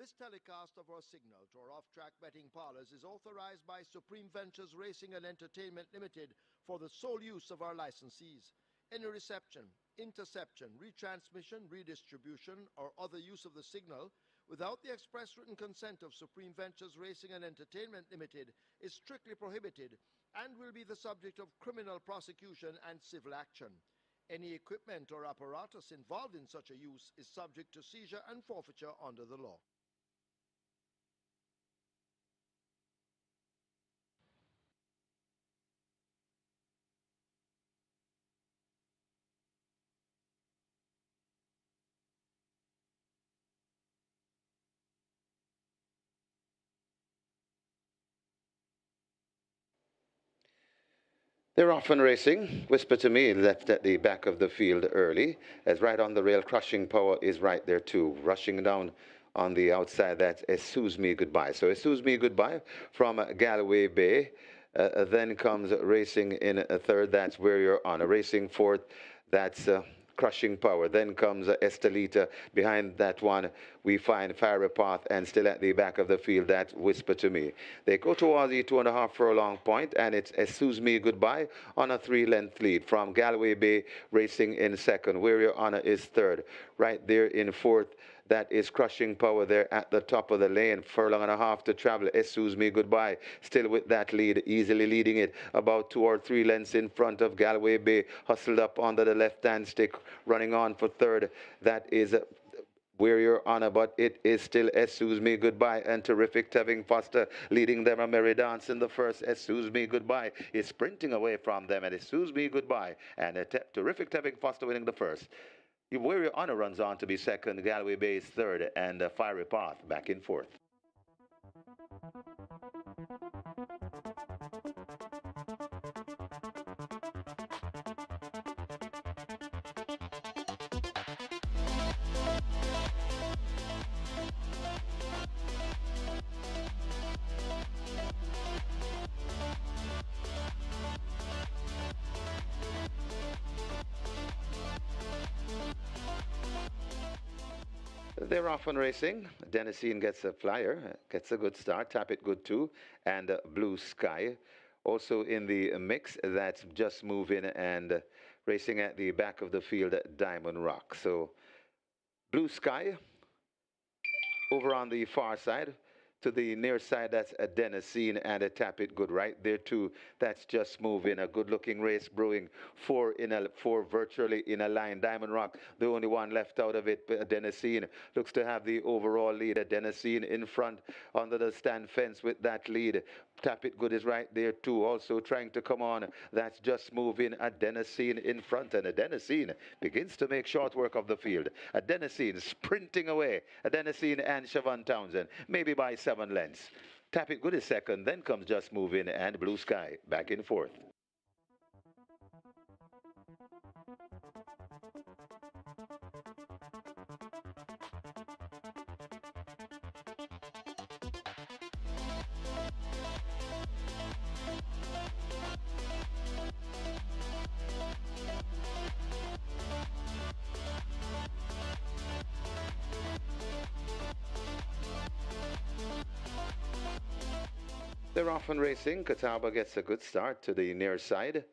This telecast of our signal to our off-track betting parlors is authorized by Supreme Ventures Racing and Entertainment Limited for the sole use of our licensees. Any reception, interception, retransmission, redistribution, or other use of the signal without the express written consent of Supreme Ventures Racing and Entertainment Limited is strictly prohibited and will be the subject of criminal prosecution and civil action. Any equipment or apparatus involved in such a use is subject to seizure and forfeiture under the law. They're often racing. Whisper to Me left at the back of the field early, as right on the rail. Crushing Power is right there too, rushing down on the outside. That's Excuse Me Goodbye. So Excuse Me Goodbye from Galway Bay. Then comes racing in a third. That's Where You're On. A racing fourth. That's Crushing Power. Then comes Estelita. Behind that one, we find Fiery Path, and still at the back of the field, that's Whisper to Me. They go towards the 2.5 furlong point, and it's Excuse Me Goodbye on a 3-length lead from Galway Bay racing in second. Where Your Honor is third. Right there in fourth, that is Crushing Power there at the top of the lane. Furlong and a half to travel. Excuse Me Goodbye still with that lead, easily leading it about 2 or 3 lengths in front of Galway Bay. Hustled up under the left-hand stick, running on for third. That is Where You're Honor, but it is still Excuse Me Goodbye and Terrific Tevin Foster leading them a merry dance in the first. Excuse Me Goodbye is sprinting away from them, and Excuse Me Goodbye and Terrific Tevin Foster winning the first. Where Your Honor runs on to be second, Galway Bay is third, and Fiery Path back in fourth. They're off on racing. Dennisine gets a flyer, gets a good start. Tap It Good too, and Blue Sky. Also in the mix, that's Just Moving and racing at the back of the field at Diamond Rock. So Blue Sky over on the far side. To the near side, that's a Dennisine and a Tap It Good right there too. That's Just Moving. A good-looking race brewing. Four virtually in a line. Diamond Rock, the only one left out of it. Dennisine looks to have the overall lead. Dennisine in front under the stand fence with that lead. Tap It Good is right there too. Also trying to come on. That's Just Moving. Dennisine in front, and Dennisine begins to make short work of the field. Dennisine sprinting away. Dennisine and Siobhan Townsend, maybe by 7 lengths. Tap It Good is second, then comes Just Moving and Blue Sky back in fourth. They're off and racing. Catawba gets a good start to the near side.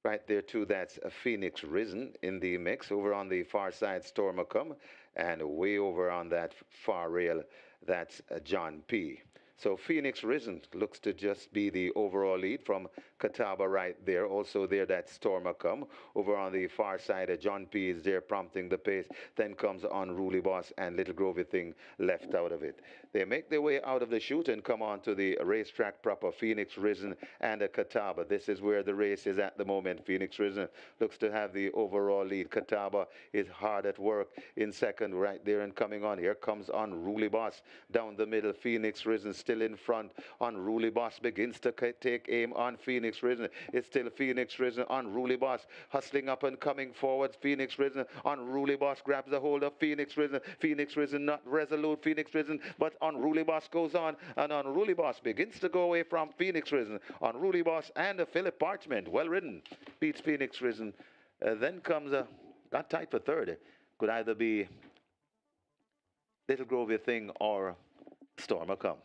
Right there too, that's a Phoenix Risen in the mix. Over on the far side, Stormacum. And way over on that far rail, that's John P. So Phoenix Risen looks to just be the overall lead from Catawba right there. Also there, that's Stormacum. Over on the far side, John P. is there prompting the pace. Then comes Unruly Boss and Little Grovey Thing left out of it. They make their way out of the chute and come on to the racetrack proper. Phoenix Risen and Catawba. This is where the race is at the moment. Phoenix Risen looks to have the overall lead. Catawba is hard at work in second right there and coming on. Here comes Unruly Boss down the middle. Phoenix Risen still in front. Unruly Boss begins to take aim on Phoenix Risen. It's still Phoenix Risen. Unruly Boss hustling up and coming forward. Phoenix Risen. Unruly Boss grabs a hold of Phoenix Risen. Phoenix Risen not resolute. Phoenix Risen, but Unruly Boss goes on, and Unruly Boss begins to go away from Phoenix Risen. Unruly Boss and Philip Parchment, well ridden, beats Phoenix Risen. Then comes got tight for third. Could either be Little Grovey Thing or Storm will come.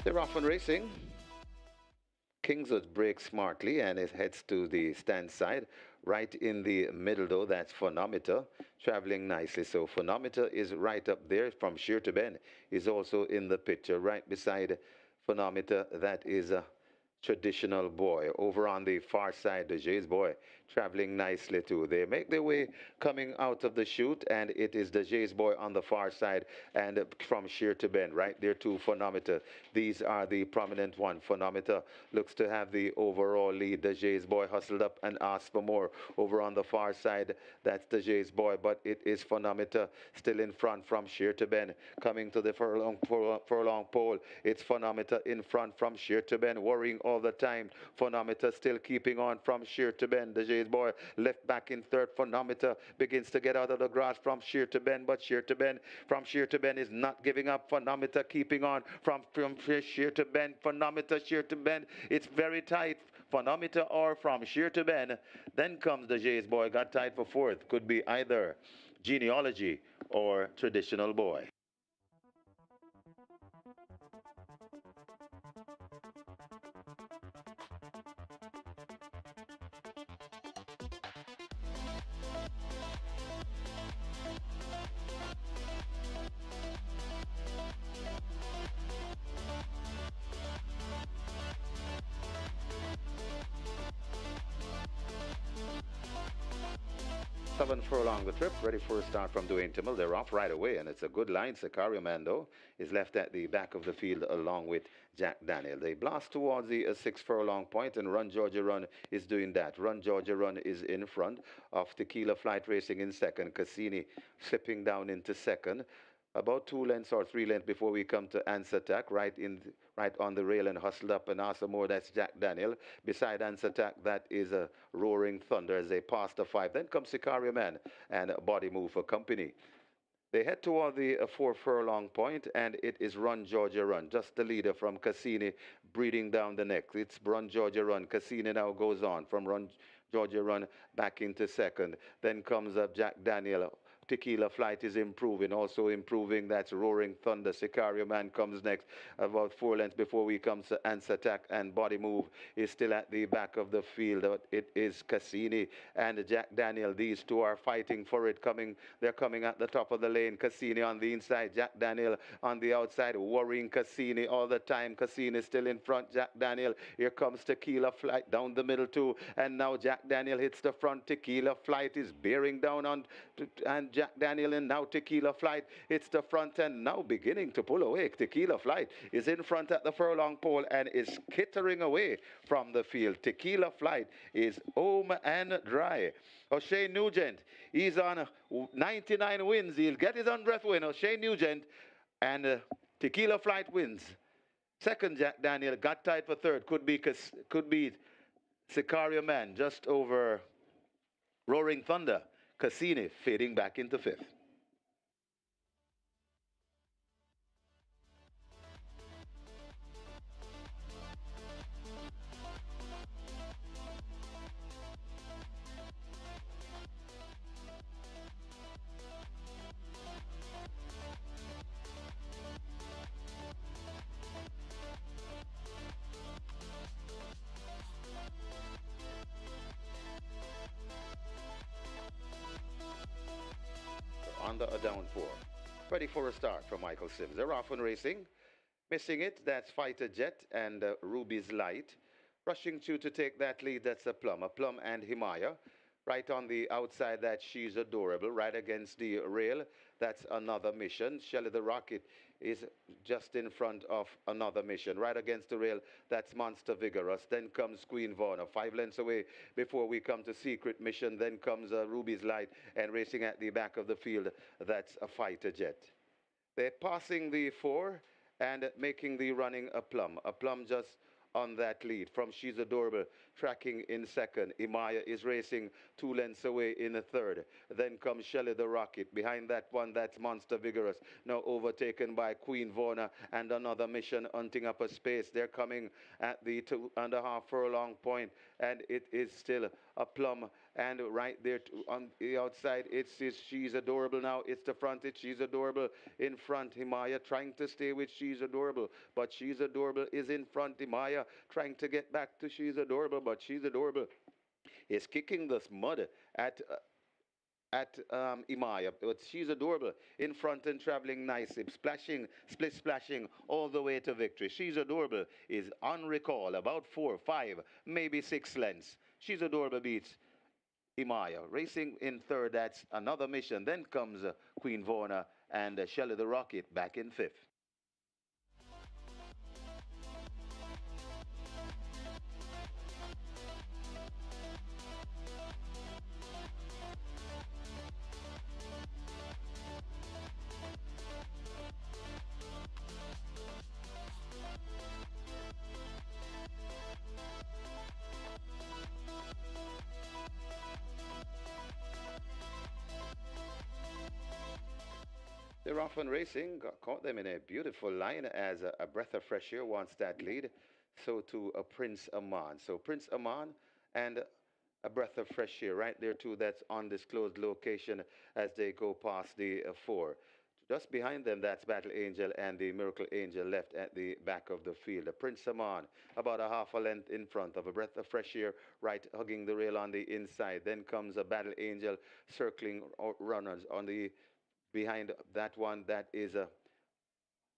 They're off and racing. Kingswood breaks smartly and it heads to the stand side. Right in the middle, though, that's Phonometer, traveling nicely. So Phonometer is right up there from sheer to bend. Is also in the picture. Right beside Phonometer, that is Traditional Boy. Over on the far side, the Jay's Boy, traveling nicely too. They make their way coming out of the chute, and it is the Jay's Boy on the far side, and from sheer to bend, right there to Phonometer. These are the prominent one. Phonometer looks to have the overall lead. The Jay's Boy hustled up and asked for more. Over on the far side, that's the Jay's Boy, but it is Phonometer still in front from sheer to bend. Coming to the furlong pole, it's Phonometer in front from sheer to bend, worrying all the time. Phonometer still keeping on from sheer to bend. The Jay's Boy left back in third. Phonometer begins to get out of the grass from sheer to bend, but sheer to bend is not giving up. Phonometer keeping on from sheer to bend. Phonometer, sheer to bend. It's very tight. Phonometer or from sheer to bend. Then comes the Jay's Boy, got tied for fourth. Could be either Genealogy or Traditional Boy. Seven furlong the trip, ready for a start from Dwayne Timmel. They're off right away, and it's a good line. Sicario Mando is left at the back of the field along with Jack Daniel. They blast towards the 6 furlong point, and Run Georgia Run is doing that. Run Georgia Run is in front of Tequila Flight Racing in second. Cassini slipping down into second. About 2 lengths or 3 lengths before we come to Answer Attack, right on the rail and hustled up and asked more. That's Jack Daniel. Beside Answer Attack, that is a Roaring Thunder as they pass the 5. Then comes Sicario Man and Body Move for company. They head toward the 4 furlong point, and it is Run Georgia Run, just the leader from Cassini, breathing down the neck. It's Run Georgia Run. Cassini now goes on from Run Georgia Run back into second. Then comes up Jack Daniel. Tequila Flight is improving, also improving. That's Roaring Thunder. Sicario Man comes next, about 4 lengths before we come to Answer Attack, and Body Move is still at the back of the field. It is Cassini and Jack Daniel. These two are fighting for it. They're coming at the top of the lane. Cassini on the inside, Jack Daniel on the outside, worrying Cassini all the time. Cassini still in front. Jack Daniel. Here comes Tequila Flight down the middle too, and now Jack Daniel hits the front. Tequila Flight is bearing down on and Jack Daniel, and now Tequila Flight hits the front and now beginning to pull away. Tequila Flight is in front at the furlong pole and is skittering away from the field. Tequila Flight is home and dry. O'Shea Nugent, he's on 99 wins. He'll get his 100th win. O'Shea Nugent, and Tequila Flight wins. Second, Jack Daniel got tied for third. Could be Sicario Man just over Roaring Thunder. Cassini fading back into fifth. Under a down 4. Ready for a start from Michael Sims. They're off and racing. Missing it, that's Fighter Jet and Ruby's Light. Rushing through to take that lead, that's a Plum and Himaya. Right on the outside, that She's Adorable. Right against the rail, that's Another Mission. Shelly the Rocket is just in front of Another Mission. Right against the rail, that's Monster Vigorous. Then comes Queen Varna, 5 lengths away before we come to Secret Mission. Then comes Ruby's Light, and racing at the back of the field, that's a Fighter Jet. They're passing the 4 and making the running a plum. A plum just on that lead. From She's Adorable, tracking in second. Imaya is racing 2 lengths away in the third. Then comes Shelly the Rocket. Behind that one, that's Monster Vigorous. Now overtaken by Queen Varna and Another Mission, hunting up a space. They're coming at the 2.5 furlong point, and it is still a plum. And right there on the outside, it's She's Adorable now. It's the front. It's She's Adorable in front. Himaya trying to stay with She's Adorable, but She's Adorable is in front. Himaya trying to get back to She's Adorable, but She's Adorable is kicking this mud at Imaya, but She's Adorable in front and traveling nicely, splashing, split splashing all the way to victory. She's Adorable is on recall, about 4, 5, maybe 6 lengths. She's Adorable beats Imaya. Racing in third, that's Another Mission. Then comes Queen Varna and Shelly the Rocket back in fifth. They're off and racing. Caught them in a beautiful line as a breath of fresh air wants that lead. So to a Prince Aman. So Prince Aman and a breath of fresh air right there too. That's undisclosed location as they go past the 4. Just behind them, that's Battle Angel and the Miracle Angel left at the back of the field. Prince Aman, about a half a length in front of a breath of fresh air, right hugging the rail on the inside. Then comes a Battle Angel circling runners on the behind that one. That is a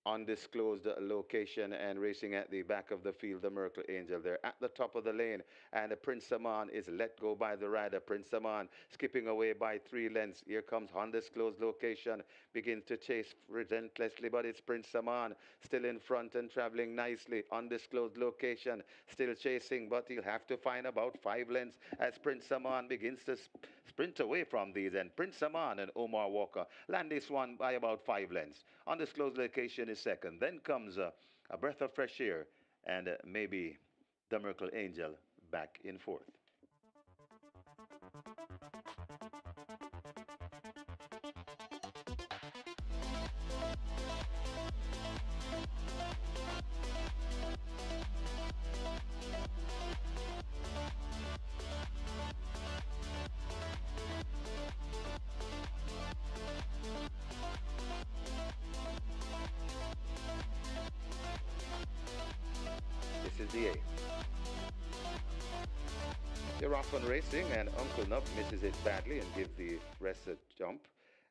undisclosed location and racing at the back of the field, the Miracle Angel. They're at the top of the lane, and the Prince Aman is let go by the rider. Prince Aman skipping away by 3 lengths. Here comes undisclosed location, begins to chase relentlessly, but it's Prince Aman still in front and traveling nicely. Undisclosed location, still chasing, but he'll have to find about 5 lengths as Prince Aman begins to sprint away from these. And Prince Aman and Omar Walker land this one by about 5 lengths. Undisclosed location is second. Then comes a breath of fresh air and maybe the Miracle Angel back in fourth. This is the 8th. They're off on racing, and Uncle Nub misses it badly and gives the rest a jump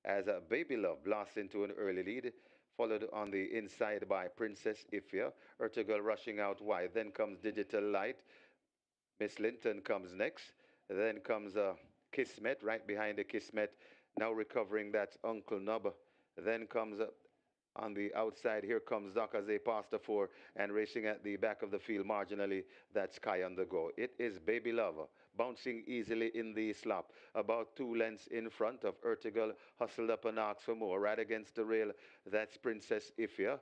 as Baby Love blasts into an early lead, followed on the inside by Princess Ifia. Ertugrul rushing out wide. Then comes Digital Light. Miss Linton comes next. Then comes Kismet right behind the Kismet. Now recovering, that's Uncle Nub. Then comes on the outside, here comes Doc as they pass the 4 and racing at the back of the field marginally, that's Sky on the go. It is Baby Lover bouncing easily in the slop, about 2 lengths in front of Ertugrul, hustled up and asked for more. Right against the rail, that's Princess Ifia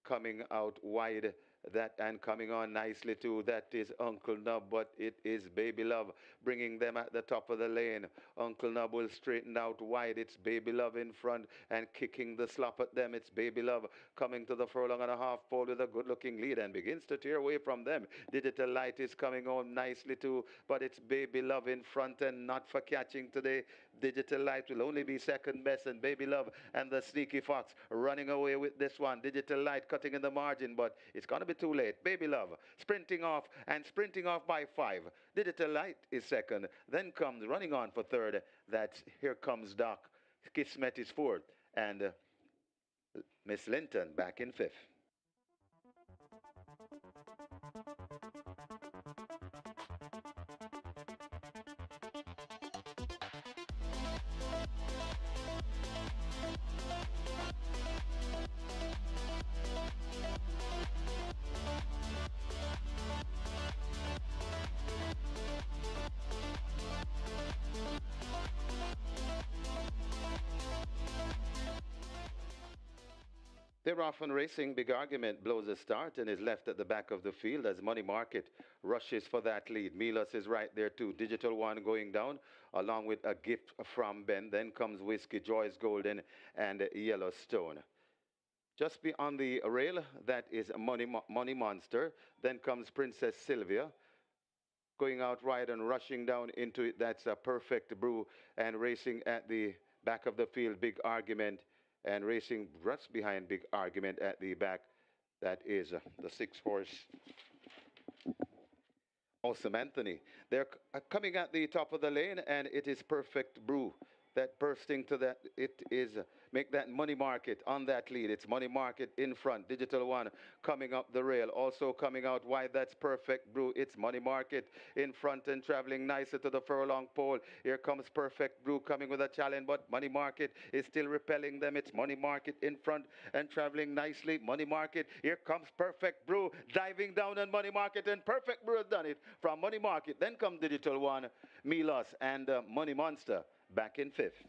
coming out wide. That and coming on nicely too, that is Uncle Nub, but it is Baby Love bringing them at the top of the lane. Uncle Nub will straighten out wide. It's Baby Love in front and kicking the slop at them. It's Baby Love coming to the furlong and a half pole with a good looking lead and begins to tear away from them. Digital Light is coming on nicely too, but it's Baby Love in front and not for catching today. Digital Light will only be second best, and Baby Love and the Sneaky Fox running away with this one. Digital Light cutting in the margin, but it's going to be too late. Baby Love sprinting off by 5. Digital Light is second. Then comes running on for third. That's Here Comes Doc. Kismet is fourth, and Miss Linton back in fifth. They're often racing. Big Argument blows a start and is left at the back of the field as Money Market rushes for that lead. Milos is right there too. Digital One going down along with a gift from Ben. Then comes Whiskey, Joyce Golden, and Yellowstone. Just beyond the rail, that is Money Monster. Then comes Princess Sylvia going out right and rushing down into it. That's a Perfect Brew, and racing at the back of the field, Big Argument, and racing just behind Big Argument at the back. That is the 6 horse Awesome Anthony. They're coming at the top of the lane, and it is Perfect Brew that bursting to that. It is make that Money Market on that lead. It's Money Market in front. Digital One coming up the rail. Also coming out wide, that's Perfect Brew. It's Money Market in front and traveling nicer to the furlong pole. Here comes Perfect Brew coming with a challenge, but Money Market is still repelling them. It's Money Market in front and traveling nicely. Money Market, here comes Perfect Brew diving down on Money Market, and Perfect Brew has done it from Money Market. Then come Digital One, Milos, and Money Monster back in fifth.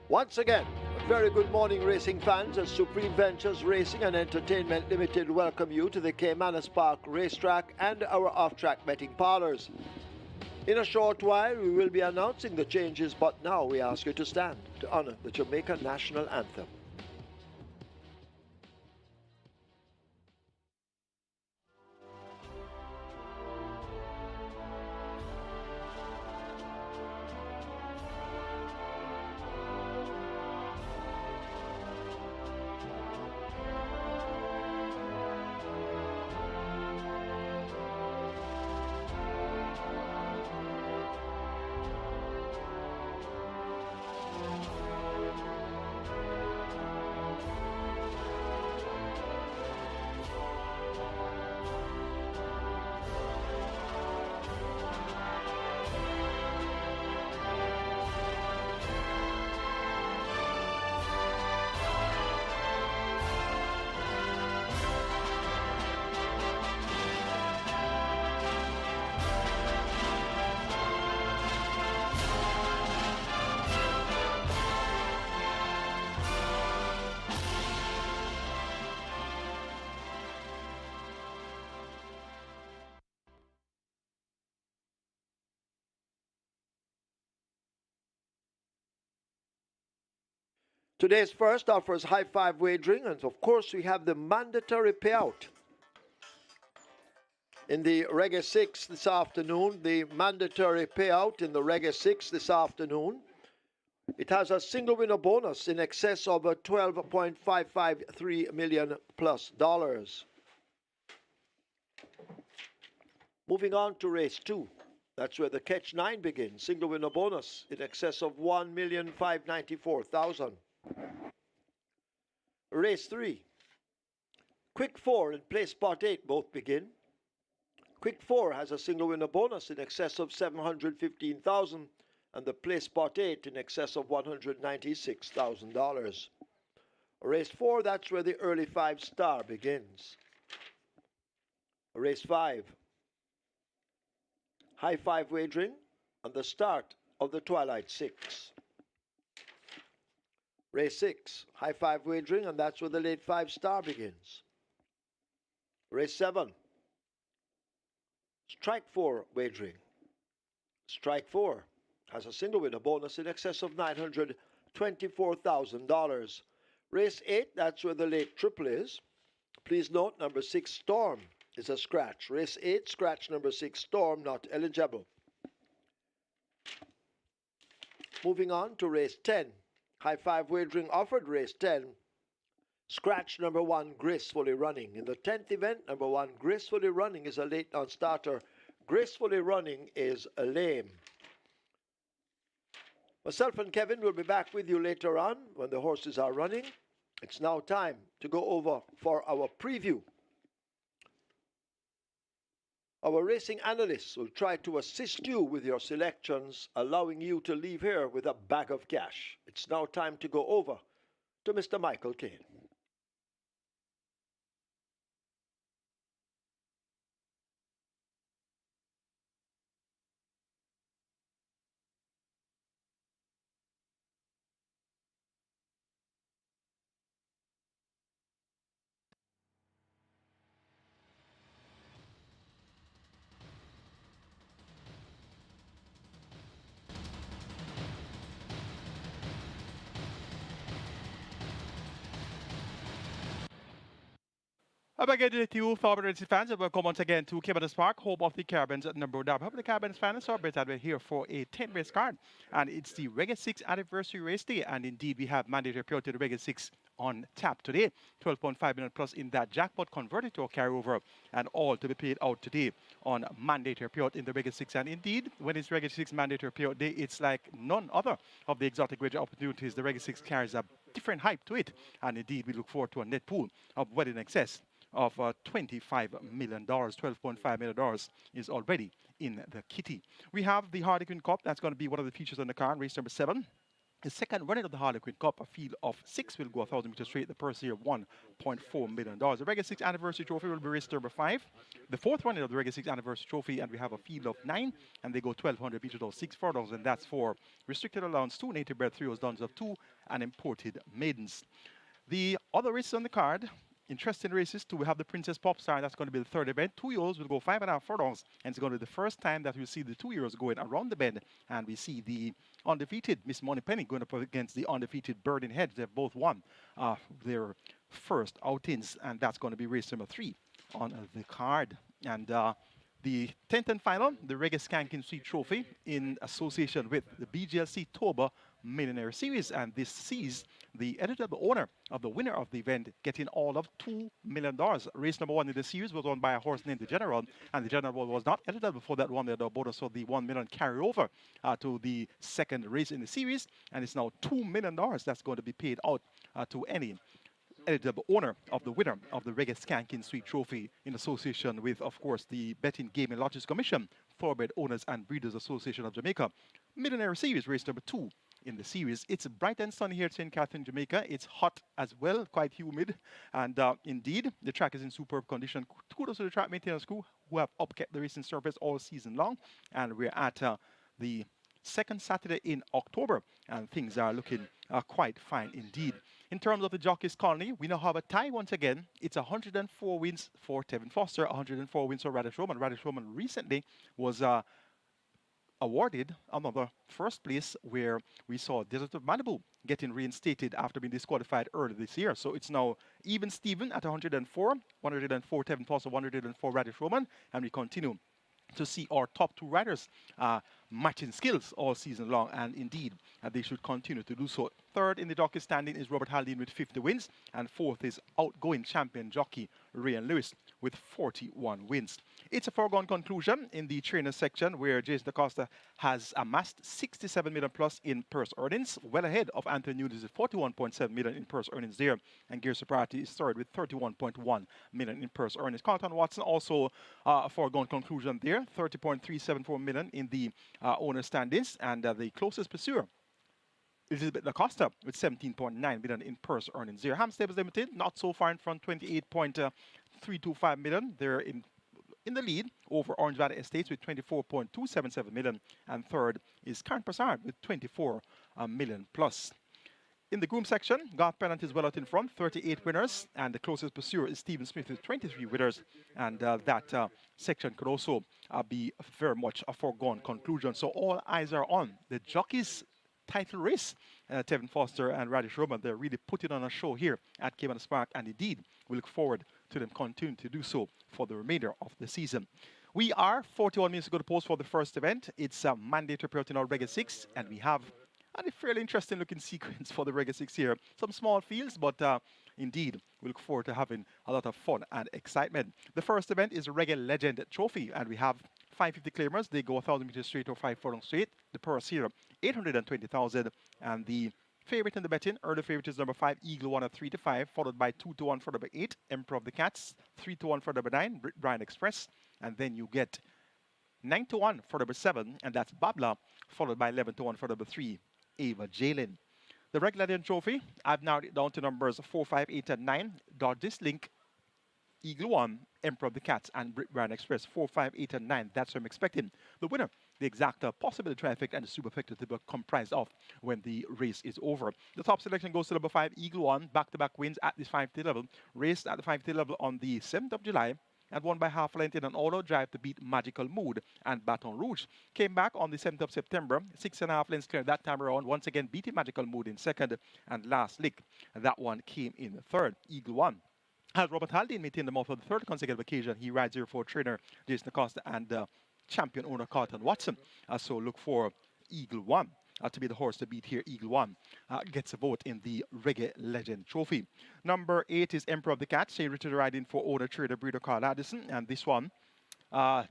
Once again, a very good morning, racing fans. As Supreme Ventures Racing and Entertainment Limited welcome you to the Caymanas Park racetrack and our off-track betting parlors. In a short while, we will be announcing the changes, but now we ask you to stand to honor the Jamaica national anthem. Today's first offers high five wagering, and of course we have the mandatory payout. In the REGGAE 6 this afternoon, the mandatory payout in the REGGAE 6 this afternoon, it has a single winner bonus in excess of $12.553 million plus dollars. Moving on to race 2. That's where the catch 9 begins. Single winner bonus in excess of $1,594,000. Race 3. Quick 4 and play spot 8 both begin. Quick 4 has a single winner bonus in excess of $715,000 and the play spot 8 in excess of $196,000. Race 4, that's where the early 5 star begins. Race 5. High 5 wagering on the start of the Twilight 6. Race 6, high 5 wagering, and that's where the late 5 star begins. Race 7, Strike 4 wagering. Strike 4 has a single winner bonus in excess of $924,000. Race 8, that's where the late triple is. Please note number 6 Storm is a scratch. Race 8, scratch number 6 Storm, not eligible. Moving on to race 10. High 5 wagering offered race 10. Scratch number 1 Gracefully Running. In the 10th event, number 1 Gracefully Running is a late non-starter. Gracefully Running is a lame. Myself and Kevin will be back with you later on when the horses are running. It's now time to go over for our preview. Our racing analysts will try to assist you with your selections, allowing you to leave here with a bag of cash. It's now time to go over to Mr. Michael Kane. Back again to you, fellow racing fans, and welcome once again to Caymanas Park, home of the Caribbean's number one. I hope the Caribbean's fans celebrate that we're here for a 10-race card, and it's the REGGAE 6 anniversary race day, and indeed we have mandatory appeal to the REGGAE 6 on tap today. 12.5 million plus in that jackpot converted to a carryover, and all to be paid out today on mandatory payout in the REGGAE 6. And indeed, when it's REGGAE 6 mandatory payout day, it's like none other of the exotic wager opportunities. The REGGAE 6 carries a different hype to it, and indeed we look forward to a net pool of well in excess of $25 million. $12.5 million is already in the kitty. We have the Harlequin Cup. That's going to be one of the features on the card, race number 7. The second running of the Harlequin Cup, a field of 6 will go 1,000 meters straight. The purse here, $1.4 million. The REGGAE 6 anniversary trophy will be race number 5. The fourth running of the REGGAE 6 anniversary trophy, and we have a field of 9, and they go 1,200 meters or 6 furlongs, and that's for restricted allowance 2, native bred 3, dons of 2, and imported maidens. The other races on the card, interesting races too. We have the Princess Popstar. That's going to be the third event. 2-year-olds will go 5.5 furlongs, and it's going to be the first time that we see the 2-year-olds going around the bend, and we see the undefeated Miss Moneypenny going up against the undefeated Bird in Hedge. They've both won their first outings, and that's going to be race number 3 on the card. And the 10th and final, the REGGAE Skanking Sweet Trophy in association with the BGLC Toba Millionaire Series, and this sees the eligible owner of the winner of the event getting all of $2 million. Race number 1 in the series was won by a horse named the General, and the General was not eligible for that 1 million bonus, so the $1 million carry over to the second race in the series, and it's now $2 million that's going to be paid out to any eligible owner of the winner of the REGGAE Skanking Sweet Trophy in association with, of course, the Betting Game and Lotteries Commission, Thoroughbred Owners and Breeders Association of Jamaica. Millionaire Series, race number 2 in the series. It's bright and sunny here at St. Catherine, Jamaica. It's hot as well, quite humid, and indeed, the track is in superb condition. Kudos to the track maintenance crew who have upkept the racing surface all season long, and we're at the second Saturday in October, and things are looking quite fine indeed. In terms of the Jockeys Colony, we now have a tie once again. It's 104 wins for Tevin Foster, 104 wins for Radish Roman. Radish Roman recently was awarded another first place, where we saw Desert of Malibu getting reinstated after being disqualified earlier this year. So it's now even Steven at 104, 104 Tevin Foster, 104 Radish Roman, and we continue to see our top 2 riders matching skills all season long, and indeed they should continue to do so. Third in the jockey standing is Robert Haldane with 50 wins, and fourth is outgoing champion jockey Ryan Lewis with 41 wins. It's a foregone conclusion in the trainer section, where Jason DaCosta has amassed 67 million plus in purse earnings, well ahead of Anthony Nunes at 41.7 million in purse earnings there, and Gear Soprati is third with 31.1 million in purse earnings. Carlton Watson also a foregone conclusion there, 30.374 million in the owner standings, and the closest pursuer Elizabeth DaCosta with 17.9 million in purse earnings there. Ham Stables Limited not so far in front, 28.325 million. They're in the lead over Orange Valley Estates with 24.277 million, and third is Karen Prasad with 24 million plus. In the groom section, Garth Pennant is well out in front, 38 winners, and the closest pursuer is Stephen Smith with 23 winners, and that section could also be very much a foregone conclusion. So all eyes are on the jockeys' title race. Tevin Foster and Radish Roman, they're really putting on a show here at Caymanas Park, and indeed, we look forward to them continuing to do so for the remainder of the season. We are 41 minutes to go to post for the first event. It's a mandatory period in our REGGAE 6, and we have a fairly interesting looking sequence for the REGGAE 6 here. Some small fields, but indeed, we look forward to having a lot of fun and excitement. The first event is a REGGAE Legend Trophy, and we have 550 claimers. They go 1,000 meters straight or 5 furlongs straight. The purse here, 820,000, and the favorite in the betting, early favorite is number 5, Eagle 1 at 3 to 5, followed by 2 to 1 for number 8, Emperor of the Cats, 3 to 1 for number 9, Brian Express, and then you get 9 to 1 for number 7, and that's Babla, followed by 11 to 1 for number 3, Ava Jalen. The regular Legend Trophy, I've narrowed it down to numbers 4, 5, 8, and 9. Dodge this link, Eagle 1, Emperor of the Cats, and Brian Express, 4, 5, 8, and 9. That's what I'm expecting. The winner, the exacta, possibility trifecta, and the superfecta to be comprised of when the race is over. The top selection goes to number 5, Eagle 1, back-to-back wins at this 5T level, raced at the 5T level on the 7th of July, and won by half a length in an all-out drive to beat Magical Mood and Baton Rouge. Came back on the 7th of September, 6.5 lengths clear that time around, once again beating Magical Mood in second, and last lick, that one came in third, Eagle 1. As Robert Haldane maintained the mouth for the third consecutive occasion, he rides here for trainer Jason Acosta and champion owner Carlton Watson. So look for Eagle 1. To be the horse to beat here, Eagle 1 gets a vote in the REGGAE Legend Trophy. Number 8 is Emperor of the Cats. She returned riding for owner trader breeder Carl Addison, and this one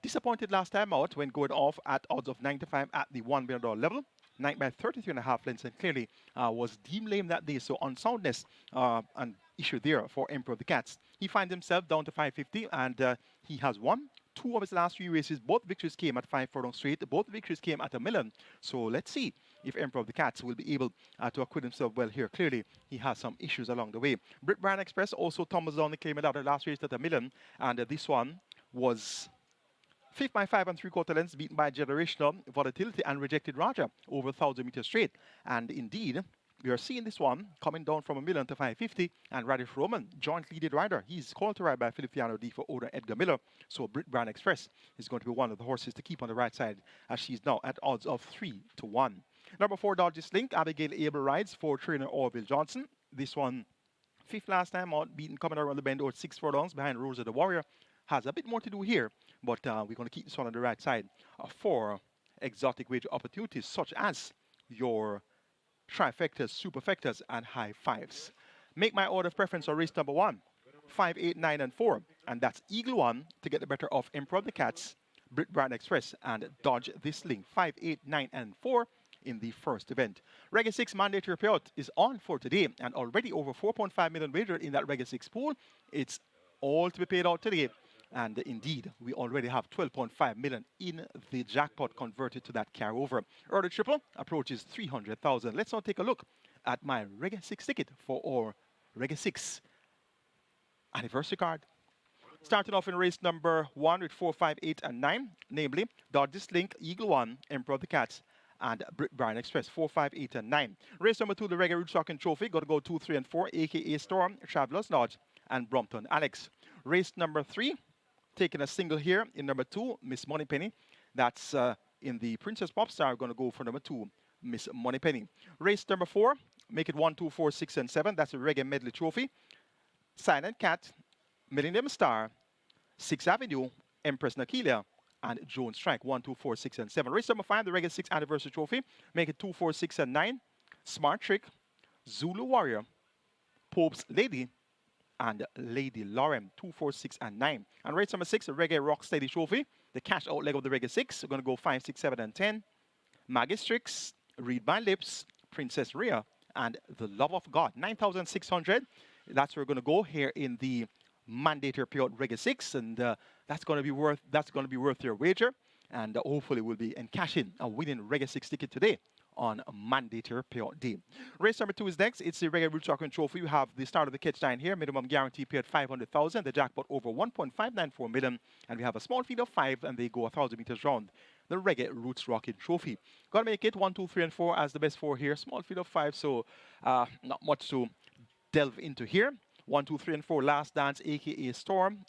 disappointed last time out when going off at odds of 9 to 5 at the $1 million level. 9 by 33.5 lengths, and clearly was deemed lame that day. So unsoundness an issue there for Emperor of the Cats. He finds himself down to 550, and he has won 2 of his last 3 races. Both victories came at 5 furlongs straight. Both victories came at $1 million. So let's see if Emperor of the Cats will be able to acquit himself well here. Clearly, he has some issues along the way. Brian Express also tumbles down the claim out of the last race at $1 million, and this one was 5th by 5 3/4 lengths, beaten by Generational Volatility and Rejected Roger over 1,000 meters straight. And indeed, we are seeing this one coming down from $1 million to 550, and Radish Roman, joint leaded rider. He's called to ride by Feliciano D for owner Edgar Miller. So Brian Express is going to be one of the horses to keep on the right side, as she's now at odds of 3 to 1. Number 4, Dodges Link, Abigail Abel rides for trainer Orville Johnson. This one, 5th last time out, beaten coming around the bend over 6 furlongs behind Rosa the Warrior. Has a bit more to do here, but we're going to keep this one on the right side for exotic wager opportunities such as your trifectas, superfectas, and high fives. Make my order of preference on race number 1, 5, 8, 9, and 4, and that's Eagle 1 to get the better of Emperor of the Cats, Brian Express, and Dodge This Link, 5, 8, 9, and 4 in the first event. REGGAE 6 mandatory payout is on for today, and already over 4.5 million wagered in that REGGAE 6 pool. It's all to be paid out today. And indeed, we already have 12.5 million in the jackpot converted to that carryover. Early triple approaches 300,000. Let's now take a look at my REGGAE 6 ticket for our REGGAE 6 anniversary card. Starting off in race number 1 with 4, 5, 8, and 9, namely Dodges Link, Eagle 1, Emperor of the Cats, and Brian Express, 4, 5, 8, and 9. Race number 2, the REGGAE Rootstocking Trophy, got to go 2, 3, and 4, a.k.a. Storm, Travelers Lodge, and Brompton Alex. Race number 3, taking a single here in number 2, Miss Moneypenny. That's in the Princess Popstar. Going to go for number 2, Miss Moneypenny. Race number 4, make it 1, 2, 4, 6, and 7. That's a REGGAE Medley Trophy. Silent Cat, Millennium Star, 6th Avenue, Empress Nakilia, and Jones Strike, 1, 2, 4, 6, and 7. Race number 5, the REGGAE 6 Anniversary Trophy. Make it 2, 4, 6, and 9. Smart Trick, Zulu Warrior, Pope's Lady, and Lady Lauren, 2, 4, 6, and 9. And race number 6, the REGGAE Rock Steady Trophy. The cash out leg of the REGGAE 6. We're going to go 5, 6, 7, and 10. Magistrix, Read My Lips, Princess Rhea, and The Love of God, 9,600. That's where we're going to go here in the mandatory payout REGGAE 6, and that's going to be worth your wager. And hopefully we'll be encashing a winning REGGAE 6 ticket today on mandatory payout day. Race number 2 is next. It's the REGGAE Rootstocking Trophy. We have the start of the catch line here. Minimum guarantee paid 500,000. The jackpot over 1.594 million. And we have a small field of 5, and they go 1,000 meters round. the REGGAE Roots Rocking Trophy. Gonna make it 1, 2, 3, and 4 as the best 4 here. Small field of 5, so not much to delve into here. 1, 2, 3, and 4. Last Dance, aka Storm,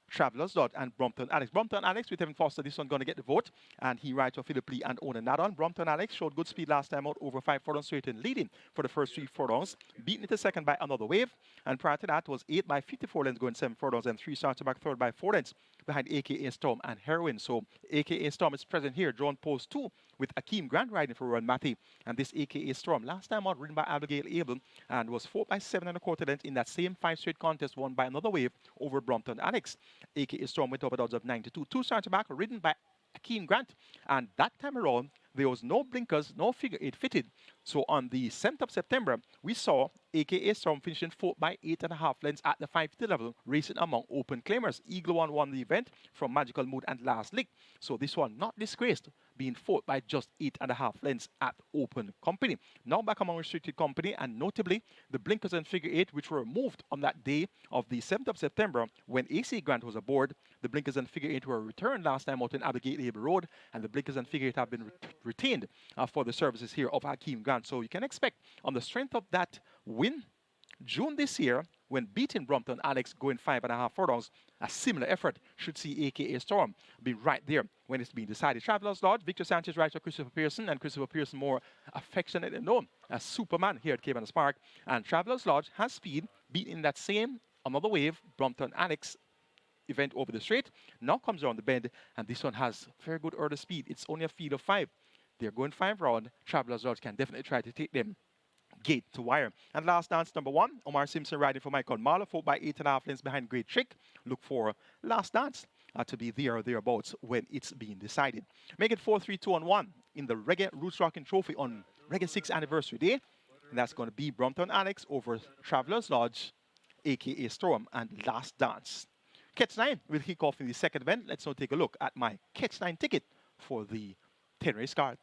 Travelers Dot, and Brompton Alex. Brompton Alex with Evan Foster, this one going to get the vote. And he rides for Philip Lee and Onan Nadon. Brompton Alex showed good speed last time out, over 5 furlongs straight and leading for the first 3 furlongs. Beaten it a second by Another Wave. And prior to that was 8 by 54 lengths going 7 furlongs, and 3 starts back third by 4 lengths behind AKA Storm and Heroin. So AKA Storm is present here, drawn post 2 with Akeem Grant riding for Ron Matty. And this AKA Storm, last time out, ridden by Abigail Abel, and was 4 by 7 1/4 length in that same 5 straight contest, won by Another Wave over Brompton Alex. AKA Storm went up at odds of 9-2. 2 starts back, ridden by Akeem Grant. And that time around, there was no blinkers, no figure 8 fitted. So on the 7th of September, we saw AKA Storm finishing 4 by 8.5 lengths at the 550 level, racing among open claimers. Eagle One won the event from Magical Mood and Last Lick. So this one not disgraced, being 4 by just 8.5 lengths at open company. Now back among restricted company, and notably the blinkers and figure 8, which were removed on that day of the 7th of September when AC Grant was aboard. The blinkers and figure 8 were returned last time out in Abigail Abel Road, and the blinkers and figure 8 have been retained for the services here of Hakeem Grant. So you can expect, on the strength of that win, June this year, when beating Brompton Alex going 5.5 furlongs, a similar effort should see AKA Storm be right there when it's being decided. Travelers Lodge, Victor Sanchez rides for Christopher Pearson, and Christopher Pearson more affectionately known as Superman here at Caymanas Park. And Travelers Lodge has speed, beating that same Another Wave Brompton Alex event over the straight. Now comes around the bend, and this one has very good early speed. It's only a field of 5. They're going 5 round. Travelers Lodge can definitely try to take them gate to wire. And Last Dance number 1, Omar Simpson riding for Michael Marlowe, 4 by 8.5 lengths behind Great Trick. Look for Last Dance to be there or thereabouts when it's being decided. Make it 4, 3, 2, and 1 in the REGGAE Roots Rocking Trophy on REGGAE 6th anniversary day. And that's going to be Brompton Alex over Travelers Lodge, aka Storm, and Last Dance. Catch 9 will kick off in the second event. Let's now take a look at my Catch 9 ticket for the 10 race card.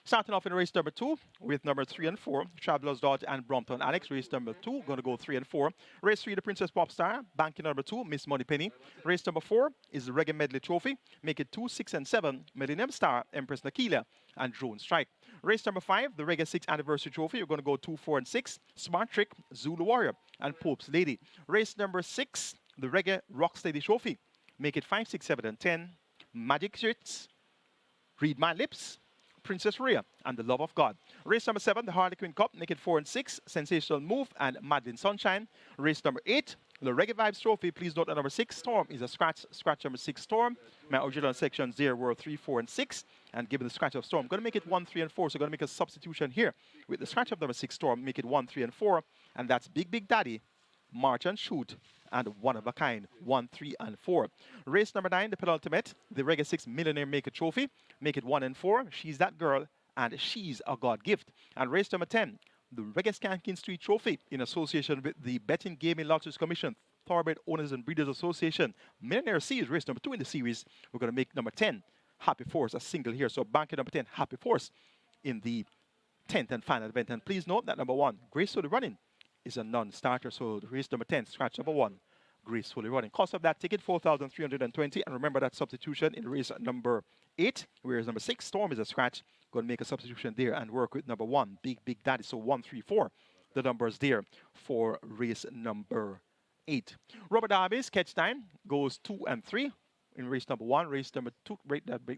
Starting off in race number 2 with number 3 and 4, Travelers Dodge and Brompton Alex. Race number 2, going to go 3 and 4. Race 3, the Princess Popstar. Banking number 2, Miss Moneypenny. Race number 4 is the REGGAE Medley Trophy. Make it 2, 6, and 7. Millennium Star, Empress Nakila, and Drone Strike. Race number 5, the REGGAE 6th Anniversary Trophy. You're going to go 2, 4, and 6. Smart Trick, Zulu Warrior, and Pope's Lady. Race number 6, the REGGAE Rocksteady Trophy. Make it 5, 6, 7, and 10. Magic Shits, Read My Lips, Princess Rhea, and The Love of God. Race number 7, the Harley Quinn Cup, make it 4 and 6, Sensational Move, and Madeline Sunshine. Race number 8, the Reggae Vibes Trophy. Please note that number 6, Storm, is a scratch. Scratch number 6, Storm. My original sections there were 3, 4, and 6. And given the scratch of Storm, I'm going to make it 1, 3, and 4. So I'm going to make a substitution here. With the scratch of number 6, Storm, make it 1, 3, and 4. And that's Big Big Daddy, March and Shoot, and One of a Kind, 1, 3, and 4. Race number 9, the penultimate, the REGGAE 6 Millionaire Maker Trophy. Make it 1 and 4. She's That Girl, and She's a God Gift. And race number 10, the REGGAE Skanking Street Trophy, in association with the Betting Gaming Lotteries Commission, Thoroughbred Owners and Breeders Association. Millionaire Series, race number 2 in the series. We're going to make number 10, Happy Force, a single here. So banking number 10, Happy Force, in the 10th and final event. And please note that number 1, Gracefully Running, is a non-starter. So race number 10, scratch number 1, Gracefully Running. Cost of that ticket, 4,320. And remember that substitution in race number 8, whereas number 6, Storm, is a scratch. Going to make a substitution there and work with number 1, Big Big Daddy. So 1, 3, 4, the numbers there for race number 8. Robert Darby's Catch 9 goes 2 and 3 in race number 1. Race number 2,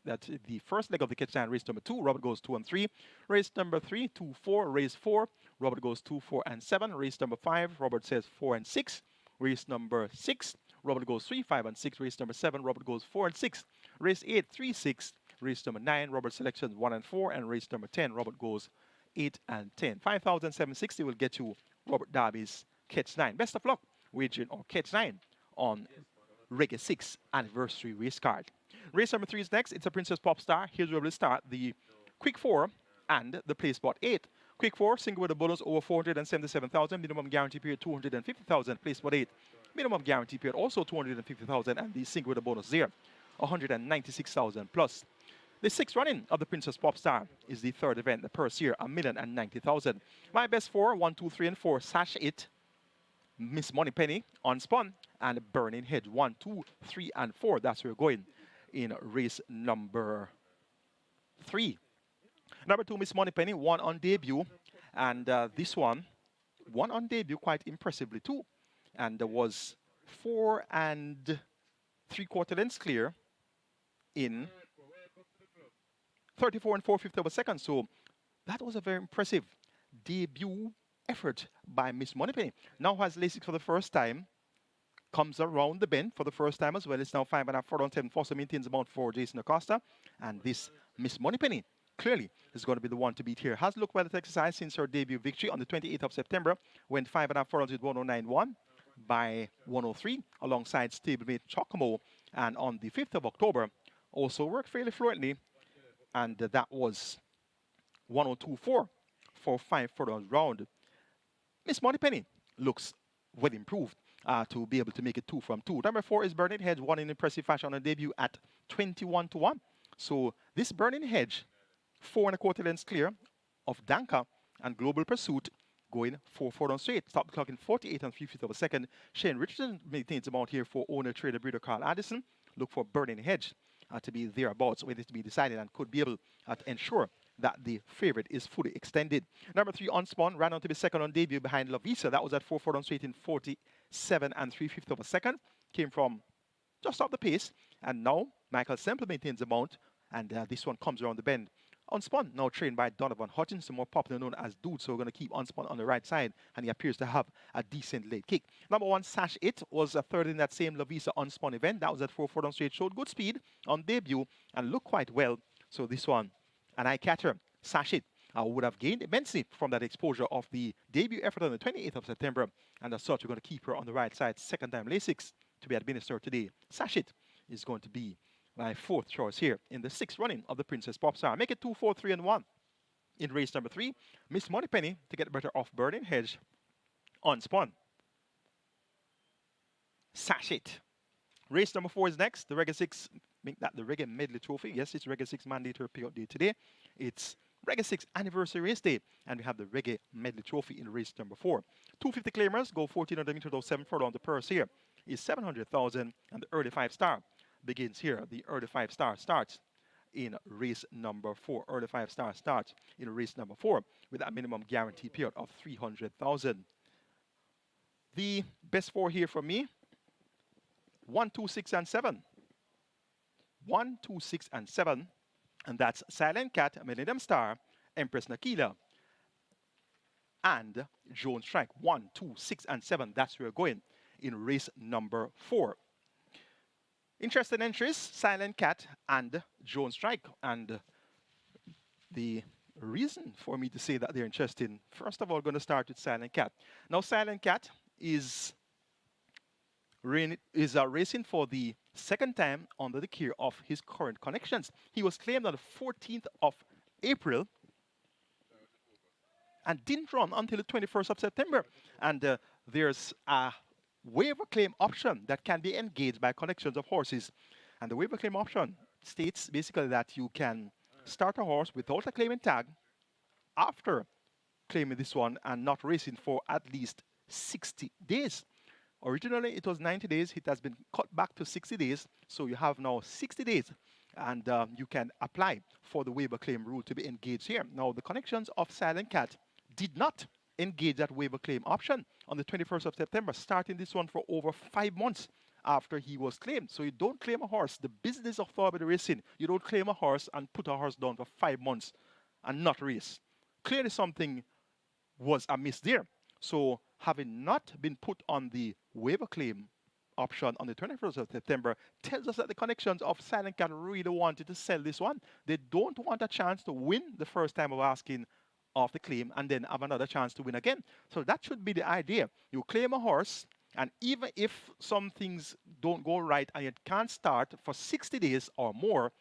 that's the first leg of the Catch 9. Race number 2, Robert goes 2 and 3. Race number 3, 2, 4. Race 4, Robert goes 2, 4, and 7. Race number 5, Robert says 4 and 6. Race number 6, Robert goes 3, 5, and 6. Race number 7, Robert goes 4 and 6. Race 8, 3, 6. Race number 9, Robert selections 1 and 4. And race number 10, Robert goes 8 and 10. 5,760 will get you Robert Darby's Catch 9. Best of luck wagering or Catch 9 on REGGAE 6th Anniversary race card. Race number 3 is next. It's a Princess Popstar. Here's where we'll start the Quick 4 and the Play Spot 8. Quick 4, single with a bonus over 477,000. Minimum guarantee period 250,000. Play Spot 8, minimum guarantee period also 250,000. And the single with a bonus there, 196,000 plus. The 6th running of the Princess Popstar is the 3rd event. The purse here, 1,090,000. My best 4, 1, 2, 3, and 4. Sash It, Miss Moneypenny, Unspun, and Burning Head. 1, 2, 3, and 4. That's where we're going in race number 3. Number 2, Miss Moneypenny, won on debut. And this one won on debut quite impressively too. And there was 4 3/4 lengths clear in 34 4/5 of a second. So that was a very impressive debut effort by Miss Moneypenny. Now has Lasix for the first time. Comes around the bend for the first time as well. It's now 5.5 furlongs, 7 Foster maintains about 4 Jason Acosta. And this Miss Moneypenny clearly is going to be the one to beat here. Has looked well at exercise since her debut victory on the 28th of September. Went 5.5 furlongs with 109.1 by 103 alongside stablemate Chocomo. And on the 5th of October, also worked fairly fluently. And that was 102.4 for 5 furlongs round. Miss Moneypenny looks well improved to be able to make it 2 from 2. Number 4 is Burning Hedge, won in impressive fashion on debut at 21-1. So this Burning Hedge, 4 1/4 lengths clear of Danka and Global Pursuit, going 4 furlongs straight. Stop the clock in 48 3/5 of a second. Shane Richardson maintains amount here for owner trader breeder Carl Addison. Look for Burning Hedge to be thereabouts when it to be decided and could be able to ensure that the favorite is fully extended. Number 3, Unspun, ran on to be second on debut behind Lavisa. That was at 4 furlongs straight in 47 3/5 of a second. Came from just off the pace. And now Michael Semple maintains the mount. And this one comes around the bend. Unspun, now trained by Donovan Hutchinson, more popular known as Dude. So we're going to keep Unspun on the right side. And he appears to have a decent late kick. Number 1, Sash It, was a third in that same Lavisa Unspun event. That was at 4 furlongs straight. Showed good speed on debut and looked quite well. So this one, an eye catcher, Sash It, would have gained immensely from that exposure of the debut effort on the 28th of September. And as such, we're going to keep her on the right side. Second time Lasix to be administered today. Sash It is going to be my 4th choice here in the 6th running of the Princess Popstar. Make it 2, 4, 3, and 1. In race number 3, Miss Moneypenny to get better off Burning Hedge. Unspun. Sash It. Race number 4 is next. The REGGAE 6, make that the REGGAE Medley Trophy. Yes, it's REGGAE 6 mandatory payout day today. It's REGGAE 6 anniversary race day. And we have the REGGAE Medley Trophy in race number 4. 250 claimers go 1400 meters, though 7 furlong. The purse here is 700,000, and the early 5-star begins here. The early 5-star starts in race number 4. Early 5-star starts in race number 4 with a minimum guarantee payout of 300,000. The best 4 here for me: 1, 2, 6, and 7. 1, 2, 6, and 7, and that's Silent Cat, Millennium Star, Empress Nakila, and Joan Strike. 1, 2, 6, and 7. That's where we're going in race number 4. Interesting entries: Silent Cat and Joan Strike. And the reason for me to say that they're interesting, first of all, going to start with Silent Cat. Now, Silent Cat is racing for the second time under the care of his current connections. He was claimed on the 14th of April and didn't run until the 21st of September. And there's a waiver claim option that can be engaged by connections of horses. And the waiver claim option states basically that you can start a horse without a claiming tag after claiming this one and not racing for at least 60 days. Originally, it was 90 days. It has been cut back to 60 days. So you have now 60 days. And you can apply for the waiver claim rule to be engaged here. Now, the connections of Silent Cat did not engage that waiver claim option on the 21st of September, starting this one for over 5 months after he was claimed. So you don't claim a horse. The business of thoroughbred racing, you don't claim a horse and put a horse down for 5 months and not race. Clearly something was amiss there. So having not been put on the waiver claim option on the 21st of September tells us that the connections of Silent Cat really wanted to sell this one. They don't want a chance to win the first time of asking of the claim and then have another chance to win again. So that should be the idea. You claim a horse, and even if some things don't go right and it can't start for 60 days or more,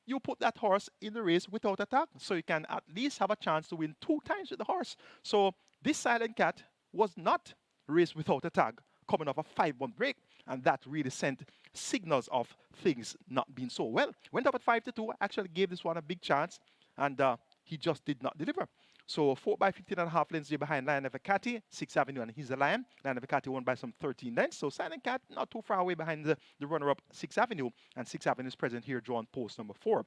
you put that horse in the race without a tag, so you can at least have a chance to win 2 times with the horse. So this Silent Cat was not raced without a tag, coming off a 5-month break, and that really sent signals of things not being so well. Went up at 5-2, actually gave this one a big chance, and he just did not deliver. So 4 by 15.5 lengths there behind Lion of Acati, 6th Avenue, and he's a Lion. Lion of Acati won by some 13 lengths. So Silent Cat not too far away behind the runner-up 6th Avenue, and 6th Avenue is present here, drawn post number 4.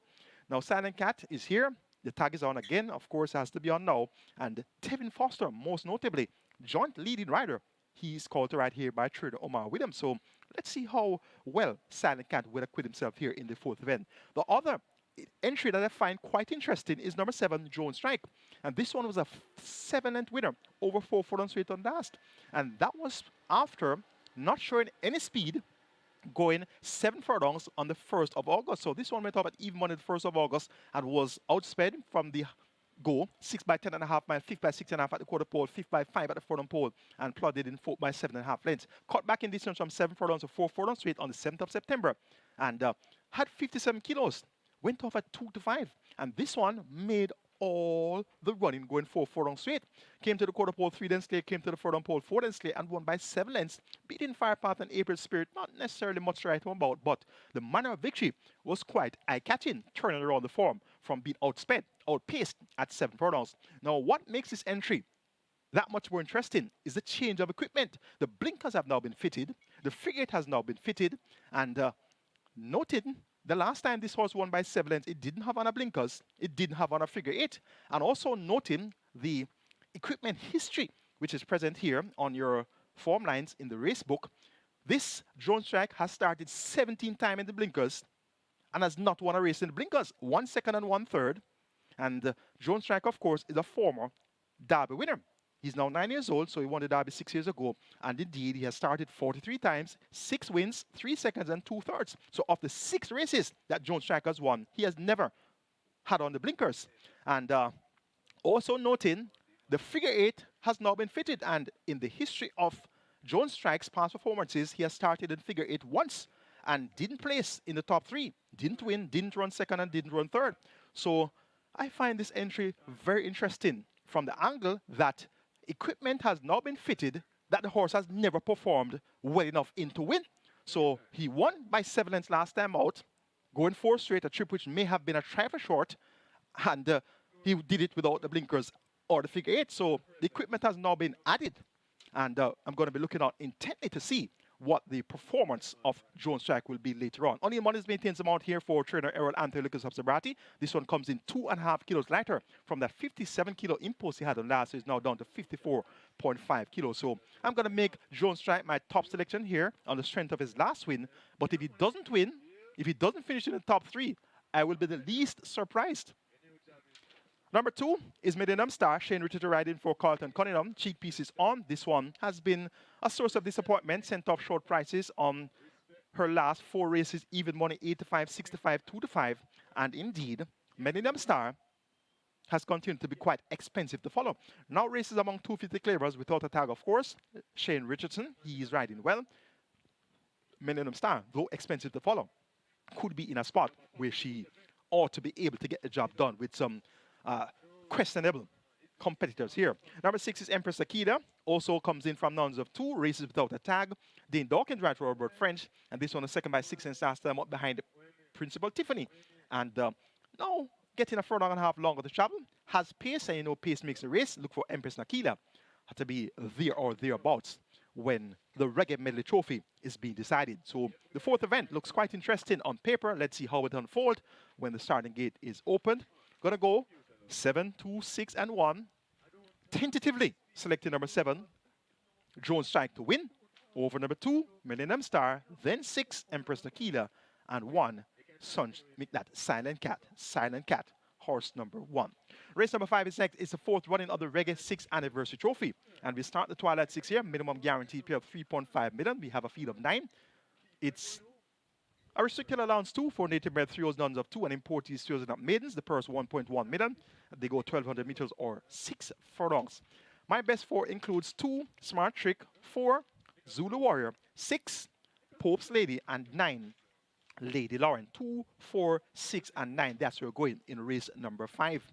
Now, Silent Cat is here. The tag is on again. Of course, has to be on now. And Tevin Foster, most notably, joint leading rider. He's called to ride here by trader Omar Williams. So let's see how well Silent Cat will acquit himself here in the fourth event. The other entry that I find quite interesting is number 7, Jones Strike. And this one was a 7th winner over 4 furlongs straight on last. And that was after not showing any speed, going 7 furlongs on the 1st of August. So this one went up at even money the 1st of August and was outsped from the go, 6 by 10.5 mile, 5th by 6.5 at the quarter pole, 5th by 5 at the furlong pole, and plodded in 4th by 7.5 lengths. Cut back in distance from 7 furlongs to 4 furlongs straight on the 7th of September, and had 57 kilos. Went off at 2 to 5, and this one made all the running going 4 furlongs straight. Came to the quarter pole 3 lengths late, came to the furlong pole 4 lengths late, and won by 7 lengths, beating Firepath and April Spirit. Not necessarily much to write home about, but the manner of victory was quite eye-catching, turning around the form from being outpaced at 7 furlongs. Now, what makes this entry that much more interesting is the change of equipment. The blinkers have now been fitted, the frigate has now been fitted, and noted the last time this horse won by 7 lengths, it didn't have on a blinkers, it didn't have on a figure 8. And also noting the equipment history, which is present here on your form lines in the race book. This Jones Strike has started 17 times in the blinkers and has not won a race in the blinkers. 1 second and 1/3. And Jones Strike, of course, is a former Derby winner. He's now 9 years old, so he won the Derby 6 years ago. And indeed, he has started 43 times, 6 wins, 3 seconds, and 2/3. So of the 6 races that Jones Strike has won, he has never had on the blinkers. And also noting, the figure 8 has now been fitted. And in the history of Jones Strike's past performances, he has started in figure 8 once and didn't place in the top 3. Didn't win, didn't run second, and didn't run third. So I find this entry very interesting from the angle that equipment has now been fitted that the horse has never performed well enough in to win. So he won by 7 lengths last time out, going 4 straight, a trip which may have been a trifle short, and he did it without the blinkers or the figure 8. So the equipment has now been added, and I'm going to be looking out intently to see what the performance of Jones Strike will be later on. Only Monies maintains amount here for trainer Errol Anthony Lucas of Sabrati. This one comes in 2.5 kilos lighter from that 57 kilo impulse he had on last, so it's now down to 54.5 kilos. So I'm going to make Jones Strike my top selection here on the strength of his last win. But if he doesn't win, if he doesn't finish in the top 3, I will be the least surprised. Number 2 is Millennium Star. Shane Richard riding for Carlton Cunningham. Cheek pieces on. This one has been a source of disappointment. Sent off short prices on her last 4 races. Even money 8 to 5, 6 to 5, 2 to 5. And indeed, Millennium Star has continued to be quite expensive to follow. Now races among 250 clearers without a tag, of course. Shane Richardson, he is riding well. Millennium Star, though expensive to follow, could be in a spot where she ought to be able to get the job done with some questionable competitors here. Number 6 is Empress Akida. Also comes in from nuns of 2 races without a tag. Dane Dawkins rides for Robert French, and this one is second by 6 cents last time up behind Principal Tiffany. And now getting a furlong and a half longer to travel. Has pace, and you know pace makes a race. Look for Empress Nakila to be there or thereabouts when the REGGAE Medley Trophy is being decided. So the 4th event looks quite interesting on paper. Let's see how it unfolds when the starting gate is opened. Gonna go 7, 2, 6, and 1. Tentatively selecting number 7, Jones Strike to win. Over number 2, Millennium Star. Then 6, Empress Nakila. And 1, Silent Cat. Silent Cat, horse number 1. Race number 5 is next. It's the 4th running of the REGGAE 6th Anniversary Trophy. And we start the Twilight 6 here. Minimum guaranteed pay of 3.5 million. We have a field of 9. It's a restricted allowance 2 for native bred 3 nuns of 2 and importees 3 and up maidens. The purse 1.1 million. They go 1,200 meters or 6 furlongs. My best 4 includes 2 Smart Trick, 4 Zulu Warrior, 6 Pope's Lady, and 9 Lady Lauren. 2, 4, 6, and 9. That's where we're going in race number 5.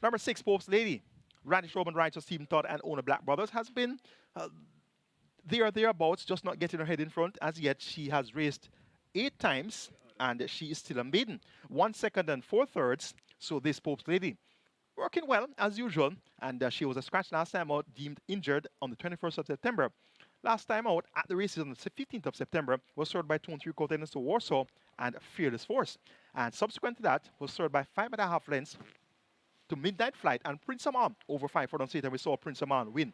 Number 6, Pope's Lady. Radish Robin rides for Stephen Todd and Owner Black Brothers. Has been thereabouts, just not getting her head in front as yet. She has raced 8 times, and she is still a maiden. 1 second and 4/3. So this Pope's Lady working well as usual, and she was a scratch last time out, deemed injured on the 21st of September. last time out at the races on the 15th of September was served by 2 and 3/4 lengths to Warsaw and Fearless Force. And subsequent to that was served by 5.5 lengths to Midnight Flight and Prince Amman over 5 furlongs later. We saw Prince Amman win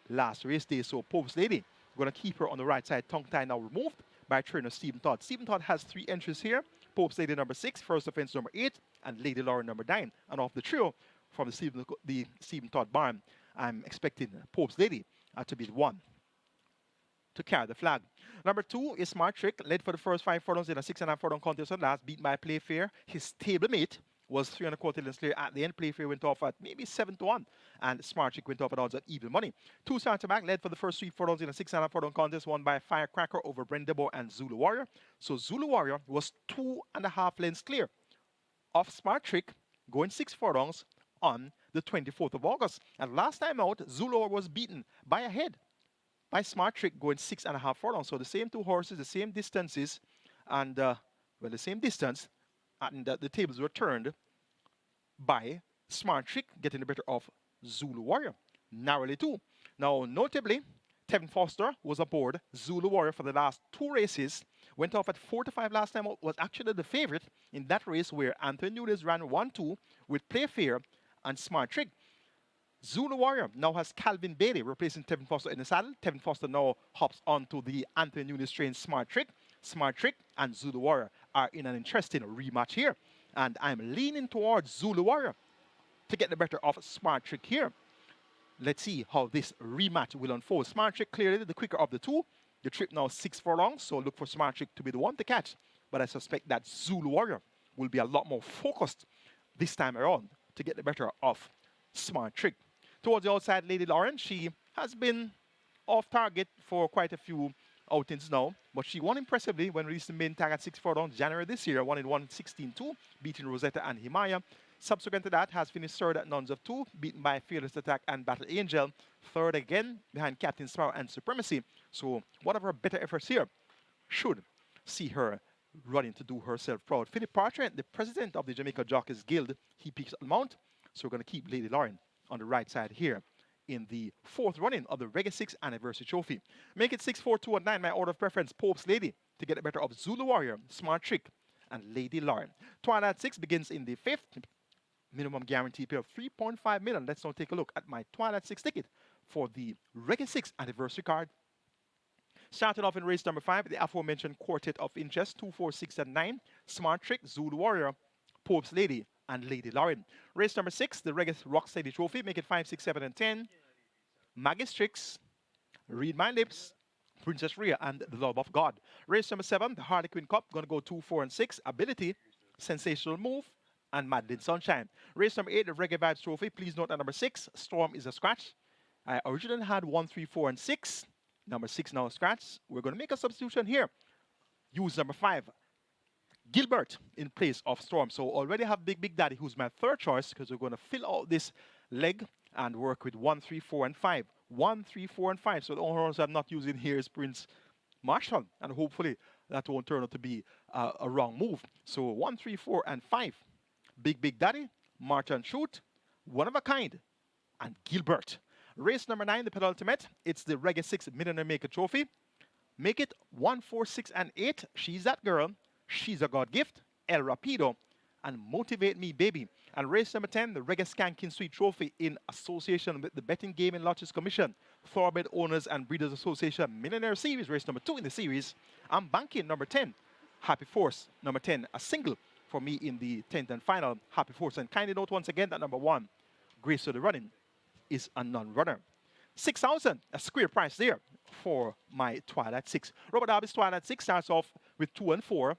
last race day. So Pope's Lady going to keep her on the right side. Tongue tie now removed by trainer Stephen Todd. Stephen Todd has 3 entries here. Pope's Lady number 6, First Offense number 8, and Lady Lauren number 9. And off the trio from the Stephen Todd barn, I'm expecting Pope's Lady to be the one to carry the flag. Number 2 is Smart Trick, led for the first 5 furlongs in a 6.5 furlong contest at last, beaten by Playfair. His stablemate was 3 1/4 lengths clear at the end. Playfair went off at maybe 7-1, and Smart Trick went off at odds at even money. 2 starts back, led for the first 3 furlongs in a 6.5 furlong contest, won by Firecracker over Brendebo and Zulu Warrior. So Zulu Warrior was 2.5 lengths clear of Smart Trick, going 6 furlongs on the 24th of August. And last time out, Zulu Warrior was beaten by a head by Smart Trick, going 6.5 furlongs. So the same 2 horses, the same distances, and the same distance, and the tables were turned by Smart Trick getting the better of Zulu Warrior, narrowly too. Now, notably, Tevin Foster was aboard Zulu Warrior for the last 2 races, went off at 4-5 last time, was actually the favorite in that race where Anthony Nunes ran 1-2 with Playfair and Smart Trick. Zulu Warrior now has Calvin Bailey replacing Tevin Foster in the saddle. Tevin Foster now hops onto the Anthony Nunes trained Smart Trick. Smart Trick and Zulu Warrior are in an interesting rematch here. And I'm leaning towards Zulu Warrior to get the better of Smart Trick here. Let's see how this rematch will unfold. Smart Trick clearly the quicker of the 2. The trip now 6 furlongs, so look for Smart Trick to be the one to catch. But I suspect that Zulu Warrior will be a lot more focused this time around to get the better of Smart Trick. Towards the outside, Lady Lauren, she has been off target for quite a few outings now, but she won impressively when released the main tag at 6 furlongs January this year, won in 1:16.2, beating Rosetta and Himaya. Subsequent to that, has finished third at Nuns of 2, beaten by Fearless Attack and Battle Angel. Third again behind Captain Sparrow and Supremacy. So one of her better efforts here should see her running to do herself proud. Philip Partrent, the president of the Jamaica Jockeys Guild, he peaks at the mount. So we're going to keep Lady Lauren on the right side here in the 4th running of the REGGAE 6th Anniversary Trophy. Make it 6, 4, 2, and 9. My order of preference, Pope's Lady, to get the better of Zulu Warrior, Smart Trick, and Lady Lauren. Twilight 6 begins in the 5th. Minimum guarantee pay of 3.5 million. Let's now take a look at my Twilight 6 ticket for the REGGAE 6th Anniversary card. Starting off in race number 5, the aforementioned quartet of interest, 2, 4, 6, and 9. Smart Trick, Zulu Warrior, Pope's Lady, and Lady Lauren. Race number 6, the REGGAE Rocksteady Trophy. Make it 5, 6, 7, and 10. Maggie's Tricks, Read My Lips, Princess Rhea, and the Love of God. Race number 7, the Harlequin Cup. Going to go 2, 4, and 6. Ability, Sensational Move, and Madeline Sunshine. Race number 8, the REGGAE Vibes Trophy. Please note that number 6, Storm is a scratch. I originally had 1, 3, 4, and 6. Number 6 now a scratch. We're going to make a substitution here. Use number 5, Gilbert, in place of Storm. So already have Big Daddy, who's my 3rd choice, because we're going to fill out this leg and work with 1, 3, 4, and 5. 1, 3, 4, and 5. So the only horse I'm not using here is Prince Marshall, and hopefully that won't turn out to be a wrong move. So 1, 3, 4, and 5. Big Daddy, March and Shoot, One of a Kind, and Gilbert. Race number 9, the penultimate. It's the REGGAE 6 Millionaire Maker Trophy. Make it 1, 4, 6, and 8. She's That Girl, She's a God Gift, El Rapido, and Motivate Me Baby. And race number 10, the REGGAE Skanking Suite Trophy in association with the Betting Game and Lotteries Commission, Thoroughbred Owners and Breeders Association Millionaire Series, race number 2 in the series. I'm banking number 10, Happy Force, number 10, a single for me in the 10th and final, Happy Force. And kindly note once again that number 1, Grace of the Running, is a non-runner. 6,000, a square price there for my Twilight 6. Robert Darby's Twilight 6 starts off with 2 and 4.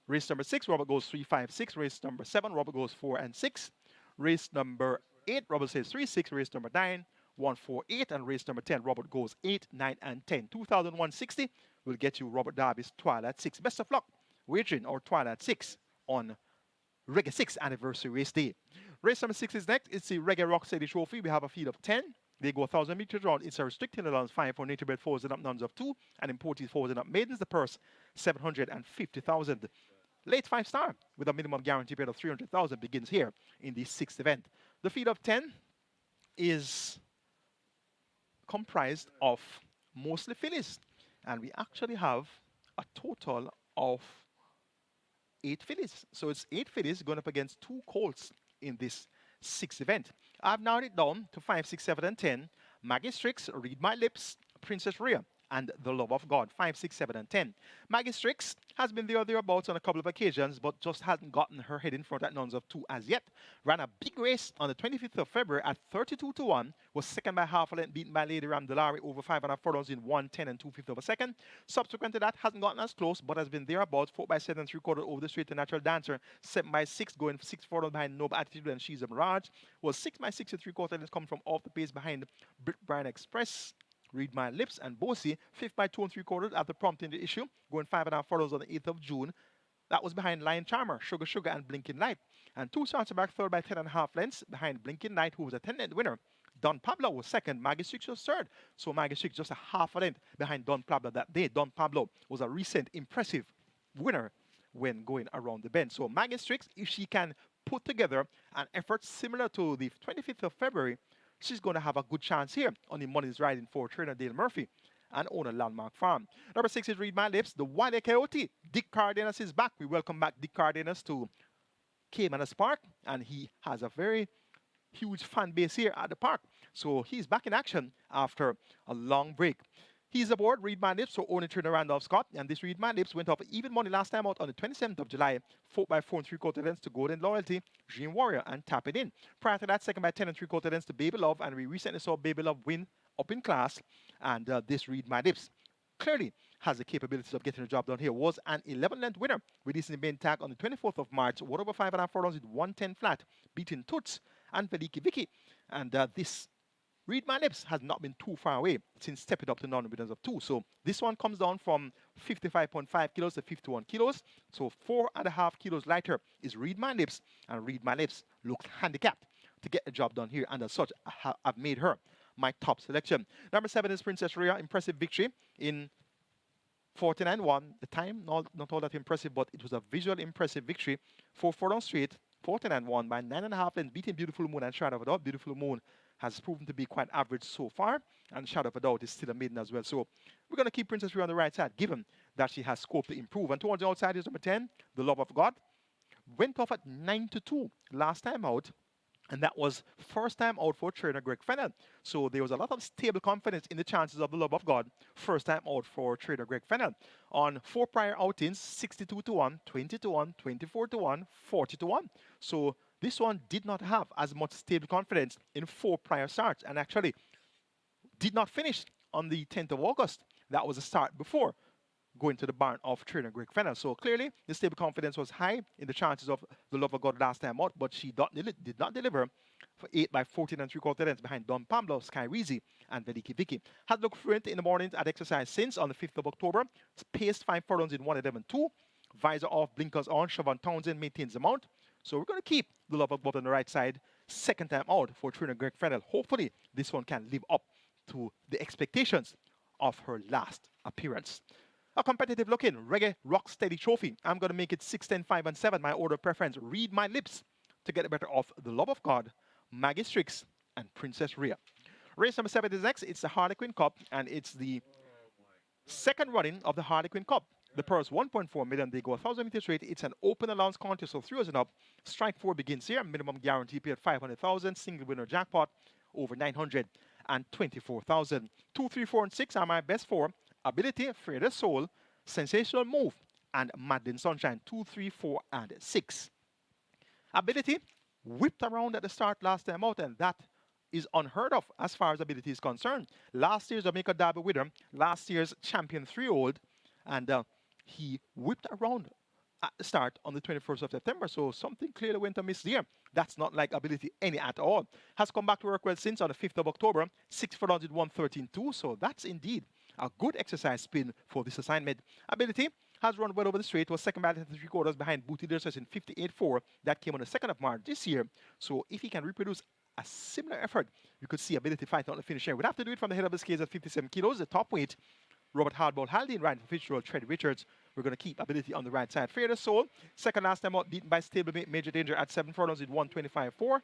Race number 6, Robert goes 3, 5, 6. Race number 7, Robert goes 4 and 6. Race number 8, Robert says 3, 6. Race number 9, 1, 4, 8. And race number 10, Robert goes 8, 9, and 10. 2,160 will get you Robert Darby's Twilight 6. Best of luck wagering our Twilight 6 on REGGAE 6 Anniversary Race Day. Race number 6 is next. It's the REGGAE Rocksteady Trophy. We have a field of 10. They go 1,000 meters round. It's a restricted allowance 5 for nature bred foals and up nuns of 2, and imported foals and up maidens. The purse 750,000. Late 5-star with a minimum guarantee bid of 300,000 begins here in the 6th event. The field of 10 is comprised of mostly fillies. And we actually have a total of 8 fillies. So it's 8 fillies going up against 2 colts in this 6th event. I've narrowed it down to 5, 6, 7, and 10. Maggie Strix, Read My Lips, Princess Rhea, and The Love of God, 5, 6, 7, and 10. Maggie Strix has been there or thereabouts on a couple of occasions, but just hasn't gotten her head in front at nuns of 2 as yet. Ran a big race on the 25th of February at 32-1, was second by half a length, beaten by Lady Ramdalari over 5.5 furlongs in 1:10 and 2/5 of a second. Subsequent to that, hasn't gotten as close, but has been thereabouts, 4 by 7 3/4 over the straight to Natural Dancer, 7 by 6 going 6 furlongs behind Noble Attitude and She's a Mirage, was 6 by 6 3/4 and it's come from off the pace behind Brit Bryan Express, Read My Lips, and Bosie, 5th by 2 3/4 after prompting the issue, going 5.5 furlongs on the 8th of June. That was behind Lion Charmer, Sugar Sugar, and Blinking Light. And 2 starts back, third by 10.5 lengths behind Blinking Light, who was a 10-length winner. Don Pablo was second, Maggie Strix was third. So Maggie Strix just a half a length behind Don Pablo that day. Don Pablo was a recent impressive winner when going around the bend. So Maggie Strix, if she can put together an effort similar to the 25th of February, she's going to have a good chance here on the money's riding for trainer Dale Murphy and owner Landmark Farm. Number 6 is Read My Lips, the Wiley Coyote. Dick Cardenas is back. We welcome back Dick Cardenas to Caymanas Park, and he has a very huge fan base here at the park. So he's back in action after a long break. He's aboard Read My Lips, so owner trainer Randolph Scott, and this Read My Lips went off even money last time out on the 27th of July, 4 by 4 3/4 lengths to Golden Loyalty, Dream Warrior, and Tap It In. Prior to that, second by 10 3/4 lengths to Baby Love, and we recently saw Baby Love win up in class, and this Read My Lips clearly has the capabilities of getting the job done here. Was an 11-length winner, releasing the main tag on the 24th of March, 1 over 5.5 furlongs with 110 flat, beating Toots and Veliki Vicky. And this Read My Lips has not been too far away since stepping up to non-winners of 2. So this one comes down from 55.5 kilos to 51 kilos. So 4.5 kilos lighter is Read My Lips, and Read My Lips looks handicapped to get the job done here. And as such, I've made her my top selection. Number 7 is Princess Rhea. Impressive victory in 49-1. The time, not all that impressive, but it was a visual impressive victory. 4 furlongs straight, 49-1 by 9.5 and beating Beautiful Moon and Shadow of a Doubt. Beautiful Moon has proven to be quite average so far, and Shadow of a Doubt is still a maiden as well. So we're going to keep Princess Rhea on the right side, given that she has scope to improve. And towards the outside is number 10, The Love of God. Went off at 9-2 last time out, and that was first time out for trainer Greg Fennell. So there was a lot of stable confidence in the chances of The Love of God, first time out for trainer Greg Fennell. On 4 prior outings, 62-1, 20-1, 24-1, 40-1. So this one did not have as much stable confidence in 4 prior starts, and actually did not finish on the 10th of August. That was a start before going to the barn of trainer Greg Fennell. So clearly, the stable confidence was high in the chances of The Love of God last time out, but she did not deliver for 8 by 14 3/4 lengths behind Don Pablo, Sky Reezy, and Veliki Vicky. Had looked fluent in the mornings at exercise since on the 5th of October. Paced 5 furlongs in 1:11.2. Visor off, blinkers on. Siobhan Townsend maintains the mount. So we're going to keep The Love of God on the right side. Second time out for trainer Greg Fennell. Hopefully, this one can live up to the expectations of her last appearance. A competitive looking Reggae Rock Steady Trophy. I'm going to make it 6, 10, 5, and 7. My order of preference, Read My Lips, to get the better of The Love of God, Maggie Strix, and Princess Rhea. Race number 7 is next. It's the Harlequin Cup, and it's the second running of the Harlequin Cup. The purse 1.4 million. They go 1,000 meters straight. It's an open allowance contest, so 3 and up. Strike 4 begins here. Minimum guarantee paid 500,000. Single winner jackpot over 924,000. 2, 3, 4, and 6 are my best 4. Ability, Freda Soul, Sensational Move, and Madeline Sunshine. 2, 3, 4, and 6. Ability whipped around at the start last time out, and that is unheard of as far as ability is concerned. Last year's Jamaica Derby winner, last year's champion 3-year-old, and he whipped around at the start on the 21st of September, so something clearly went amiss there. That's not like ability any at all. Has come back to work well since on the 5th of October, 6 furlongs with 1:13.2, so that's indeed a good exercise spin for this assignment. Ability has run well over the straight, was second by 3/4 behind Booty Dillers in 58-4. That came on the 2nd of March this year. So if he can reproduce a similar effort, you could see Ability fighting on the finish here. We'd have to do it from the head of the scales at 57 kilos. The top weight, Robert Hardball Haldane riding for Fitzgerald, Tread Richards. We're going to keep Ability on the right side. Fearless Soul, second last time out, beaten by stablemate Major Danger at 7 furlongs in 1:25.4.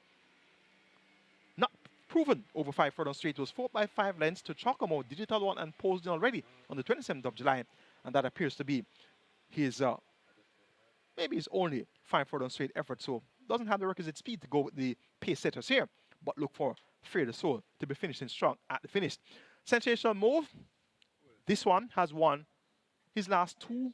Not proven over 5 furlongs straight. It was 4 by 5 lengths to Chocomo, Digital One, and posed in already on the 27th of July. And that appears to be his maybe his only 5 furlong straight effort. So doesn't have the requisite speed to go with the pace setters here. But look for Fear the Soul to be finishing strong at the finish. Sensational Move. This one has won his last 2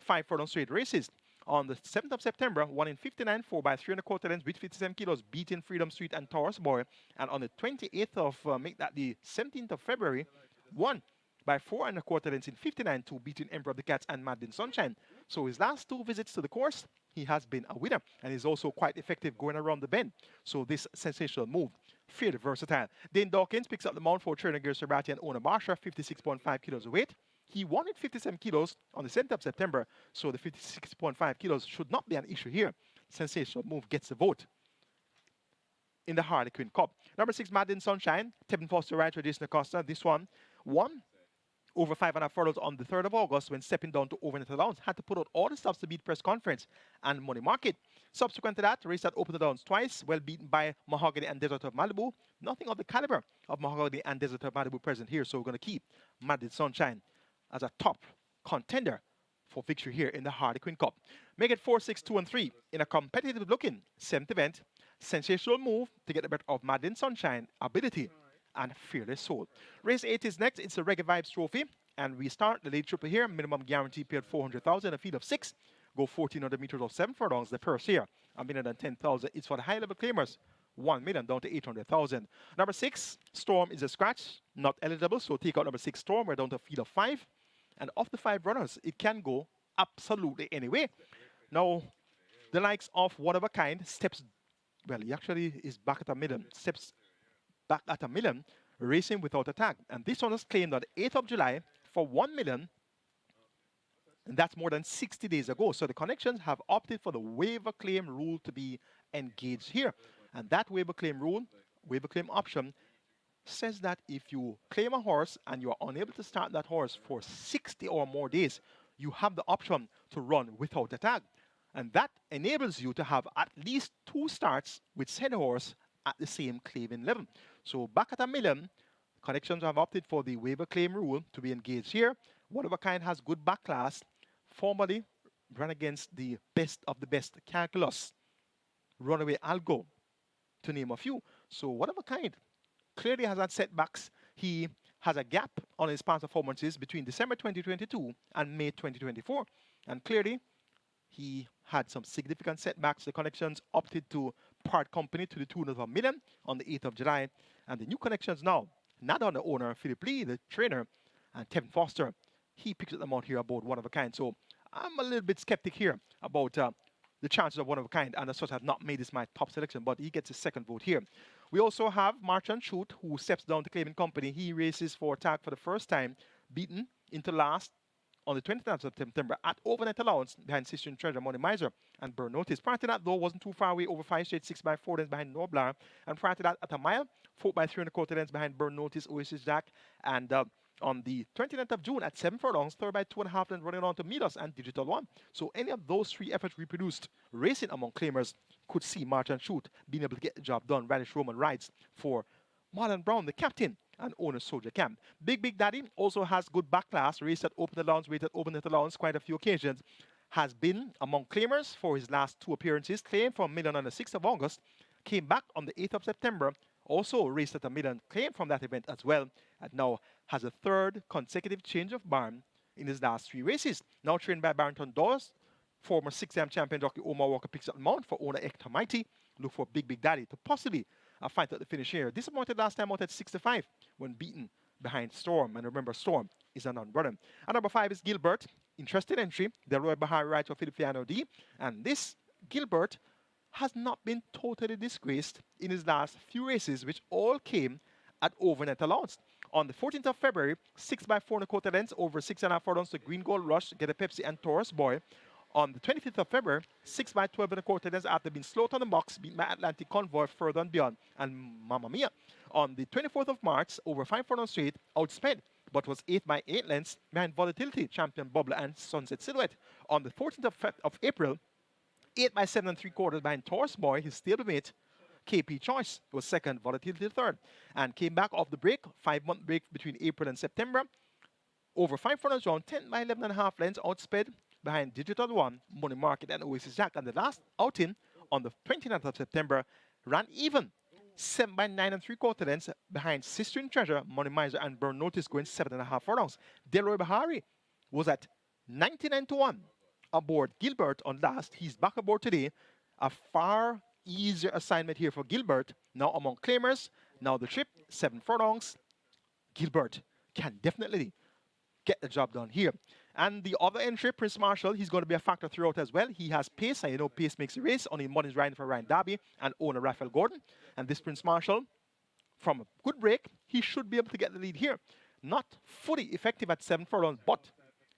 5 furlong straight races. On the 7th of September, won in 59 4 by 3 1/4 lengths with 57 kilos, beating Freedom Street and Taurus Boy. And on the 28th of, make that the 17th of February, won by 4 1/4 lengths in 59 2, beating Emperor of the Cats and Madden Sunshine. So his last 2 visits to the course, he has been a winner. And he's also quite effective going around the bend. So this sensational move, Fear the Versatile. Dane Dawkins picks up the mount for trainer Gil Serbati and owner Barsha, 56.5 kilos of weight. He won at 57 kilos on the 7th of September, so the 56.5 kilos should not be an issue here. Sensational Move gets the vote in the Harlequin Cup. Number 6, Madden Sunshine. Tevin Foster rides for Jason Acosta. This one won over 5.5 furlongs on the 3rd of August when stepping down to overnight allowance. Had to put out all the stops to beat Press Conference and Money Market. Subsequent to that, race that opened the downs twice, well beaten by Mahogany and Desert of Malibu. Nothing of the caliber of Mahogany and Desert of Malibu present here, so we're going to keep Madden Sunshine as a top contender for victory here in the Harlequin Cup. Make it 4, 6, 2, and 3 in a competitive-looking 7th event. Sensational Move to get the better of Madden Sunshine, Ability, and Fearless Soul. Race 8 is next. It's a Reggae Vibes Trophy, and we start the late triple here. Minimum guarantee paid 400,000, a field of 6. Go 1,400 meters of 7 furlongs. The purse here, 1,110,000. It's for the high-level claimers. 1 million down to 800,000. Number 6, Storm is a scratch, not eligible, so take out number 6, Storm. We're down to a field of 5. And of the 5 runners, it can go absolutely anyway. Now, the likes of One of a Kind steps, well, he actually is back at a million, steps back at a million, racing without a tag. And this one was claimed on the 8th of July for 1 million. And that's more than 60 days ago. So the connections have opted for the waiver claim rule to be engaged here. And that waiver claim rule, waiver claim option, says that if you claim a horse and you are unable to start that horse for 60 or more days, you have the option to run without a tag. And that enables you to have at least 2 starts with said horse at the same claiming level. So back at a million, connections have opted for the waiver claim rule to be engaged here. One of a Kind has good back class, formerly ran against the best of the best Calculus, Runaway Algo, to name a few. So One of a Kind clearly has had setbacks. He has a gap on his past performances between December 2022 and May 2024. And clearly, he had some significant setbacks. The connections opted to part company to the tune of $1 million on the 8th of July. And the new connections now, not on the owner, Philip Lee, the trainer, and Tevin Foster. He picks them out here about One of a Kind. So I'm a little bit skeptic here about the chances of One of a Kind, and as such, I have not made this my top selection, but he gets his second vote here. We also have March and Shoot, who steps down to claiming company. He races for tag for the first time, beaten into last on the 29th of September at overnight allowance behind Sister Treasure, Money Miser, and Burn Notice. Prior to that, though, wasn't too far away, over 5 straight, 6 by 4 lengths behind Noblar. And prior to that, at a mile, 4 by 3 1/4 lengths behind Burn Notice, Oasis Jack, and on the 29th of June at 7 furlongs, 3rd by 2.5 lengths running on to Midas and Digital One. So any of those 3 efforts reproduced, racing among claimers, could see March and Shoot being able to get the job done. Radish Roman rides for Marlon Brown, the captain, and owner Soldier Camp. Big Daddy also has good back class, raced at open allowance, rated open at allowance quite a few occasions. Has been among claimers for his last 2 appearances. Claimed for $1 million on the 6th of August. Came back on the 8th of September. Also raced at $1 million, claimed from that event as well. And now has a 3rd consecutive change of barn in his last 3 races. Now trained by Barrington Dawes. Former 6-time champion jockey Omar Walker picks up the mount for owner Hector Mighty. Look for Big Daddy to possibly fight at the finish here. Disappointed last time out at 65 when beaten behind Storm. And remember, Storm is a non-runner. And number 5 is Gilbert. Interesting entry. Delroy Bahari rides for Philippe D. And this Gilbert has not been totally disgraced in his last few races, which all came at overnight allowance. On the 14th of February, 6 by 4 1/4 lengths over 6.5 furlongs to Green Gold Rush, Get a Pepsi, and Taurus Boy. On the 25th of February, 6 by 12 1/4 lengths after being slowed on the box, beat my Atlantic Convoy, Further and Beyond, and Mamma Mia. On the 24th of March, over 5 furlongs straight, outsped, but was 8 by 8 lengths behind Volatility, Champion Bubbler, and Sunset Silhouette. On the 14th of April, 8 by 7 3/4 behind Taurus Boy, his stablemate, KP Choice was second, Volatility third, and came back off the break, 5-month break between April and September. Over 5 furlongs round, 10 by 11.5 lengths outsped behind Digital One, Money Market, and Oasis Jack. And the last outing on the 29th of September ran even 7 by 9 3/4 lengths behind Sister in Treasure, Money Miser, and Burn Notice going 7.5 furlongs. Delroy Bahari was at 99-1 aboard Gilbert on last. He's back aboard today. A far easier assignment here for Gilbert. Now among claimers, now the trip, 7 furlongs. Gilbert can definitely get the job done here. And the other entry, Prince Marshall, he's going to be a factor throughout as well. He has pace, and you know pace makes a race. Only money is riding for Ryan Darby and owner Raphael Gordon. And this Prince Marshall, from a good break, he should be able to get the lead here. Not fully effective at 7 furlongs, but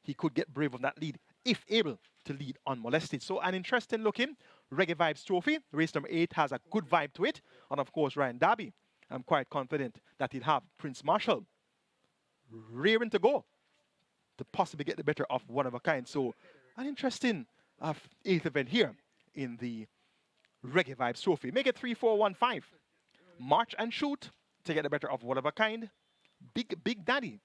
he could get brave on that lead if able to lead unmolested. So an interesting looking Reggae Vibes Trophy. Race number 8 has a good vibe to it. And of course, Ryan Darby, I'm quite confident that he'll have Prince Marshall rearing to go to possibly get the better of One of a Kind. So an interesting 8th event here in the Reggae Vibes Trophy. Make it 3-4-1-5. March and Shoot to get the better of One of a Kind, Big Daddy,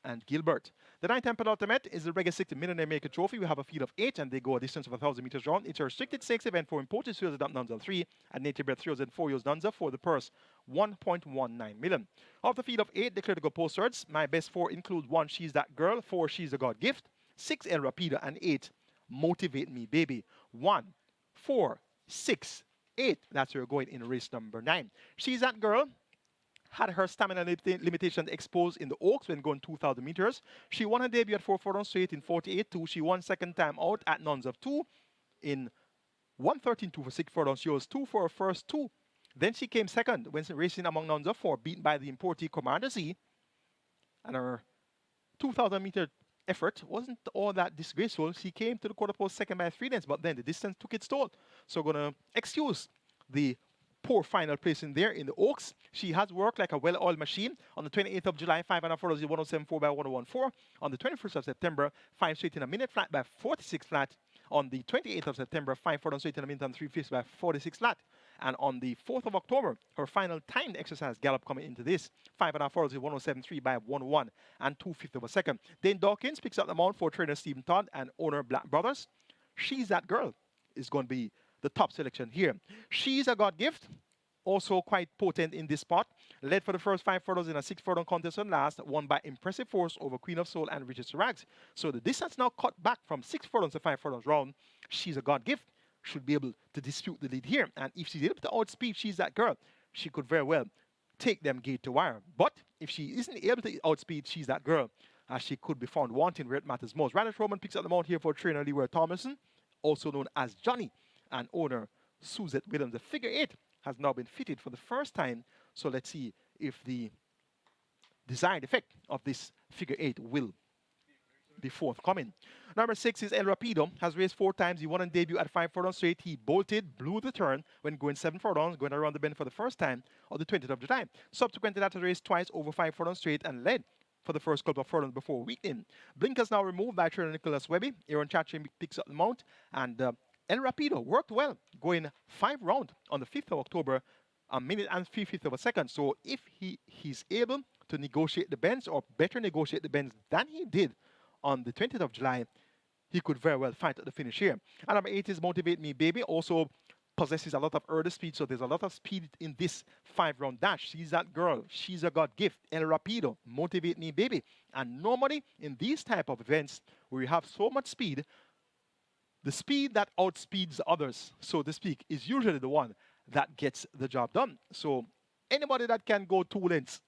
and Gilbert. The 9th and penultimate is the Reggae 6 Millionaire Maker Trophy. We have a field of 8, and they go a distance of 1,000 meters round. It's a restricted stakes event for imported 3 Nunza 3 and native bred 3 and 4 years Nunza for the purse 1.19 million. Of the field of 8 declared to go postwards, my best 4 include 1 She's That Girl, 4 She's a God Gift, 6 El Rapido, and 8 Motivate Me Baby. 1, 4, 6, 8. That's where we're going in race number 9. She's That Girl had her stamina limitation exposed in the Oaks when going 2,000 meters. She won her debut at 4 furlongs straight in 48.2. She won second time out at Nuns of 2 in 113.2 for 6 furlongs. She was 2 for her first 2. Then she came second when racing among Nuns of 4, beaten by the importee Commander Z. And her 2,000 meter effort wasn't all that disgraceful. She came to the quarter post second by 3 lengths, but then the distance took its toll. So we're going to excuse the poor final place in there in the Oaks. She has worked like a well-oiled machine. On the 28th of July, 5.5 furlongs, 107.4 by 101.4. On the 21st of September, 5 straight in a minute flat by 46 flat. On the 28th of September, 5 furlongs straight in a minute and 3/5 by 46 flat. And on the 4th of October, her final timed exercise gallop coming into this, 5.5 furlongs, 107.3 by 101 and 2/5 of a second. Dane Dawkins picks up the mount for trainer Stephen Todd and owner Black Brothers. She's That Girl is going to be the top selection here. She's a God Gift, also quite potent in this spot. Led for the first 5 furlongs in a 6 furlong contest on last, won by impressive force over Queen of Soul and Richard Sirags. So the distance now cut back from 6 furlongs to 5 furlongs round. She's a God Gift, should be able to dispute the lead here. And if she's able to outspeed She's That Girl, she could very well take them gate to wire. But if she isn't able to outspeed She's That Girl, she could be found wanting where it matters most. Radish Roman picks up the mount here for trainer Leroy Thomason, also known as Johnny, and owner Suzette Williams. The figure 8 has now been fitted for the first time. So let's see if the desired effect of this figure 8 will be forthcoming. Number 6 is El Rapido. Has raced 4 times. He won on debut at 5 furlongs straight. He bolted, blew the turn when going 7 furlongs, going around the bend for the first time on the 20th of July. Subsequently, that has raced twice over 5 furlongs straight and led for the first couple of furlongs before weekend. Blinkers now removed by trainer Nicholas Webby. Aaron Chatchin picks up the mount, and El Rapido worked well, going 5 round on the 5th of October, a minute and 3/5 of a second. So if he's able to negotiate the bends, or better negotiate the bends than he did on the 20th of July, he could very well fight at the finish here. And number 8 is Motivate Me Baby. Also possesses a lot of early speed, so there's a lot of speed in this 5-round dash. She's That Girl, She's a God Gift, El Rapido, Motivate Me Baby. And normally in these type of events where you have so much speed, the speed that outspeeds others, so to speak, is usually the one that gets the job done. So anybody that can go 2 lengths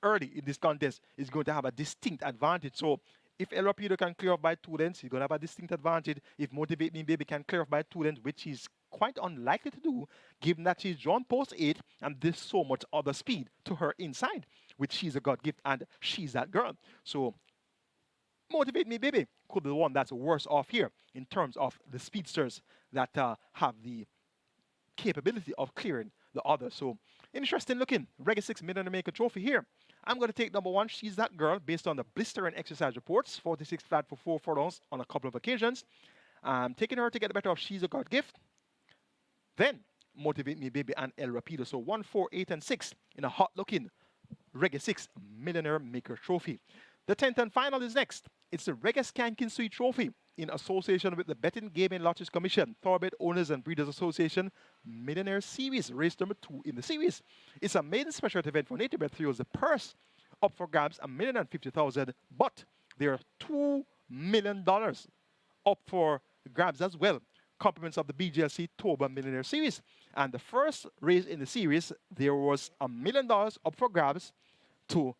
early in this contest is going to have a distinct advantage. So if El Rapido can clear off by 2 lengths, he's going to have a distinct advantage. If Motivate Me Baby can clear off by 2 lengths, which he's quite unlikely to do, given that she's drawn post 8 and there's so much other speed to her inside, which She's a God Gift and She's That Girl. So Motivate Me Baby could be the one that's worse off here in terms of the speedsters that have the capability of clearing the others. So interesting looking Reggae 6 Millionaire Maker Trophy here. I'm going to take number 1, She's That Girl, based on the blistering exercise reports, 46 flat for 4 furlongs on a couple of occasions. I'm taking her to get the better of She's a God Gift. Then Motivate Me Baby, and El Rapido. So 1, 4, 8, and 6 in a hot-looking REGGAE 6 Millionaire Maker Trophy. The 10th and final is next. It's the REGGAE Skanking Suite Trophy in association with the Betting, Gaming, Lotteries Commission, Thoroughbred Owners and Breeders Association Millionaire Series, race number 2 in the series. It's a maiden special event for native bred thrills. The purse up for grabs $1,050,000, but there are $2 million up for grabs as well. Compliments of the BGLC Toba Millionaire Series. And the first race in the series, there was $1 million up for grabs to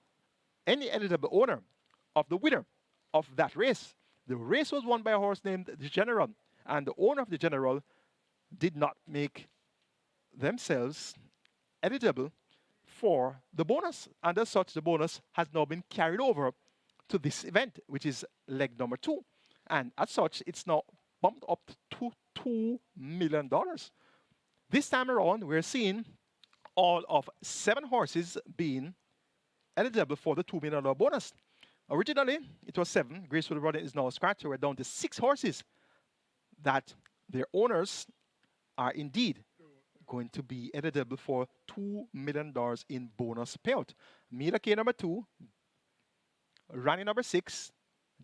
any eligible owner of the winner of that race. The race was won by a horse named the General, and the owner of the General did not make themselves eligible for the bonus. And as such, the bonus has now been carried over to this event, which is leg number 2. And as such, it's now bumped up to $2 million. This time around, we're seeing all of 7 horses being eligible for the $2 million bonus. Originally, it was 7. Graceful Running is now scratched. So we're down to 6 horses that their owners are indeed going to be eligible for $2 million in bonus payout. Mila K number 2, Rani number 6,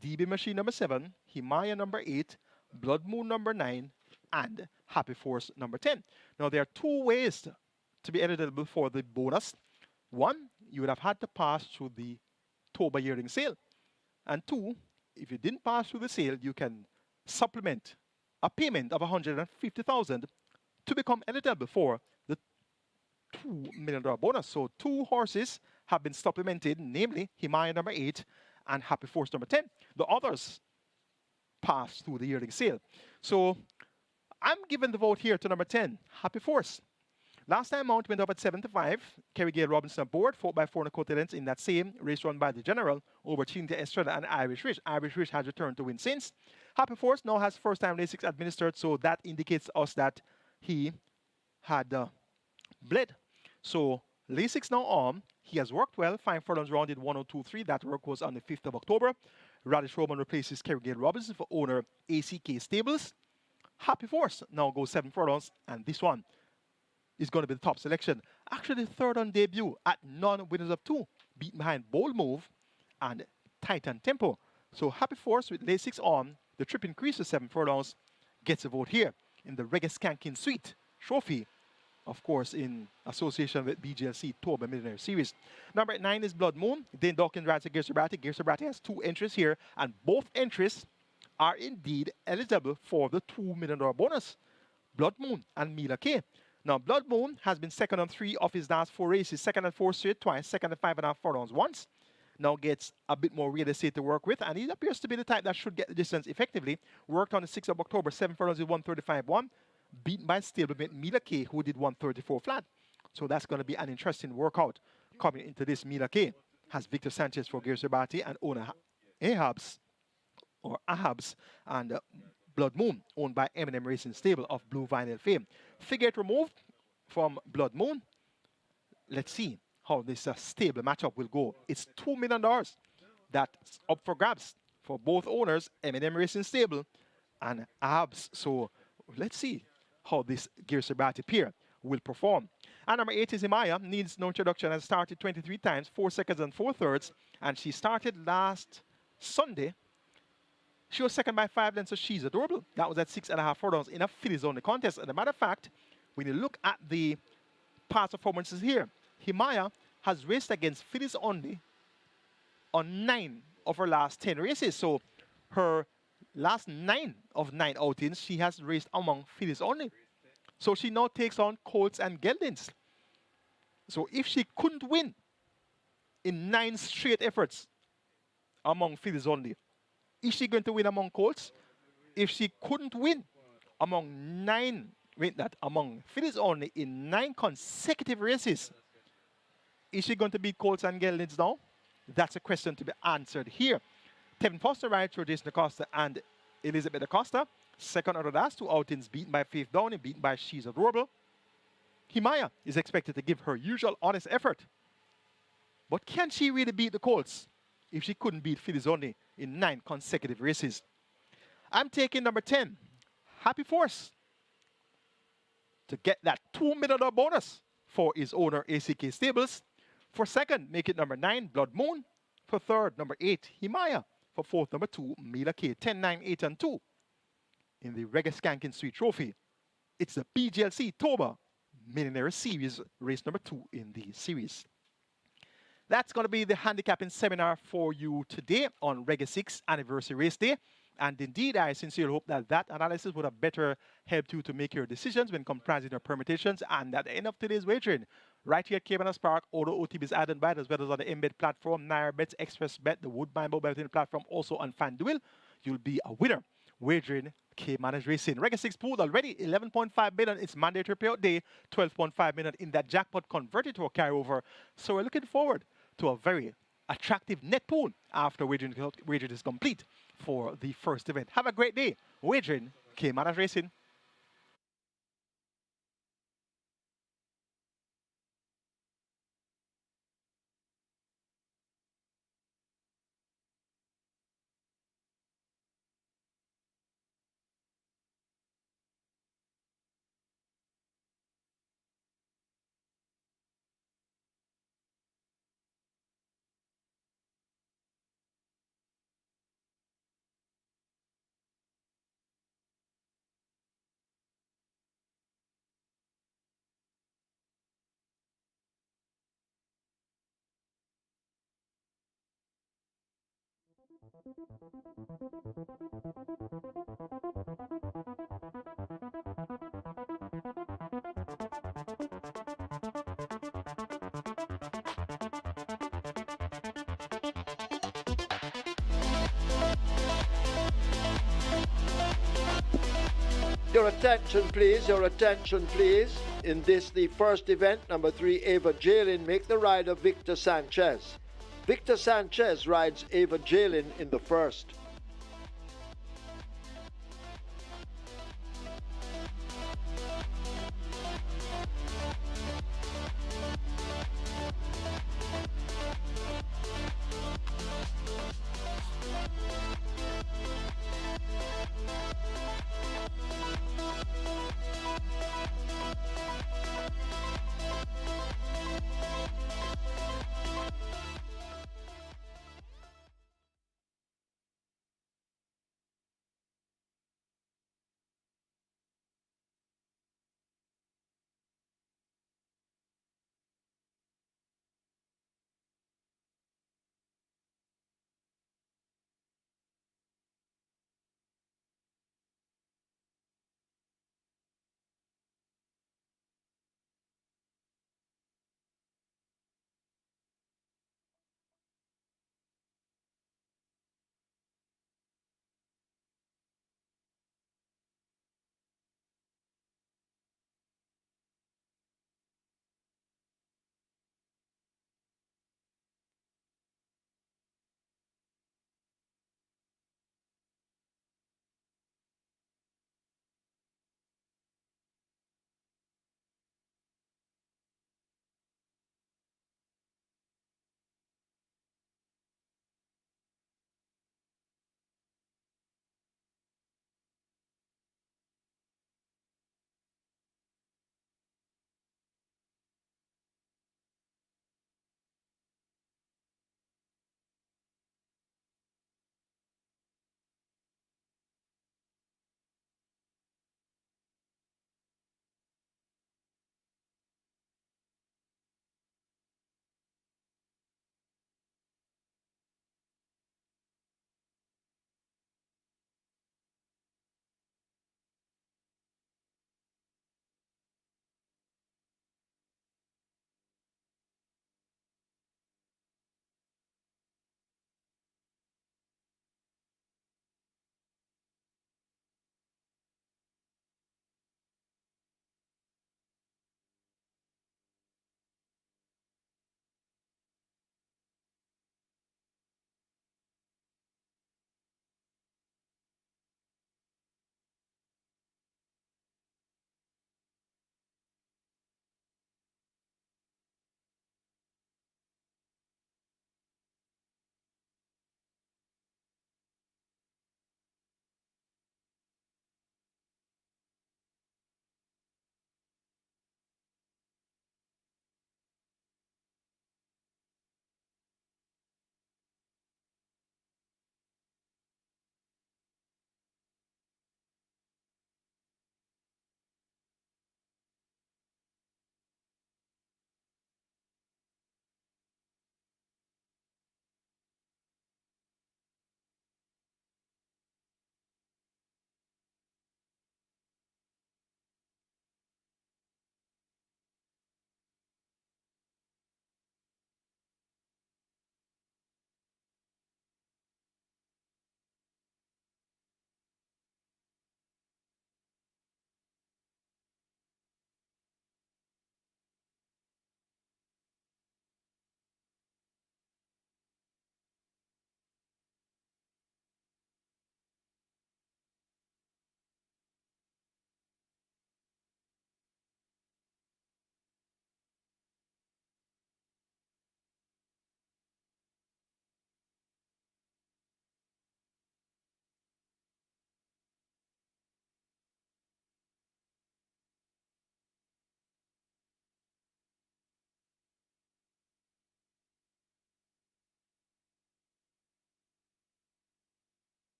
DB Machine number 7, Himaya number 8, Blood Moon number 9, and Happy Force number 10. Now, there are 2 ways to be eligible for the bonus. 1, you would have had to pass through the Toba yearling sale. And 2, if you didn't pass through the sale, you can supplement a payment of $150,000 to become eligible for the $2 million bonus. So 2 horses have been supplemented, namely Himaya number 8 and Happy Force number 10. The others passed through the yearling sale. So I'm giving the vote here to number 10, Happy Force. Last time out went up at 7-5. Kerry Gale Robinson aboard, 4x4 and a quarter lengths in that same race run by the General over Chinta Estrella and Irish Rich. Irish Rich has returned to win since. Happy Force now has first time race 6 administered, so that indicates to us that he had bled. So Lasix now on. He has worked well. 5 furlongs rounded 102.3. That work was on the 5th of October. Radish Roman replaces Kerry Gale Robinson for owner ACK Stables. Happy Force now goes 7 furlongs, and this one is going to be the top selection. Actually, third on debut at non-winners of 2, beaten behind Bold Move and Titan Tempo. So Happy Force with Lasix on, the trip increase to 7 furlongs, gets a vote here in the REGGAE Skanking Suite Trophy, of course, in association with BGLC Toba Millionaire Series. Number 9 is Blood Moon. Dane Dawkins rides against Gersobrati. Gersobrati has 2 entries here, and both entries are indeed eligible for the $2 million bonus. Blood Moon and Mila K. Now, Blood Moon has been second on 3 of his last 4 races, second and 4 straight twice, second and 5.5 furlongs once. Now gets a bit more real estate to work with, and he appears to be the type that should get the distance effectively. Worked on the 6th of October, 7 furlongs with 135.1, beaten by stablemate Mila K, who did 134 flat. So that's going to be an interesting workout coming into this. Mila K has Victor Sanchez for Gersobrati and owner Ahabs, and Blood Moon, owned by M&M Racing Stable of Blue Vinyl fame. Figure 8 removed from Blood Moon. Let's see how this stable matchup will go. It's $2 million that's up for grabs for both owners, M&M Racing Stable and Ahabs. So let's see how this Gersobrati pair will perform. And number 8 is Himaya, needs no introduction, has started 23 times, 4 seconds and 4 thirds, and she started last Sunday. She was second by 5 lengths, so she's adorable. That was at 6.5 furlongs in a fillies only contest. And as a matter of fact, when you look at the past performances here, Himaya has raced against fillies only on 9 of her last 10 races. So her last 9 of 9 outings, she has raced among fillies only. So she now takes on colts and geldings. So if she couldn't win in 9 straight efforts among fillies only, is she going to win among colts? If she couldn't win among among fillies only in 9 consecutive races, is she going to beat colts and geldings now? That's a question to be answered here. Tevin Foster rides for Jason Acosta and Elizabeth Acosta. Second out of the last 2 outings, beaten by Faith Downey, beaten by She's Adorable. Himaya is expected to give her usual honest effort. But can she really beat the colts if she couldn't beat fillies only in 9 consecutive races? I'm taking number 10, Happy Force. to get that $2 million bonus for his owner, ACK Stables. For second, make it number 9, Blood Moon. For third, number 8, Himaya. For fourth, number 2, Mila K. 10, 9, 8, and 2. In the Reggae Skanking Sweet Trophy, it's the PGLC Toba Millionaire Series, race number 2 in the series. That's going to be the handicapping seminar for you today on Reggae 6 Anniversary Race Day. And indeed, I sincerely hope that that analysis would have better helped you to make your decisions when comprising your permutations. And at the end of today's wagering, right here at Caymanas Park, all the OTBs add and buy, as well as on the Embed platform, Naira Bets, Express Bet, the Woodbine mobile betting platform, also on FanDuel, you'll be a winner wagering Caymanas Racing. Reggae 6 pool already 11.5 million. It's mandatory payout day, 12.5 million in that jackpot converted to a carryover. So we're looking forward to a very attractive net pool after wagering is complete for the first event. Have a great day wagering Caymanas Racing. Your attention please, your attention please. In this, the first event, number 3, Ava Jalin, make the ride of Victor Sanchez. Victor Sanchez rides Ava Jalin in the first.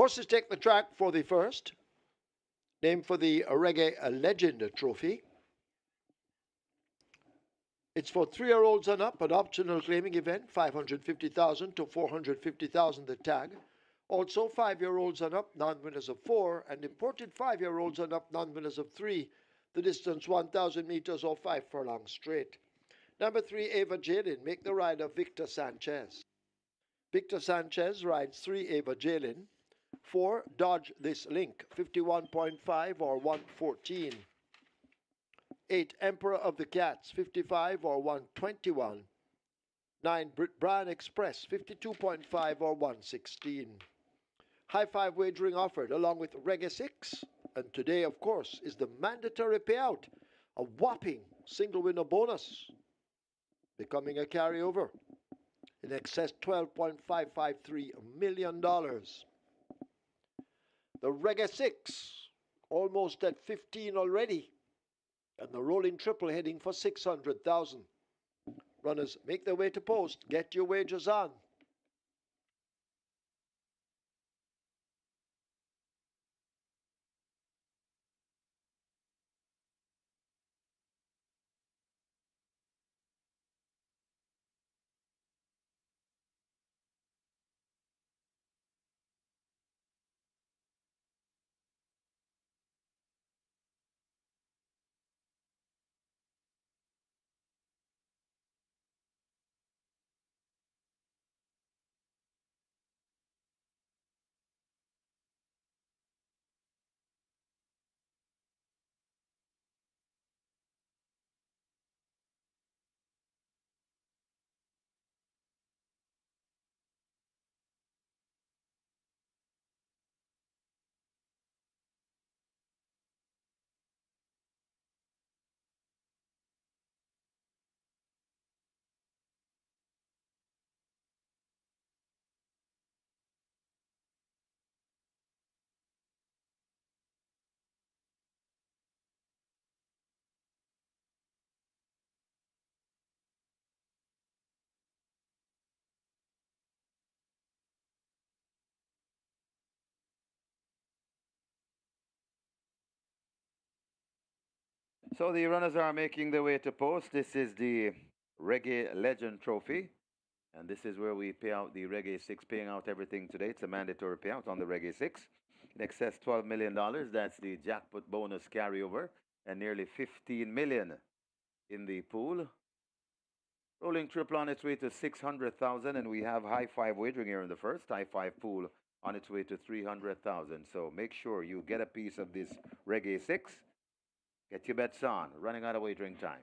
Horses take the track for the first, named for the REGGAE Legend Trophy. It's for 3-year-olds and up, an optional claiming event, 550,000 to 450,000 the tag. Also 5-year-olds and up, non-winners of 4, and imported 5-year-olds and up, non-winners of 3. The distance 1,000 meters or 5 furlongs straight. Number 3, Ava Jalen, make the rider Victor Sanchez. Victor Sanchez rides 3, Ava Jalen. 4, Dodge This Link, 51.5 or 114. 8, Emperor of the Cats, 55 or 121. 9, Brian Express, 52.5 or 116. High five wagering offered along with REGGAE 6. And today, of course, is the mandatory payout, a whopping single winner bonus, becoming a carryover in excess $12.553 million. The REGGAE 6, almost at 15 already, and the rolling triple heading for 600,000. Runners, make their way to post. Get your wagers on. So the runners are making their way to post. This is the REGGAE Legend Trophy. And this is where we pay out the REGGAE 6, paying out everything today. It's a mandatory payout on the REGGAE 6. In excess $12 million. That's the jackpot bonus carryover. And nearly $15 million in the pool. Rolling triple on its way to 600,000. And we have high five wagering here in the first. High five pool on its way to 300,000. So make sure you get a piece of this REGGAE 6. Get your bets on. Running out of wagering time.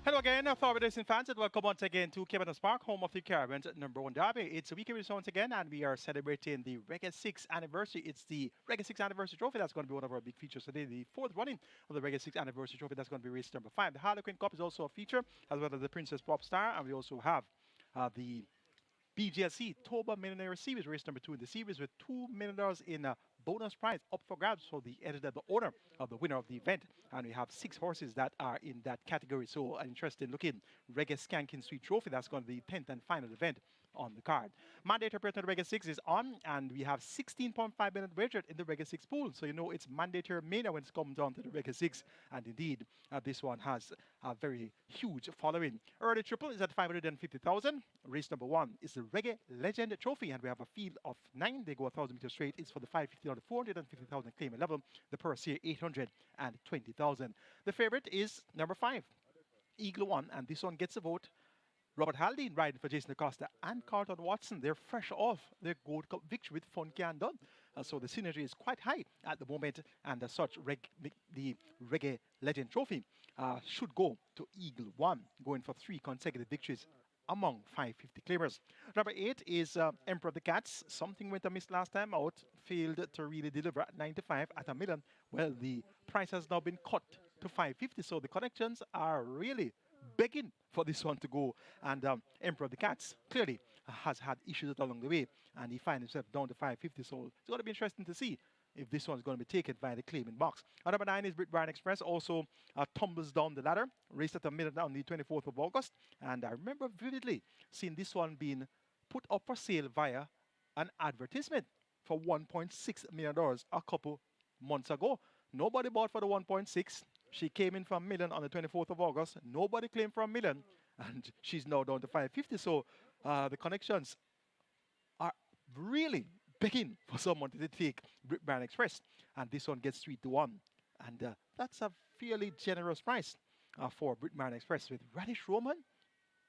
Hello again, Thorby Racing fans, and welcome once again to Caymanas Park, home of the Caribbean's #1 derby. It's a weekend race once again, and we are celebrating the REGGAE 6th anniversary. It's the REGGAE 6th anniversary trophy. That's going to be one of our big features today, the fourth running of the REGGAE 6th anniversary trophy. That's going to be race number 5. The Harlequin Cup is also a feature, as well as the Princess Pop Star, and we also have the BGLC Toba Millionaire Series, race number 2 in the series, with $2 million in a bonus prize up for grabs for the editor, the owner of the winner of the event. And we have 6 horses that are in that category. So an interesting looking REGGAE Skanking Street Trophy. That's going to be the 10th and final event on the card. Mandate to the REGGAE 6 is on, and we have 16.5 million wagered in the REGGAE 6 pool. So you know it's mandatory mania when it comes down to the REGGAE 6. And indeed, this one has a very huge following. Early triple is at 550,000. Race number 1 is the REGGAE Legend Trophy, and we have a field of 9. They go 1,000 meters straight. It's for the 550 on the 450,000 claim level. The purse here 820,000. The favorite is number 5, Eagle One, and this one gets a vote. Robert Haldane riding for Jason Acosta and Carlton Watson. They're fresh off their Gold Cup victory with Funky and Dunn. So the synergy is quite high at the moment, and as such, the REGGAE Legend Trophy should go to Eagle One, going for 3 consecutive victories among 550 claimers. Number 8 is Emperor of the Cats. Something went amiss last time out, failed to really deliver at 95 at $1 million. Well, the price has now been cut to 550, so the connections are really begging for this one to go. And Emperor of the Cats clearly has had issues along the way, and he finds himself down to 550, so it's going to be interesting to see if this one's going to be taken by the claiming box. Number 9 is Brit Brian Express, also tumbles down the ladder, raced at $1 million on the 24th of August. And I remember vividly seeing this one being put up for sale via an advertisement for $1.6 million a couple months ago. Nobody bought for the 1.6. She came in for $1 million on the 24th of August. Nobody claimed for $1 million, and she's now down to 550. So the connections are really begging for someone to take Brit Brian Express, and this one gets 3-1, and that's a fairly generous price for Brit Brian Express with Radish Roman,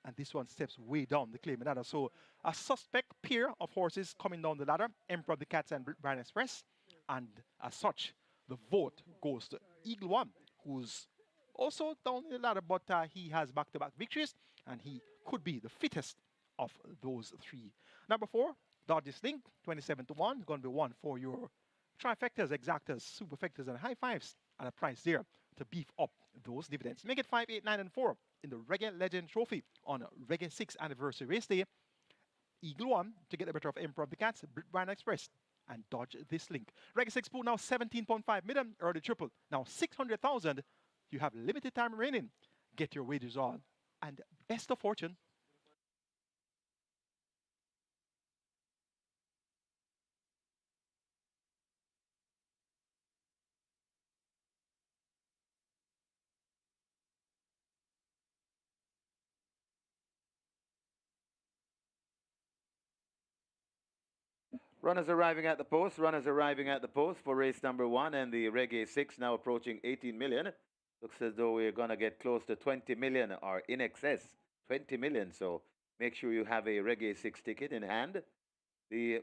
and this one steps way down the claiming ladder. So a suspect pair of horses coming down the ladder, Emperor of the Cats and Brit Brian Express, and as such, the vote goes to Eagle One, who's also down the ladder, but he has back-to-back victories, and he could be the fittest of those 3. Number 4, Dodges Link, 27-1, going to be 1 for your trifectas, exactas, superfectas, and high fives at a price there to beef up those dividends. Make it 5, 8, 9, and 4 in the REGGAE Legend Trophy on REGGAE 6th anniversary race day. Eagle One to get the better of Emperor of the Cats, Brit Brian Express, and Dodge This Link. REGGAE 6 pool now 17.5 million, early triple now 600,000. You have limited time remaining. Get your wages on, and best of fortune. Runners arriving at the post. Runners arriving at the post for race number 1 and the REGGAE 6 now approaching 18 million. Looks as though we're going to get close to 20 million or in excess 20 million. So make sure you have a REGGAE 6 ticket in hand. The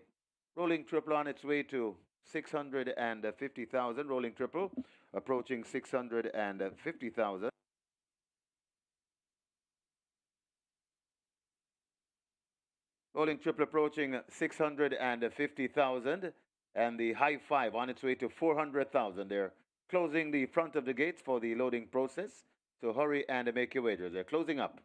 rolling triple on its way to 650,000. Rolling triple approaching 650,000. Rolling triple approaching 650,000, and the high five on its way to 400,000. They're closing the front of the gates for the loading process, so hurry and make your wagers. They're closing up.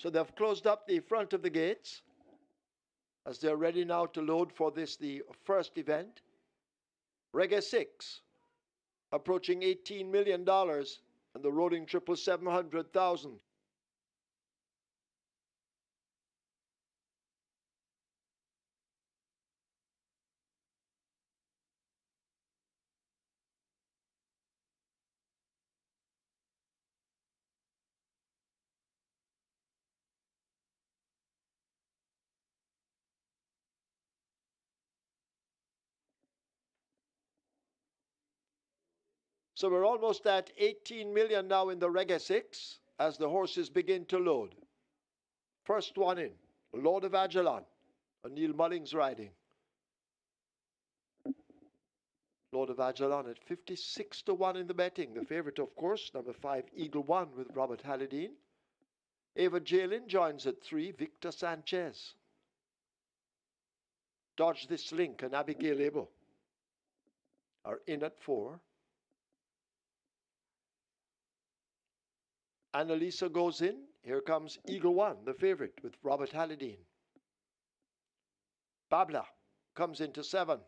So they've closed up the front of the gates as they're ready now to load for this, the first event. REGGAE 6, approaching $18 million And the rolling triple 700,000. So we're almost at 18 million now in the REGGAE 6 as the horses begin to load. First one in, Lord of Ajalon, Neil Mullings riding. Lord of Ajalon at 56 to 1 in the betting. The favourite, of course, number 5, Eagle One with Robert Halladine. Ava Jalin joins at 3, Victor Sanchez. Dodge This Link and Abigail Abel are in at 4. Annalisa goes in. Here comes Eagle One, the favourite, with Robert Halladine. Babla comes into 7.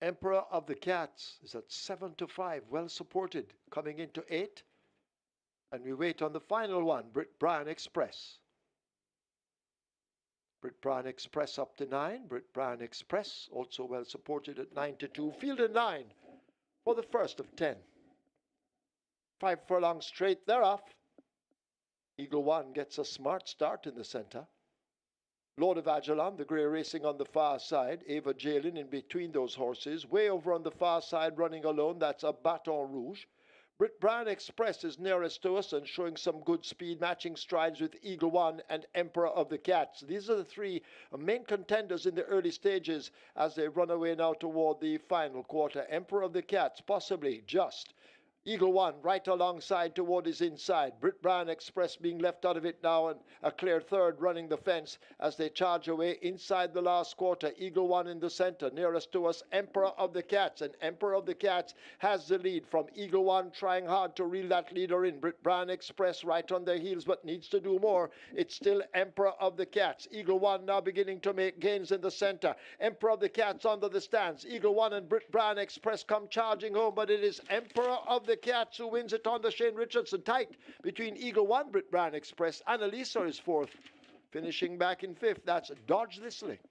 Emperor of the Cats is at 7 to 5, well supported, coming into 8. And we wait on the final one, Brit Bryan Express. Brit Bryan Express up to 9. Brit Bryan Express also well supported at 9 to 2. Fielded 9 for the first of 10. 5 furlongs straight, they're off. Eagle One gets a smart start in the centre. Lord of Ajalon, the grey racing on the far side. Ava Jalin in between those horses. Way over on the far side running alone, that's a Baton Rouge. Brit Bryan Express is nearest to us and showing some good speed, matching strides with Eagle One and Emperor of the Cats. These are the 3 main contenders in the early stages as they run away now toward the final quarter. Emperor of the Cats, possibly just. Eagle One right alongside toward his inside. Brit Bryan Express being left out of it now, and a clear third running the fence as they charge away inside the last quarter. Eagle One in the center. Nearest to us, Emperor of the Cats. And Emperor of the Cats has the lead from Eagle One, trying hard to reel that leader in. Brit Bryan Express right on their heels, but needs to do more. It's still Emperor of the Cats. Eagle One now beginning to make gains in the center. Emperor of the Cats under the stands. Eagle One and Brit Bryan Express come charging home, but it is Emperor of the Cats who wins it on the Shane Richardson. Tight between Eagle One, Brit Bryan Express. Annalisa is 4th. Finishing back in 5th, that's Dodge This Link.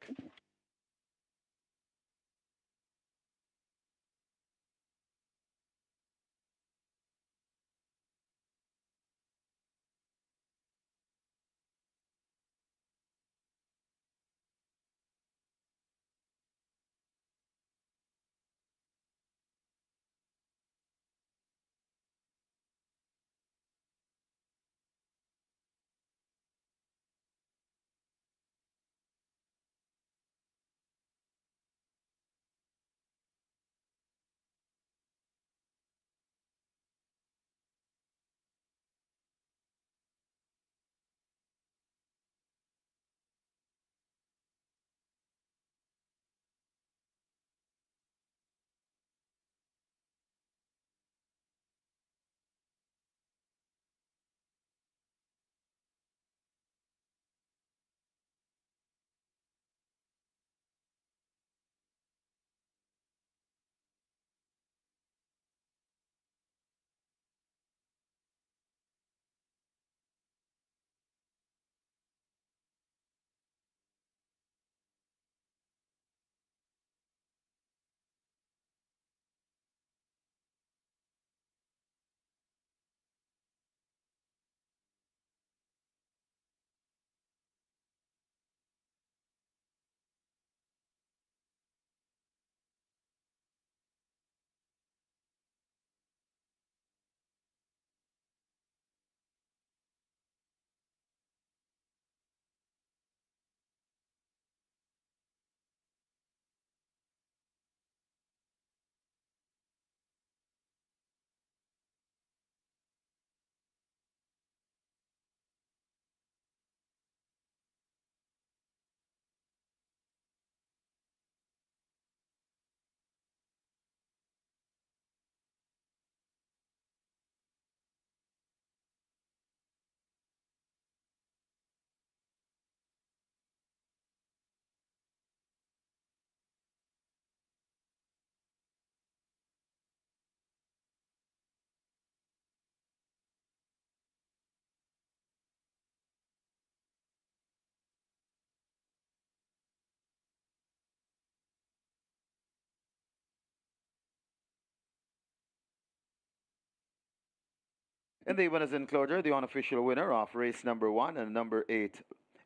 In the winners enclosure, the unofficial winner of race number 1 and number 8,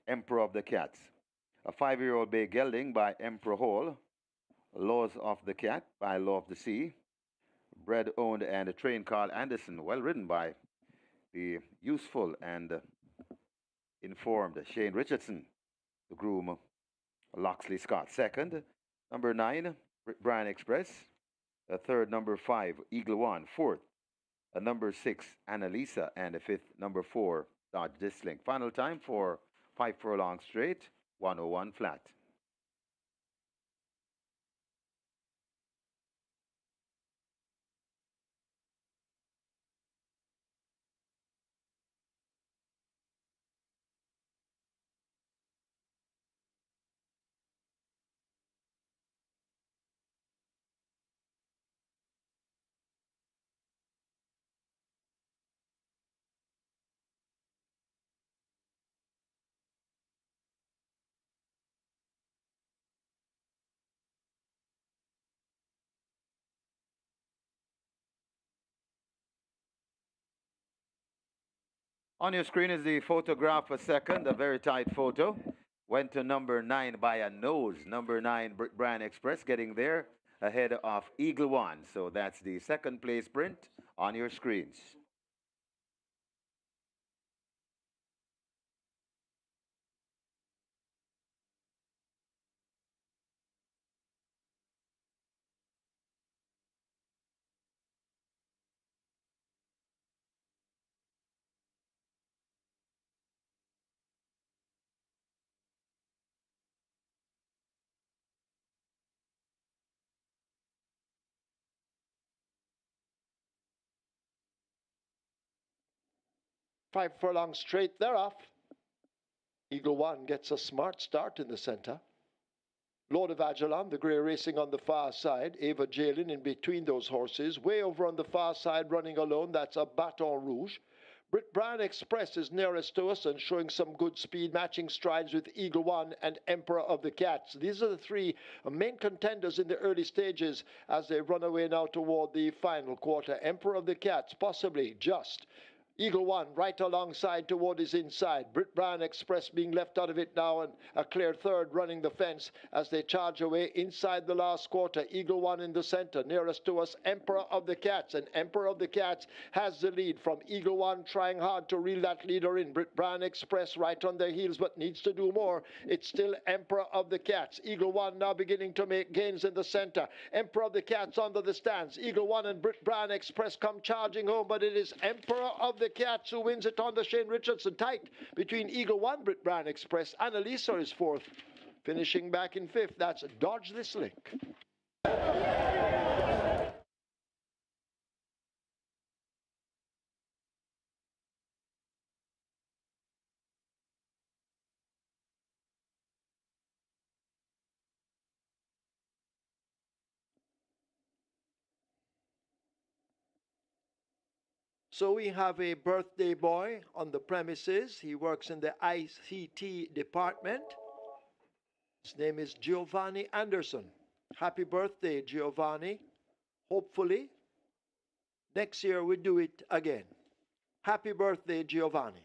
Emperor of the Cats. A 5-year-old bay gelding by Emperor Hall. Laws of the Cat by Law of the Sea. Bred, owned, and trained Carl Anderson. Well ridden by the useful and informed Shane Richardson. The groom, Loxley Scott. Second, number 9, Brian Express. A third, number 5, Eagle One. Fourth, number 6, Annalisa. And the fifth, number 4, Dodge Disling. Final time for 5 furlong straight, 101 flat. On your screen is the photograph a second, a very tight photo. Went to number 9 by a nose. Number 9, Brian Express, getting there ahead of Eagle One. So that's the second place print on your screens. Five furlongs straight, they're off. Eagle One gets a smart start in the center. Lord of Ajalon, the grey racing on the far side. Ava Jalen in between those horses. Way over on the far side running alone, that's a Baton Rouge. Brian Express is nearest to us and showing some good speed, matching strides with Eagle One and Emperor of the Cats. These are the three main contenders in the early stages as they run away now toward the final quarter. Emperor of the Cats, possibly just. Eagle One right alongside toward his inside. Brian Express being left out of it now, and a clear third running the fence as they charge away inside the last quarter. Eagle One in the center. Nearest to us, Emperor of the Cats. And Emperor of the Cats has the lead from Eagle One, trying hard to reel that leader in. Brian Express right on their heels, but needs to do more. It's still Emperor of the Cats. Eagle One now beginning to make gains in the center. Emperor of the Cats under the stands. Eagle One and Brian Express come charging home, but it is Emperor of the Cats who wins it on the Shane Richardson. Tight between Eagle One, Brian Express. Annalisa is fourth. Finishing back in fifth, that's Dodge This Link. So we have a birthday boy on the premises. He works in the ICT department. His name is Giovanni Anderson. Happy birthday, Giovanni. Hopefully, next year we do it again. Happy birthday, Giovanni.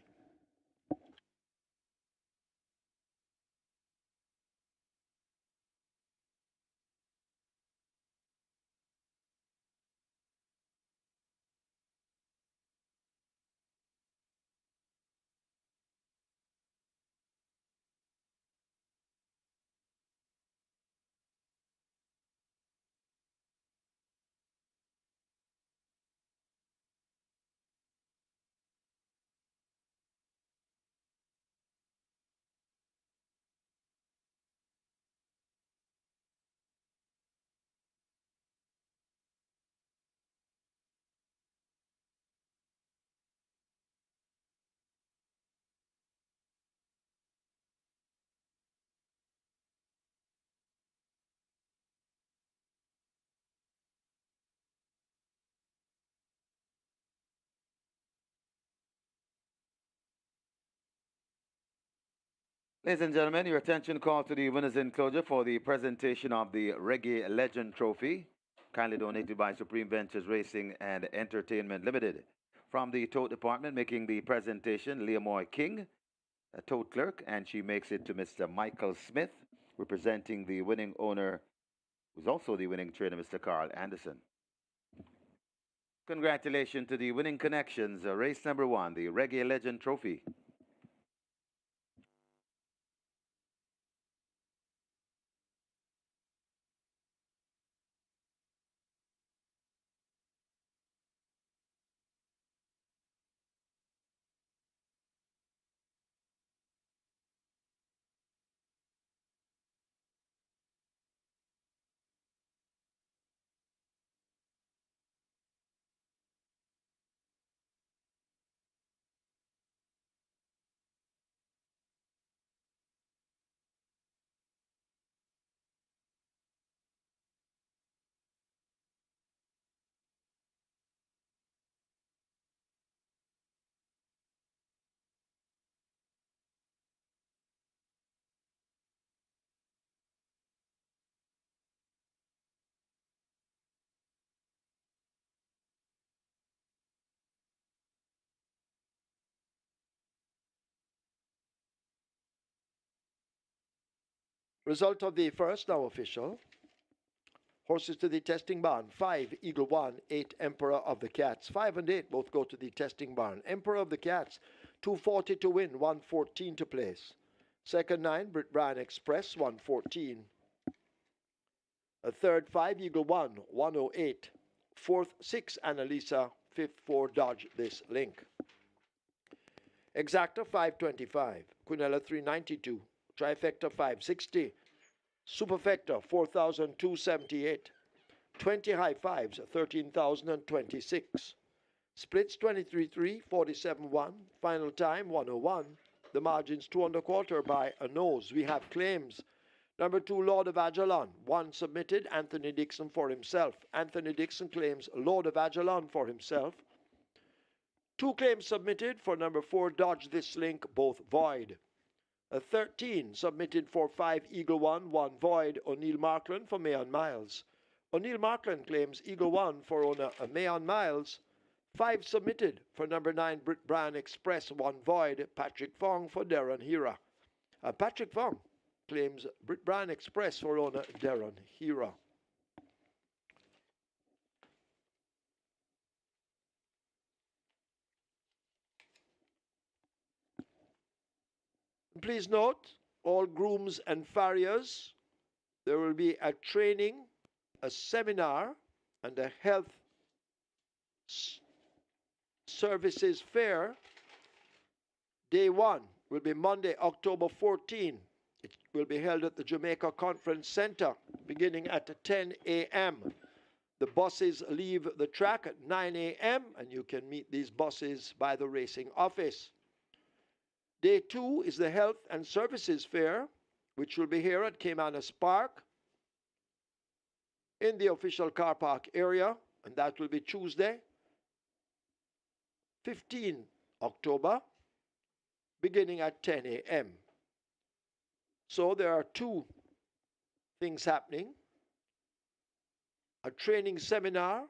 Ladies and gentlemen, your attention called to the winners enclosure for the presentation of the Reggae Legend Trophy, kindly donated by Supreme Ventures Racing and Entertainment Limited. From the tote department, making the presentation, Leamoy King, a tote clerk, and she makes it to Mr. Michael Smith, representing the winning owner, who's also the winning trainer, Mr. Carl Anderson. Congratulations to the winning connections, race number 1, the Reggae Legend Trophy. Result of the first now official. Horses to the testing barn. 5, Eagle 1, 8, Emperor of the Cats. 5 and 8 both go to the testing barn. Emperor of the Cats, 240 to win, 114 to place. Second 9, Brit Bryan Express, 114. A third 5, Eagle 1, 108. Fourth 6, Annalisa. Fifth 4, Dodge This Link. Exacta 525. Quinella 392. Trifecta 560. Superfecta 4,278. 20 high fives 13,026. Splits 23-3, 47-1. Final time 101. The margins 2 1/4 by a nose. We have claims. Number 2, Lord of Ajalon. 1 submitted, Anthony Dixon for himself. Anthony Dixon claims Lord of Ajalon for himself. 2 claims submitted for number 4, Dodge This Link, both void. A 13 submitted for 5, Eagle 1, 1 void, O'Neill Markland for Mayon Miles. O'Neill Markland claims Eagle 1 for owner Mayon Miles. 5 submitted for number 9, Brit Bryan Express, 1 void, Patrick Fong for Darren Hira. Patrick Fong claims Brit Bryan Express for owner Darren Hira. Please note, all grooms and farriers, there will be a training, a seminar, and a health services fair. Day 1 will be Monday, October 14. It will be held at the Jamaica Conference Center beginning at 10 a.m. The buses leave the track at 9 a.m. and you can meet these buses by the racing office. Day 2 is the Health and Services Fair, which will be here at Caymanas Park in the official car park area, and that will be Tuesday, 15 October, beginning at 10 a.m. So there are 2 things happening: a training seminar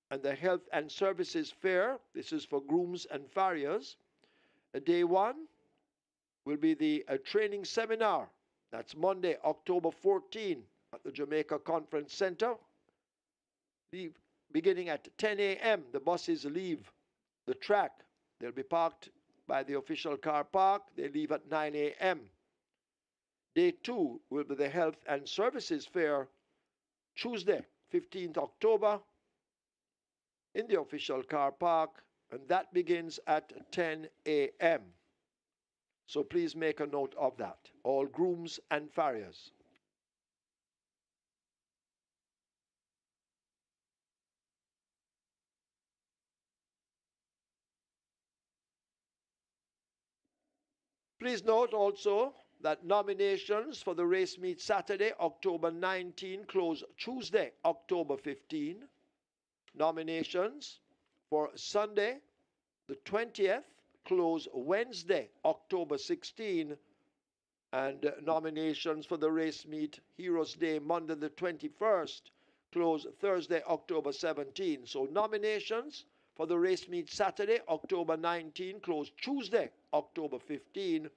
and the Health and Services Fair. This is for grooms and farriers. Day 1 will be the training seminar. That's Monday, October 14 at the Jamaica Conference Center. Beginning at 10 a.m., the buses leave the track. They'll be parked by the official car park. They leave at 9 a.m. Day 2 will be the Health and Services Fair, Tuesday, 15th October, in the official car park, and that begins at 10 a.m. So please make a note of that, all grooms and farriers. Please note also that nominations for the race meet Saturday, October 19, close Tuesday, October 15. Nominations for Sunday, the 20th, close Wednesday, October 16. And nominations for the race meet Heroes Day, Monday the 21st, close Thursday, October 17. So nominations for the race meet Saturday, October 19, closed Tuesday, October 15.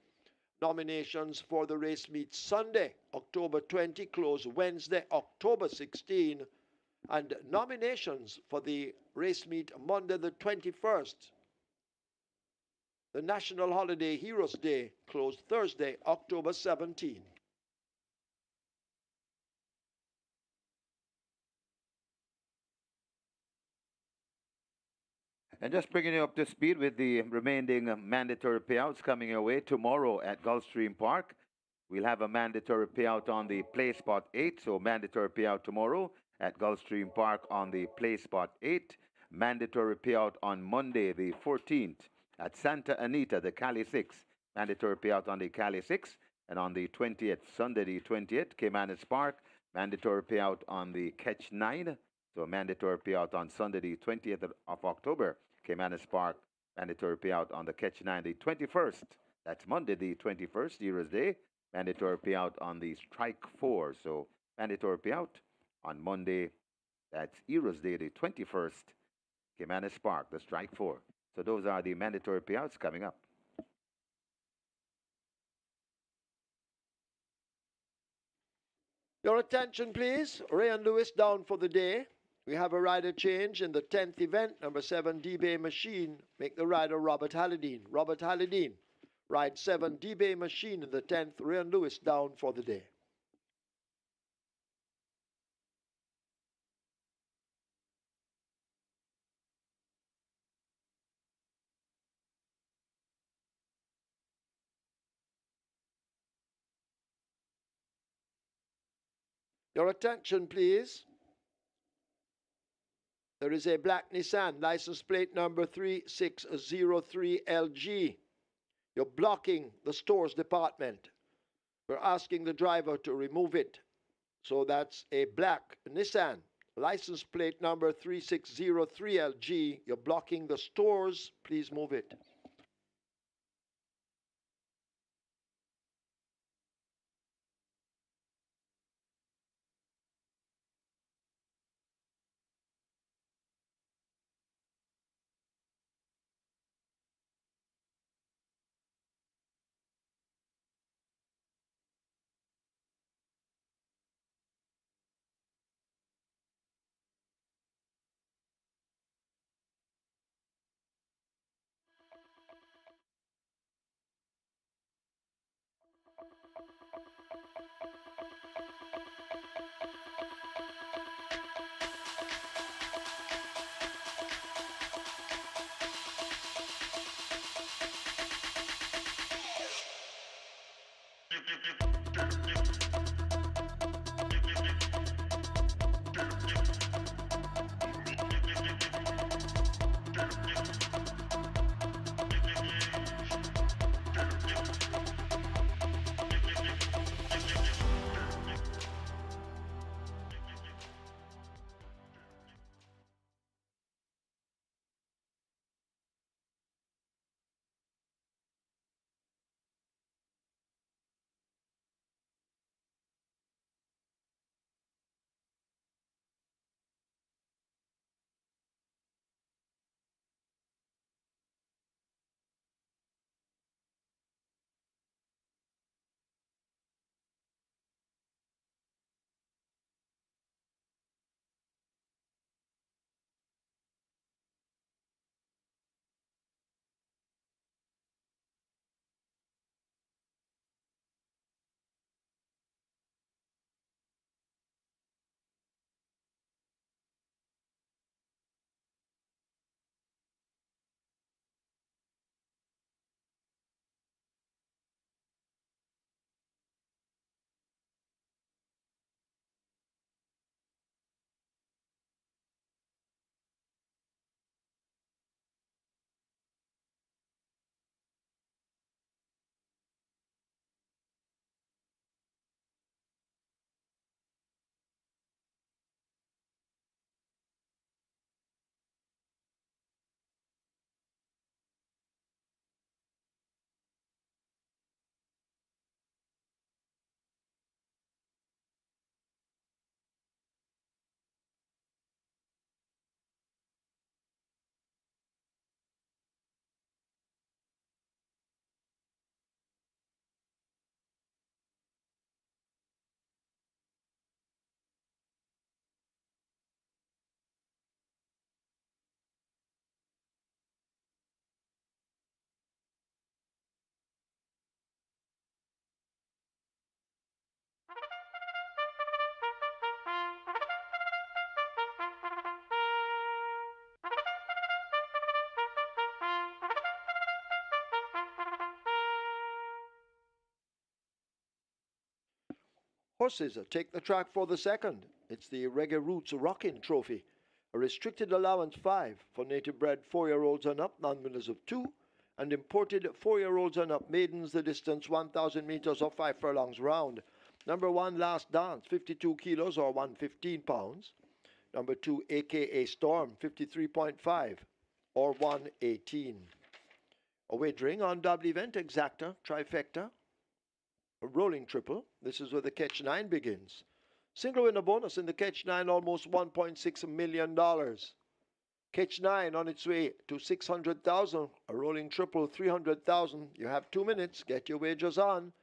Nominations for the race meet Sunday, October 20, closed Wednesday, October 16. And nominations for the race meet Monday the 21st, the National Holiday Heroes Day, closed Thursday, October 17. And just bringing you up to speed with the remaining mandatory payouts coming your way tomorrow at Gulfstream Park. We'll have a mandatory payout on the play spot 8, so mandatory payout tomorrow at Gulfstream Park on the play spot 8. Mandatory payout on Monday the 14th at Santa Anita, the Cali 6. Mandatory payout on the Cali 6. And on the 20th, Sunday the 20th, Caymanas Park. Mandatory payout on the Catch 9. So mandatory payout on Sunday the 20th of October. Caymanas Park, mandatory payout on the Catch 9 the 21st. That's Monday the 21st, Heroes Day. Mandatory payout on the Strike 4. So mandatory payout on Monday, that's Heroes Day the 21st. Caymanas Park, the Strike 4. So those are the mandatory payouts coming up. Your attention, please. Ray and Lewis down for the day. We have a rider change in the 10th event, number 7 D-Bay Machine. Make the rider Robert Halladine. Robert Halladine, ride 7 D-Bay Machine in the 10th. Ray and Lewis down for the day. Your attention, please. There is a black Nissan, license plate number 3603LG. You're blocking the stores department. We're asking the driver to remove it. So that's a black Nissan, license plate number 3603LG. You're blocking the stores. Please move it. Horses take the track for the second. It's the REGGAE Roots Rocking Trophy. A restricted allowance 5 for native bred 4-year-olds and up, non-winners of 2, and imported 4-year-olds and up maidens the distance 1,000 meters or 5 furlongs round. Number 1, Last Dance, 52 kilos or 115 pounds. Number 2, AKA Storm, 53.5 or 118. A wagering on double event, exacta, trifecta, a rolling triple. This is where the catch 9 begins. Single winner bonus in the catch 9, almost $1.6 million. Catch 9 on its way to 600,000. A rolling triple, 300,000. You have 2 minutes. Get your wagers on.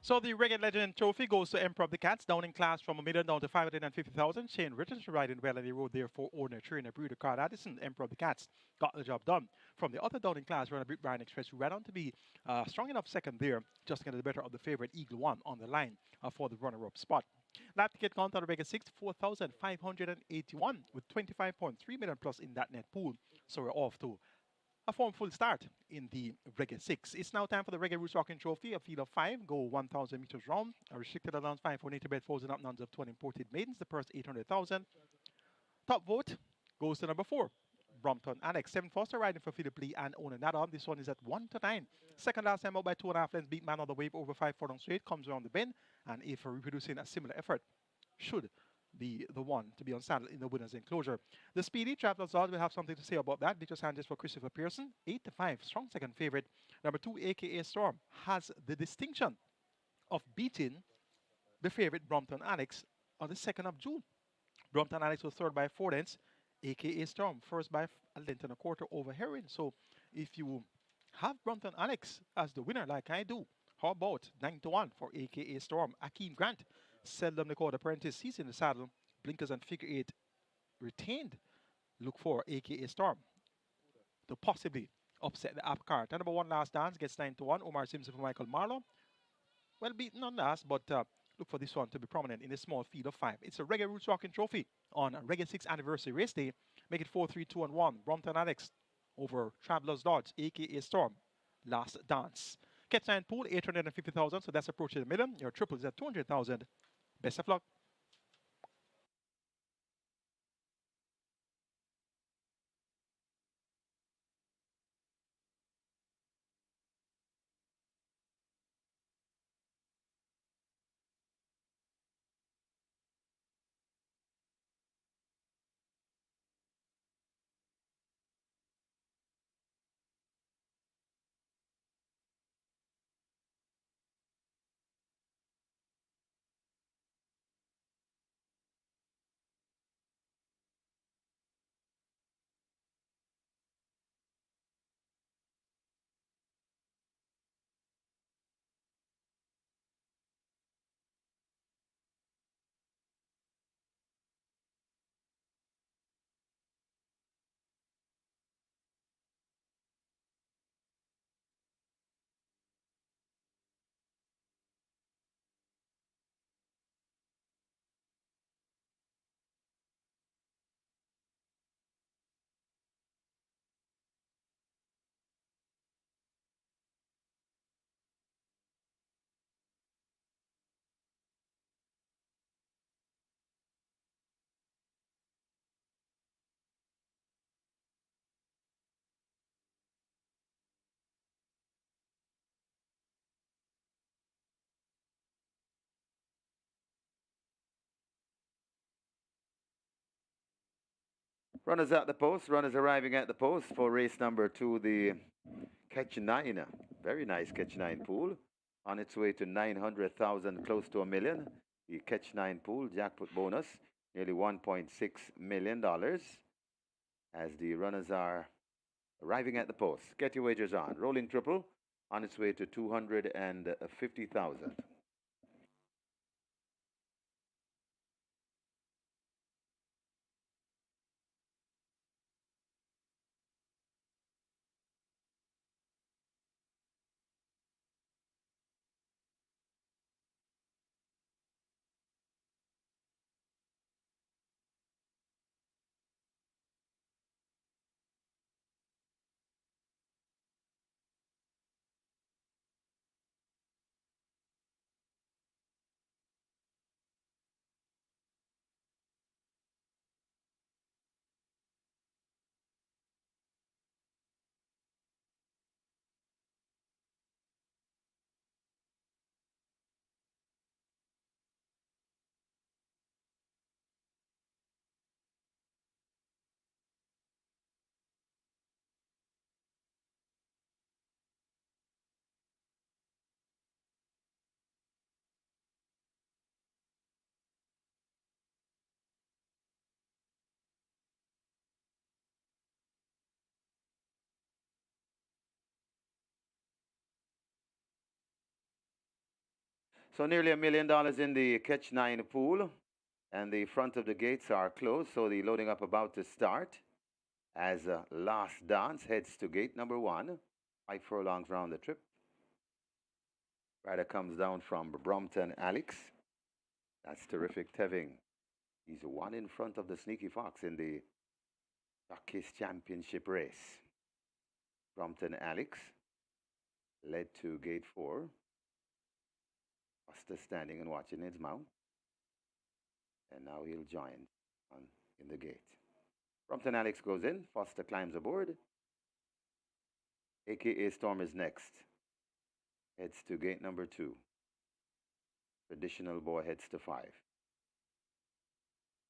So the REGGAE Legend Trophy goes to Emperor of the Cats, down in class from $1 million down to 550,000. Shane Richards riding well on the road there for owner trainer breeder Card Addison. Emperor of the Cats got the job done. From the other down in class, runner Brit Brian Express, who ran on to be strong enough second there, just getting the better of the favorite Eagle One on the line for the runner-up spot. That ticket count on the Reggae 6, 4,581 with 25.3 million plus in that net pool. So we're off to a formful start in the Reggae 6. It's now time for the Reggae Roots Rocking Trophy, a field of 5, go 1,000 meters round, a restricted allowance 5.80 bed frozen up nuns of 20 imported maidens, the purse 800,000. Top vote goes to number 4, Brompton Alex. 7 Foster riding for Philip Lee and Ona Nadal. This one is at 1 to 9. Second last time out by 2.5 lengths, beat Man on the Wave over 5 furlong straight, comes around the bend, and if reproducing a similar effort, should be the one to be on saddle in the winner's enclosure. The Speedy Travelers Lodge will have something to say about that. Victor Sanchez for Christopher Pearson, 8 to 5, strong second favorite. Number 2, AKA Storm, has the distinction of beating the favorite Brompton Alex on the 2nd of June. Brompton Alex was third by 4 lengths, AKA Storm first by a length and a quarter over Heron. So if you have Brompton Alex as the winner like I do, how about 9 to 1 for AKA Storm? Akeem Grant, seldom the called apprentice, he's in the saddle. Blinkers and figure 8 retained. Look for AKA Storm to possibly upset the app card. And number 1, Last Dance, gets 9 to 1. Omar Simpson for Michael Marlowe. Well beaten on last, but look for this one to be prominent in a small field of 5. It's a Reggae Roots Rocking Trophy on Reggae 6 anniversary race day. Make it 4, 3, 2, and 1. Brompton Alex over Travelers Lodge, AKA Storm. Last Dance. Catch 9 pool, 850,000, so that's approaching the million. Your triple is at 200,000. Best of luck. Runners at the post, runners arriving at the post for race number 2, the Catch 9. Very nice Catch 9 pool. On its way to 900,000, close to a million. The Catch 9 pool, jackpot bonus, nearly $1.6 million as the runners are arriving at the post. Get your wagers on. Rolling triple on its way to 250,000. So nearly $1 million in the Catch 9 pool, and the front of the gates are closed, so the loading up about to start as Last Dance heads to gate number 1, 5 furlongs round the trip. Rider comes down from Brompton Alex. That's terrific Teving. He's one in front of the Sneaky Fox in the Jockeys Championship race. Brompton Alex led to gate 4. Foster standing and watching his mount. And now he'll join in the gate. Brompton Alex goes in. Foster climbs aboard. AKA Storm is next. Heads to gate number 2. Traditional Boy heads to 5.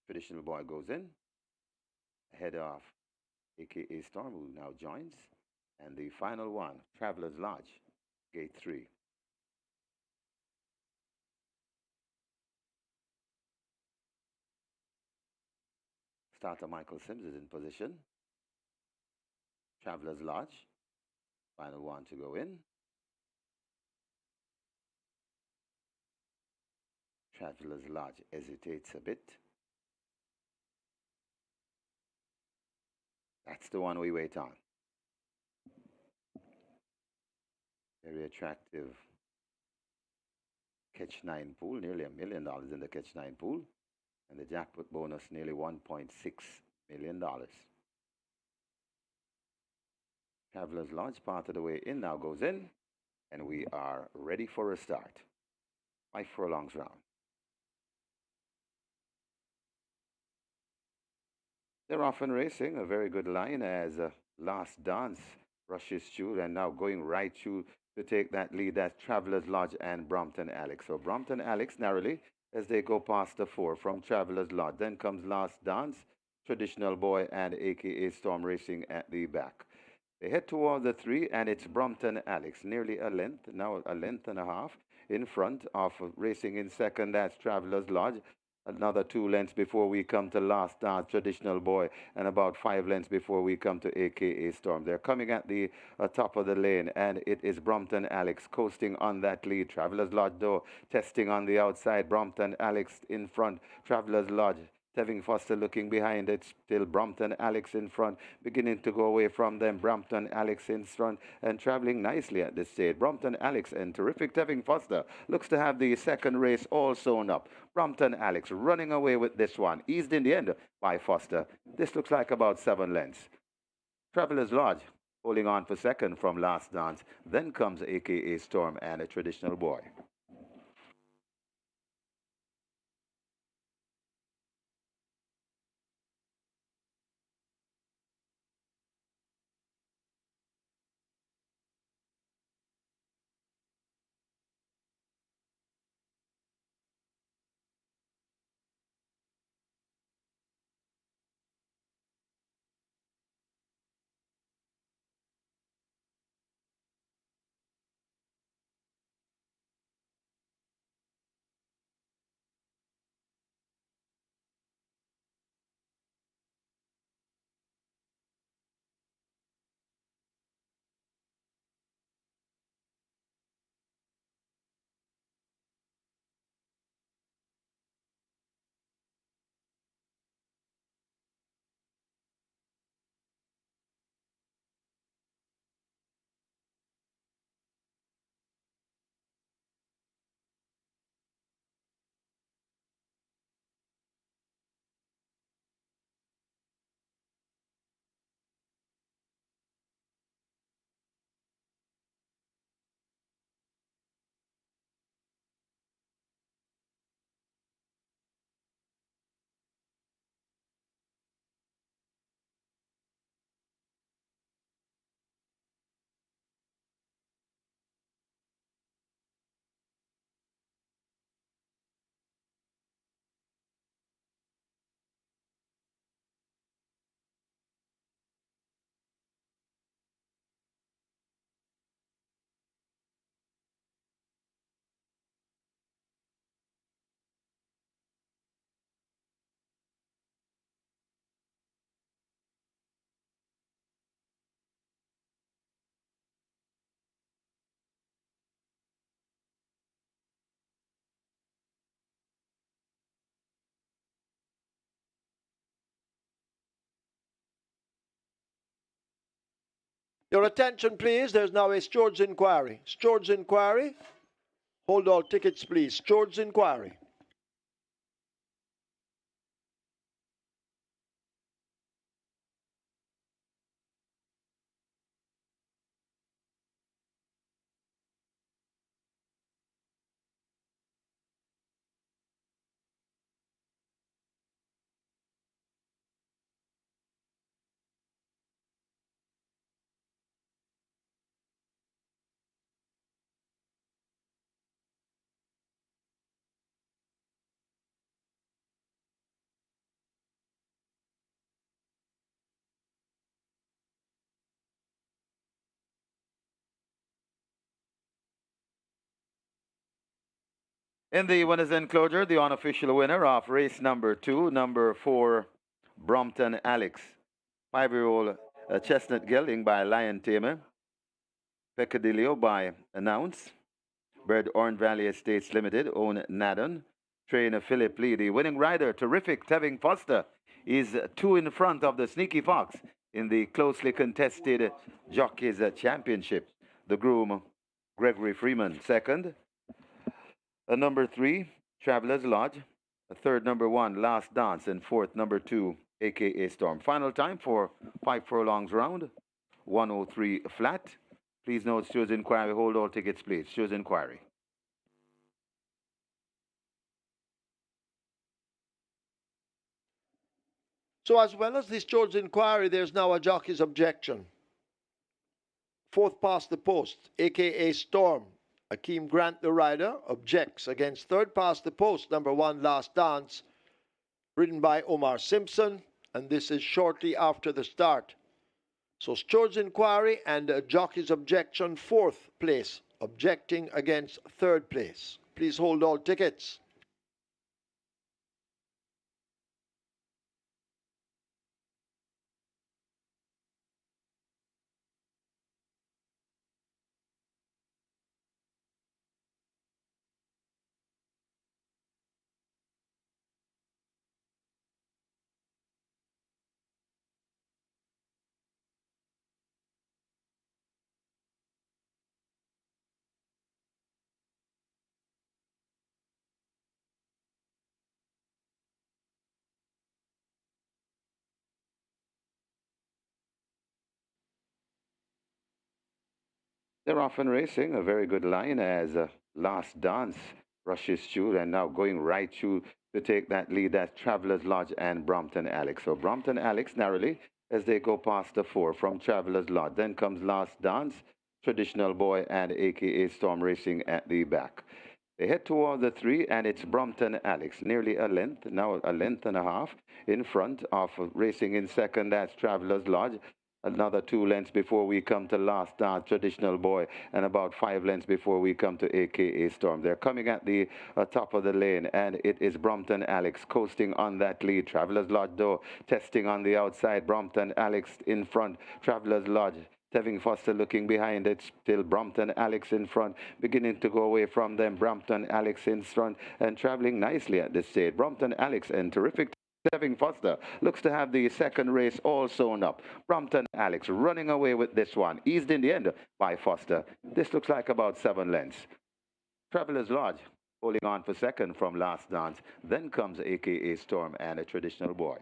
Traditional Boy goes in. Ahead of AKA Storm, who now joins. And the final one, Traveler's Lodge, gate 3. Starter Michael Sims is in position. Traveler's Lodge, final one to go in. Traveler's Lodge hesitates a bit. That's the one we wait on. Very attractive Catch 9 pool, nearly $1 million in the Catch 9 pool. And the jackpot bonus, nearly $1.6 million. Traveler's Lodge, part of the way in, now goes in. And we are ready for a start. 5 furlongs round. They're off and racing. A very good line as Last Dance rushes through and now going right through to take that lead. That's Traveler's Lodge and Brompton Alex. So Brompton Alex narrowly as they go past the 4 from Traveler's Lodge. Then comes Last Dance, Traditional Boy, and AKA Storm racing at the back. They head toward the 3, and it's Brompton Alex, nearly a length, now a length and a half in front of racing in second. That's Traveler's Lodge. Another 2 lengths before we come to Last Dance, Traditional Boy, and about 5 lengths before we come to AKA Storm. They're coming at the top of the lane, and it is Brompton Alex coasting on that lead. Traveler's Lodge, though, testing on the outside. Brompton Alex in front. Traveler's Lodge. Tevin Foster looking behind it, still Brompton Alex in front, beginning to go away from them. Brompton Alex in front and traveling nicely at this stage. Brompton Alex and terrific Tevin Foster looks to have the second race all sewn up. Brompton Alex running away with this one, eased in the end by Foster. This looks like about 7 lengths. Traveler's Lodge holding on for second from Last Dance. Then comes AKA Storm and a Traditional Boy. Your attention, please. There's now a steward's inquiry. Steward's inquiry. Hold all tickets, please. Steward's inquiry. In the winners enclosure, the unofficial winner of race number 2, number 4, Brompton Alex. 5-year-old Chestnut Gelding by Lion Tamer. Peccadillo by Announce. Bird Orange Valley Estates Limited, own Naddon. Trainer Philip Lee. The winning rider, terrific, Tevin Foster, is 2 in front of the Sneaky Fox in the closely contested Jockeys Championship. The groom, Gregory Freeman, second. Number 3, Travelers Lodge. Third, number 1, Last Dance. And fourth, number 2, AKA Storm. Final time for 5 furlongs round, 103 flat. Please note, Stewards Inquiry, hold all tickets, please. Stewards Inquiry. So as well as this George inquiry, there's now a jockey's objection. Fourth past the post, aka Storm. Akeem Grant, the rider, objects against third past the post, number 1, Last Dance, ridden by Omar Simpson, and this is shortly after the start. So George inquiry and jockey's objection, fourth place, objecting against third place. Please hold all tickets. They're off and racing. A very good line as Last Dance rushes through and now going right through to take that lead. That's Travelers Lodge and Brompton Alex. So Brompton Alex narrowly as they go past the 4 from Travelers Lodge. Then comes Last Dance, Traditional Boy, and AKA Storm racing at the back. They head toward the 3, and it's Brompton Alex, nearly a length, now a length and a half in front of racing in second. That's Travelers Lodge. Another 2 lengths before we come to Last Dance, Traditional Boy, and about 5 lengths before we come to AKA Storm. They're coming at the top of the lane, and it is Brompton Alex coasting on that lead. Travelers Lodge, though, testing on the outside. Brompton Alex in front. Travelers Lodge. Tevin Foster looking behind it, still Brompton Alex in front, beginning to go away from them. Brompton Alex in front and traveling nicely at this stage. Brompton Alex and terrific Tevin Foster looks to have the second race all sewn up. Brompton Alex running away with this one, eased in the end by Foster. This looks like about 7 lengths. Travelers Lodge holding on for second from Last Dance. Then comes AKA Storm and a Traditional Boy.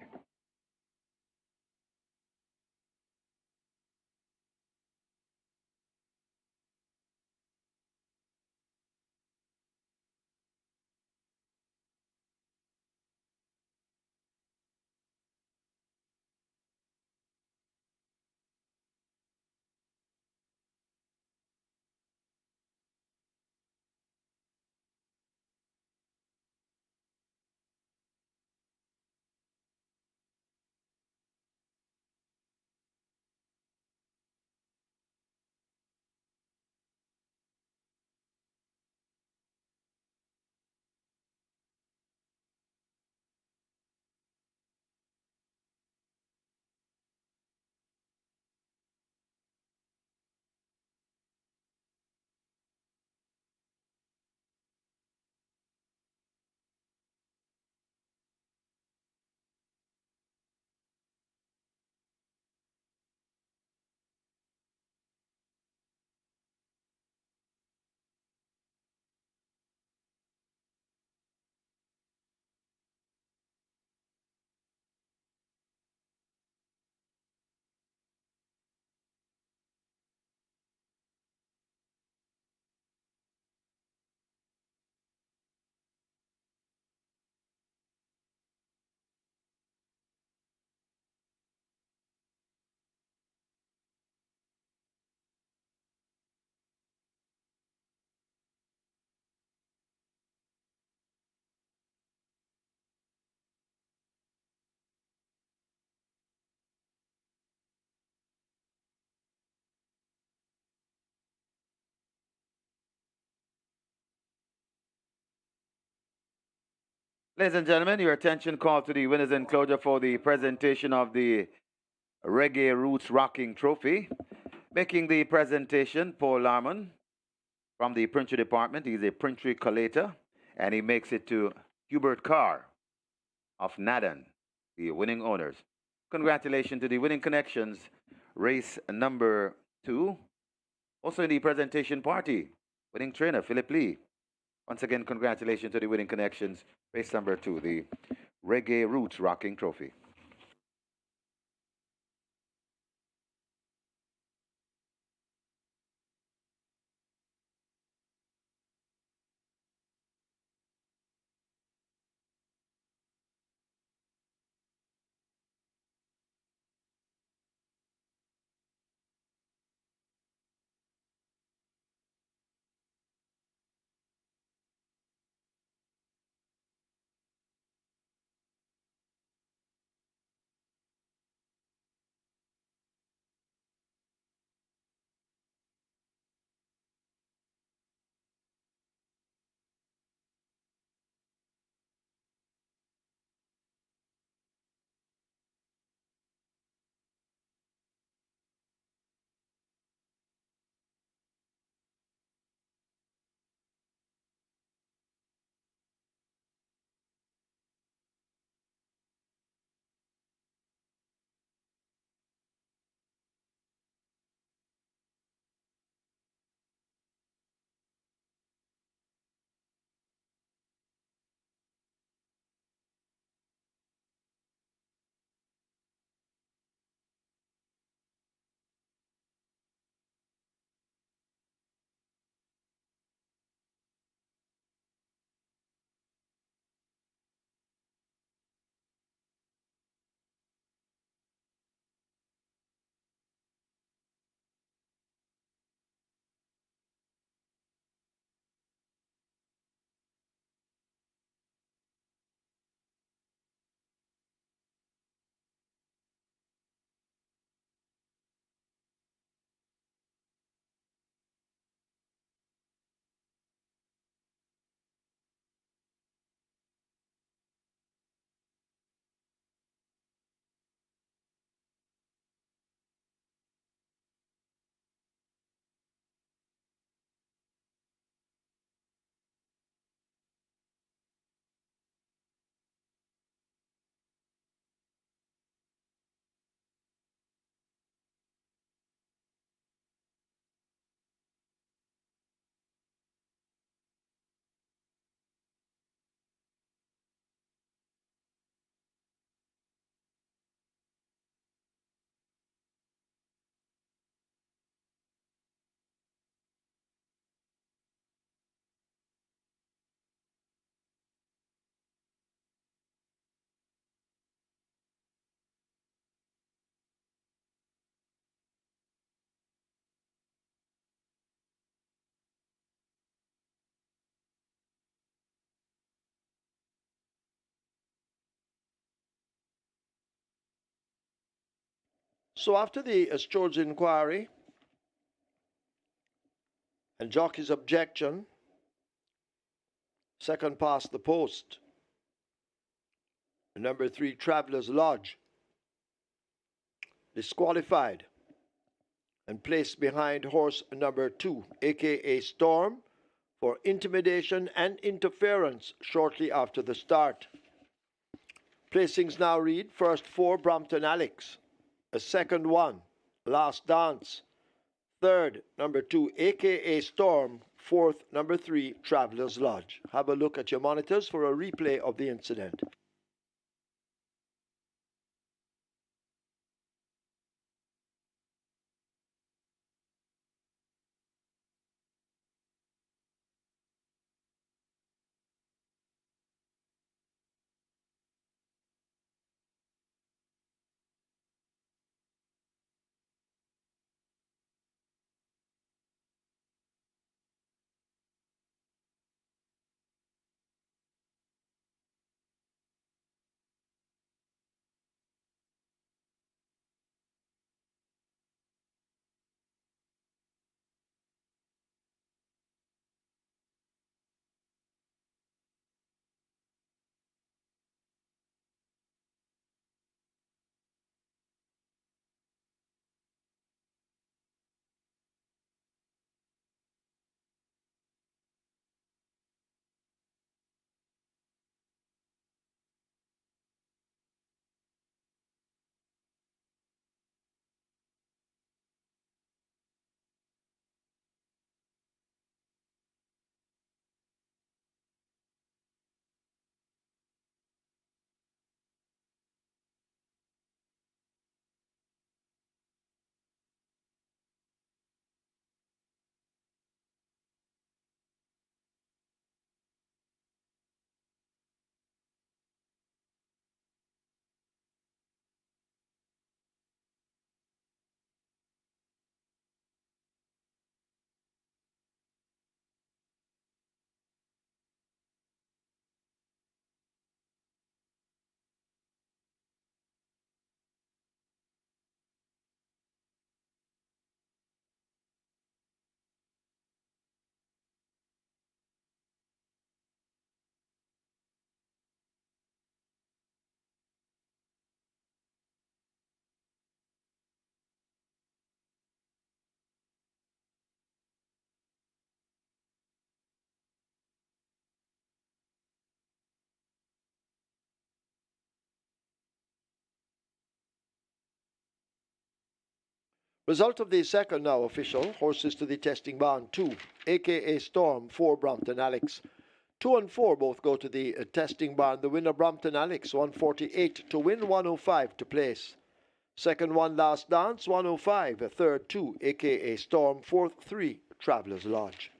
Ladies and gentlemen, your attention called to the winners enclosure for the presentation of the Reggae Roots Rocking Trophy. Making the presentation, Paul Larman from the Printry Department. He's a Printry collator, and he makes it to Hubert Carr of Nadan, the winning owners. Congratulations to the winning connections, race number 2. Also in the presentation party, winning trainer, Philip Lee. Once again, congratulations to the winning connections, race number 2, the Reggae Roots Rocking Trophy. So after the steward's inquiry and jockey's objection, second past the post, number 3, Traveller's Lodge, disqualified and placed behind horse number 2, aka Storm, for intimidation and interference shortly after the start. Placings now read: first 4, Brompton Alex; a second 1, Last Dance; third, number 2, aka Storm; fourth, number 3, Traveller's Lodge. Have a look at your monitors for a replay of the incident. Result of the second now official. Horses to the testing barn 2, aka Storm, 4 Brompton Alex. 2 and 4 both go to the testing barn. The winner Brompton Alex, 148 to win, 105 to place. Second one Last Dance, 105. Third 2, aka Storm. Fourth 3, Traveller's Lodge.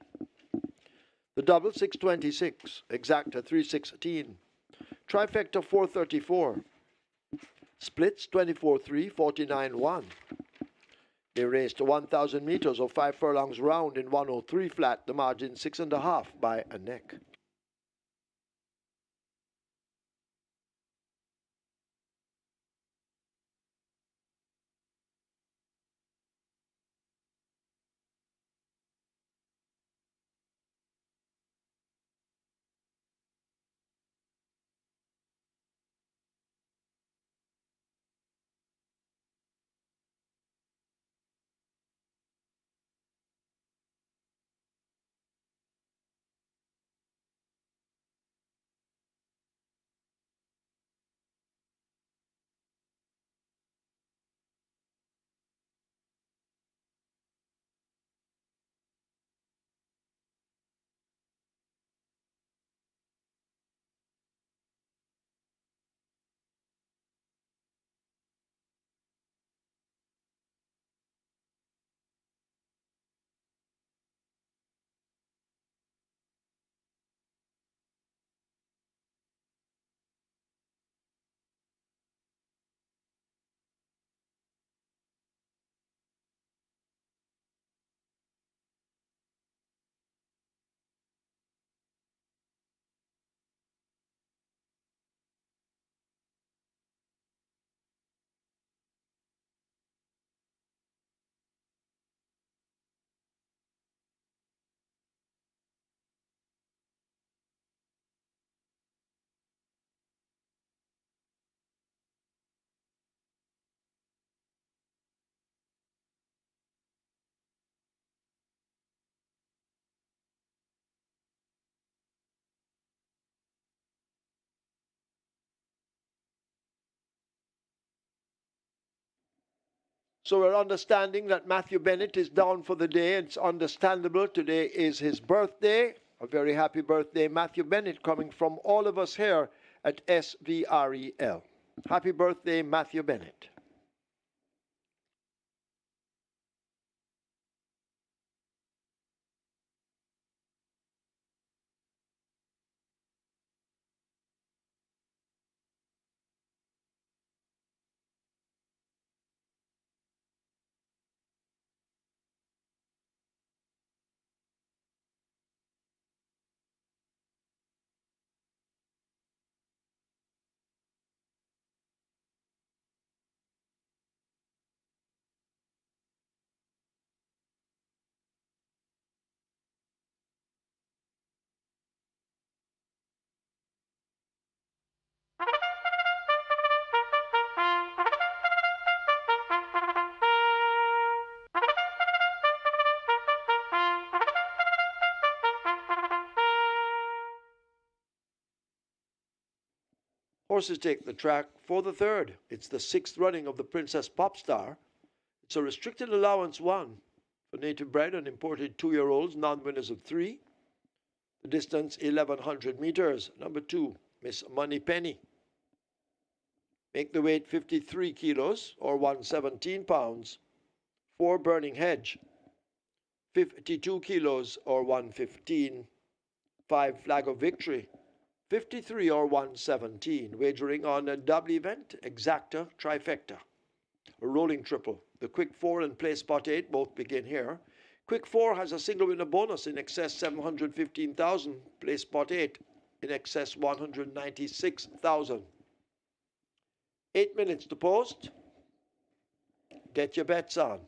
The double 626, exacta 316. Trifecta 434. Splits 24-3, 49-1. They raced 1,000 meters or 5 furlongs round in 103 flat, the margin 6.5 by a neck. So we're understanding that Matthew Bennett is down for the day. It's understandable. Today is his birthday. A very happy birthday, Matthew Bennett, coming from all of us here at SVREL. Happy birthday, Matthew Bennett. Horses take the track for the third. It's the 6th running of the Princess Popstar. It's a restricted allowance 1 for native bred and imported 2-year-olds, non-winners of 3. The distance 1,100 meters. Number 2, Miss Money Penny. Make the weight 53 kilos or 117 pounds. 4 Burning Hedge. 52 kilos or 115. 5 Flag of Victory. 53 or 117. Wagering on a double event, exacta, trifecta. A rolling triple. The quick 4 and play spot 8 both begin here. Quick 4 has a single winner bonus in excess 715,000. Play spot 8 in excess 196,000. 8 minutes to post. Get your bets on.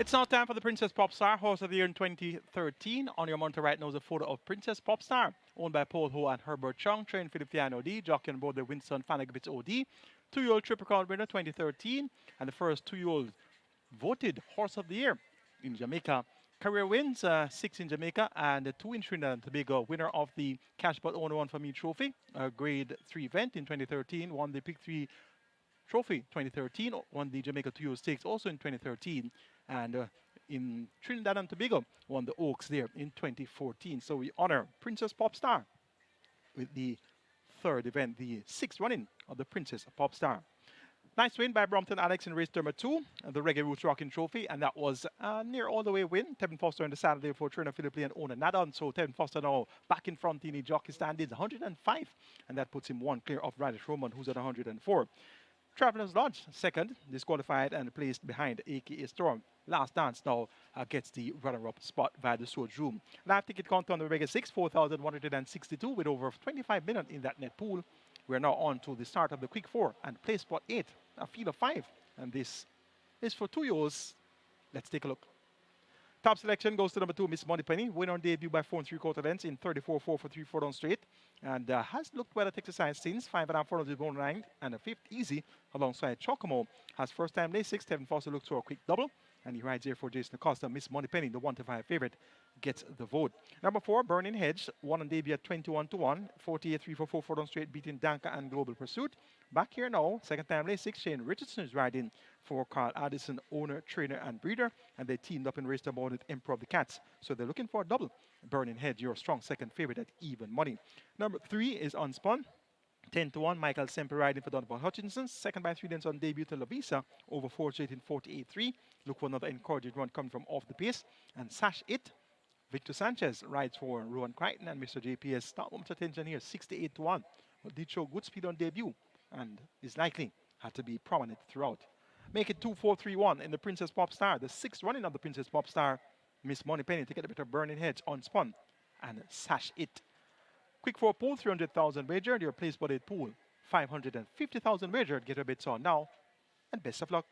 It's now time for the Princess Popstar, Horse of the Year in 2013. On your monitor right now is a photo of Princess Popstar, owned by Paul Ho and Herbert Chung, trained Philip Fiano D, jockey on board the Winston Fanagabits OD. Two-year-old Triple Crown winner 2013, and the first two-year-old voted Horse of the Year in Jamaica. Career wins, 6 in Jamaica and 2 in Trinidad and Tobago. Winner of the Cashpot Owner One for Me Trophy, a Grade 3 event in 2013. Won the Pick 3 Trophy 2013. Won the Jamaica 2-year Stakes also in 2013. And in Trinidad and Tobago, won the Oaks there in 2014. So we honor Princess Popstar with the third event, the 6th running of the Princess Popstar. Nice win by Brompton Alex in race number 2, the Reggae Roots Rocking Trophy, and that was a near all the way win. Tevin Foster on the Saturday for trainer Philip Lee and owner Nadon. So Tevin Foster now back in front in the jockey standings, 105, and that puts him one clear of Radish Roman, who's at 104. Travelers Lodge, second, disqualified and placed behind AKA Storm. Last Dance now gets the runner-up spot via the Swords Room. Live ticket count on the Reggae 6, 4,162 with over 25 million in that net pool. We're now on to the start of the Quick 4 and place spot 8, a field of 5. And this is for 2 years. Let's take a look. Top selection goes to number 2, Miss Moneypenny. Winner on debut by 4 3/4 lengths in 34-4 for 3/4 on straight. And has looked well at exercise since. 5.5 furlongs with bone line and a 5th easy alongside Chocomo. Has first time lay 6. Tevin Foster looks for a quick double. And he rides here for Jason Acosta. Miss Moneypenny, the 1-5 favorite, gets the vote. Number 4, Burning Hedge. Won on debut at 21-1. 48 3 for 4/4 on straight, beating Danka and Global Pursuit. Back here now, second time lay 6. Shane Richardson is riding for Carl Addison, owner, trainer, and breeder. And they teamed up in race number 1 with Emperor of the Cats. So they're looking for a double. Burning Hedge, your strong second favorite at even money. Number 3 is Unspun. 10-1, Michael Semper riding for Donovan Hutchinson. Second by 3 lengths on debut to Lavisa over 4 straight in 48-3. Look for another encouraging run coming from off the pace. And Sash It, Victor Sanchez rides for Rowan Crichton and Mr. JPS. Start moment attention here, 68-1. But did show good speed on debut and is likely had to be prominent throughout. Make it 2-4-3-1 in the Princess Pop Star. The sixth running of the Princess Pop Star, Miss Moneypenny to get a bit of burning heads on spun and Sash It. Quick for a pool, 300,000 wagered. Your place body pool, 550,000 wagered. Get your bets on now and best of luck.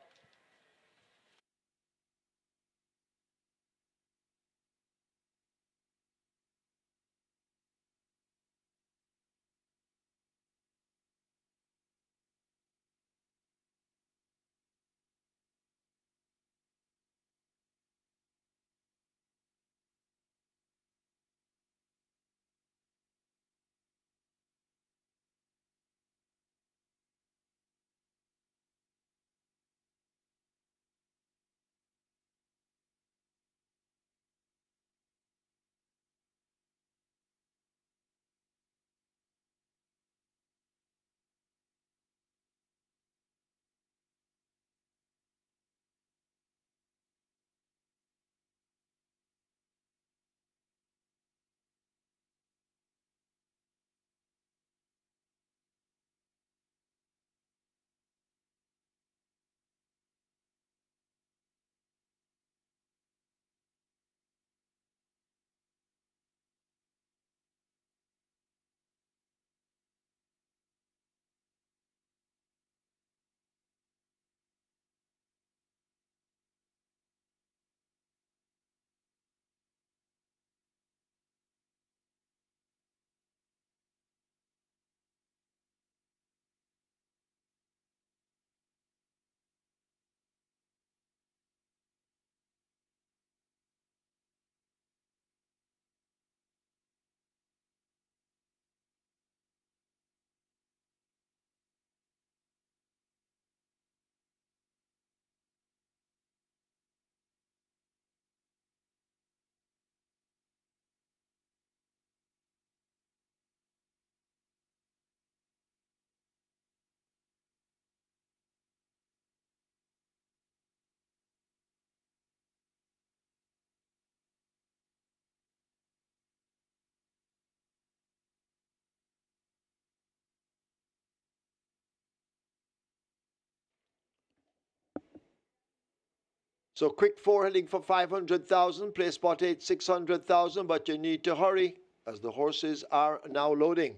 So quick four heading for 500,000. Play spot 8, 600,000, but you need to hurry as the horses are now loading.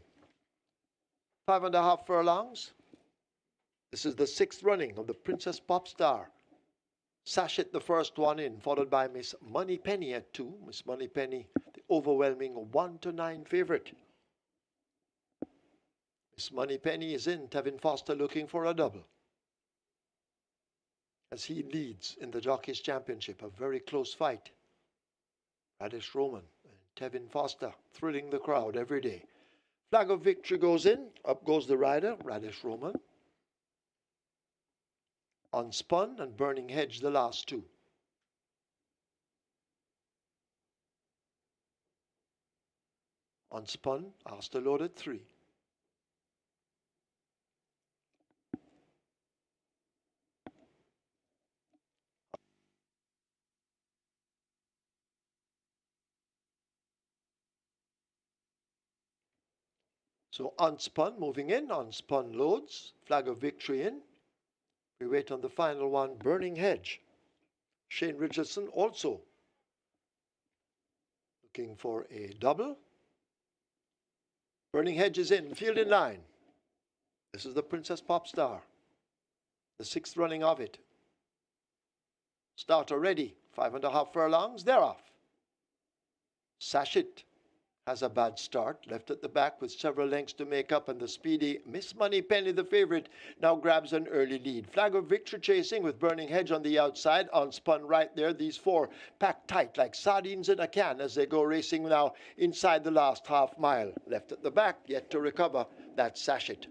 5.5 furlongs. This is the sixth running of the Princess Pop Star. Sachet the first one in, followed by Miss Moneypenny at 2. Miss Moneypenny, the overwhelming 1-9 favorite. Miss Moneypenny is in. Tevin Foster looking for a double, as he leads in the Jockeys Championship. A very close fight. Radish Roman and Tevin Foster thrilling the crowd every day. Flag of victory goes in. Up goes the rider, Radish Roman. Unspun and Burning Hedge the last two. Unspun, Aster loaded 3. So unspun moving in, unspun loads, flag of victory in. We wait on the final one, Burning Hedge. Shane Richardson also looking for a double. Burning Hedge is in, field in line. This is the Princess Pop Star, the sixth running of it. Starter ready, 5.5 furlongs, they're off. Sachet has a bad start, left at the back with several lengths to make up, and the speedy Miss Moneypenny, the favorite, now grabs an early lead. Flag of victory chasing with Burning Hedge on the outside, unspun right there. These four packed tight like sardines in a can as they go racing now inside the last half mile. Left at the back, yet to recover, that's Sachet.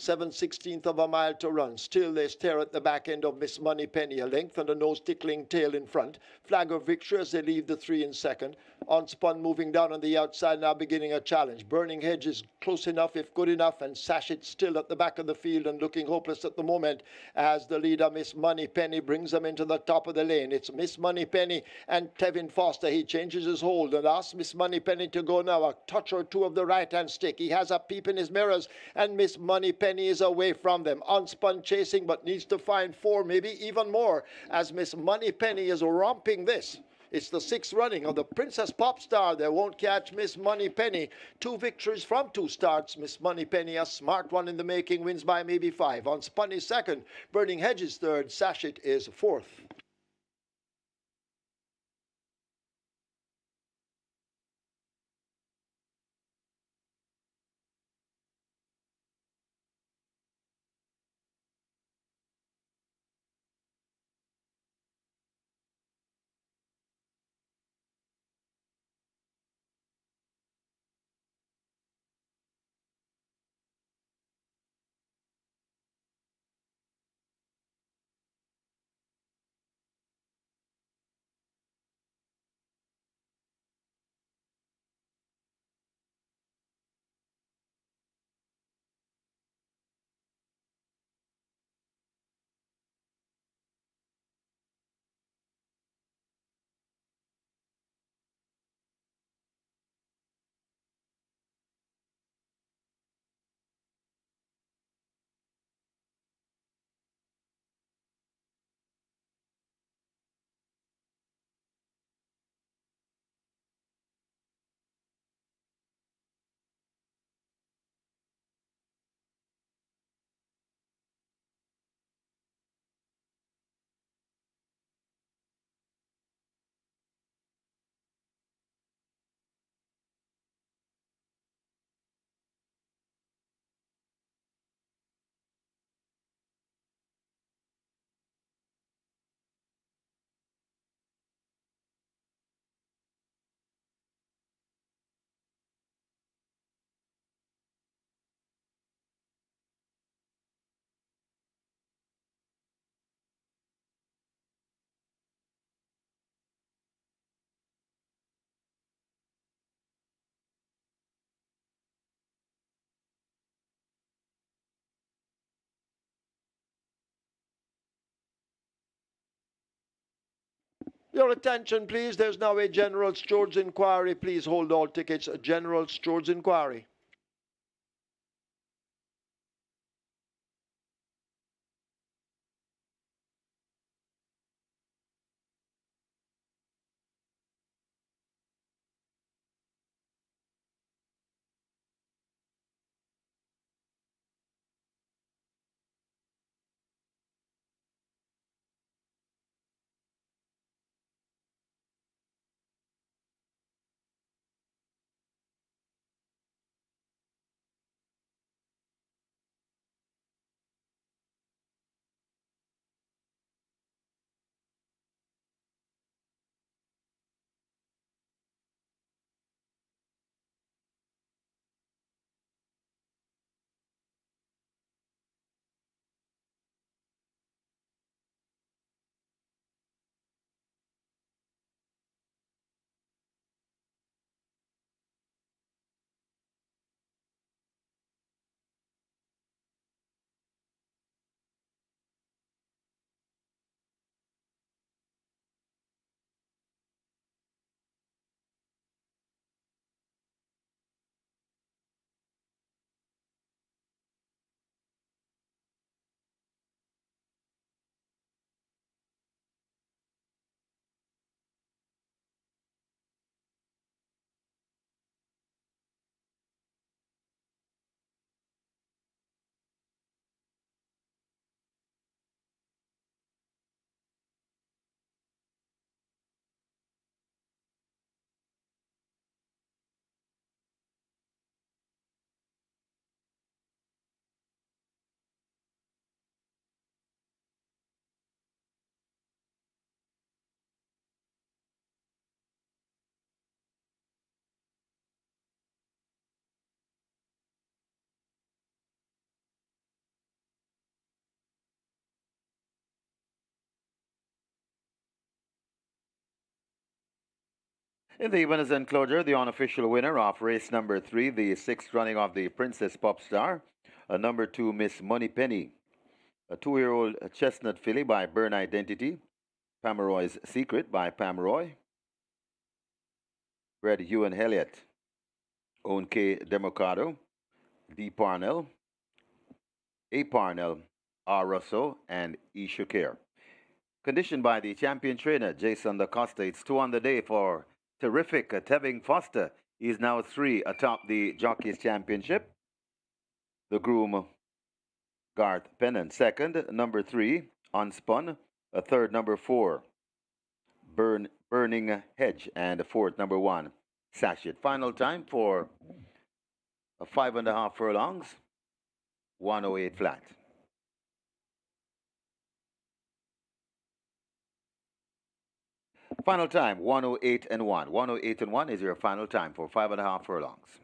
7/16 of a mile to run. Still they stare at the back end of Miss Moneypenny, a length and a nose-tickling tail in front. Flag of victory as they leave the 3 in second. Unspun moving down on the outside now, beginning a challenge. Burning Hedge is close enough, if good enough, and Sashit still at the back of the field and looking hopeless at the moment as the leader, Miss Moneypenny, brings them into the top of the lane. It's Miss Moneypenny and Tevin Foster. He changes his hold and asks Miss Moneypenny to go now. A touch or two of the right-hand stick. He has a peep in his mirrors, and Miss Moneypenny is away from them. Unspun chasing, but needs to find 4, maybe even more, as Miss Moneypenny is romping this. It's the 6th running of the Princess Pop Star. They won't catch Miss Moneypenny. 2 victories from 2 starts. Miss Moneypenny, a smart one in the making, wins by maybe 5. Unspun is 2nd. Burning Hedge is 3rd. Sashit is 4th. Your attention, please. There's now a General Stores inquiry. Please hold all tickets. A General Stores inquiry. In the winners' enclosure, the unofficial winner of race number 3, the sixth running of the Princess Pop Star, number 2, Miss Moneypenny, a 2-year-old chestnut filly by Burn Identity, Pomeroy's Secret by Pomeroy, bred Ewan Elliott, Own K. Democado, D. Parnell, A. Parnell, R. Russell, and E. Shakir. Conditioned by the champion trainer, Jason DaCosta. It's 2 on the day for terrific Tevin Foster. He is now 3 atop the Jockeys Championship. The groom, Garth Pennant. Second, number 3, Unspun. A third, number 4, Burning Hedge. And a fourth, number 1, Sachet. Final time for a 5.5 furlongs, 108 flat. Final time, 108 and 1. 108 and 1 is your final time for 5.5 furlongs.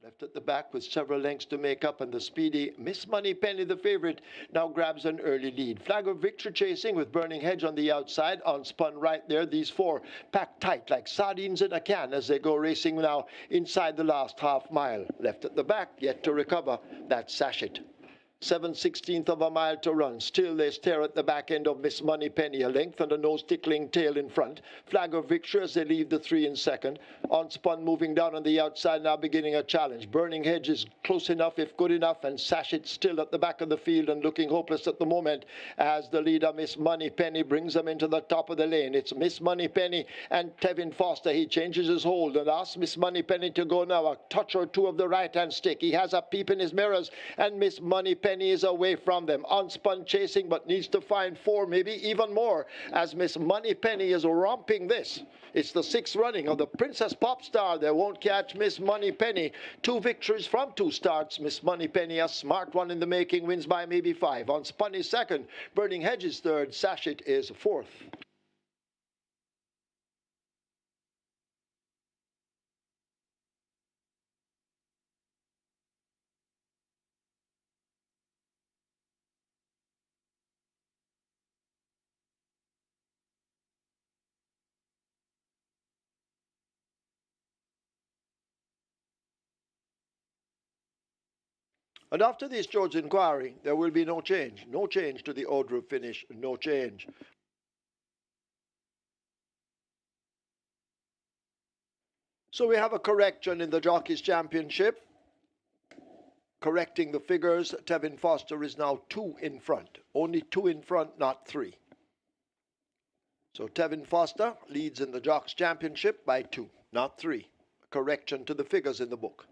Left at the back with several lengths to make up, and the speedy Miss Moneypenny, the favorite, now grabs an early lead. Flag of Victory chasing with Burning Hedge on the outside. Unspun right there. These four packed tight like sardines in a can as they go racing now inside the last half mile. Left at the back, yet to recover, that's Sachet. 7/16 of a mile to run. Still they stare at the back end of Miss Moneypenny, a length and a nose-tickling tail in front. Flag of Victory as they leave the 3 in second. Unspun moving down on the outside, now beginning a challenge. Burning Hedge is close enough, if good enough, and Sachet still at the back of the field and looking hopeless at the moment as the leader, Miss Moneypenny, brings them into the top of the lane. It's Miss Moneypenny and Tevin Foster. He changes his hold and asks Miss Moneypenny to go now. A touch or two of the right-hand stick. He has a peep in his mirrors, and Miss Moneypenny is away from them. Unspun chasing, but needs to find 4, maybe even more, as Miss Moneypenny is romping this. It's the 6th running of the Princess Pop Star. They won't catch Miss Moneypenny. 2 victories from 2 starts. Miss Moneypenny, a smart one in the making, wins by maybe 5. Unspun is second. Burning Hedge is third. Sachet is fourth. And after this George inquiry, there will be no change. No change to the order of finish. No change. So we have a correction in the Jockeys Championship. Correcting the figures, Tevin Foster is now 2 in front. Only 2 in front, not 3. So Tevin Foster leads in the Jocks Championship by 2, not 3. Correction to the figures in the book.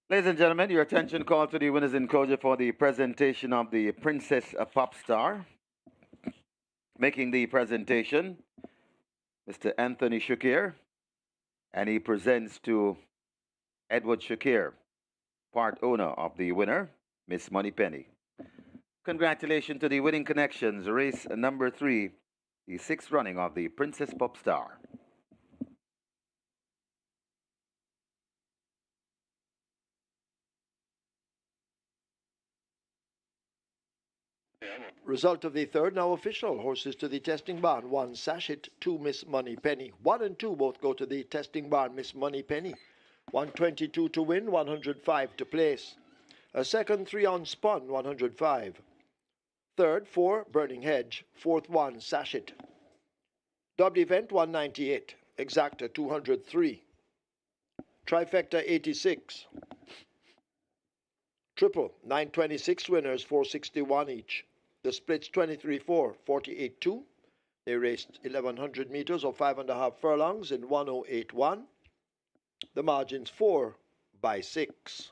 Ladies and gentlemen, your attention called to the winners in Koja for the presentation of the Princess Pop Star. Making the presentation, Mr. Anthony Shakir, and he presents to Edward Shakir, part owner of the winner, Miss Moneypenny. Congratulations to the winning connections, race number 3, the 6th running of the Princess Pop Star. Result of the third now official. Horses to the testing barn. 1 Sachet, 2 Miss Moneypenny. 1 and 2 both go to the testing barn. Miss Moneypenny. 122 to win, 105 to place. A second 3 on spun, 105. Third 4 Burning Hedge. Fourth 1 Sachet. Double event 198. Exacta 203. Trifecta 86. Triple 926 winners, 461 each. The splits 23-4, 48-2. They raced 1,100 meters or 5.5 furlongs in 1081. The margins 4 by 6.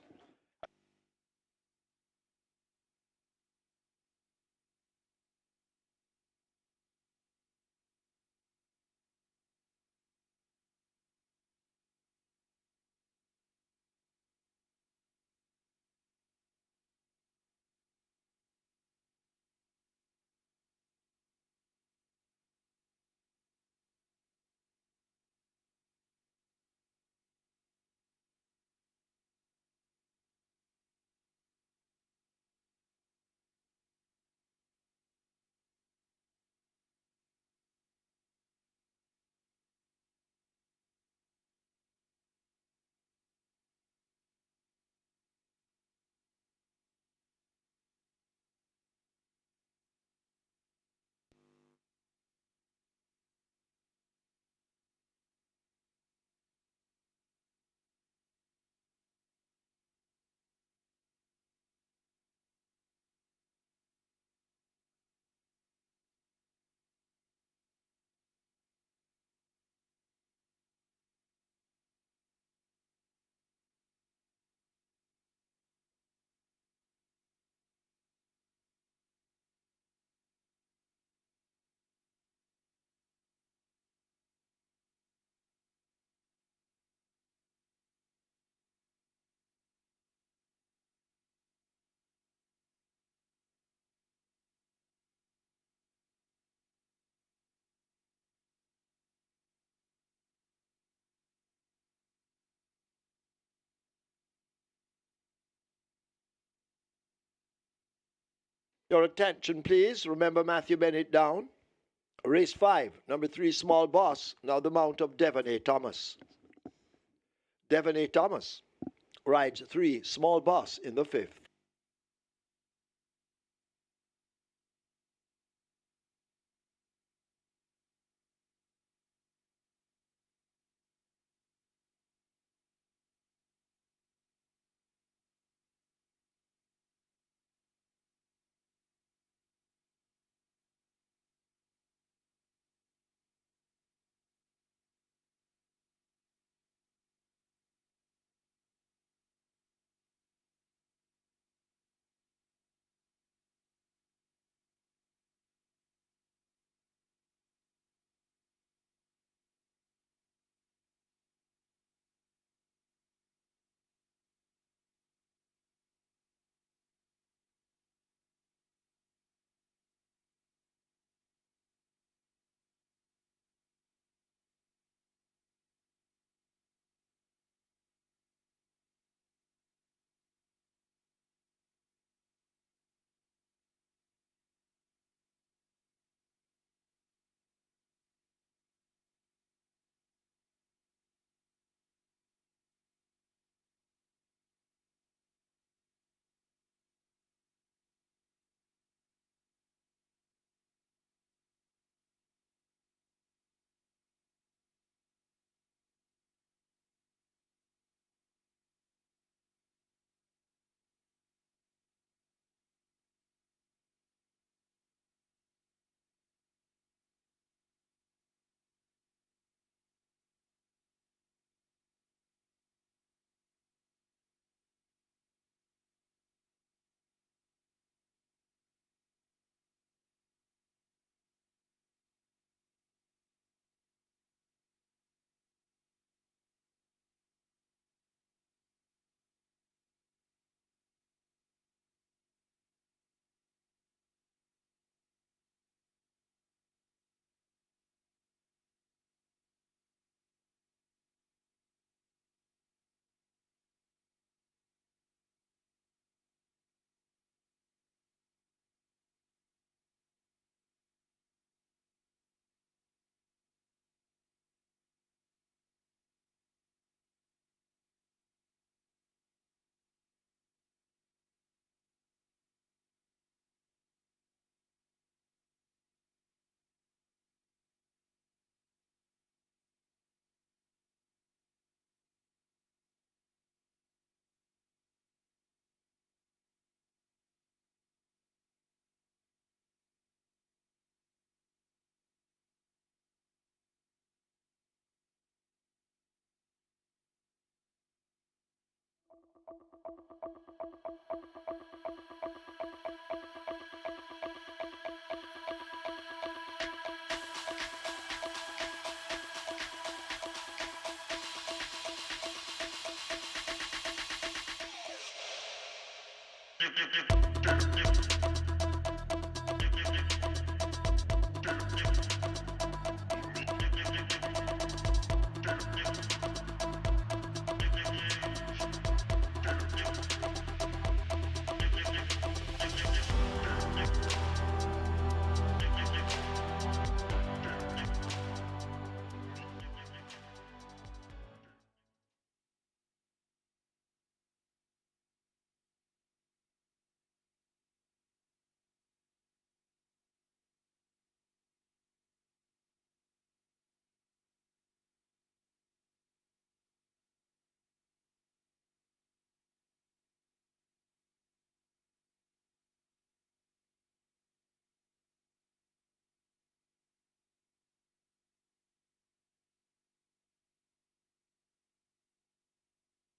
Your attention, please. Remember Matthew Bennett down. Race 5, number 3, Small Boss. Now the mount of Devon A. Thomas. Devon A. Thomas rides 3, Small Boss in the 5th.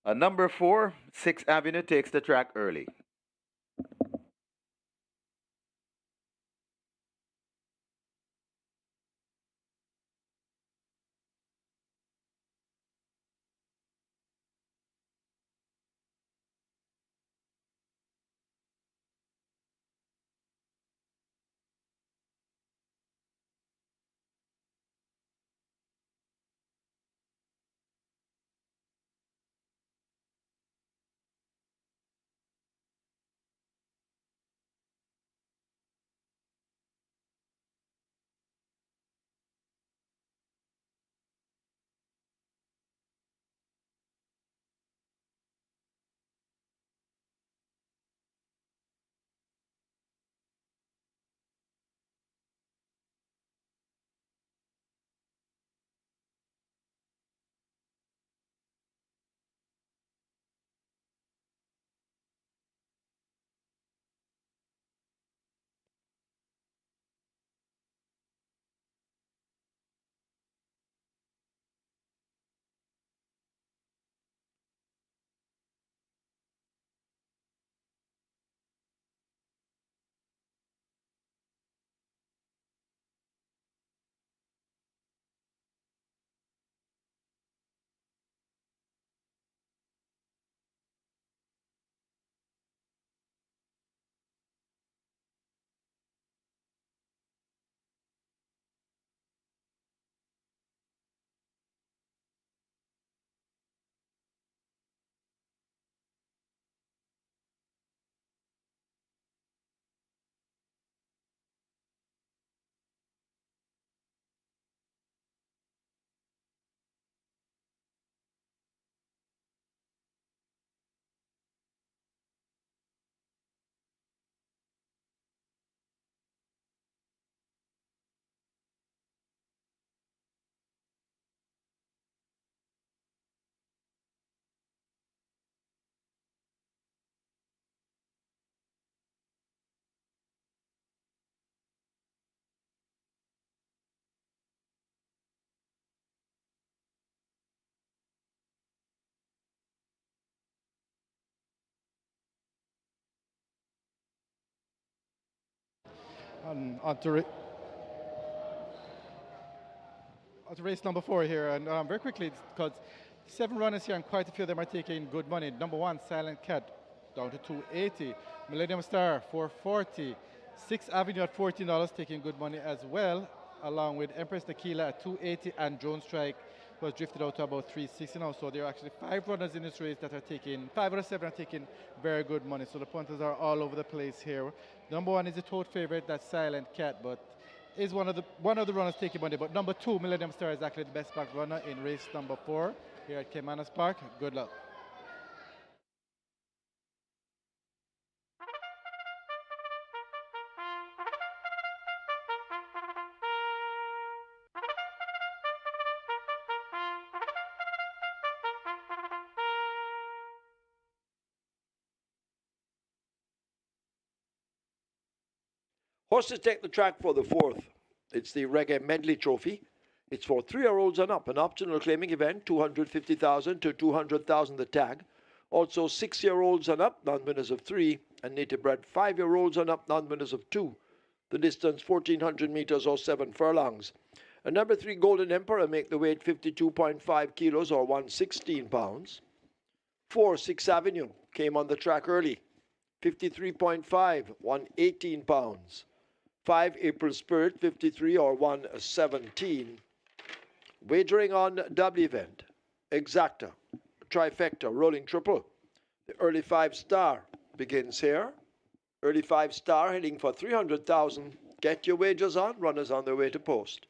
Number 4, 6th Avenue takes the track early. On to race number 4 here, and very quickly, because 7 runners here, and quite a few of them are taking good money. Number 1, Silent Cat, down to 280. Millennium Star, 440. 6th Avenue at $14, taking good money as well, along with Empress Tequila at 280, and Drone Strike was drifted out to about 360 now. So there are actually 5 runners in this race that are taking, 5 out of 7 are taking very good money. So the punters are all over the place here. Number 1 is a tote favorite, that's Silent Cat, but is one of the runners taking money. But number 2, Millennium Star, is actually the best back runner in race number 4 here at Caymanas Park. Good luck. Horses take the track for the 4th. It's the REGGAE Medley Trophy. It's for 3-year-olds and up, an optional claiming event, 250,000 to 200,000 the tag. Also, 6-year-olds and up, non-winners of 3, and native bred 5-year-olds and up, non-winners of 2. The distance 1,400 meters or 7 furlongs. A number 3 Golden Emperor make the weight 52.5 kilos or 116 pounds. 4 6th Avenue came on the track early, 53.5, 118 pounds. 5 April Spirit, 53 or 117. Wagering on double event, exacta, trifecta, rolling triple. The early 5 star begins here. Early 5 star heading for 300,000. Get your wagers on, runners on their way to post.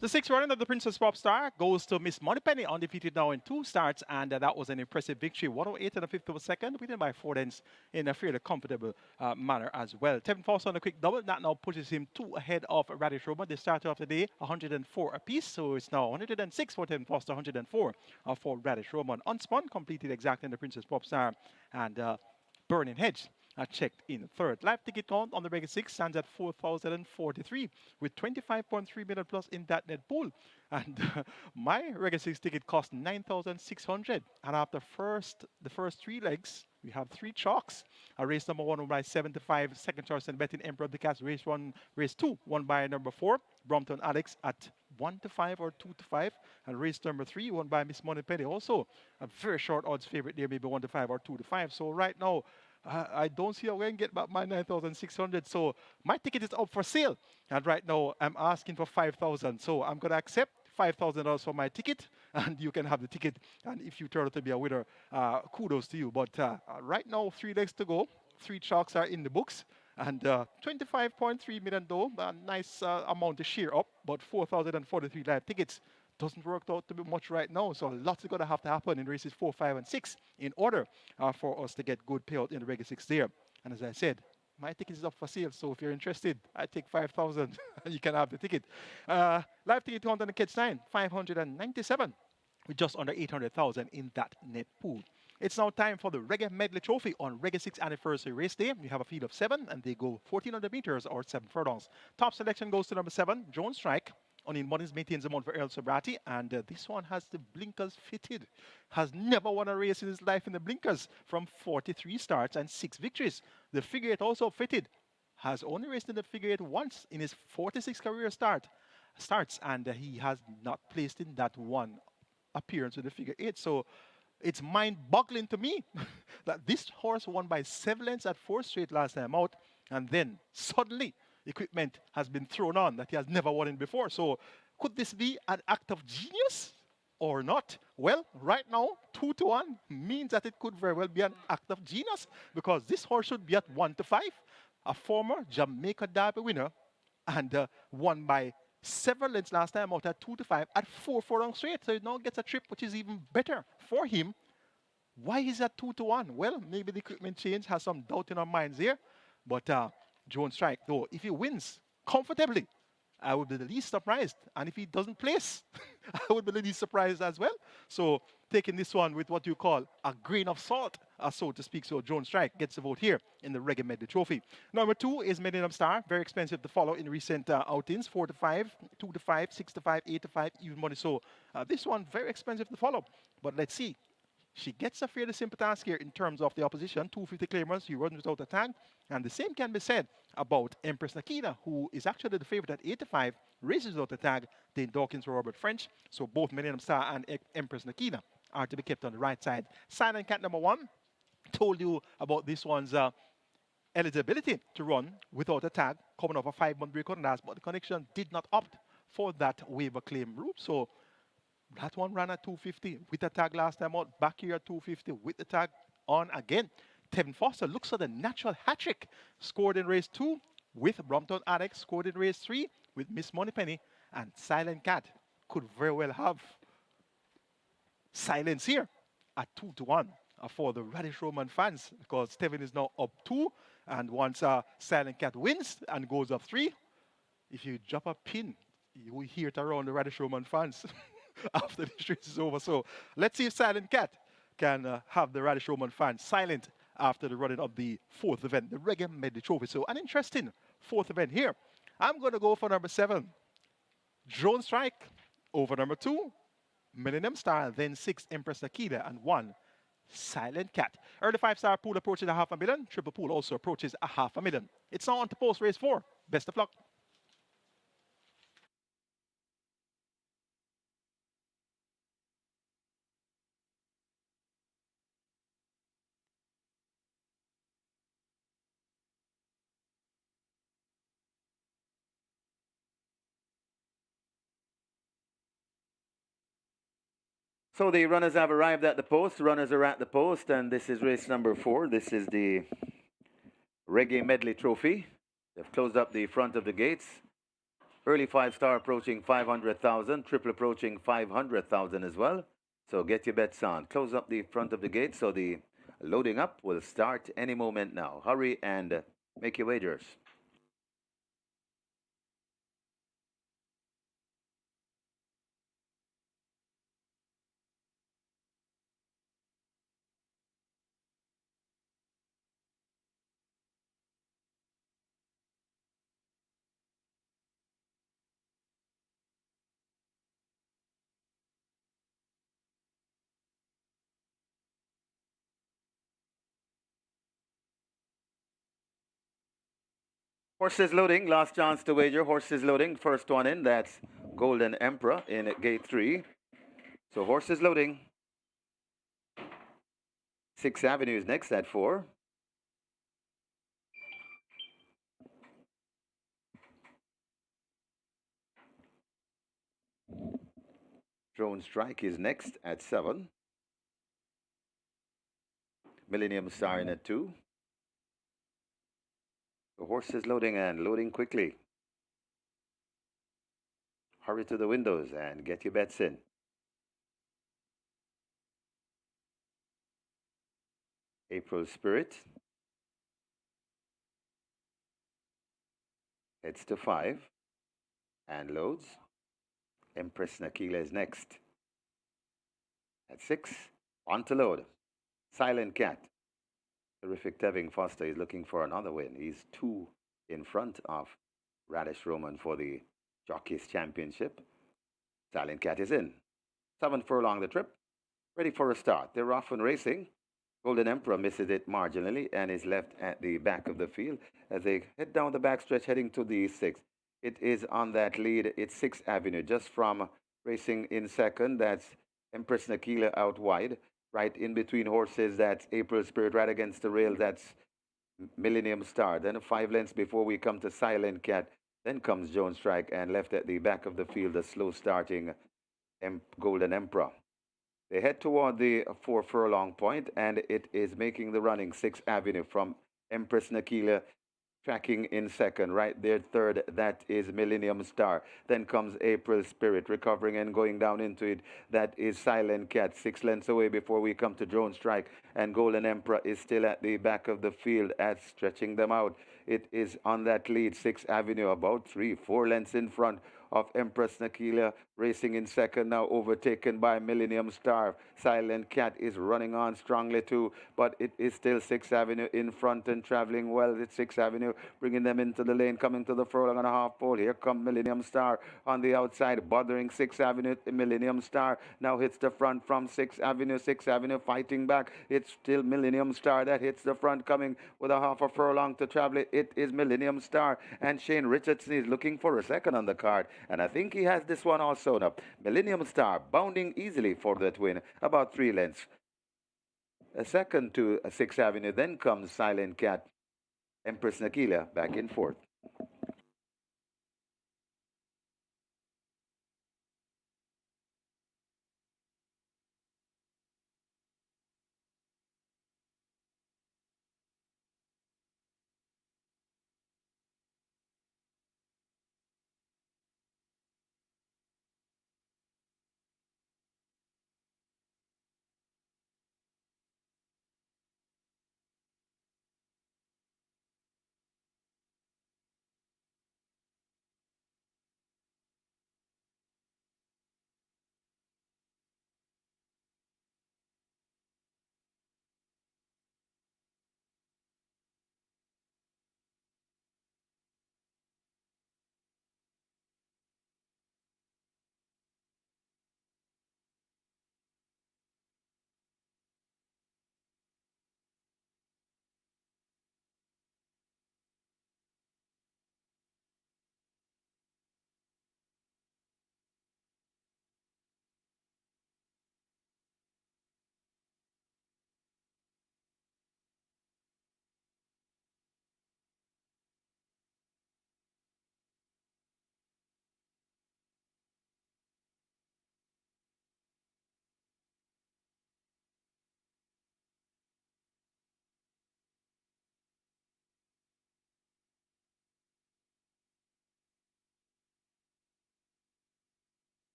The 6th running of the Princess Pop Star goes to Miss Moneypenny, undefeated now in 2 starts, and that was an impressive victory. 108 and a fifth of a second, winning by 4 lengths in a fairly comfortable manner as well. Tevin Foster on a quick double, that now pushes him 2 ahead of Radish Roman. They started off the day 104 apiece, so it's now 106 for Tevin Foster, 104 for Radish Roman. Unspun, completed exactly in the Princess Pop Star and Burning Hedge. checked in third. Live ticket count on the REGGAE 6 stands at 4,043 with 25.3 million plus in that net pool. And my REGGAE 6 ticket cost 9,600. And after the first three legs, we have three chalks. Race number 1 won by 75, second choice and betting Emperor of the Cats. Race 2 won by number 4, Brompton Alex at 1-5 or 2-5. And race number 3 won by Miss Moneypenny. Also a very short odds favorite there, maybe 1-5 or 2-5. So right now, I don't see how I can get back my 9,600. So my ticket is up for sale. And right now, I'm asking for 5,000. So I'm going to accept $5,000 for my ticket, and you can have the ticket. And if you turn out to be a winner, kudos to you. But right now, 3 legs to go. 3 chalks are in the books. And 25.3 million though, a nice amount to share up. But 4,043 live tickets doesn't work out to be much right now. So lots is going to have to happen in races 4, 5, and 6 in order for us to get good payout in the REGGAE 6 there. And as I said, my ticket is up for sale, so if you're interested, I take 5,000 and you can have the ticket. Live ticket count on the Kids 9, 597, with just under 800,000 in that net pool. It's now time for the REGGAE Medley Trophy on REGGAE 6 Anniversary Race Day. We have a field of 7, and they go 1,400 meters or 7 furlongs. Top selection goes to number 7, Jones Strike. Only Munnins maintains the mount for Earl Sobrati, and this one has the blinkers fitted. Has never won a race in his life in the blinkers from 43 starts and 6 victories. The figure 8 also fitted. Has only raced in the figure 8 once in his 46 career starts, and he has not placed in that one appearance with the figure 8. So it's mind-boggling to me that this horse won by 7 lengths at 4 straight last time out, and then suddenly equipment has been thrown on that he has never won in before. So could this be an act of genius or not? Well, right now, 2-1 means that it could very well be an act of genius, because this horse should be at 1-5, a former Jamaica Derby winner, and won by several lengths last time out at 2-5 at 4 furlongs straight. So he now gets a trip which is even better for him. Why is that 2-1? Well, maybe the equipment change has some doubt in our minds here, but Jones Strike, though, if he wins comfortably, I would be the least surprised. And if he doesn't place, I would be the least surprised as well. So taking this one with what you call a grain of salt, so to speak. So Jones Strike gets a vote here in the REGGAE Medley Trophy. Number 2 is Millennium Star. Very expensive to follow in recent outings. 4-5, 2-5, 6-5, 8-5, even money. So this one, very expensive to follow. But let's see. She gets a fairly simple task here in terms of the opposition. 250 claimers, she runs without a tag. And the same can be said about Empress Nakina, who is actually the favorite at 8-5, races without a tag. Dane Dawkins or Robert French. So both Millennium Star and Empress Nakina are to be kept on the right side. Silent Cat number 1, told you about this one's eligibility to run without a tag, coming off a 5-month break on last, but the connection did not opt for that waiver claim route. So that one ran at 250 with the tag last time out. Back here at 250 with the tag on again. Tevin Foster looks at a natural hat-trick. Scored in race 2 with Brompton Alex. Scored in race 3 with Miss Moneypenny. And Silent Cat could very well have silence here at 2-1 for the Radish Roman fans, because Tevin is now up 2. And once Silent Cat wins and goes up 3, if you drop a pin, you will hear it around the Radish Roman fans. After this race is over. So let's see if Silent Cat can have the Radish Roman fans silent after the running of the 4th event, the REGGAE Medley Trophy. So an interesting 4th event here. I'm going to go for number 7, Drone Strike, over number 2, Millennium Star, then 6, Empress Nakida, and 1, Silent Cat. Early 5-star pool approaches $500,000. Triple pool also approaches $500,000. It's now on to post race 4. Best of luck. So the runners have arrived at the post. Runners are at the post, and this is race number 4. This is the REGGAE Medley Trophy. They've closed up the front of the gates. Early 5-star approaching 500,000. Triple approaching 500,000 as well. So get your bets on. Close up the front of the gate. So the loading up will start any moment now. Hurry and make your wagers. Horses loading, last chance to wager. Horses loading, first one in. That's Golden Emperor in gate 3. So horses loading. 6th Avenue is next at 4. Drone Strike is next at 7. Millennium Star in at 2. The horses loading and loading quickly. Hurry to the windows and get your bets in. April Spirit heads to 5 and loads. Empress Nakila is next. At 6, on to load. Silent Cat. Terrific Tevin Foster is looking for another win. He's 2 in front of Radish Roman for the Jockeys Championship. Silent Cat is in. 7 furlong the trip. Ready for a start. They're off and racing. Golden Emperor misses it marginally and is left at the back of the field as they head down the backstretch heading to the 6th. It is on that lead. It's 6th Avenue just from racing in second. That's Empress Nakila out wide. Right in between horses, that's April Spirit. Right against the rail, that's Millennium Star. Then 5 lengths before we come to Silent Cat. Then comes Jones Strike and left at the back of the field, the slow starting Golden Emperor. They head toward the 4 furlong point, and it is making the running 6th Avenue from Empress Nakila tracking in second. Right there, third, that is Millennium Star. Then comes April Spirit, recovering and going down into it. That is Silent Cat, 6 lengths away before we come to Drone Strike. And Golden Emperor is still at the back of the field as stretching them out. It is on that lead, 6th Avenue, about 3-4 lengths in front of Empress Nakila, racing in second, now overtaken by Millennium Star. Silent Cat is running on strongly too, but it is still 6th Avenue in front and traveling well. It's 6th Avenue, bringing them into the lane, coming to the furlong and a half pole. Here come Millennium Star on the outside, bothering 6th Avenue. Millennium Star now hits the front from 6th Avenue. 6th Avenue fighting back. It's still Millennium Star that hits the front, coming with a half a furlong to travel. It is Millennium Star, and Shane Richardson is looking for a second on the card, and I think he has this one also now. Millennium Star bounding easily for that win, about 3 lengths. A second to 6th Avenue, then comes Silent Cat. Empress Nakila back in 4th.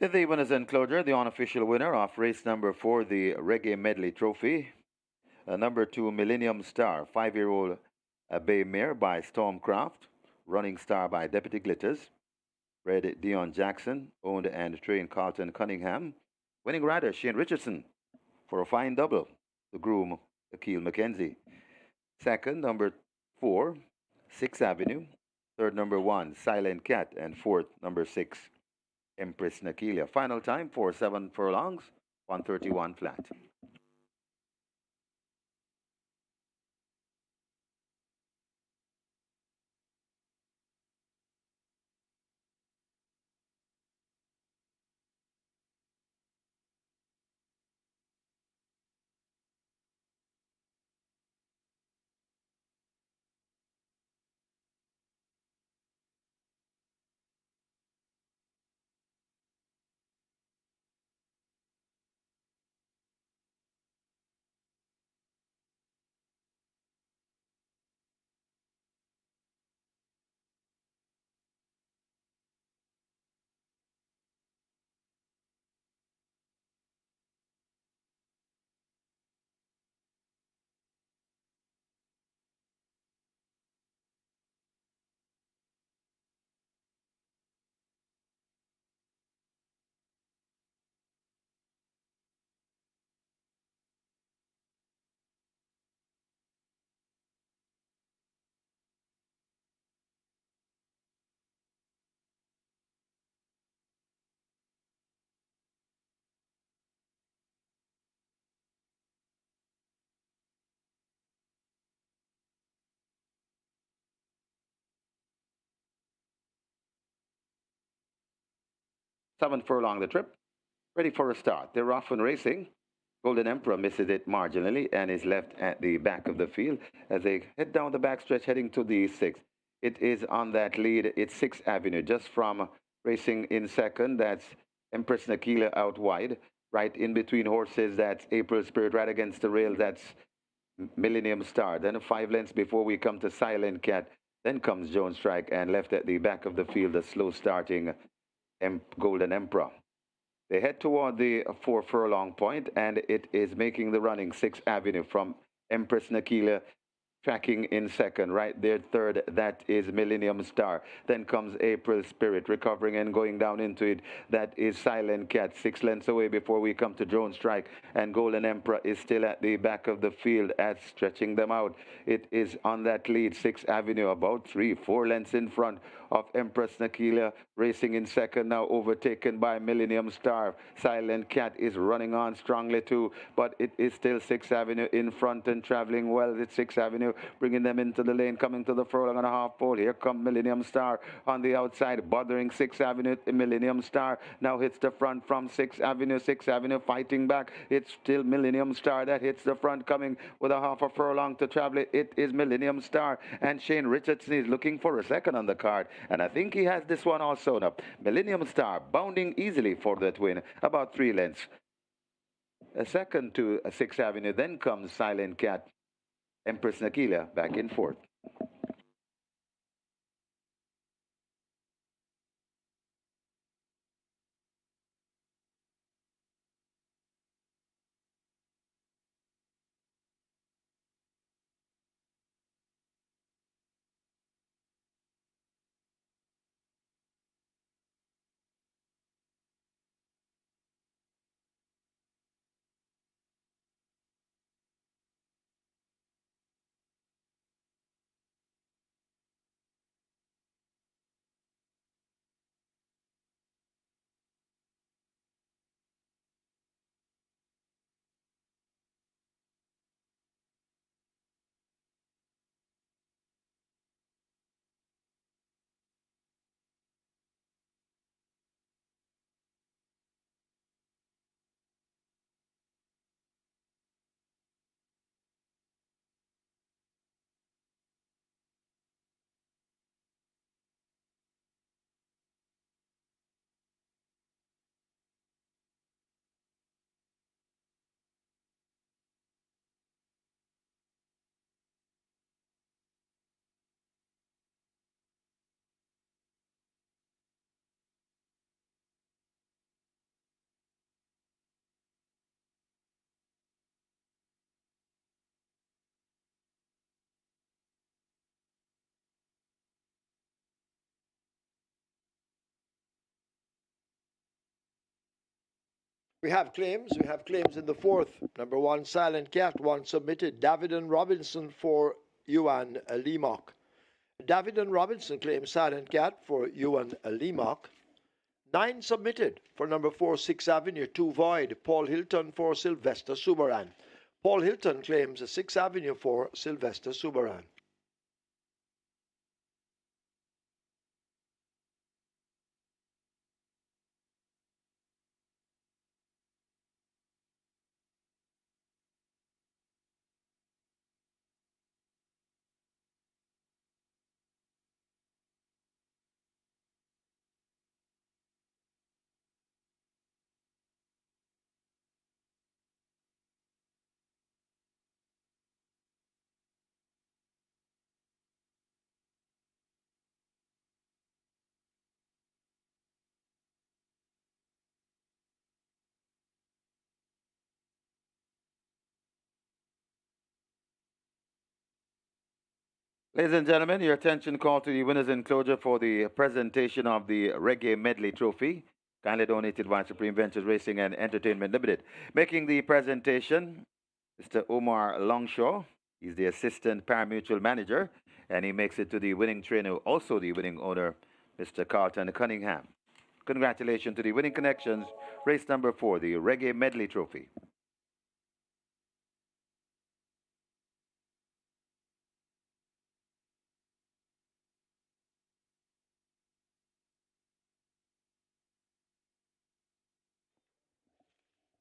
In the winners enclosure, the unofficial winner of race number 4, the Reggae Medley Trophy, number 2, Millennium Star, 5-year-old Bay Mare by Stormcraft, Running Star by Deputy Glitters, bred Dion Jackson, owned and trained Carlton Cunningham. Winning rider Shane Richardson for a fine double, the groom Akil McKenzie. Second, number 4, 6th Avenue. Third, number 1, Silent Cat. And fourth, number 6, Empress Nakilia. Final time for 7 furlongs, 131 flat. 7 furlong the trip. Ready for a start. They're off and racing. Golden Emperor misses it marginally and is left at the back of the field as they head down the backstretch heading to the 6th. It is on that lead. It's 6th Avenue just from racing in second. That's Empress Nakila out wide. Right in between horses, that's April Spirit. Right against the rail, that's Millennium Star. Then 5 lengths before we come to Silent Cat. Then comes Jones Strike and left at the back of the field, the slow starting Golden Emperor. They head toward the 4 furlong point, and it is making the running 6th Avenue from Empress Nakila tracking in second. Right there, third, that is Millennium Star. Then comes April Spirit, recovering and going down into it. That is Silent Cat, 6 lengths away before we come to Drone Strike. And Golden Emperor is still at the back of the field as stretching them out. It is on that lead, 6th Avenue, about 3-4 lengths in front of Empress Nakila, racing in second now, overtaken by Millennium Star. Silent Cat is running on strongly too, but it is still 6th Avenue in front and traveling well. It's 6th Avenue, bringing them into the lane, coming to the furlong and a half pole. Here comes Millennium Star on the outside, bothering 6th Avenue. Millennium Star now hits the front from 6th Avenue. 6th Avenue fighting back. It's still Millennium Star that hits the front, coming with a half a furlong to travel. It is Millennium Star, and Shane Richardson is looking for a second on the card, and I think he has this one also now. Millennium Star bounding easily for that win, about 3 lengths. A second to 6th Avenue, then comes Silent Cat. Empress Nakila back in fourth. We have claims. We have claims in the fourth. Number 1, Silent Cat, 1 submitted. David and Robinson for Yuan Limok. David and Robinson claim Silent Cat for Yuan Limok. 9 submitted for number 4, 6th Avenue, 2 void. Paul Hilton for Sylvester Subaran. Paul Hilton claims 6th Avenue for Sylvester Subaran. Ladies and gentlemen, your attention call to the winners enclosure for the presentation of the Reggae Medley Trophy, kindly donated by Supreme Ventures Racing and Entertainment Limited. Making the presentation, Mr. Omar Longshaw. He's the assistant parimutuel manager, and he makes it to the winning trainer, also the winning owner, Mr. Carlton Cunningham. Congratulations to the winning connections, race number 4, the Reggae Medley Trophy.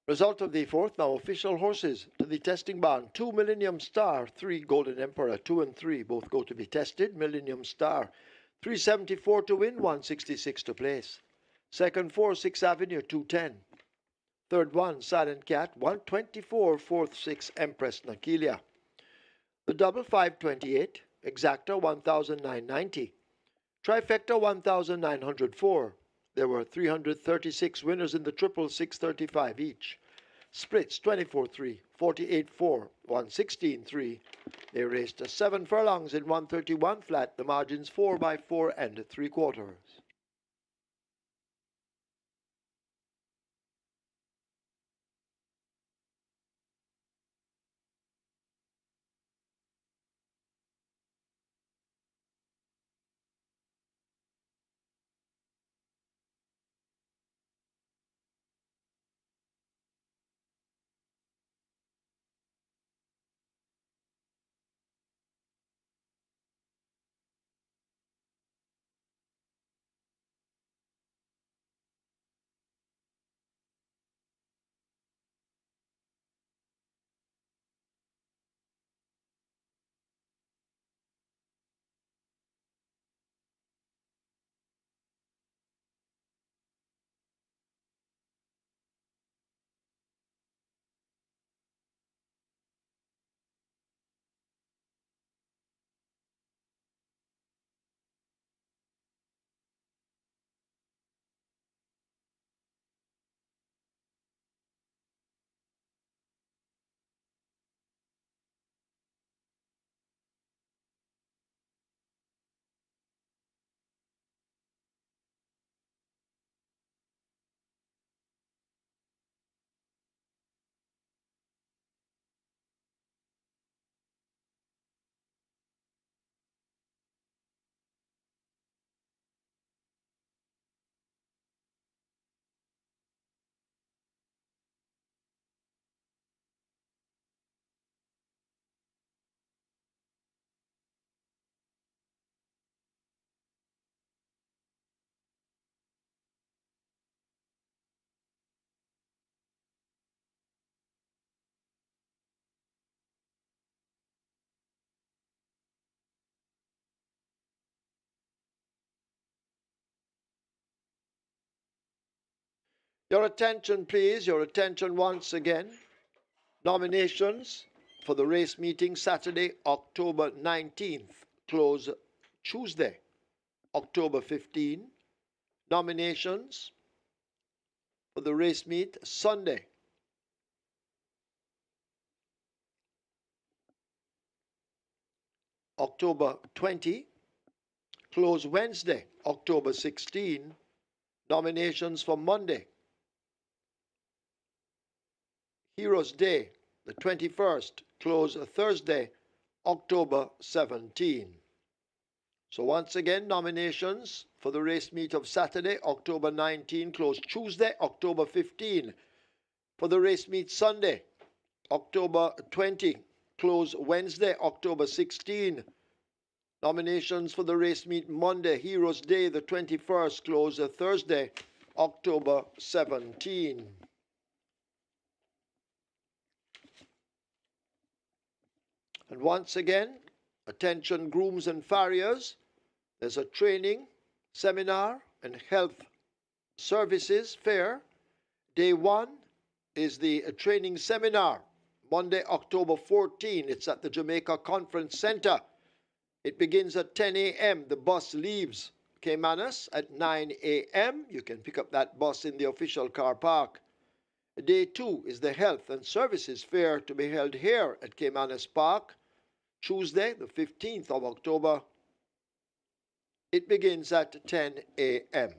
Result of the fourth, now official horses to the testing barn. 2 Millennium Star, 3 Golden Emperor, 2 and 3 both go to be tested. Millennium Star, 374 to win, 166 to place. Second 4, 6th Avenue, 210. Third 1, Silent Cat, 124. Fourth 6, Empress Nakilia. The double 528, Exacta 1,990. Trifecta 1,904. There were 336 winners in the triple, 635 each. Splits 24-3, 48-4, 116-3. They raced 7 furlongs in 131 flat. The margins 4 by 4 and 3/4. Your attention, please. Your attention once again. Nominations for the race meeting Saturday, October 19th. Close Tuesday, October 15. Nominations for the race meet Sunday, October 20. Close Wednesday, October 16. Nominations for Monday, Heroes Day, the 21st, close Thursday, October 17. So once again, nominations for the race meet of Saturday, October 19, close Tuesday, October 15. For the race meet Sunday, October 20, close Wednesday, October 16. Nominations for the race meet Monday, Heroes Day, the 21st, close Thursday, October 17. And once again, attention grooms and farriers, there's a training, seminar, and health services fair. Day 1 is the training seminar, Monday, October 14. It's at the Jamaica Conference Center. It begins at 10 a.m. The bus leaves Caymanas at 9 a.m. You can pick up that bus in the official car park. Day 2 is the Health and Services Fair to be held here at Caymanas Park, Tuesday, the 15th of October. It begins at 10 a.m.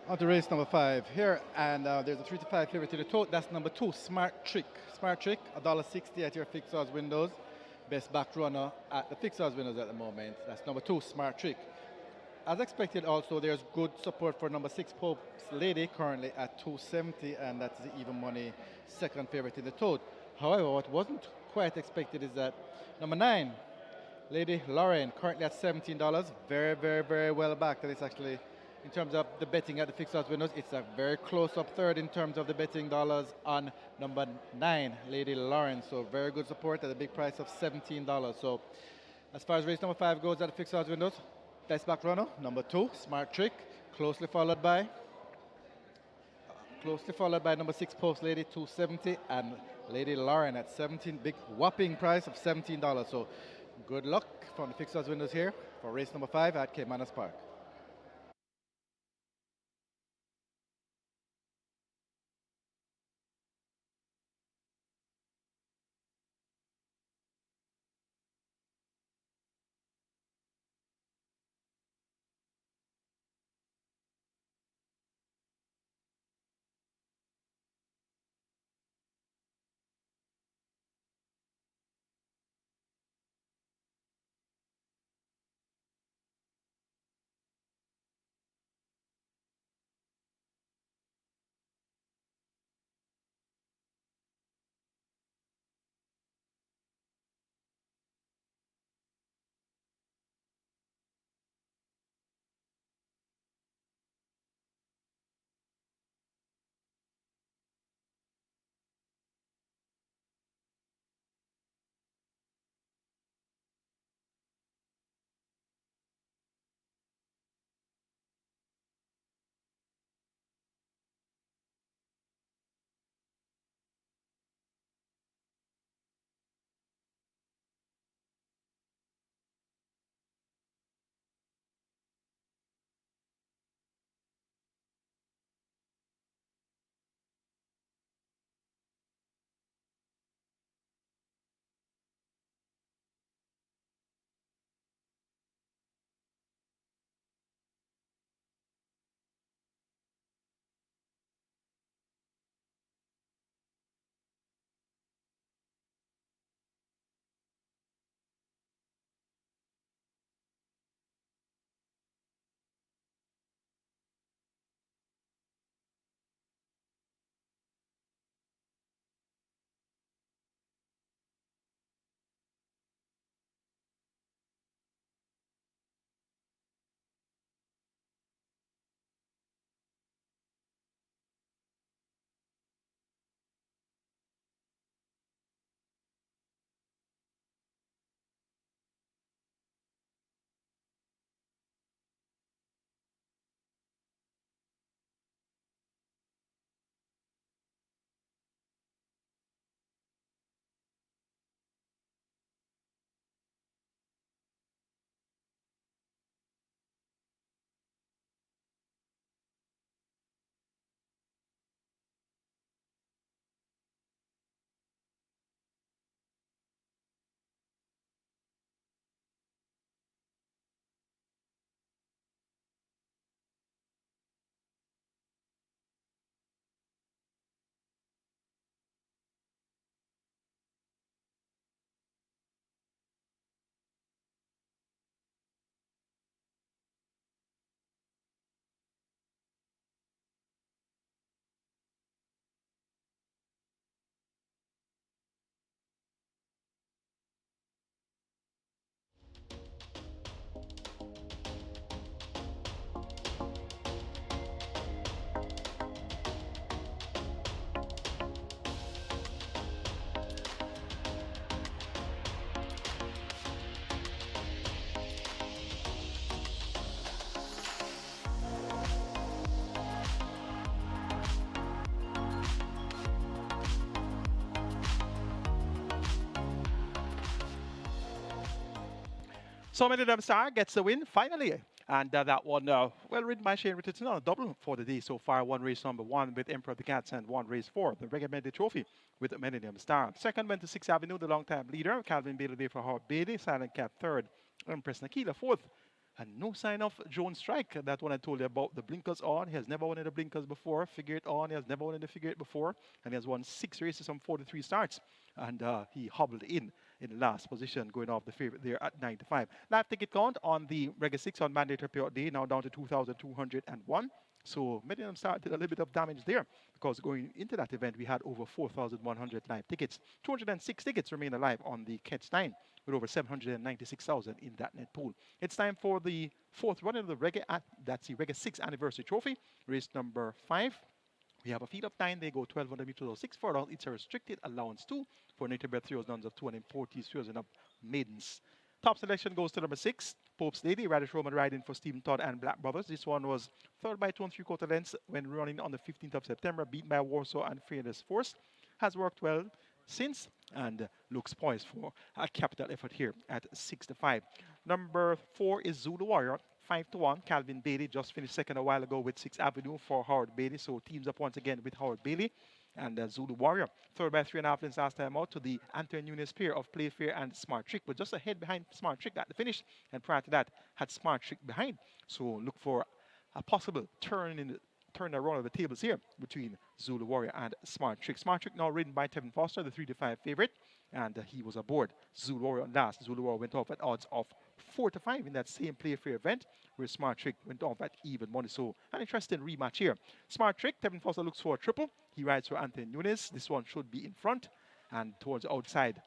On to race number 5 here, and there's a 3 to 5 favorite to the tote. That's number 2, Smart Trick. Smart Trick, $1.60 at your fixed odds windows. Best back runner at the fixed odds windows at the moment. That's number 2, Smart Trick. As expected, also there's good support for number 6, Pope's Lady, currently at 270, and that's the even money second favorite in the tote. However, what wasn't quite expected is that number 9, Lady Lauren, currently at $17, very, very, very well backed. And it's actually, in terms of the betting at the fixed odds windows, it's a very close up third in terms of the betting dollars on number 9, Lady Lauren. So very good support at a big price of $17. So as far as race number 5 goes at the fixed odds windows, best back runner, number 2, Smart Trick, closely followed by number 6, Post Lady, 270, and Lady Lauren at 17, big whopping price of $17. So good luck from the fixed odds windows here for race number 5 at Caymanas Park. So many them star gets the win finally. And that one, well ridden by Shane Richardson on a double for the day so far. One race number 1 with Emperor of the Cats and one race 4, the Reggae Trophy with Millennium Star. Second went to 6th Avenue, the long-time leader. Calvin Bailey there for Howard Bailey. Silent Cat third. Empress Nakila fourth. And no sign of Jones Strike. That one I told you about. The blinkers on. He has never won in the blinkers before. Figure it on. He has never won in the figure it before. And he has won 6 races from 43 starts. And he hobbled in last position, going off the favorite there at 95. Live ticket count on the REGGAE 6 on mandatory payout day, now down to 2,201. So Millennium Star did a little bit of damage there because going into that event, we had over 4,100 live tickets. 206 tickets remain alive on the Catch 9 with over 796,000 in that net pool. It's time for the 4th run of the REGGAE, that's the REGGAE 6th anniversary trophy, race number 5. We have a field of 9. They go 1,200 meters or 6 furlongs. It's a restricted allowance 2 for native bred 3 nuns of 2 and 40 3 and up maidens. Top selection goes to number 6, Pope's Lady, Radish Roman riding for Stephen Todd and Black Brothers. This one was third by 2 3/4 lengths when running on the 15th of September, beat by Warsaw and Fearless Force. Has worked well since and looks poised for a capital effort here at 6-5. Number 4 is Zulu Warrior, 5-1. Calvin Bailey just finished second a while ago with 6th Avenue for Howard Bailey, so teams up once again with Howard Bailey. And Zulu Warrior, third by 3.5 lengths last time out to the Anthony Nunes pair of Playfair and Smart Trick, but just ahead behind Smart Trick at the finish. And prior to that, had Smart Trick behind. So look for a possible turn around of the tables here between Zulu Warrior and Smart Trick. Smart Trick now ridden by Tevin Foster, the 3-5 favorite, and he was aboard Zulu Warrior last. Zulu Warrior went off at odds of 4-5 in that same Playfair event, where Smart Trick went off at even money. So an interesting rematch here. Smart Trick, Tevin Foster looks for a triple. He rides for Anthony Nunes. This one should be in front, and towards the outside,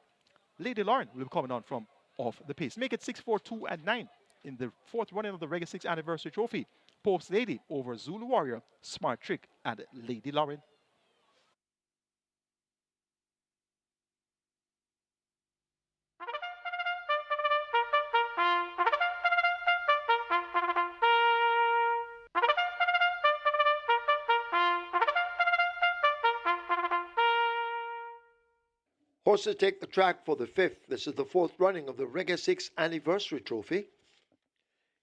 Lady Lauren will be coming on from off the pace. Make it 6-4, 2 and 9 in the 4th running of the REGGAE 6 anniversary trophy. Pope's Lady over Zulu Warrior, Smart Trick, and Lady Lauren. Horses take the track for the 5th. This is the 4th running of the REGGAE 6 anniversary trophy.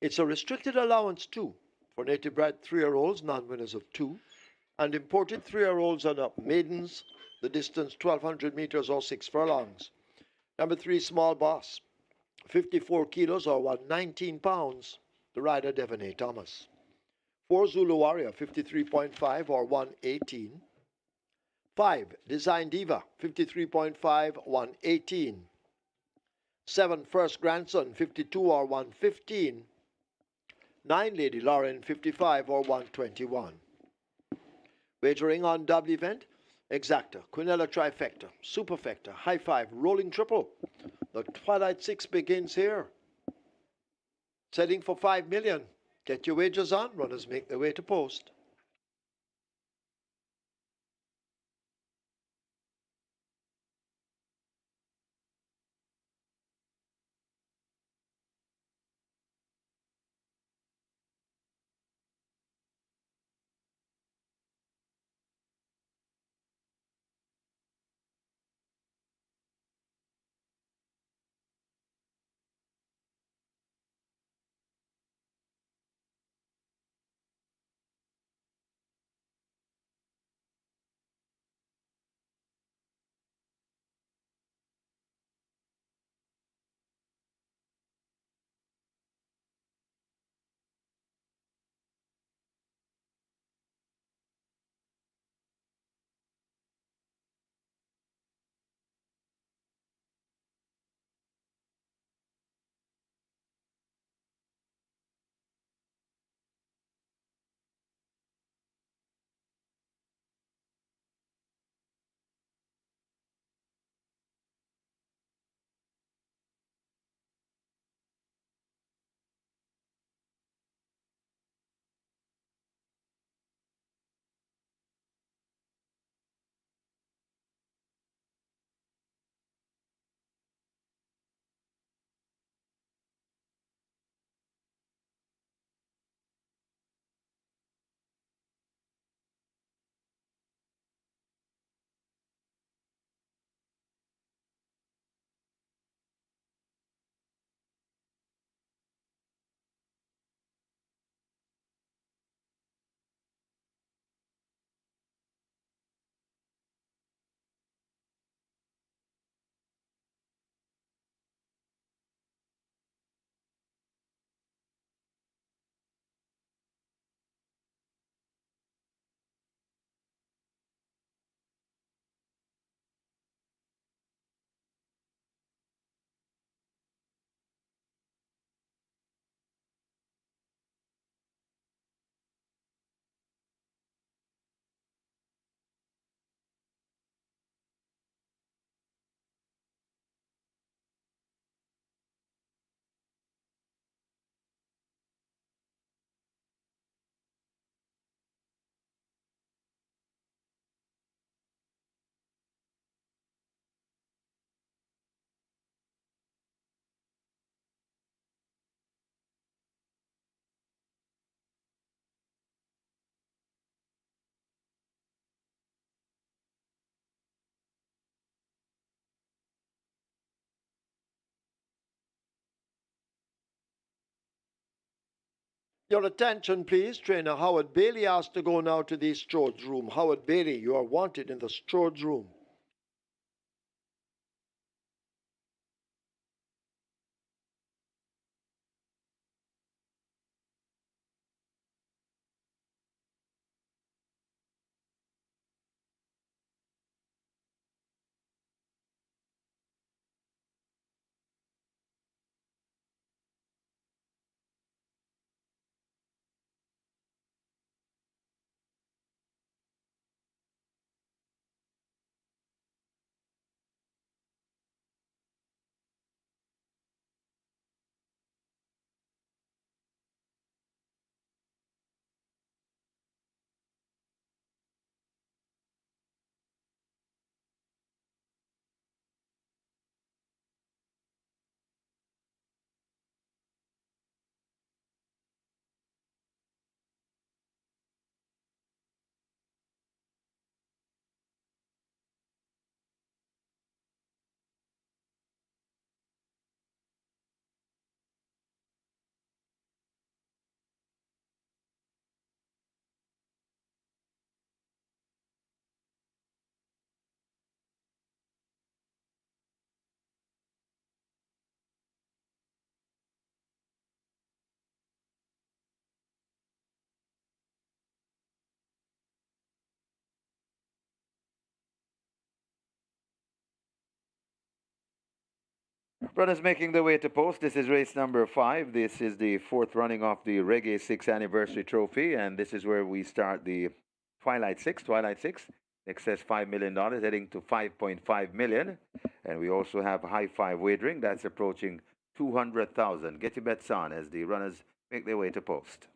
It's a restricted allowance 2 for native bred 3-year-olds, non-winners of 2, and imported 3-year-olds and up maidens, the distance 1,200 meters or 6 furlongs. Number 3, Small Boss, 54 kilos or 119 pounds, the rider Devon A. Thomas. 4, Zulu Warrior, 53.5 or 118. 5, Design Diva, 53.5, 118. 7, First Grandson, 52 or 115. 9, Lady Lauren, 55 or 121. Wagering on double event, Exacta, Quinella Trifecta, Superfecta, High Five, Rolling Triple. The Twilight 6 begins here. Setting for 5 million. Get your wagers on. Runners make their way to post. Your attention, please. Trainer Howard Bailey asked to go now to the Strode's room. Howard Bailey, you are wanted in the Strode's room. Brothers making their way to post. This is race number 5. This is the fourth running of the REGGAE 6th Anniversary Trophy, and this is where we start the Twilight 6. Twilight 6, excess $5 million, heading to 5.5 million. And we also have high five wagering that's approaching 200,000. Get your bets on as the runners make their way to post.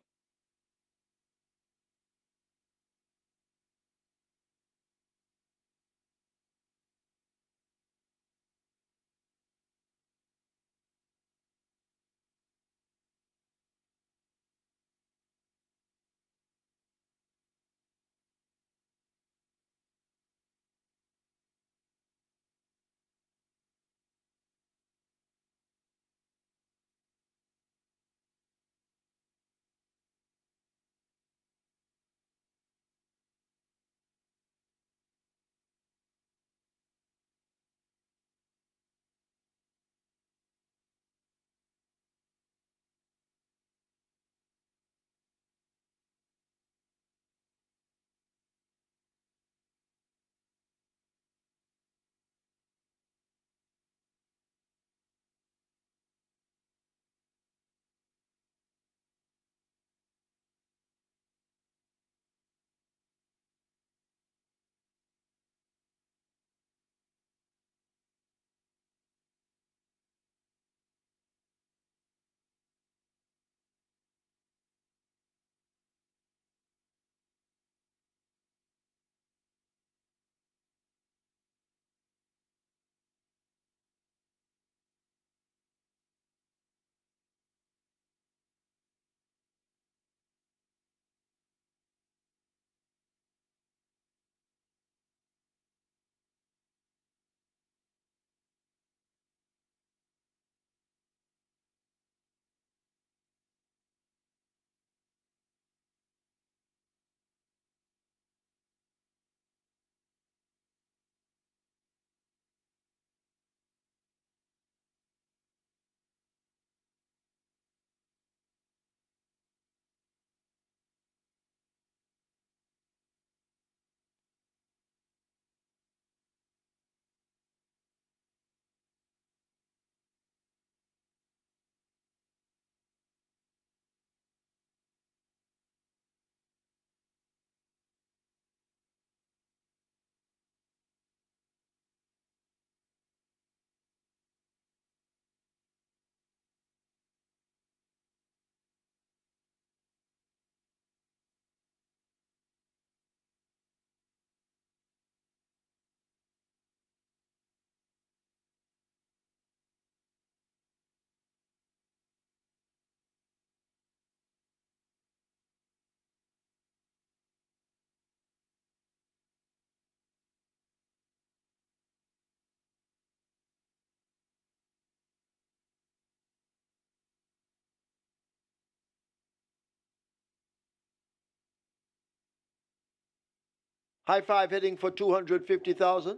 High five heading for 250,000.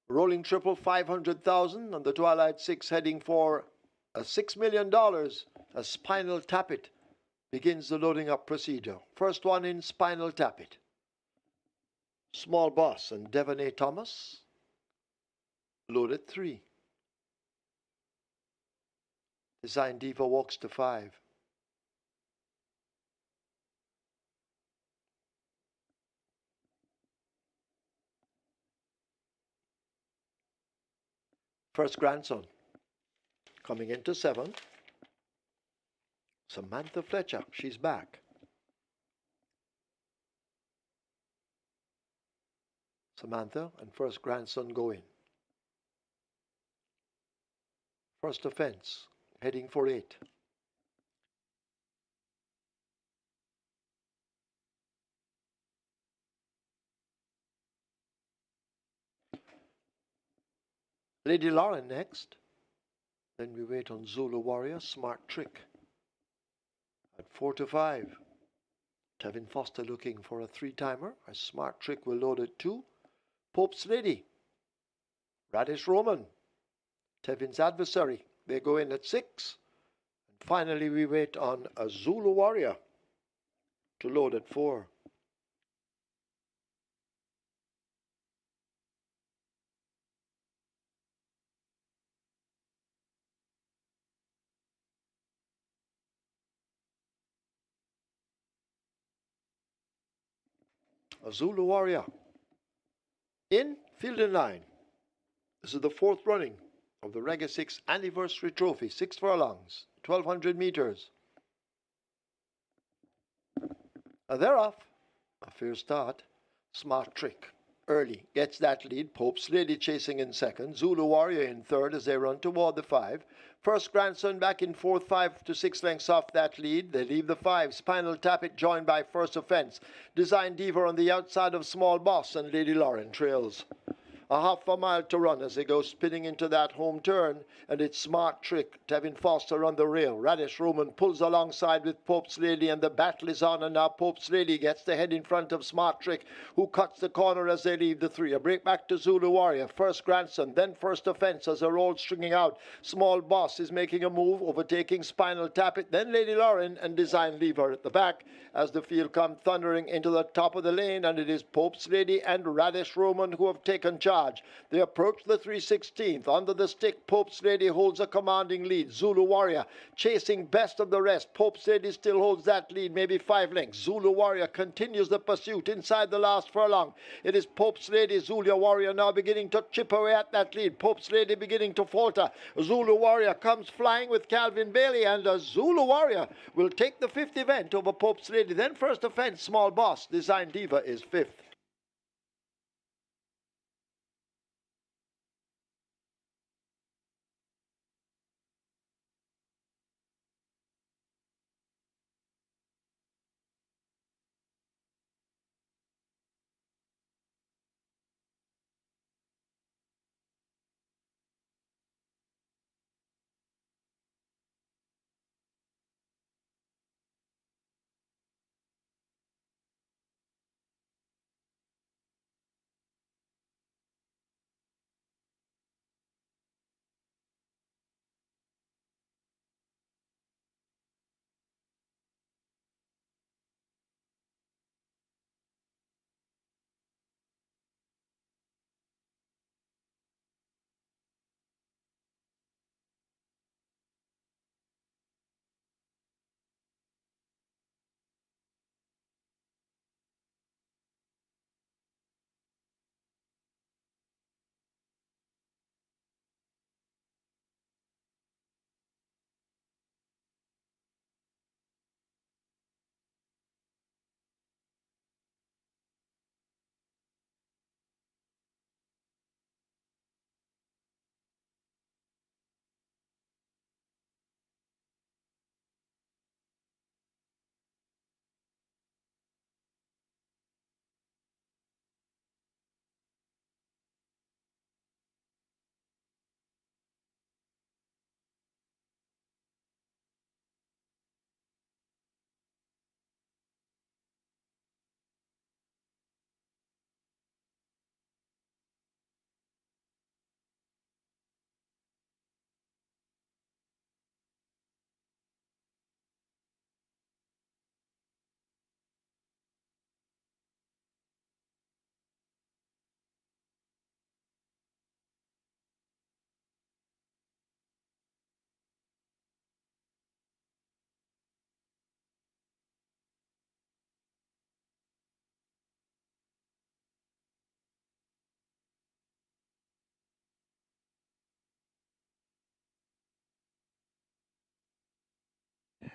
Rolling triple 500,000. And the Twilight Six heading for $6 million. A Spinal Tap It begins the loading up procedure. First one in, Spinal Tap It. Small Boss and Devon A. Thomas. Loaded 3. Design Diva walks to 5. First grandson. Coming into 7. Samantha Fletcher, she's back. Samantha and first grandson go in. First offense, heading for 8. Lady Lauren next. Then we wait on Zulu Warrior, Smart Trick. At 4 to 5. Tevin Foster looking for a 3-timer. A Smart Trick will load at 2. Pope's Lady. Radish Roman. Tevin's adversary. They go in at 6. And finally we wait on a Zulu Warrior to load at 4. A Zulu Warrior. In, field in line. This is the 4th running of the REGGAE 6 Anniversary Trophy. 6 furlongs, 1,200 meters. They're off. A fair start. Smart Trick. Early gets that lead. Pope's Lady chasing in 2nd. Zulu Warrior in 3rd as they run toward the 5. First grandson back in 4th, 5 to 6 lengths off that lead. They leave the 5. Spinal Tap It joined by First Offense. Design Diva on the outside of Small Boss, and Lady Lauren trails. A half a mile to run as they go spinning into that home turn, and it's Smart Trick. Tevin Foster on the rail. Radish Roman pulls alongside with Pope's Lady, and the battle is on, and now Pope's Lady gets the head in front of Smart Trick, who cuts the corner as they leave the 3. A break back to Zulu Warrior. First grandson, then First Offense as they're all stringing out. Small Boss is making a move, overtaking Spinal Tap It, then Lady Lauren and Design Lever at the back as the field come thundering into the top of the lane, and it is Pope's Lady and Radish Roman who have taken charge. They approach the 3/16th. Under the stick, Pope's Lady holds a commanding lead. Zulu Warrior chasing best of the rest. Pope's Lady still holds that lead, maybe 5 lengths. Zulu Warrior continues the pursuit inside the last furlong. It is Pope's Lady. Zulu Warrior now beginning to chip away at that lead. Pope's Lady beginning to falter. Zulu Warrior comes flying with Calvin Bailey, and Zulu Warrior will take the 5th event over Pope's Lady. Then First Offense, Small Boss. Design Diva is 5th.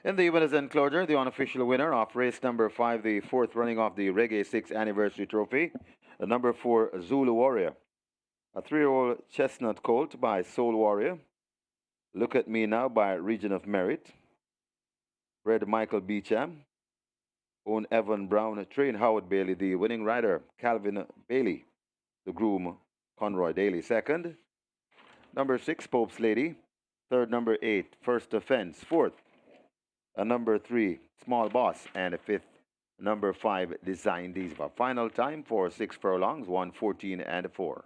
In the winners' enclosure, the unofficial winner of race number 5, the fourth running of the Reggae 6th Anniversary Trophy, the number 4 Zulu Warrior. A 3-year-old chestnut colt by Soul Warrior. Look at Me Now by Region of Merit. Bred Michael Beecham. Own Evan Brown, train Howard Bailey, the winning rider, Calvin Bailey, the groom, Conroy Daly, second. Number 6, Pope's Lady. Third, number 8, First Offense. Fourth, number 3, Small Boss. And fifth, number 5, Design Diva. Final time for 6 furlongs, 1:14 and 4.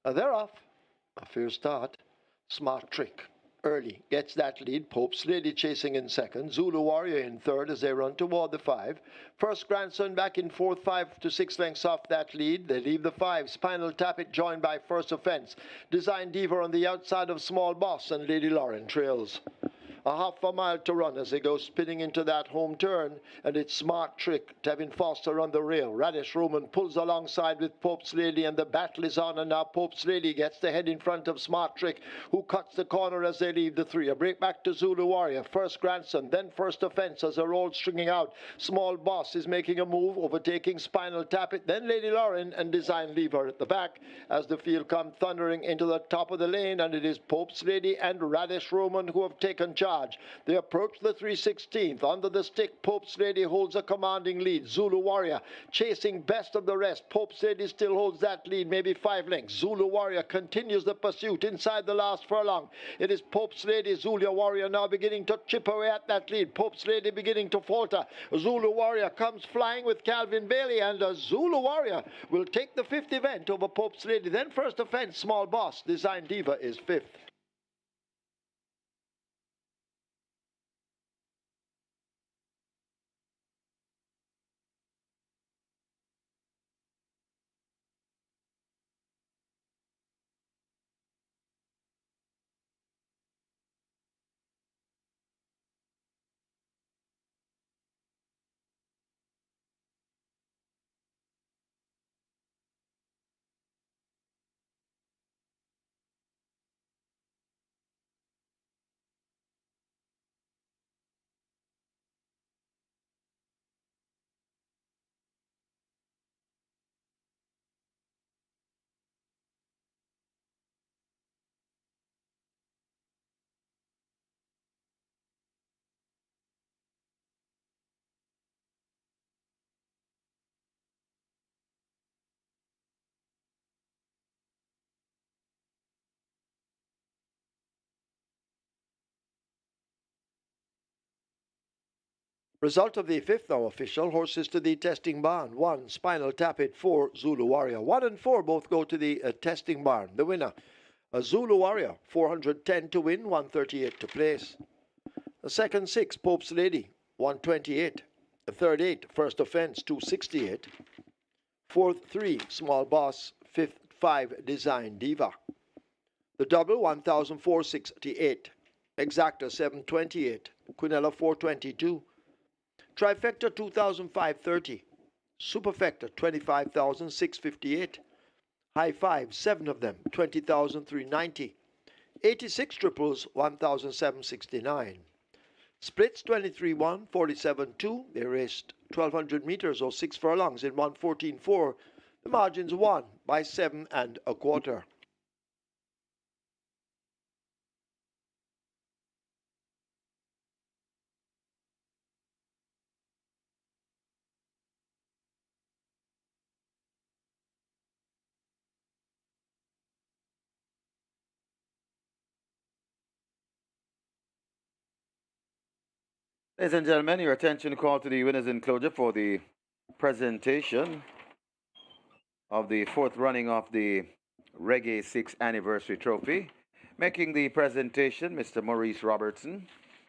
They're off. A fair start. Smart Trick. Early gets that lead. Pope's Lady chasing in second. Zulu Warrior in third as they run toward the 5. First Grandson back in fourth, 5 to 6 lengths off that lead. They leave the 5. Spinal Tap It joined by First Offense. Design Diva on the outside of Small Boss, and Lady Lauren trails. A half a mile to run as they go spinning into that home turn, and it's Smart Trick. Tevin Foster on the rail. Radish Roman pulls alongside with Pope's Lady, and the battle is on, and now Pope's Lady gets the head in front of Smart Trick, who cuts the corner as they leave the 3. A break back to Zulu Warrior. First Grandson, then First Offense as they're all stringing out. Small Boss is making a move, overtaking Spinal Tap It, then Lady Lauren and Design Lever at the back as the field come thundering into the top of the lane, and it is Pope's Lady and Radish Roman who have taken charge. They approach the 316th. Under the stick, Pope's Lady holds a commanding lead. Zulu Warrior chasing best of the rest. Pope's Lady still holds that lead, maybe 5 lengths. Zulu Warrior continues the pursuit inside the last furlong. It is Pope's Lady. Zulu Warrior now beginning to chip away at that lead. Pope's Lady beginning to falter. Zulu Warrior comes flying with Calvin Bailey, and Zulu Warrior will take the 5th event over Pope's Lady. Then First Offense, Small Boss. Design Diva is 5th. Result of the fifth now official. Horses to the testing barn. 1, Spinal Tap It. 4, Zulu Warrior. 1 and 4 both go to the testing barn. The winner, Zulu Warrior, 410 to win, 138 to place. The second 6, Pope's Lady, 128. The third 8, First Offense, 268. Fourth 3, Small Boss. Fifth 5, Design Diva. The double, 1,468. Exacta, 728. Quinella, 422. Trifecta, 2,530. Superfecta, 25,658. High five, 7 of them, 20,390. 86 triples, 1,769. Splits, 23-1, 47-2. They raced 1,200 meters or 6 furlongs in 1:14.4. The margins won by 7 1/4. Ladies and gentlemen, your attention called to the winners enclosure for the presentation of the fourth running of the REGGAE 6th Anniversary Trophy. Making the presentation, Mr. Maurice Robertson.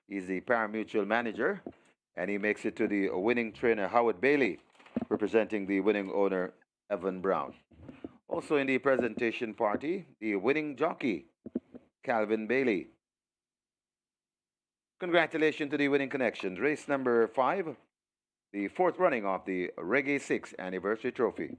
He's the parimutuel manager, and he makes it to the winning trainer, Howard Bailey, representing the winning owner, Evan Brown. Also in the presentation party, the winning jockey, Calvin Bailey. Congratulations to the winning connections. Race number 5, the fourth running of the REGGAE 6th Anniversary Trophy.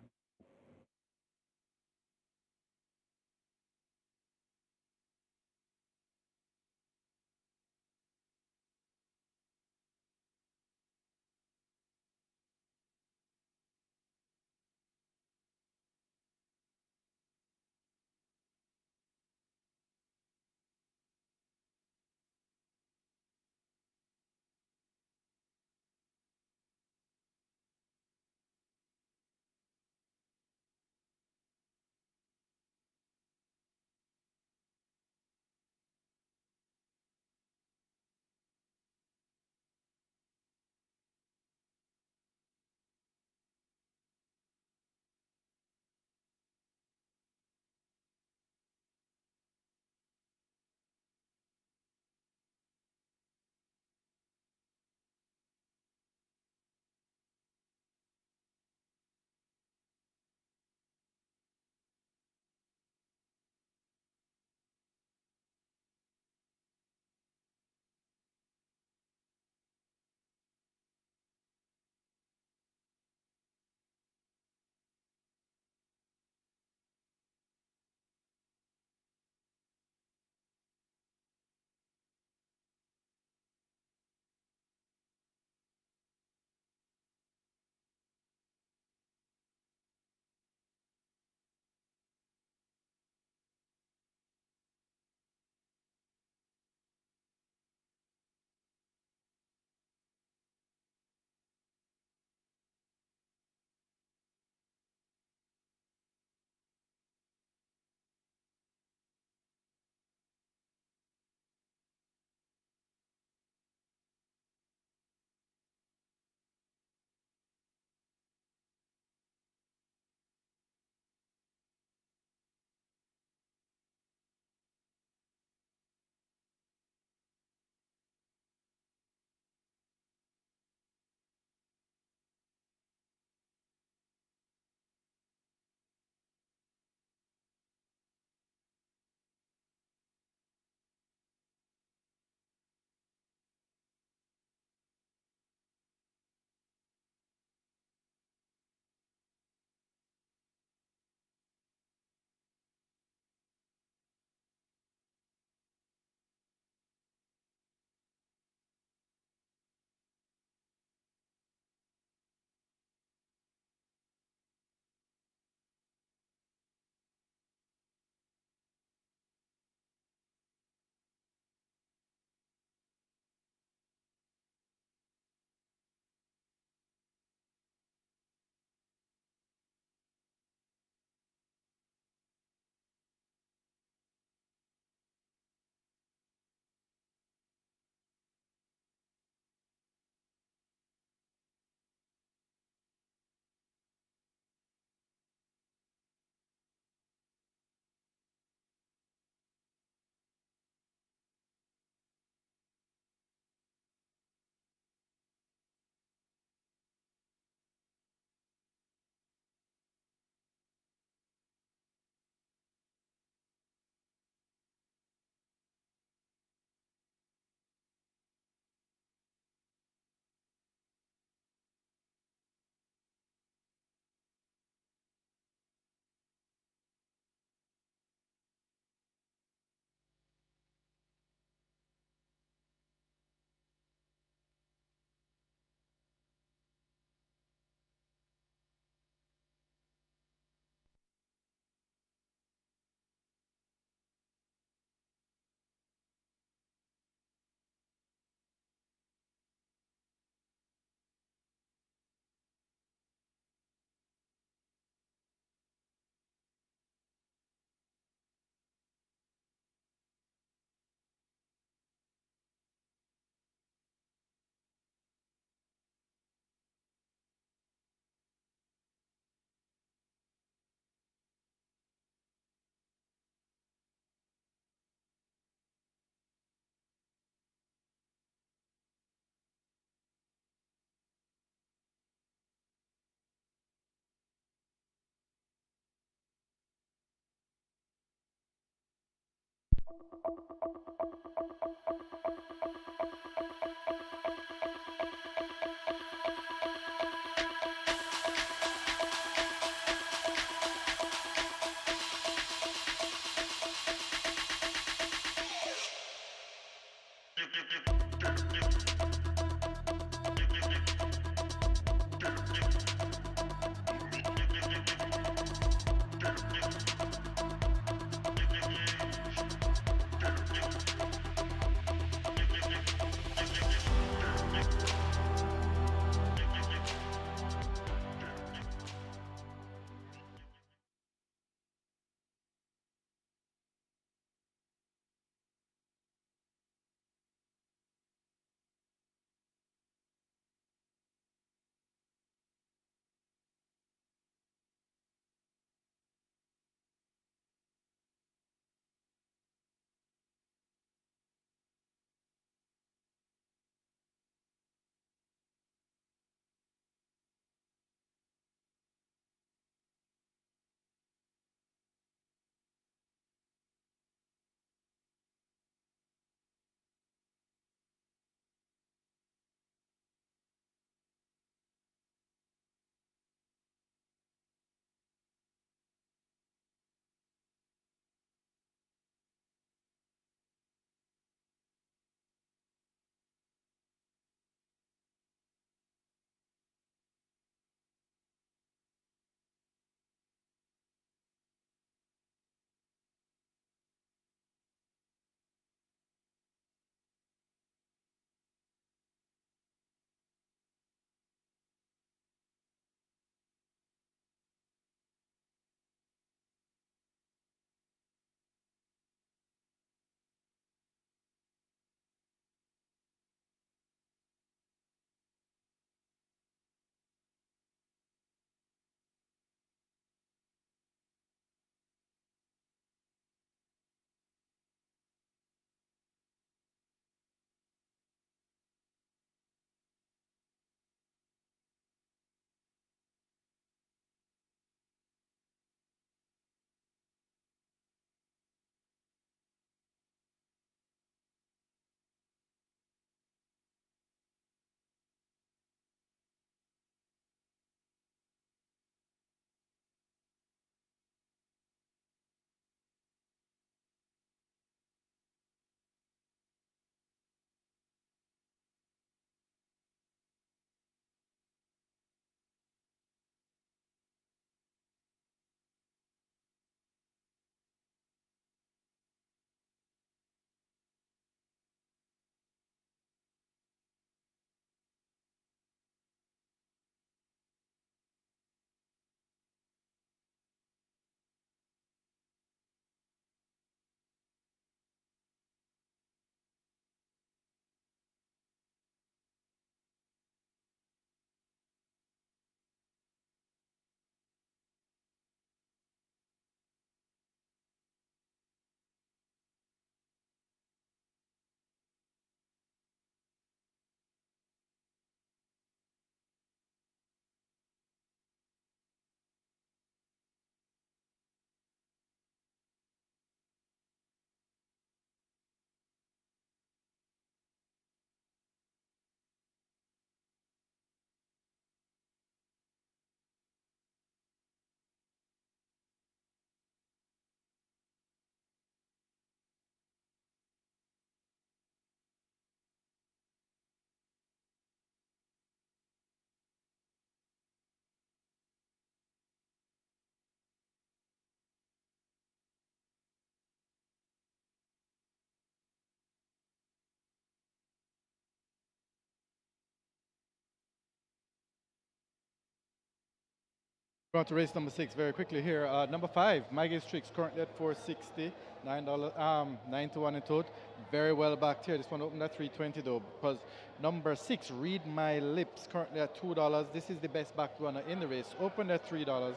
Go on to race number 6 very quickly here. Number 5, My Gaze Tricks, currently at 460, $9, 9 to 1 in total. Very well backed here. This one opened at 320 though, because number 6, Read My Lips, currently at $2. This is the best backed runner in the race. Opened at $3,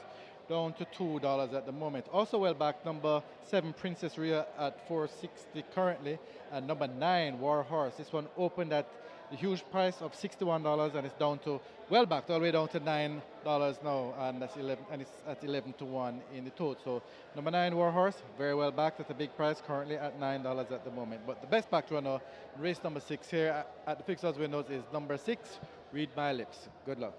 down to $2 at the moment. Also well backed, number 7, Princess Rhea at 460 currently, and number 9, War Horse. This one opened at the huge price of $61, and it's down to well back all the way down to $9 now, and that's 11, and it's at 11 to 1 in the tote. So number 9 Warhorse, very well backed at a big price, currently at $9 at the moment. But the best back runner, race number 6 here at the fixers windows, is number 6, Read My Lips. Good luck.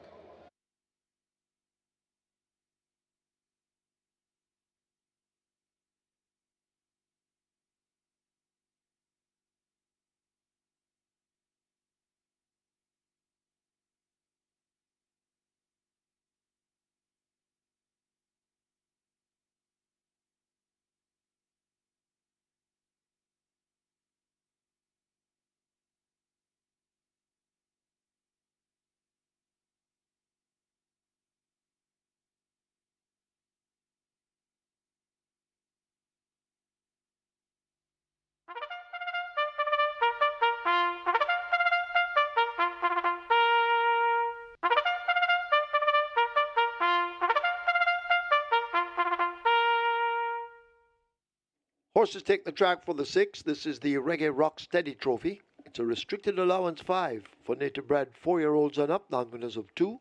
Horses take the track for the 6th. This is the Reggae Rock Steady Trophy. It's a restricted allowance 5 for native bred 4-year-olds and up, non-winners of 2,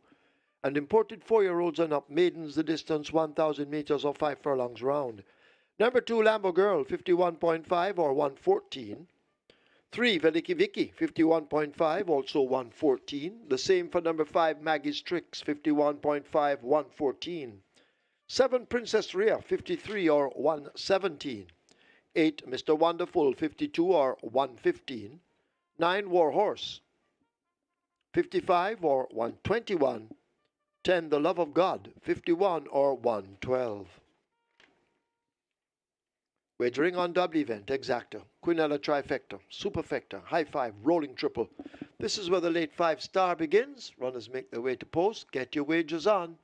and imported 4-year-olds and up, maidens the distance 1,000 meters or 5 furlongs round. Number 2, Lambo Girl, 51.5 or 114. 3, Veliki Vicky, 51.5, also 114. The same for number 5, Maggie's Tricks, 51.5, 114. 7, Princess Rhea, 53 or 117. 8, Mr. Wonderful, 52 or 115. 9, War Horse, 55 or 121. 10, The Love of God, 51 or 112. Wagering on double event, exacta, quinella trifecta, superfecta, high 5, rolling triple. This is where the late 5 star begins. Runners make their way to post. Get your wagers on.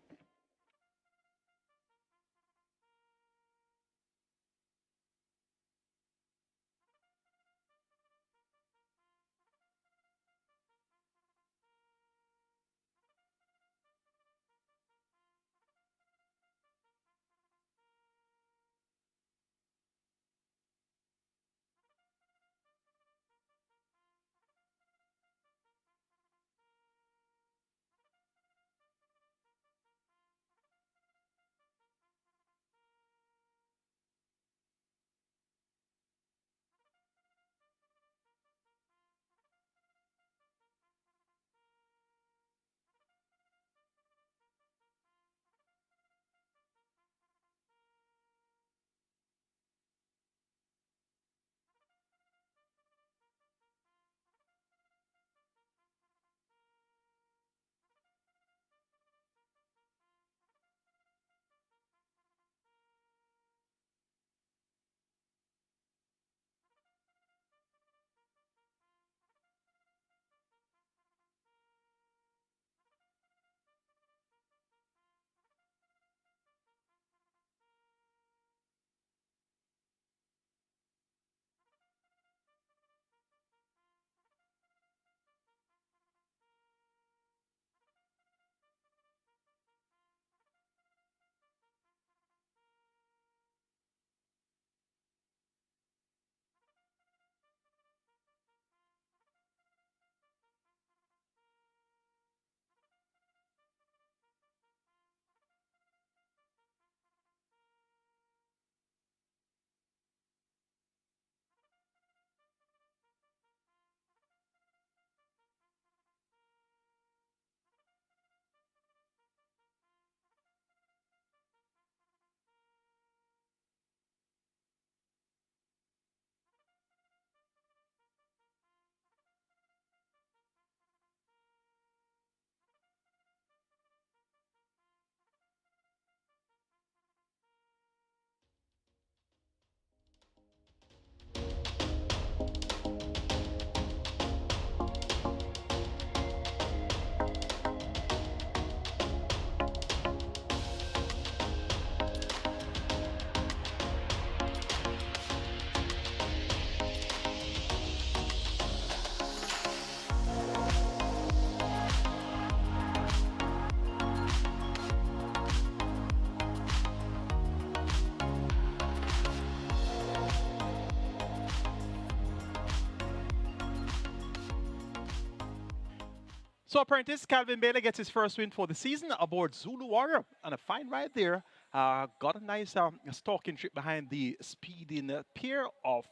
So apprentice Calvin Bailey gets his first win for the season aboard Zulu Warrior, and a fine ride there. Got a nice stalking trip behind the speeding pair of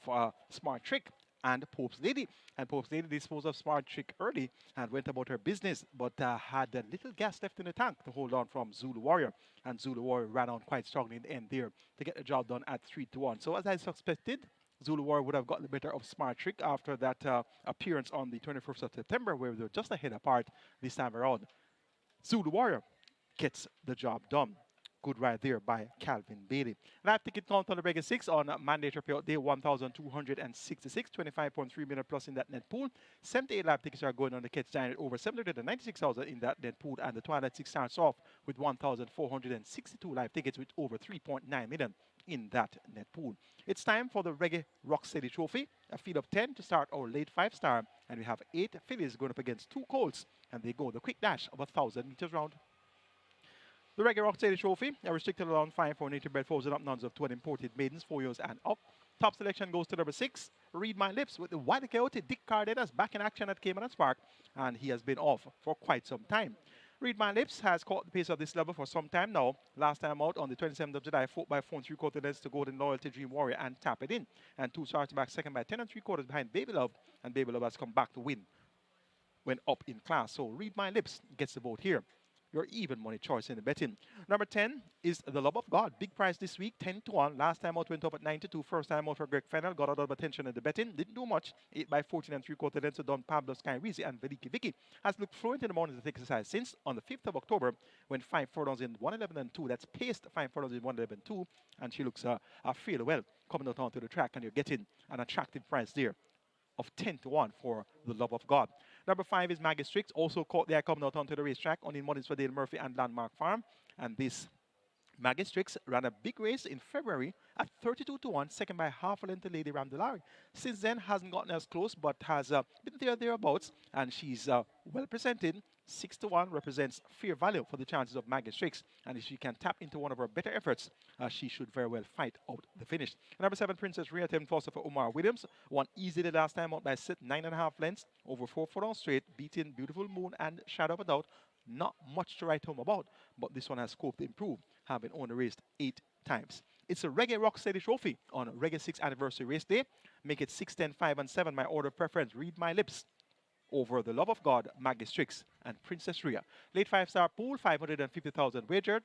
Smart Trick and Pope's Lady. And Pope's Lady disposed of Smart Trick early and went about her business, but had a little gas left in the tank to hold on from Zulu Warrior. And Zulu Warrior ran on quite strongly in the end there to get the job done at 3-1. So as I suspected, Zulu Warrior would have gotten the better of Smart Trick after that appearance on the 21st of September, where they were just a head apart this time around. Zulu Warrior gets the job done. Good ride there by Calvin Bailey. Live ticket count on the REGGAE 6 on mandatory payout day 1,266, 25.3 million plus in that net pool. 78 live tickets are going on the Kids Giant over 796,000 in that net pool, and the Twilight 6 starts off with 1,462 live tickets with over 3.9 million in that net pool. It's time for the REGGAE Rocksteady Trophy, a field of 10 to start our late 5-star, and we have 8 fillies going up against 2 colts, and they go the quick dash of 1,000 meters round. The REGGAE Rocksteady Trophy, a restricted allowed fine for native bred foals and up nuns of 2 imported maidens, 4 years and up. Top selection goes to number 6, Read My Lips, with the Wild Coyote Dick Cardenas back in action at Caymanas Park, and he has been off for quite some time. Read My Lips has caught the pace of this level for some time now. Last time out on the 27th of July, 4x4 3/4 lengths to Golden Loyalty Dream Warrior and Tap It In. And 2 starts back second by 10 3/4 behind Baby Love, and Baby Love has come back to win when up in class. So Read My Lips gets the vote here. Your even money choice in the betting. Number 10 is The Love of God. Big price this week, 10-1. Last time out went up at 9-2. First time out for Greg Fennell. Got a lot of attention in the betting. Didn't do much. 8x14 3/4 lengths to Don Pablo Sky Rizzi and Veliki Vicky. Has looked fluent in the morning to take exercise since on the 5th of October when 5 furlongs in 111-2. That's paced 5 furlongs in 111-2. And she looks fairly well coming out onto the track. And you're getting an attractive price there of 10-1 for The Love of God. Number 5 is Maggie Strix, also caught there coming out onto the racetrack on in Mullins for Dale Murphy and Landmark Farm. And this Maggie Strix ran a big race in February at 32-1, second by half a length to Lady Ramdalari. Since then, hasn't gotten as close, but has been thereabouts, and she's well presented. 6-1 represents fair value for the chances of Maggie Strix, and if she can tap into one of her better efforts, she should very well fight out the finish. Number 7, Princess Rhea, 10 Foster for Umar Williams, won easily last time out by 9.5 lengths over 4 furlongs straight, beating Beautiful Moon and Shadow of a Doubt. Not much to write home about, but this one has scope to improve, having only raced 8 times. It's a REGGAE Rocksteady Trophy on REGGAE 6th Anniversary Race Day. Make it 6, 10, 5, and 7. My order of preference, Read My Lips over The Love of God, Maggie Strix, and Princess Rhea. Late 5-star pool, 550,000 wagered.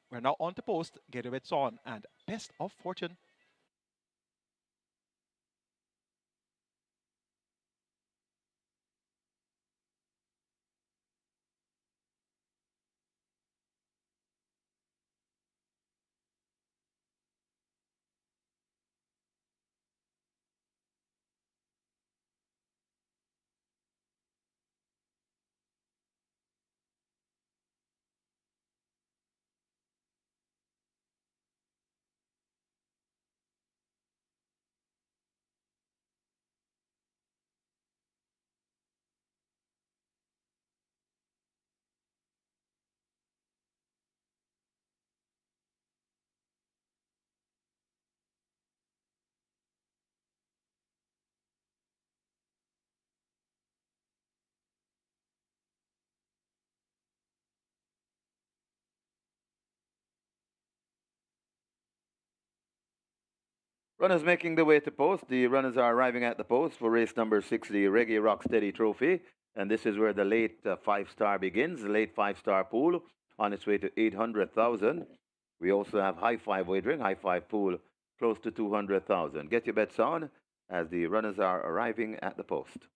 We're now on to post. Get your bets on, and best of fortune. Runners making their way to post. The runners are arriving at the post for race number 6, the REGGAE Rocksteady Trophy. And this is where the late 5-star begins, the late 5-star pool on its way to 800,000. We also have high 5 wagering, high 5 pool close to 200,000. Get your bets on as the runners are arriving at the post.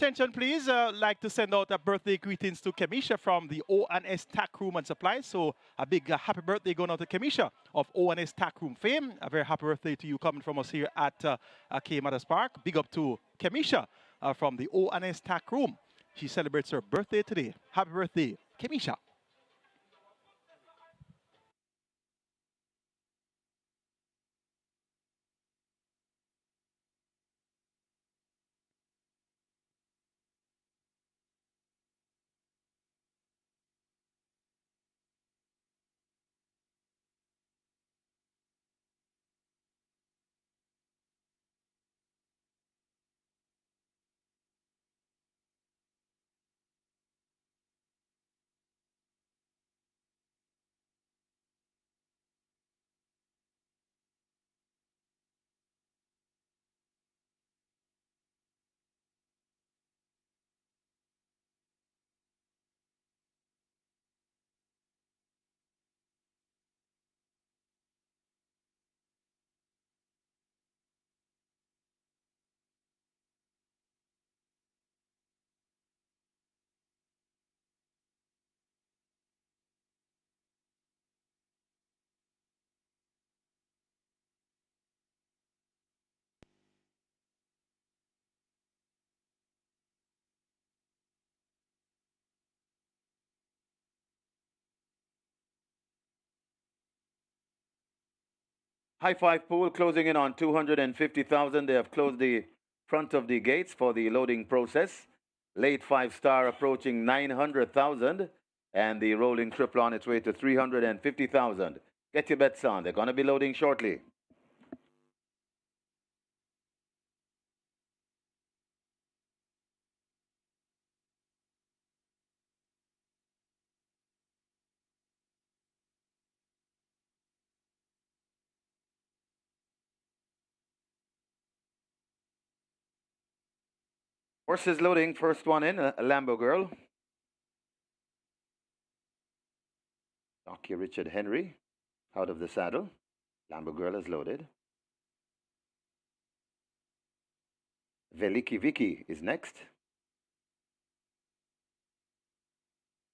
attention, please. Like to send out a birthday greetings to Kemisha from the O&S Tack Room and Supply. So a big happy birthday going out to Kemisha of O&S Tack Room fame. A very happy birthday to you coming from us here at Caymanas Park. Big up to Kemisha from the O&S Tack Room. She celebrates her birthday today. Happy birthday, Kemisha. High Five Pool closing in on 250,000. They have closed the front of the gates for the loading process. Late 5-star approaching 900,000. And the rolling triple on its way to 350,000. Get your bets on. They're going to be loading shortly. Horses loading. First one in, a Lambo Girl. Jockey Richard Henry out of the saddle. Lambo Girl is loaded. Veliki Vicky is next.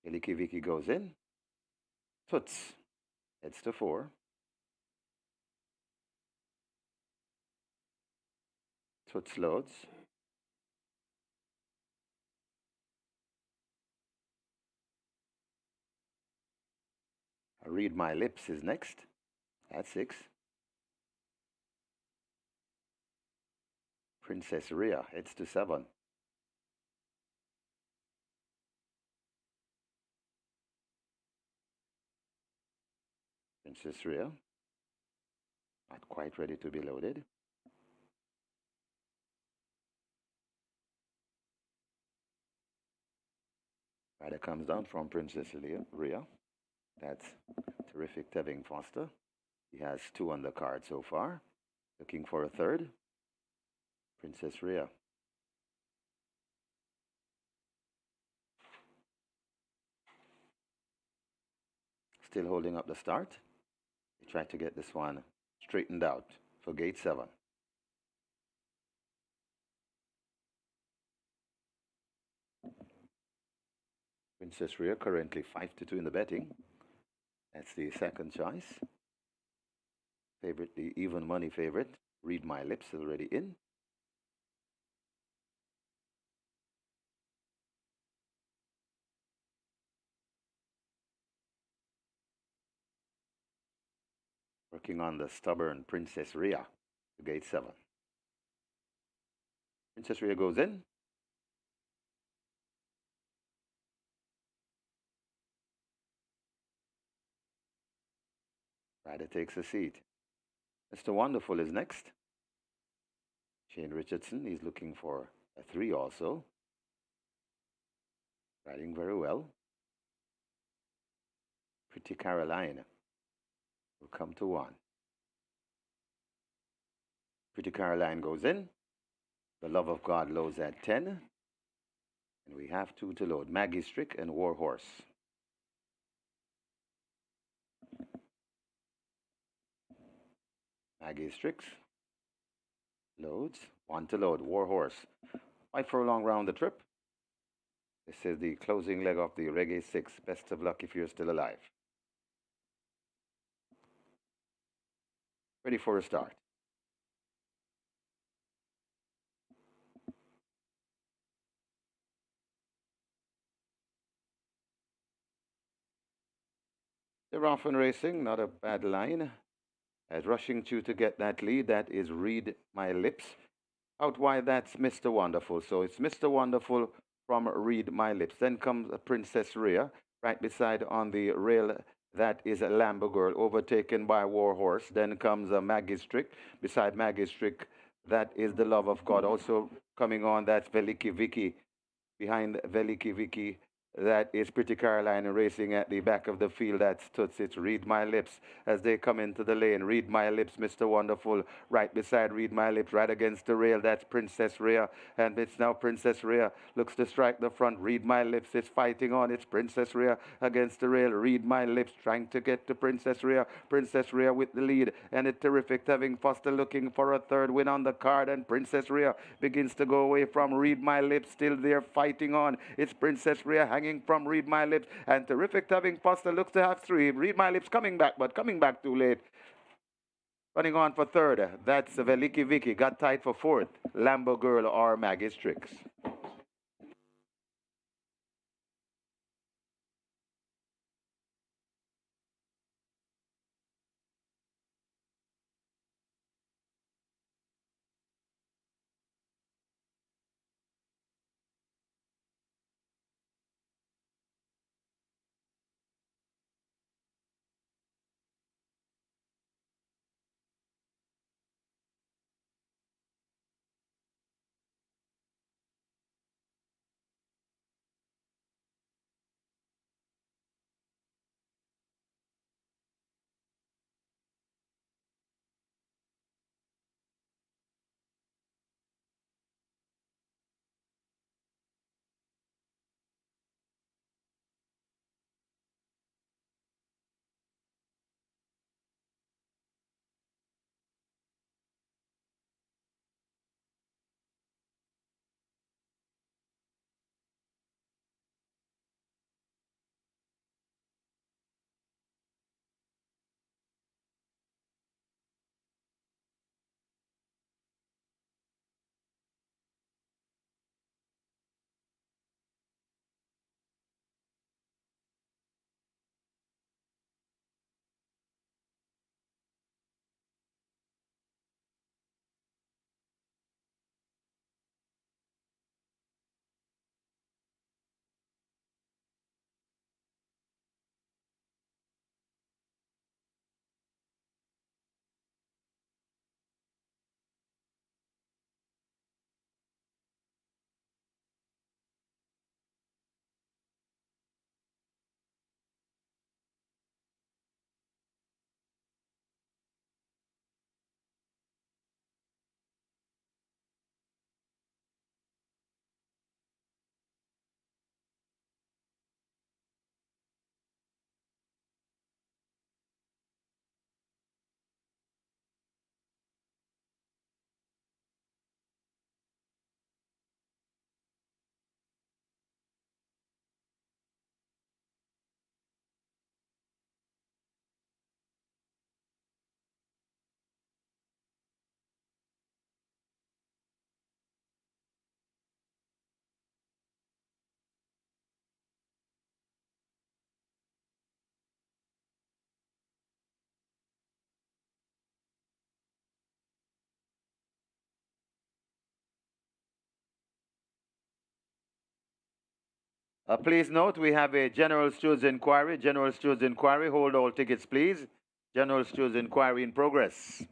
Veliki Vicky goes in. Toots heads to 4. Toots loads. Read My Lips is next at 6. Princess Rhea heads to 7. Princess Rhea not quite ready to be loaded. Rider comes down from Princess Rhea. That's terrific Tevin Foster. He has 2 on the card so far. Looking for a third. Princess Rhea. Still holding up the start. They try to get this one straightened out for gate 7. Princess Rhea currently 5-2 in the betting. That's the second choice. Favorite, the even money favorite. Read My Lips is already in. Working on the stubborn Princess Rhea to gate 7. Princess Rhea goes in. Rider takes a seat. Mr. Wonderful is next. Shane Richardson, he's looking for a 3 also. Riding very well. Pretty Caroline will come to 1. Pretty Caroline goes in. The Love of God loads at 10. And we have 2 to load. Maggie Strick and War Horse. Maggie Strix loads. 1 to load. War Horse. 5 furlong round the trip. This is the closing leg of the REGGAE 6. Best of luck if you're still alive. Ready for a start. They're off and racing, not a bad line. As rushing to get that lead, that is Read My Lips. Out wide, that's Mr. Wonderful. So it's Mr. Wonderful from Read My Lips. Then comes Princess Rhea, right beside on the rail. That is a Lambo Girl, overtaken by War Horse. Then comes Maggie Strick. Beside Maggie Strick, that is The Love of God. Also coming on, that's Veliki Vicky. Behind Veliki Vicky, that is Pretty Caroline racing at the back of the field. That's Toots. It's Read My Lips as they come into the lane. Read My Lips, Mr. Wonderful, right beside Read My Lips, right against the rail. That's Princess Rhea. And it's now Princess Rhea looks to strike the front. Read My Lips is fighting on. It's Princess Rhea against the rail. Read My Lips trying to get to Princess Rhea. Princess Rhea with the lead. And it's terrific having Foster looking for a third win on the card. And Princess Rhea begins to go away from Read My Lips. Still there fighting on. It's Princess Rhea hanging from Read My Lips, and terrific having Foster looks to have 3. Read My Lips coming back, but coming back too late. Running on for 3rd, that's Veliki Vicky, got tied for 4th, Lambo Girl or Maggie Strix. Please note, we have a General Stewards inquiry. General Stewards inquiry, hold all tickets, please. General Stewards inquiry in progress.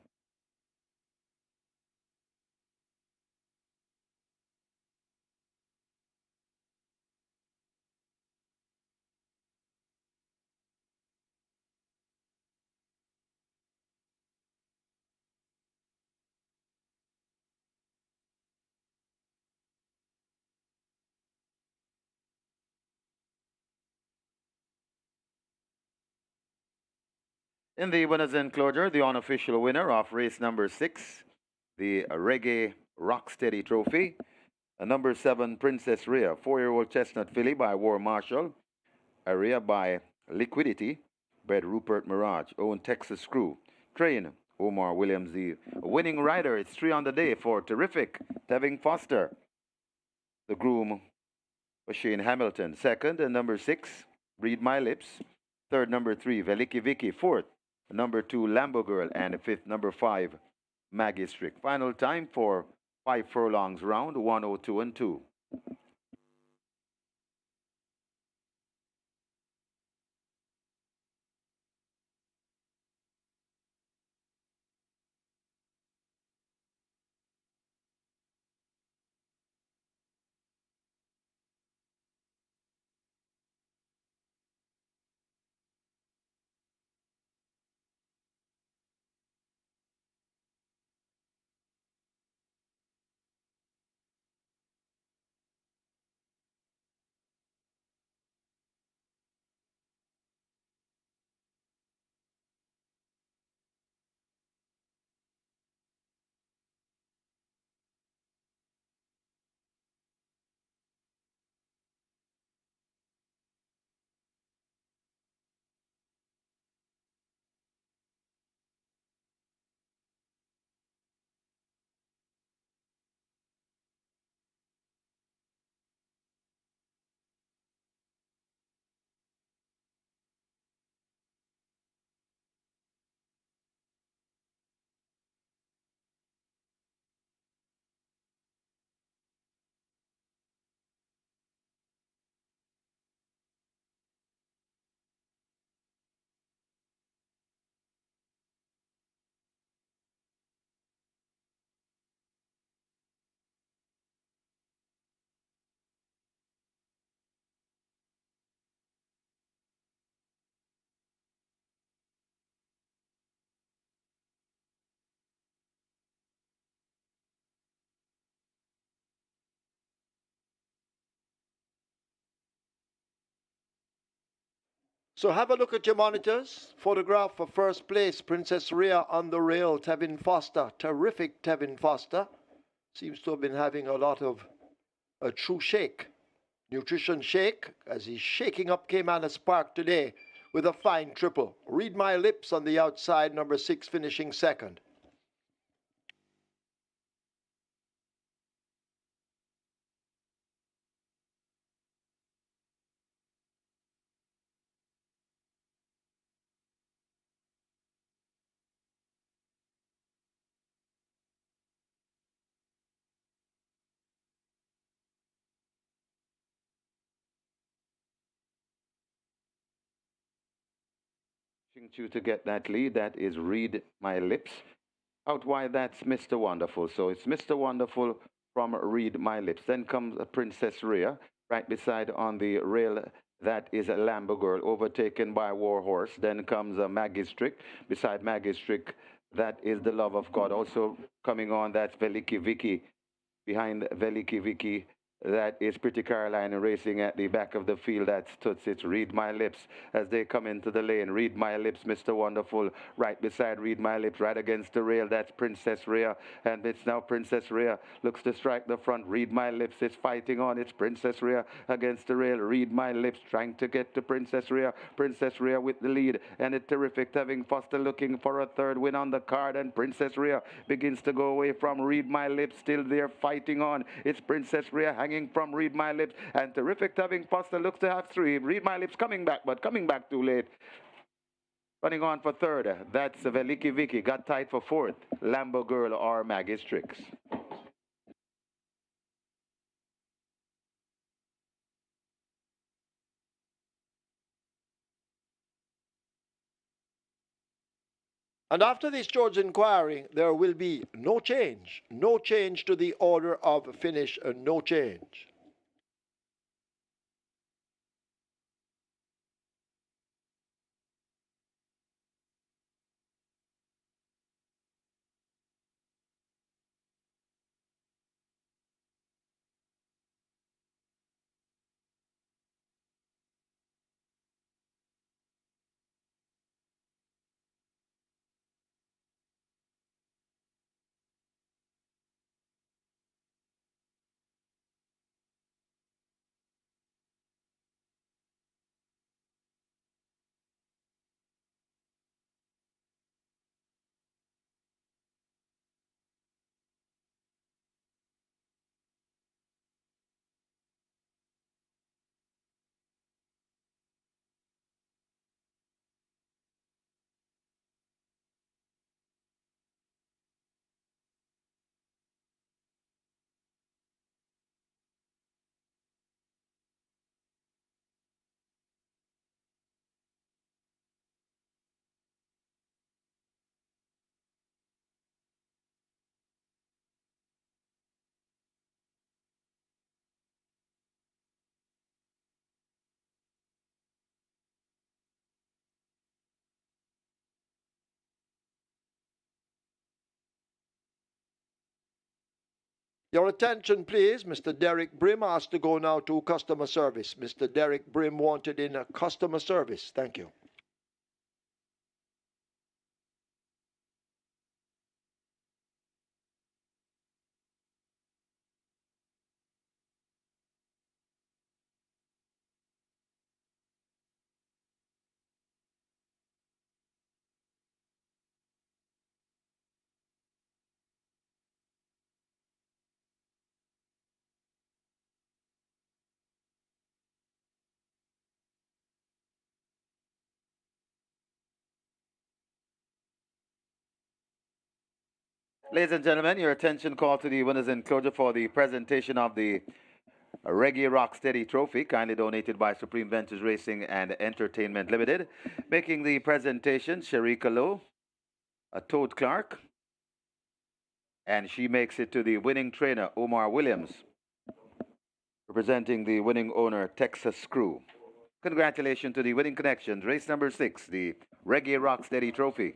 In the winners enclosure, the unofficial winner of race number 6, the REGGAE Rocksteady Trophy, Number 7, Princess Rhea. 4-year-old chestnut filly by War Marshall. Area by Liquidity. Bred Rupert Mirage. Owned Texas Screw. Train Omar Williams. The winning rider. It's 3 on the day for Terrific Tevin Foster. The groom was Shane Hamilton. Second, and number 6, Read My Lips. Third, number 3, Veliki Vicky. Fourth, number 2, Lambo Girl. And fifth, number 5, Maggie Strick. Final time for 5 furlongs round, 102 and 2. So have a look at your monitors. Photograph for first place, Princess Rhea on the rail, Tevin Foster. Terrific Tevin Foster. Seems to have been having a lot of a true shake. Nutrition shake as he's shaking up Caymanas Park today with a fine triple. Read My Lips on the outside, number 6 finishing second. You to get that lead, that is Read My Lips. Out wide, that's Mr. Wonderful. So it's Mr. Wonderful from Read My Lips. Then comes Princess Rhea, right beside on the rail. That is a Lambo Girl, overtaken by War Horse. Then comes Maggie Strick. Beside Maggie Strick, that is the Love of God. Also coming on, that's Veliki Vicky. Behind Veliki Vicky, that is Pretty Caroline racing at the back of the field. That's Toots. Read My Lips as they come into the lane. Read My Lips, Mr. Wonderful, right beside Read My Lips, right against the rail. That's Princess Rhea, and it's now Princess Rhea looks to strike the front. Read My Lips is fighting on. It's Princess Rhea against the rail. Read My Lips trying to get to Princess Rhea. Princess Rhea with the lead, and it's Terrific Tevin Foster looking for a third win on the card, and Princess Rhea begins to go away from Read My Lips. Still there fighting on. It's Princess Rhea hanging from Read My Lips, and Terrific Tevin Foster looks to have 3. Read My Lips coming back, but coming back too late. Running on for third, that's Veliki Vicky. Got tied for fourth, Lambo Girl or Maggie Strix. And after this George inquiry, there will be no change. No change to the order of finish, no change. Your attention, please. Mr. Derek Brim asked to go now to customer service. Mr. Derek Brim wanted in a customer service. Thank you. Ladies and gentlemen, your attention call to the winners enclosure for the presentation of the Reggae Rock Steady Trophy, kindly donated by Supreme Ventures Racing and Entertainment Limited. Making the presentation, Sharika Lowe, Toad Clark, and she makes it to the winning trainer, Omar Williams, representing the winning owner, Texas Screw. Congratulations to the winning connections, race number 6, the Reggae Rock Steady Trophy.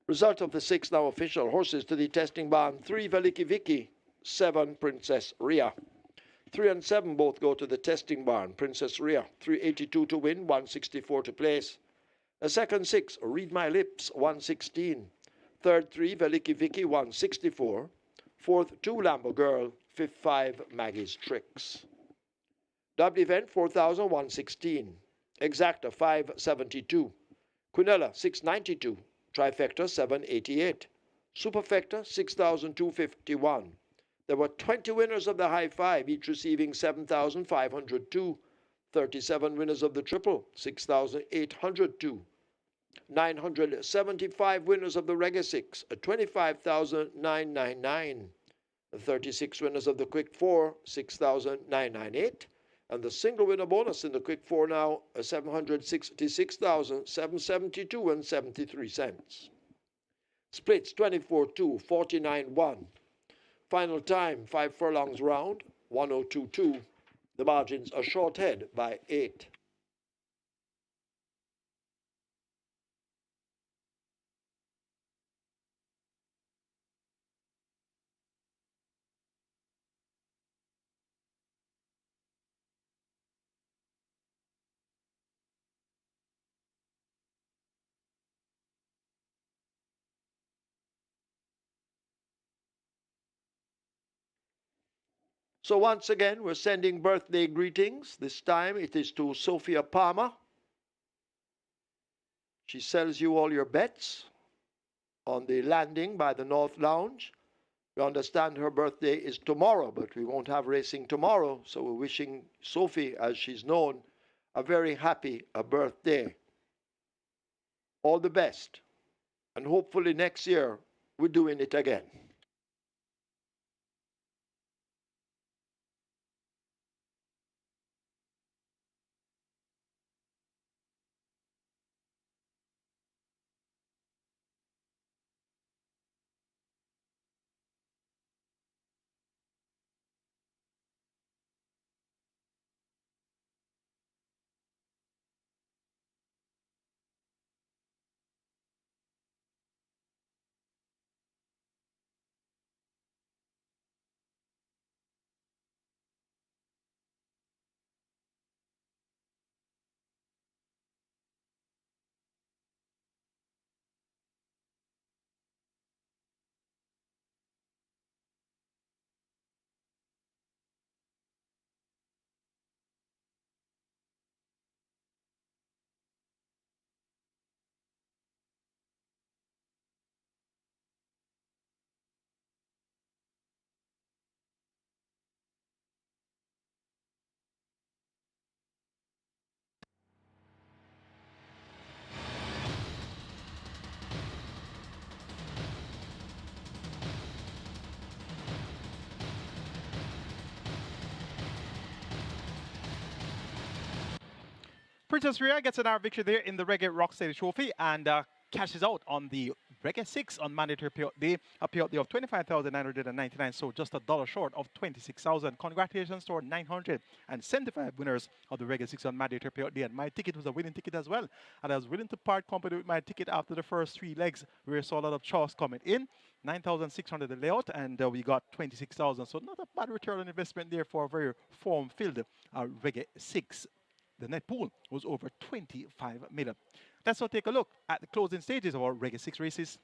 Result of the 6 now official. Horses to the testing barn. 3 Veliki Vicky, 7 Princess Ria. 3 and 7 both go to the testing barn. Princess Ria, 382 to win, 164 to place. A second 6, Read My Lips, 116. Third 3, Veliki Vicky, 164. Fourth 2, Lambo Girl. Fifth 5, Maggie's Tricks. Double event, 4,116. Exacta, 572. Quinella, 692. Trifecta, 788. Superfecta, 6,251. There were 20 winners of the high five, each receiving 7,502. 37 winners of the triple, 6,802. 975 winners of the Reggae 6, 25,999. 36 winners of the Quick 4, 6,998. And the single winner bonus in the Quick 4 now, 766,772 and 73 cents. Splits 24-2, 49-1. Final time, 5 furlongs round, 102.2. The margins are short head by 8. So once again, we're sending birthday greetings. This time it is to Sophia Palmer. She sells you all your bets on the landing by the North Lounge. We understand her birthday is tomorrow, but we won't have racing tomorrow. So we're wishing Sophie, as she's known, a very happy birthday. All the best. And hopefully next year, we're doing it again. Princess Rhea gets an hour victory there in the Reggae Rock Steady Trophy and cashes out on the Reggae 6 on mandatory payout day, a payout day of 25,999, so just $1 short of 26,000. Congratulations to our 975 winners of the Reggae 6 on mandatory payout day. And my ticket was a winning ticket as well. And I was willing to part company with my ticket after the first 3 legs, where I saw a lot of choice coming in. 9,600 the layout, and we got 26,000. So not a bad return on investment there for a very form-filled Reggae 6. The net pool was over 25 million. Let's now take a look at the closing stages of our Reggae 6 races.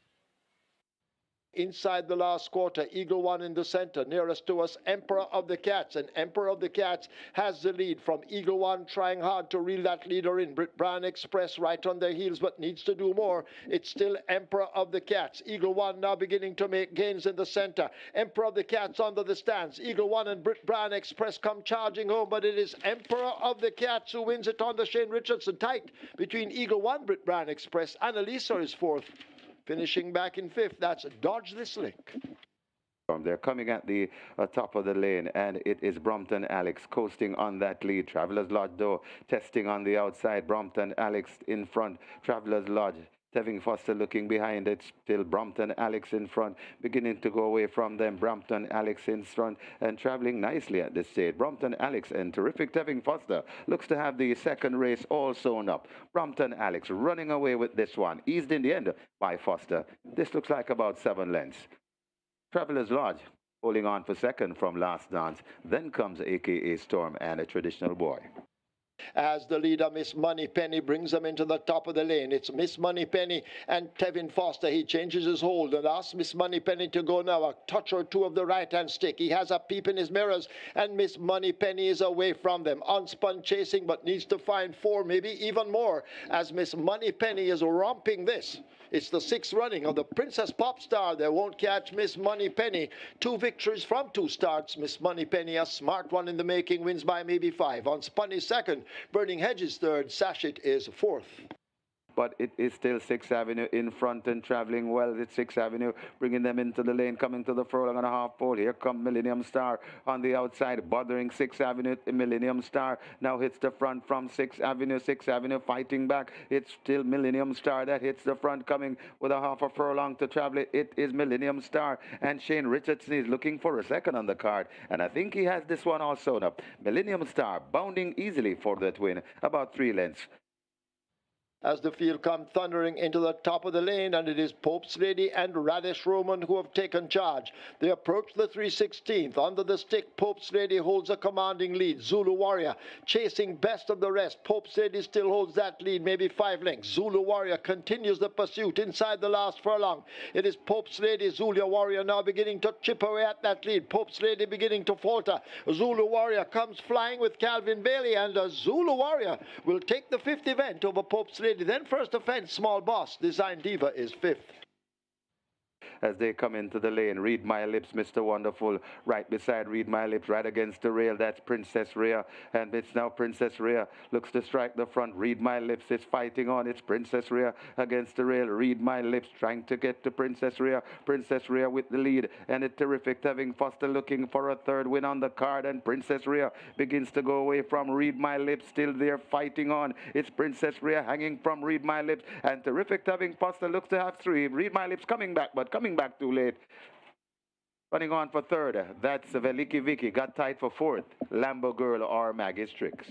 Inside the last quarter, Eagle One in the center, nearest to us, Emperor of the Cats. And Emperor of the Cats has the lead from Eagle One, trying hard to reel that leader in. Brit Brown Express right on their heels, but needs to do more. It's still Emperor of the Cats. Eagle One now beginning to make gains in the center. Emperor of the Cats under the stands. Eagle One and Brit Brown Express come charging home, but it is Emperor of the Cats who wins it under Shane Richardson. Tight between Eagle One, Brit Brown Express. Annalisa is fourth. Finishing back in fifth, that's Dodge This Link. They're coming at the top of the lane, and it is Brompton Alex coasting on that lead. Travelers Lodge, though, testing on the outside. Brompton Alex in front. Travelers Lodge. Tevin Foster looking behind it, still Brompton Alex in front, beginning to go away from them. Brompton Alex in front and traveling nicely at this stage. Brompton Alex and terrific Tevin Foster looks to have the second race all sewn up. Brompton Alex running away with this one, eased in the end by Foster. This looks like about 7 lengths. Travelers Lodge holding on for second from last dance. Then comes AKA Storm and a traditional boy. As the leader, Miss Moneypenny, brings them into the top of the lane. It's Miss Moneypenny and Tevin Foster. He changes his hold and asks Miss Moneypenny to go now. A touch or two of the right-hand stick. He has a peep in his mirrors, and Miss Moneypenny is away from them. Unspun chasing, but needs to find 4, maybe even more, as Miss Moneypenny is romping this. It's the 6th running of the Princess Pop Star. They won't catch Miss Moneypenny. 2 victories from 2 starts. Miss Moneypenny, a smart one in the making, wins by maybe 5. Unspun is second. Burning Hedges third. Sashit is fourth. But it is still 6th Avenue in front and traveling well. It's 6th Avenue, bringing them into the lane, coming to the furlong and a half pole. Here come Millennium Star on the outside, bothering 6th Avenue. Millennium Star now hits the front from 6th Avenue. 6th Avenue fighting back. It's still Millennium Star that hits the front, coming with a half a furlong to travel. It is Millennium Star, and Shane Richardson is looking for a second on the card, and I think he has this one all sewn up. Millennium Star bounding easily for that win, about 3 lengths. as the field come thundering into the top of the lane, and it is Pope's Lady and Radish Roman who have taken charge. They approach the 316th. Under the stick, Pope's Lady holds a commanding lead. Zulu Warrior chasing best of the rest. Pope's Lady still holds that lead, maybe 5 lengths. Zulu Warrior continues the pursuit inside the last furlong. It is Pope's Lady. Zulu Warrior now beginning to chip away at that lead. Pope's Lady beginning to falter. Zulu Warrior comes flying with Calvin Bailey, and Zulu Warrior will take the 5th event over Pope's Lady. Then first offense, Small Boss, Design Diva is 5th. As they come into the lane, Read My Lips, Mr. Wonderful, right beside Read My Lips, right against the rail. That's Princess Rhea, and it's now Princess Rhea looks to strike the front. Read My Lips is fighting on. It's Princess Rhea against the rail. Read My Lips trying to get to Princess Rhea. Princess Rhea with the lead, and it's terrific. Tevin Foster looking for a third win on the card, and Princess Rhea begins to go away from Read My Lips, still there fighting on. It's Princess Rhea hanging from Read My Lips, and terrific Tevin Foster looks to have 3. Read My Lips coming back, but coming back too late. Running on for 3rd, that's Veliki Vicky. Got tied for 4th, Lambo Girl or Maggie's Tricks.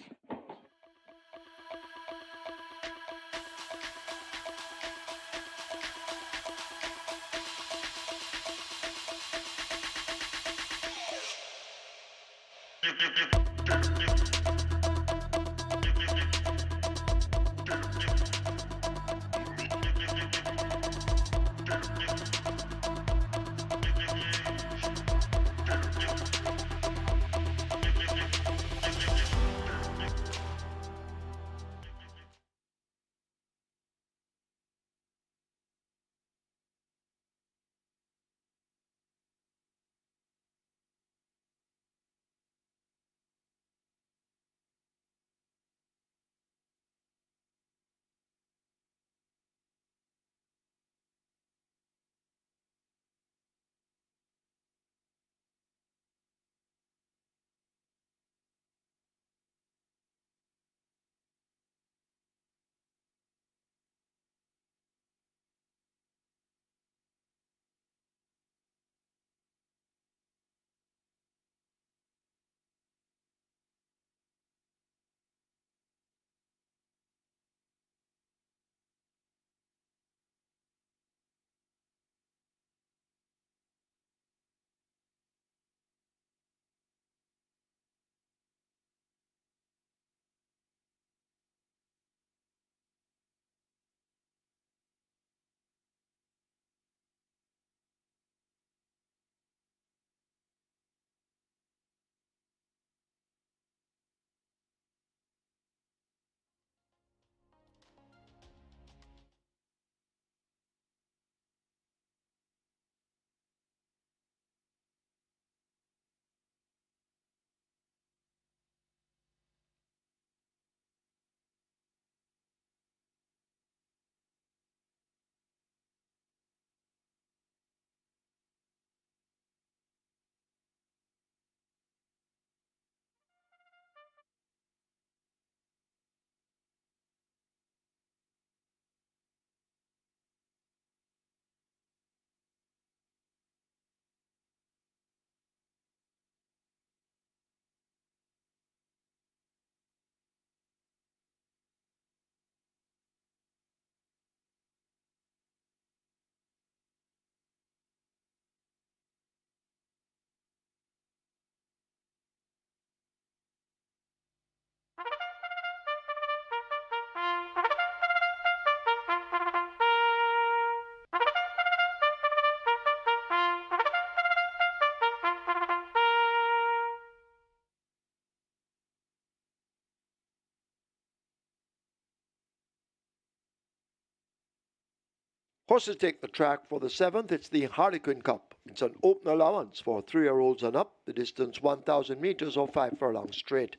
Horses take the track for the 7th. It's the Harlequin Cup. It's an open allowance for 3-year-olds and up. The distance 1,000 meters or 5 furlongs straight.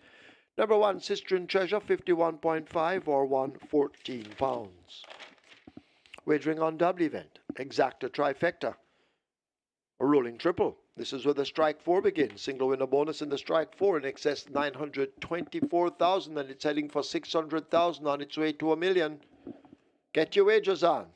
Number 1, Sistine Treasure, 51.5 or 114 pounds. Wagering on double event. Exacta trifecta. A rolling triple. This is where the strike 4 begins. Single winner bonus in the strike 4 in excess 924,000, and it's heading for 600,000 on its way to $1 million. Get your wagers on.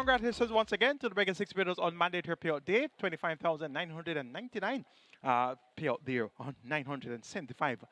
Congratulations once again to the REGGAE 6 winners on mandatory payout day. 25,999 payout there on 975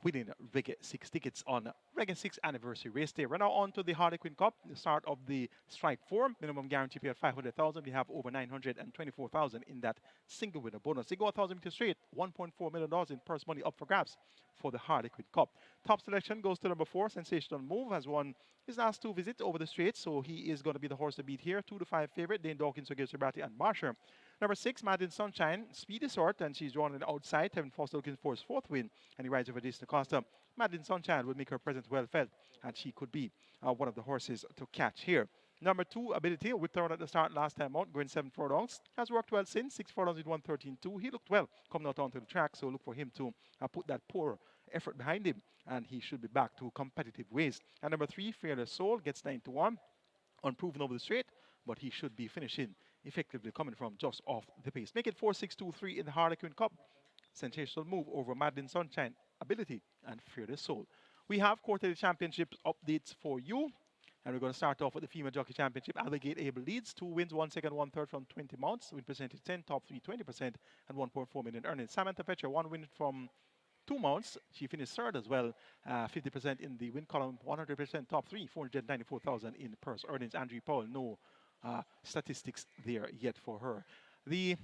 winning REGGAE 6 tickets on REGGAE 6 anniversary race day. We're now on to the Harlequin Cup, the start of the strike form. Minimum guarantee payout 500,000. We have over 924,000 in that single winner bonus. They go 1,000 meters straight, $1.4 million in purse money up for grabs for the Harlequin Cup. Top selection goes to number 4, Sensational Move, has won his last 2 visits over the straight, so he is going to be the horse to beat here. 2 to 5 favorite, Dane Dawkins against Rabati and Marsher. Number 6, Madden Sunshine, speedy sort, and she's drawn on the outside. Tevin Foster looking for his 4th win, and he rides over Jason Acosta. Madden Sunshine will make her presence well felt, and she could be one of the horses to catch here. Number 2, Ability, whipped around at the start last time out, going 7 furlongs. Has worked well since, 6 furlongs with 113.2. He looked well coming out onto the track, so look for him to put that poor effort behind him, and he should be back to competitive ways. And number 3, Fearless Soul, gets 9 to 1. Unproven over the straight, but he should be finishing effectively coming from just off the pace. Make it 4-6-2-3 in the Harlequin Cup. Sensational Move over Madeline Sunshine, Ability, and Fearless Soul. We have quarterly championship updates for you. And we're going to start off with the Female Jockey Championship. Alligator Able leads, 2 wins, 1 second, 1 third from 20 mounts. Win percentage 10, top 3, 20%, and 1.4 million earnings. Samantha Fetcher, 1 win from 2 mounts. She finished 3rd as well, 50% in the win column, 100% top 3, 494,000 in purse earnings. Andrew Powell, no statistics there yet for her. The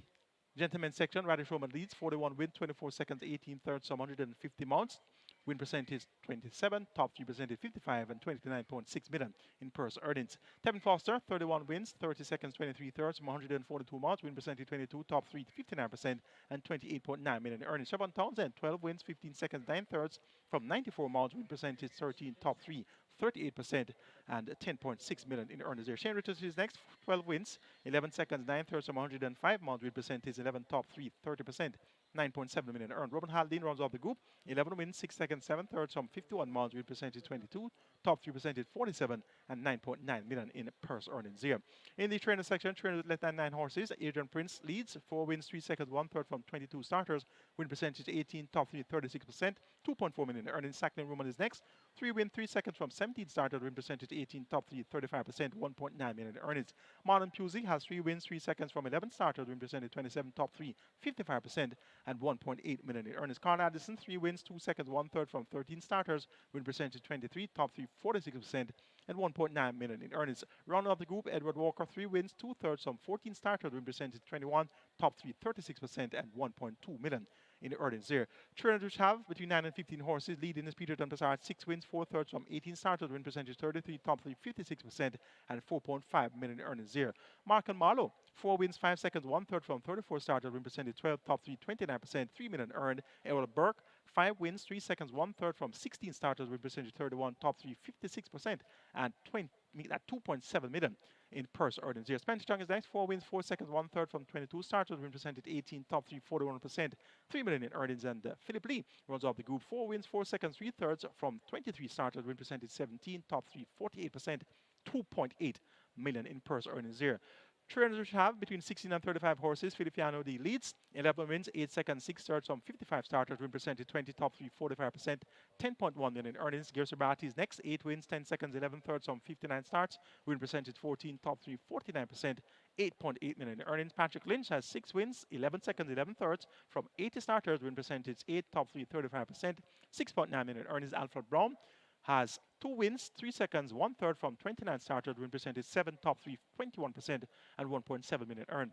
gentlemen's section, Radish Roman leads, 41 win, 24 seconds, 18 thirds, some 150 mounts. Win percentage 27, top 3 percentage 55, and 29.6 million in purse earnings. Tevin Foster, 31 wins, 30 seconds, 23 thirds, 142 mounts. Win percentage 22, top 3 59%, and 28.9 million in earnings. Siobhan Townsend, 12 wins, 15 seconds, 9 thirds from 94 mounts. Win percentage 13, top 3, 38%, and 10.6 million in earnings there. Shane Richards is next, 12 wins, 11 seconds, 9 thirds from 105 mounts. Win percentage 11, top 3, 30%. 9.7 million earned. Robin Haldane runs off the group. 11 wins, 6 seconds, 7 thirds from 51 miles with percentage 22. Top 3 percentage 47 and 9.9 million in purse earnings here. In the trainer section, trainers with less than 9 horses. Adrian Prince leads. 4 wins, 3 seconds, 1 third from 22 starters. Win percentage 18. Top 3 36%. 2.4 million earnings. Sacklin Roman is next. 3 wins, 3 seconds from 17 starters. Win percentage 18. Top 3 35%. 1.9 million earnings. Marlon Pusey has 3 wins, 3 seconds from 11 starters. Win percentage 27. Top 3 55%. And 1.8 million in earnings. Carl Addison, 3 wins, 2 seconds, 1 third from 13 starters. Win percentage 23, top 3 46%, and 1.9 million in earnings. Round of the group, Edward Walker, 3 wins, 2 thirds from 14 starters. Win percentage 21, top 3 36%, and 1.2 million in the earnings there. Trainers which have between 9 and 15 horses. Leading is Peter Dunpasard, 6 wins, 4 thirds from 18 starters. Win percentage 33, top 3 56%, and 4.5 million in earnings there. Mark and Marlowe, 4 wins, 5 seconds, 1 third from 34 starters. Win percentage 12, top 3 29%, 3 million earned. Errol Burke, 5 wins, 3 seconds, 1 third from 16 starters. Win percentage 31, top 3 56%, and 2.7 million in purse earnings here. Spencer Chung is next, 4 wins, 4 seconds, 1 third from 22 starters. Win percentage 18, top 3 41%, 3 million in earnings. And Philip Lee runs off the group, 4 wins, 4 seconds, 3 thirds from 23 starters. Win percentage 17, top 3 48%, 2.8 million in purse earnings here. Trainers which have between 16 and 35 horses. Feliciano D leads, 11 wins, 8 seconds, 6 thirds from 55 starters. Win percentage 20, top 3 45%, 10.1 million in earnings. Gersabati is next, 8 wins, 10 seconds, 11 thirds from 59 starts. Win percentage 14, top 3 49%, 8.8 million in earnings. Patrick Lynch has 6 wins, 11 seconds, 11 thirds from 80 starters. Win percentage 8, top 3 35%, 6.9 million in earnings. Alfred Brown has 2 wins, 3 seconds, 1 third from 29 starters. Win percentage 7, top 3 21%, and 1.7 million earned.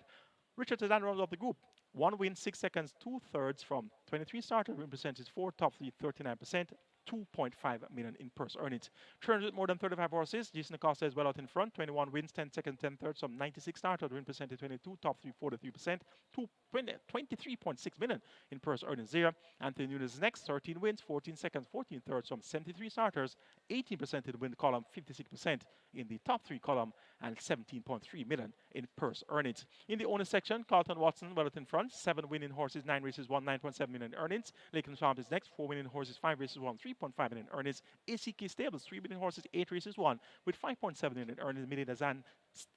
Richard Sedan runs off the group, 1 win, 6 seconds, 2 thirds from 23 starters. Win percentage 4, top 3 39%, 2.5 million in purse earnings. Trainers with more than 35 horses. Jason Acosta is well out in front, 21 wins, 10 seconds, 10 thirds from 96 starters. Win percentage 22, top 3 43%, 23.6 million in purse earnings there. Anthony Nunes is next, 13 wins, 14 seconds, 14 thirds from 73 starters, 18% in the win column, 56% in the top 3 column, and 17.3 million in purse earnings. In the owner section, Carlton Watson well out in front, 7 winning horses, 9 races, 9.7 million in earnings. Lakeland Farms is next, 4 winning horses, 5 races, 3.5 million in earnings. ACK Stables, 3 winning horses, 8 races, with 5.7 million in earnings. Millie Dazan,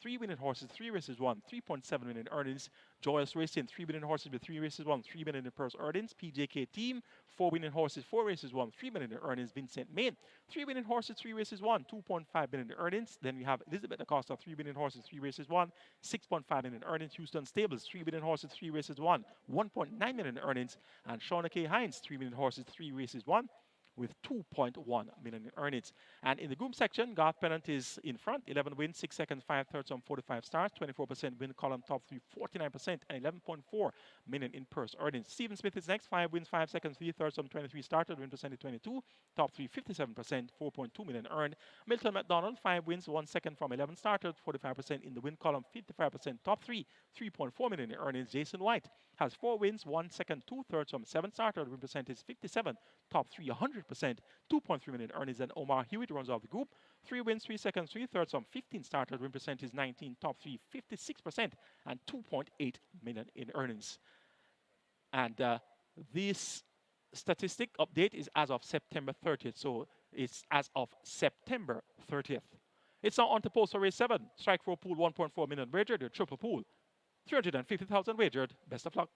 3 winning horses, 3 races, 3.7 million in earnings. Joyous Racing, 3 winning horses with 3 races, 3 million in purse earnings. PJK Team, 4 winning horses, 4 races won, 3 million in earnings. Vincent Main, 3 winning horses, 3 races won, 2.5 million in earnings. Then we have Elizabeth Acosta, 3 winning horses, 3 races won, 6.5 million in earnings. Houston Stables, 3 winning horses, 3 races won, 1.9 million in earnings. And Shauna K. Hines, 3 winning horses, 3 races won, with 2.1 million in earnings. And in the groom section, Garth Pennant is in front, 11 wins, 6 seconds, 5 thirds on 45 stars, 24% win column top 3, 49%, and 11.4 million in purse earnings. Stephen Smith is next, 5 wins, 5 seconds, 3 thirds on 23 started, win percentage 22, top 3, 57%, 4.2 million earned. Milton McDonald, 5 wins, 1 second from 11 started, 45% in the win column, 55%, top 3, 3.4 million in earnings. Jason White has 4 wins, 1 second, 2 thirds from 7 started, win percentage 57, top 3, 100%, 2.3 million earnings. And Omar Hewitt runs off the group, 3 wins, 3 seconds, 3 thirds from 15 started, win percentage 19, top 3, 56%, and 2.8 million in earnings. And this statistic update is as of September 30th, so it's as of September 30th. It's now on to post for race 7. Strike for pool 1.4 million wagered, the triple pool 350,000 wagered. Best of luck.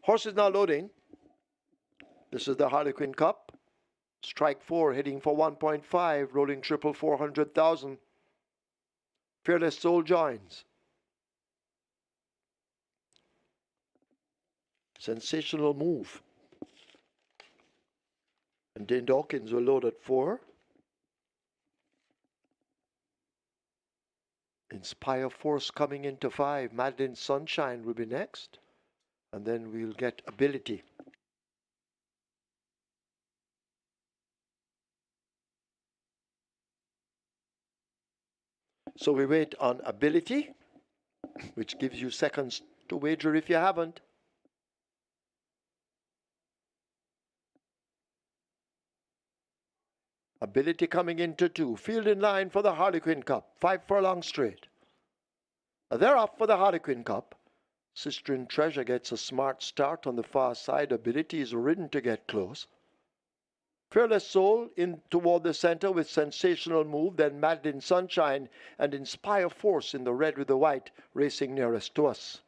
Horse is now loading. This is the Harlequin Cup. Strike 4 heading for 1.5, rolling triple 400,000. Fearless Soul joins. Sensational Move. And Dane Dawkins will load at 4. Inspire Force coming into 5. Madeline Sunshine will be next. And then we'll get Ability. So we wait on Ability, which gives you seconds to wager if you haven't. Ability coming into 2. Field in line for the Harlequin Cup. 5 furlong straight. They're off for the Harlequin Cup. Sistren Treasure gets a smart start on the far side. Ability is ridden to get close. Fearless Soul in toward the center with Sensational Move, then Madeline Sunshine and Inspire Force in the red with the white, racing nearest to us.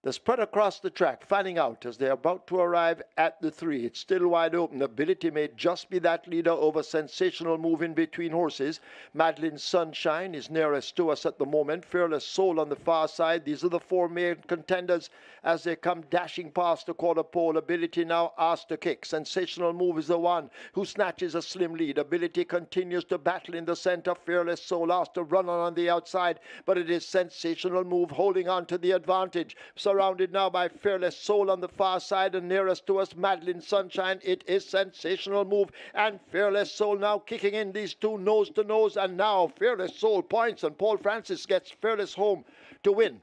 The spread across the track, fanning out as they're about to arrive at the 3. It's still wide open. Ability may just be that leader over Sensational Move in between horses. Madeline Sunshine is nearest to us at the moment. Fearless Soul on the far side. These are the 4 main contenders as they come dashing past the quarter pole. Ability now asked to kick. Sensational Move is the one who snatches a slim lead. Ability continues to battle in the center. Fearless Soul asked to run on the outside, but it is Sensational Move holding on to the advantage. Surrounded now by Fearless Soul on the far side, and nearest to us Madeline Sunshine. It is Sensational Move and Fearless Soul now kicking in these two nose to nose, and now Fearless Soul points and Paul Francis gets Fearless home to win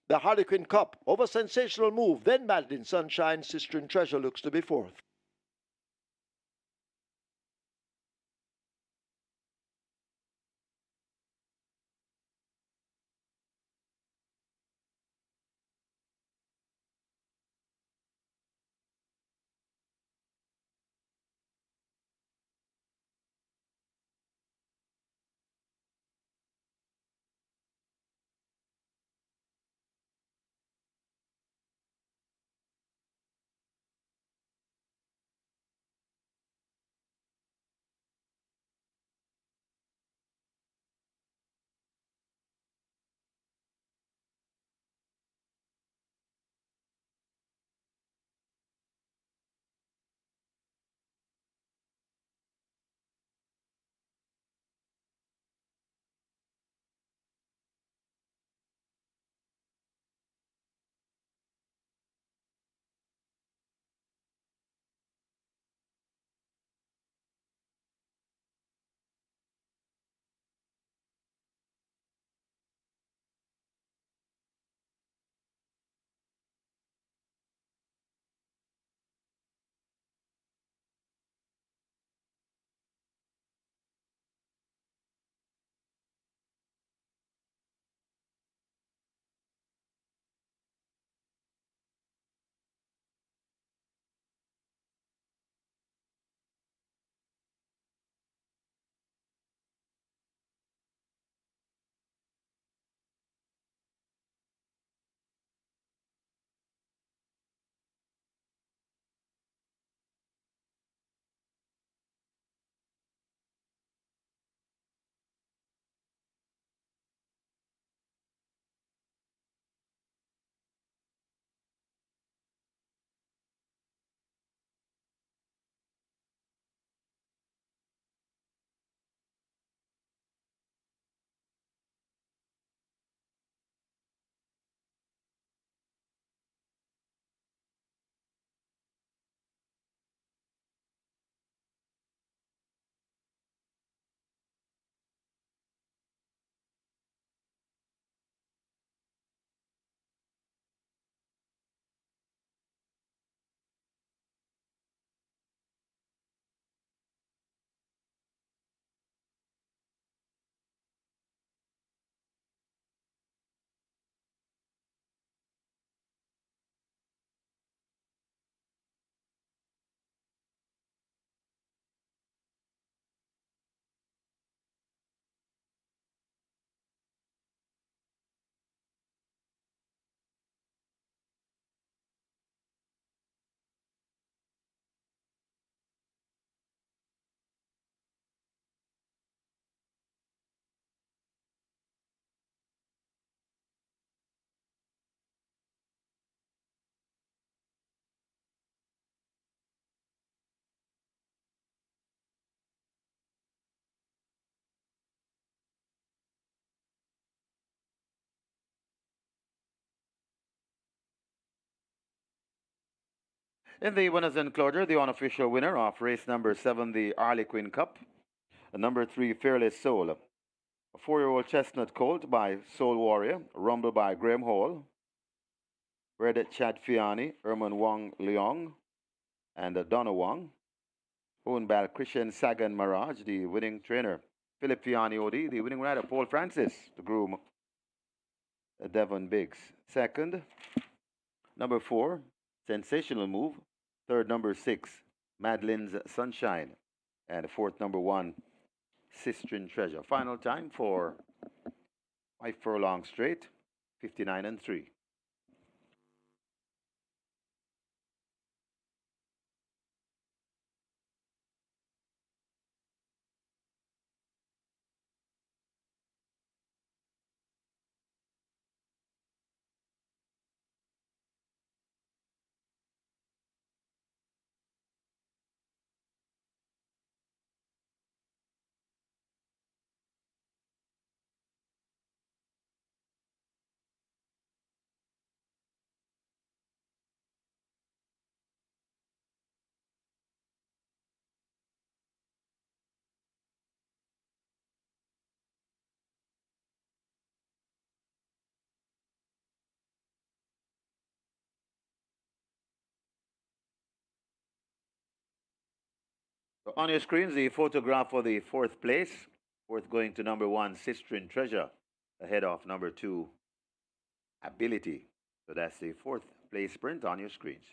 the Harlequin Cup over Sensational Move. Then Madeline Sunshine. Sistren Treasure looks to be fourth. In the winners enclosure, the unofficial winner of race number 7, the Harlequin Cup, number 3, Fearless Soul, a 4-year-old chestnut colt by Soul Warrior, rumbled by Graham Hall, bred at Chad Fiani, Herman Wong Leong, and Donna Wong, owned by Christian Sagan Mirage, the winning trainer, Philip Fiani OD, the winning rider, Paul Francis, the groom, Devon Biggs. Second, number 4, Sensational Move. Third, number 6, Madeline's Sunshine. And fourth, number 1, Sistine Treasure. Final time for 5 furlong straight, 59 and 3. So on your screens, the photograph for the fourth place, fourth going to number 1, Sistine Treasure, ahead of number 2, Ability. So that's the fourth place sprint on your screens.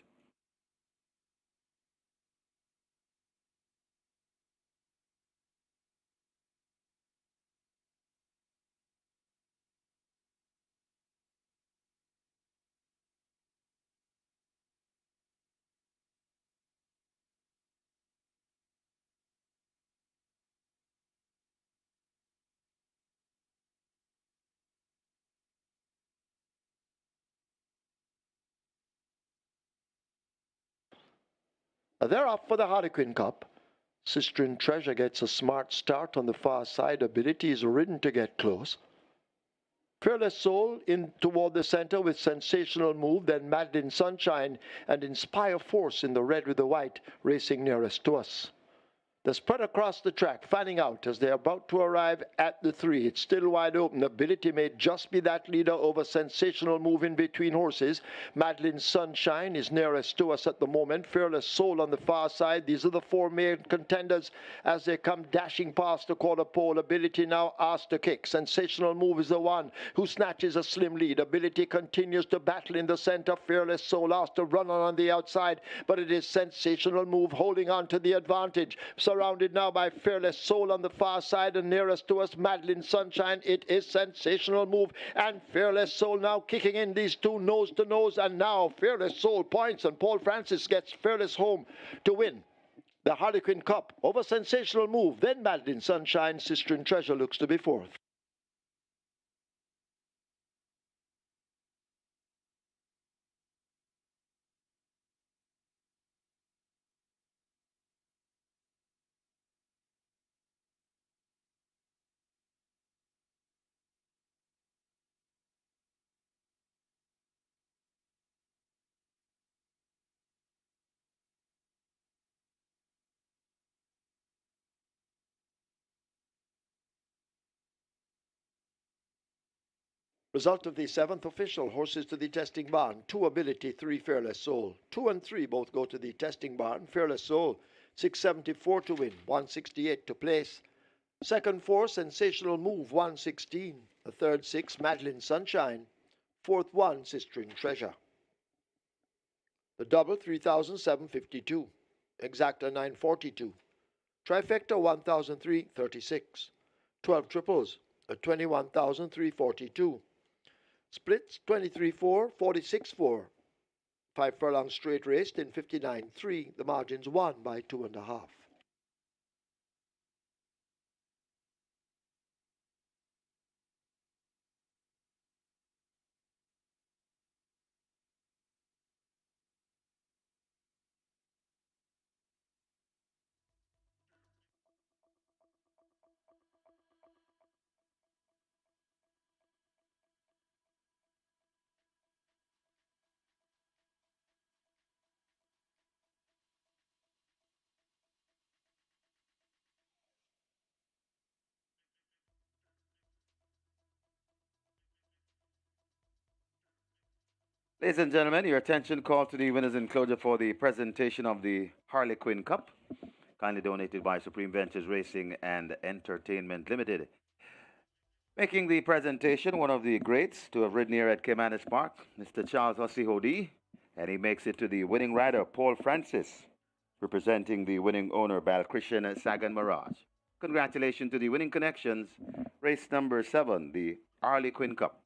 They're off for the Harlequin Cup. Sistine Treasure gets a smart start on the far side. Ability is ridden to get close. Fearless Soul in toward the center with Sensational Move, then Madeline Sunshine and Inspire Force in the red with the white, racing nearest to us. The spread across the track, fanning out as they're about to arrive at the 3. It's still wide open. Ability may just be that leader over Sensational Move in between horses. Madeline Sunshine is nearest to us at the moment. Fearless Soul on the far side. These are the 4 main contenders as they come dashing past the quarter pole. Ability now asked to kick. Sensational Move is the one who snatches a slim lead. Ability continues to battle in the center. Fearless Soul asked to run on the outside, but it is Sensational Move holding on to the advantage. Surrounded now by Fearless Soul on the far side, and nearest to us Madeline Sunshine. It is Sensational Move and Fearless Soul now kicking in, these two nose to nose, and now Fearless Soul points and Paul Francis gets Fearless home to win the Harlequin Cup over Sensational Move. Then Madeline Sunshine. Sistine Treasure looks to be fourth. Result of the 7th official. Horses to the testing barn. 2 Ability, 3 Fearless Soul. 2 and 3 both go to the testing barn. Fearless Soul, 674 to win, 168 to place. Second 4, Sensational Move, 116. The third 6, Madeline Sunshine. Fourth 1, Sistine Treasure. The double, 3,752. Exacta, 942. Trifecta, 1,336. 12 triples, 21,342. Splits 23-4, 46-4. 5 furlong straight raced in 59-3. The margins won by 2.5. Ladies and gentlemen, your attention called to the winners enclosure for the presentation of the Harley Quinn Cup, kindly donated by Supreme Ventures Racing and Entertainment Limited. Making the presentation, one of the greats to have ridden here at Caymanas Park, Mr. Charles Hossie, and he makes it to the winning rider, Paul Francis, representing the winning owner, Balkrishnan Sagan Mirage. Congratulations to the winning connections, race number 7, the Harley Quinn Cup.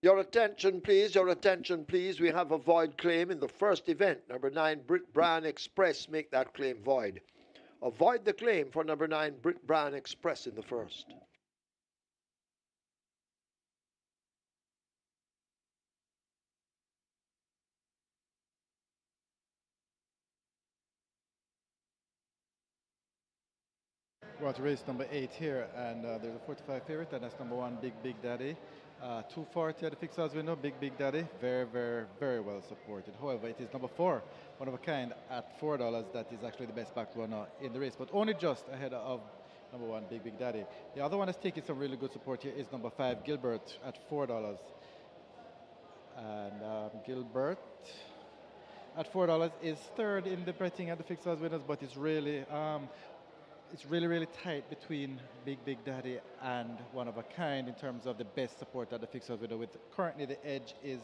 Your attention, please. Your attention, please. We have a void claim in the first event. Number 9, Brit Brand Express. Make that claim void. Avoid the claim for number 9, Brit Brand Express in the first. We're to race number 8 here, and there's a 45 favorite, and that's number 1, Big Daddy. 240 at the fixed odds window, Big Daddy, very, very, very well supported. However, it is number 4, one of a kind, at $4. That is actually the best back runner in the race, but only just ahead of number 1, Big Daddy. The other one that's taking some really good support here is number 5, Gilbert, at $4. And Gilbert at $4 is third in the betting at the fixed odds winners, but it's really really tight between Big Daddy and one of a kind in terms of the best support at the fixed odds winner. With currently the edge is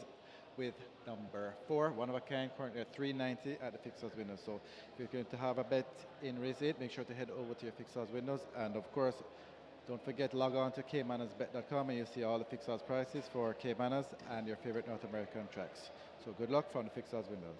with number 4, one of a kind, currently at $3.90 at the fixed odds winner. So if you're going to have a bet in race 8, make sure to head over to your fixed odds windows, and of course don't forget, log on to caymanasbet.com and you'll see all the fixed odds prices for Caymanas and your favorite North American tracks. So good luck from the fixed odds windows.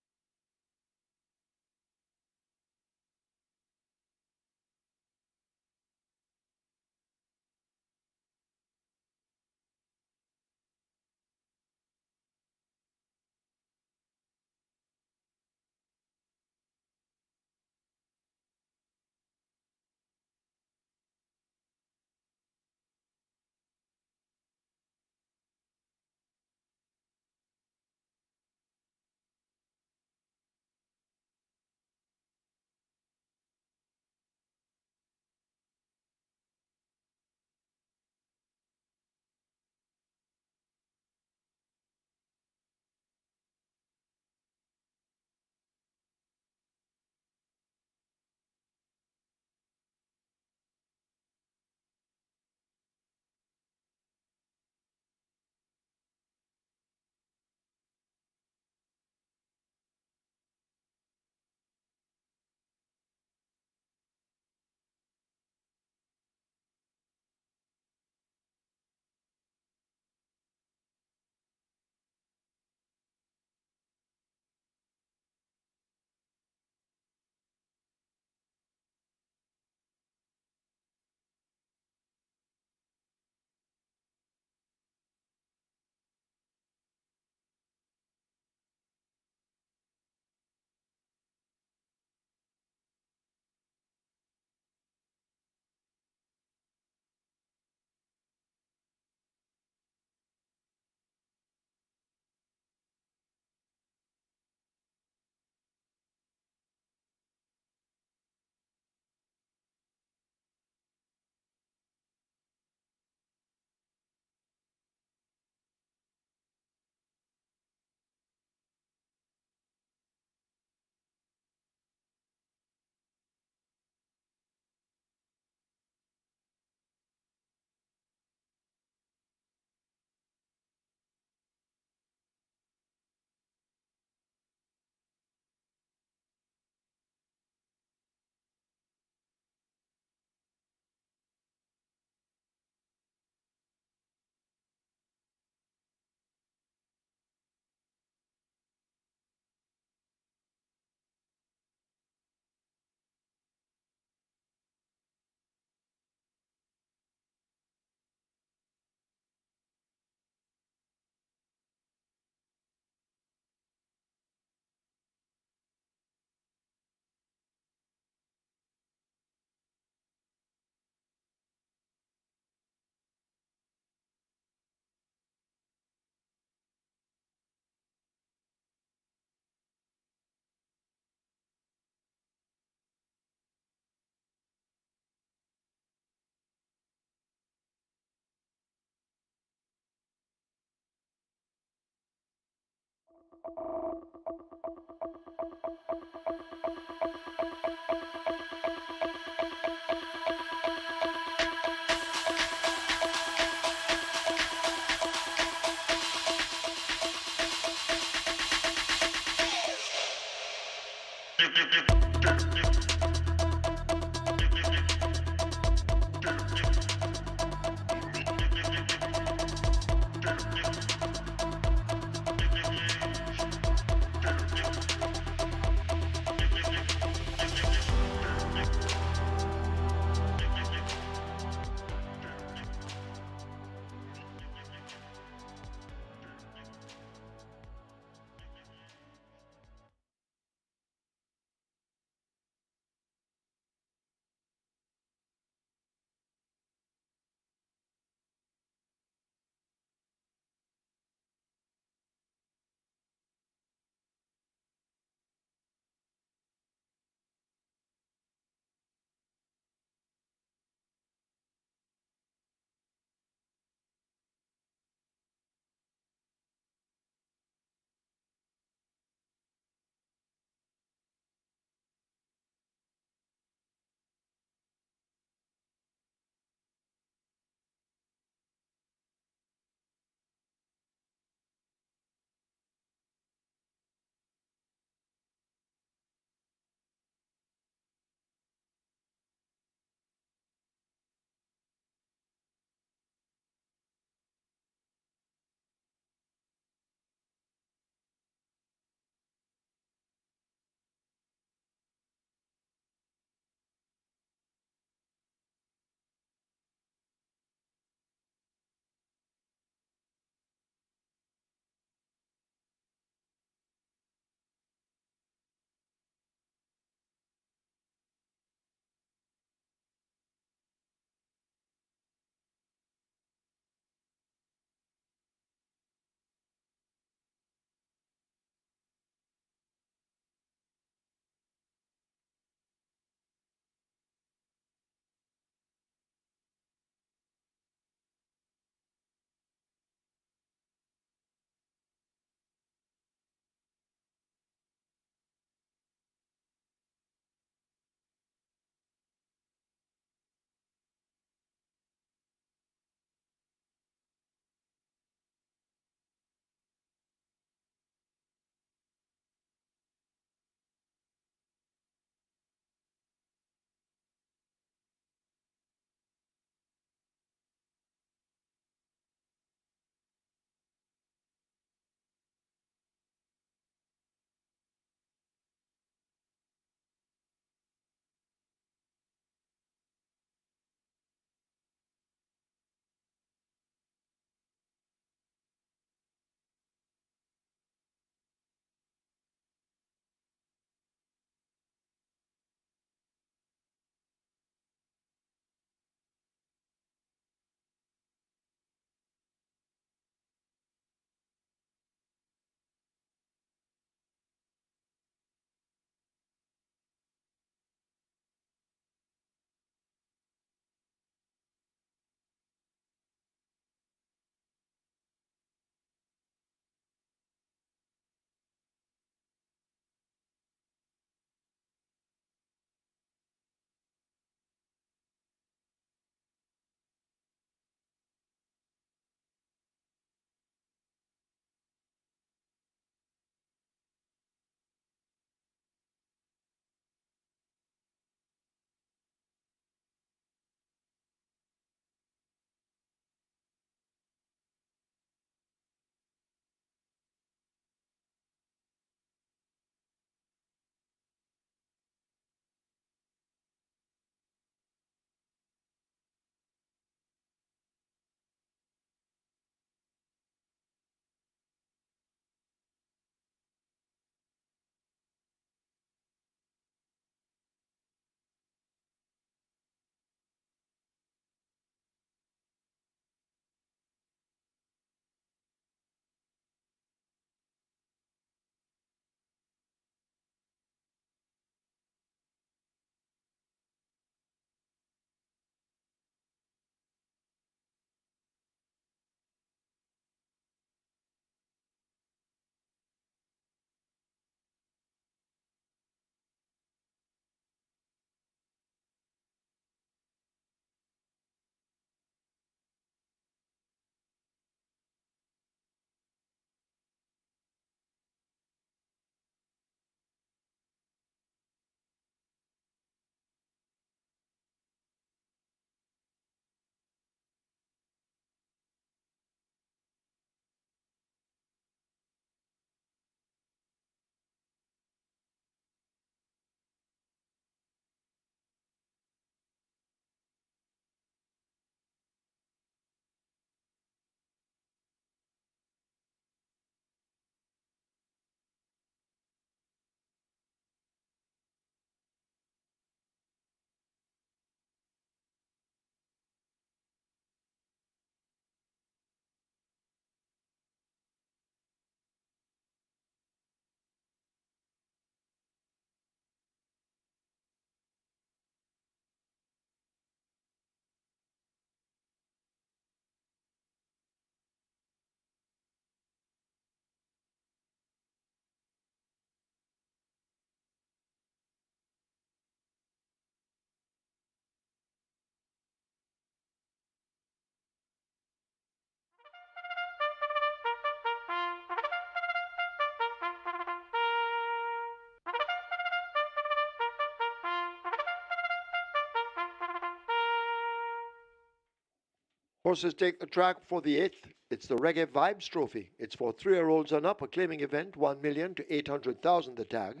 Horses take the track for the 8th. It's the REGGAE Vibes Trophy. It's for 3-year-olds and up, a claiming event, 1 million to 800,000 the tag.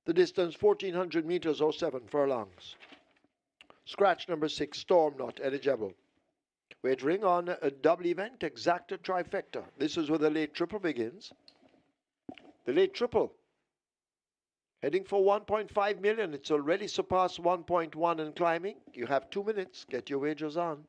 The distance 1400 meters or 7 furlongs. Scratch number 6, Storm not eligible. Wagering on a double event, exacta trifecta. This is where the late triple begins. The late triple heading for 1.5 million. It's already surpassed 1.1 and climbing. You have 2 minutes. Get your wagers on.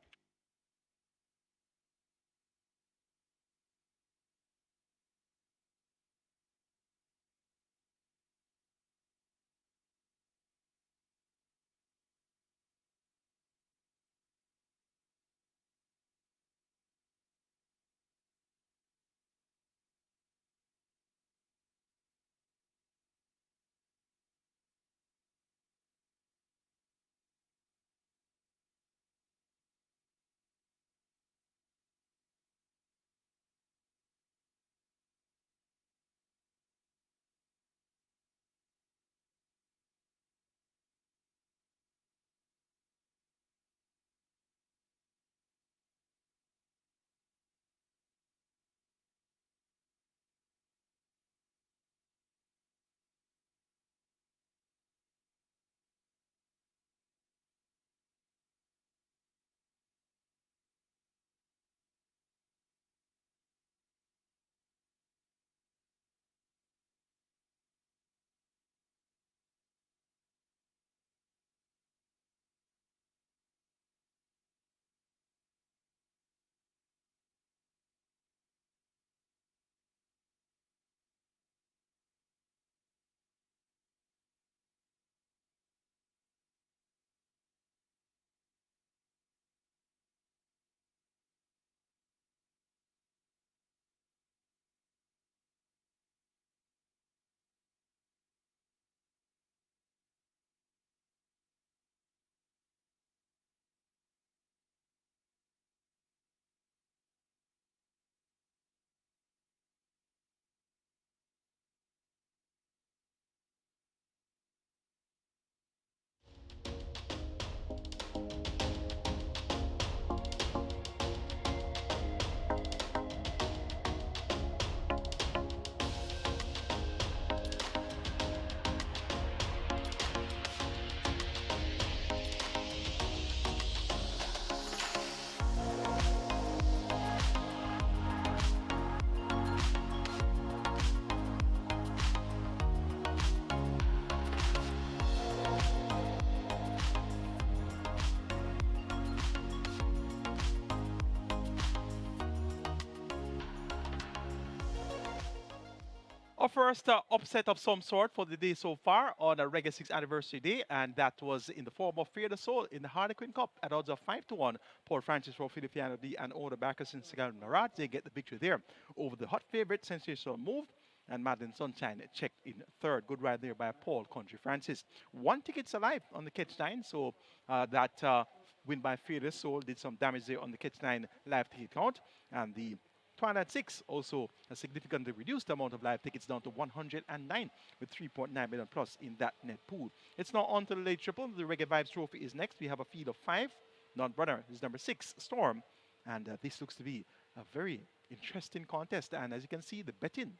Our first upset of some sort for the day so far on a REGGAE 6th anniversary day, and that was in the form of Fear the Soul in the Harlequin Cup at odds of 5-1. Paul Francis for Filippiano D and Oda Bacchus and Segal Narad. They get the victory there over the hot favorite Sensational Move, and Madeline Sunshine checked in third. Good ride there by Paul Country Francis. One ticket's alive on the catch line, so that win by Fear the Soul did some damage there on the catch line live ticket count, and the Twilight 6 also a significantly reduced amount of live tickets down to 109 with 3.9 million plus in that net pool. It's now on to the late triple. The REGGAE Vibes Trophy is next. We have a field of 5. Non-runner is number 6, Storm. And this looks to be a very interesting contest. And as you can see, the betting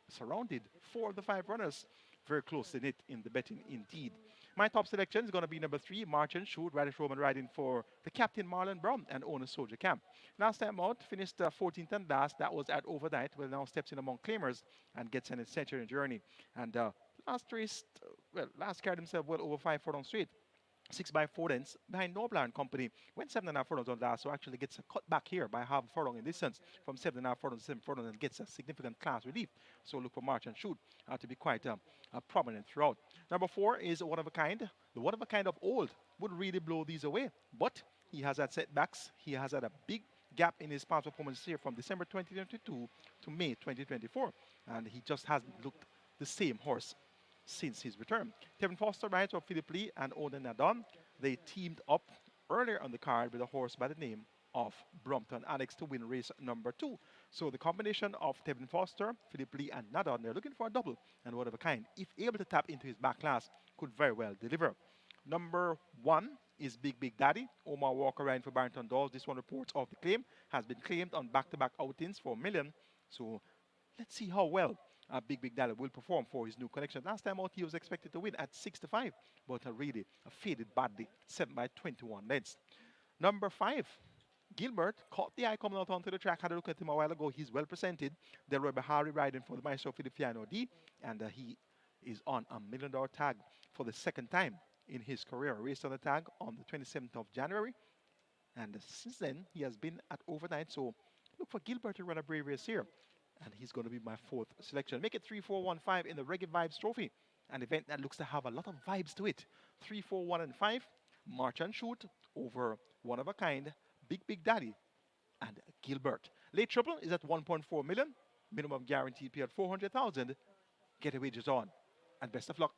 surrounded 4 of the 5 runners. Very close in it in the betting indeed. My top selection is going to be number 3, March and Shoot, Radish Roman riding for the captain Marlon Brown and owner Soldier Camp. Last time out, finished 14th and last. That was at overnight. Well, now steps in among claimers and gets an century journey. And last race, last carried himself well over 5 furlongs straight. 6 by 4 lengths behind Nobler and Company. Went 7.5 furlongs on last, so actually gets a cut back here by half a furlong in distance from 7.5 furlongs to 7 furlongs and gets a significant class relief. So look for March and Shoot to be quite prominent throughout. Number 4 is One of a Kind. The One of a Kind of old would really blow these away, but he has had setbacks. He has had a big gap in his past performance here from December 2022 to May 2024, and he just hasn't looked the same horse since his return. Kevin Foster rides for Philip Lee and Oden Nadon. They teamed up earlier on the card with a horse by the name of Brompton Alex to win race number 2. So the combination of Tevin Foster, Philip Lee, and Nadon, they're looking for a double and One of a Kind. If able to tap into his back class, could very well deliver. Number 1 is Big Big Daddy. Omar Walker riding for Barrington Dawes. This one reports of the claim. Has been claimed on back-to-back outings for a million. So let's see how well Big Big Daddy will perform for his new collection. Last time out, he was expected to win at 6-5, but really faded badly, 7 by 21 lengths. Number 5, Gilbert caught the eye coming out onto the track. Had a look at him a while ago. He's well presented. Delroy Bahari riding for the Maestro Feliciano D, and he is on a $1 million tag for the second time in his career. Raced on the tag on the 27th of January, and since then he has been at overnight. So look for Gilbert to run a brave race here, and he's going to be my 4th selection. Make it 3-4-1-5 in the Reggae Vibes Trophy, an event that looks to have a lot of vibes to it. 3, 4, 1, and 5. March and shoot over one of a kind, Big Big Daddy and Gilbert. Late triple is at 1.4 million. Minimum guaranteed pay at 400,000. Get your wages on, and best of luck.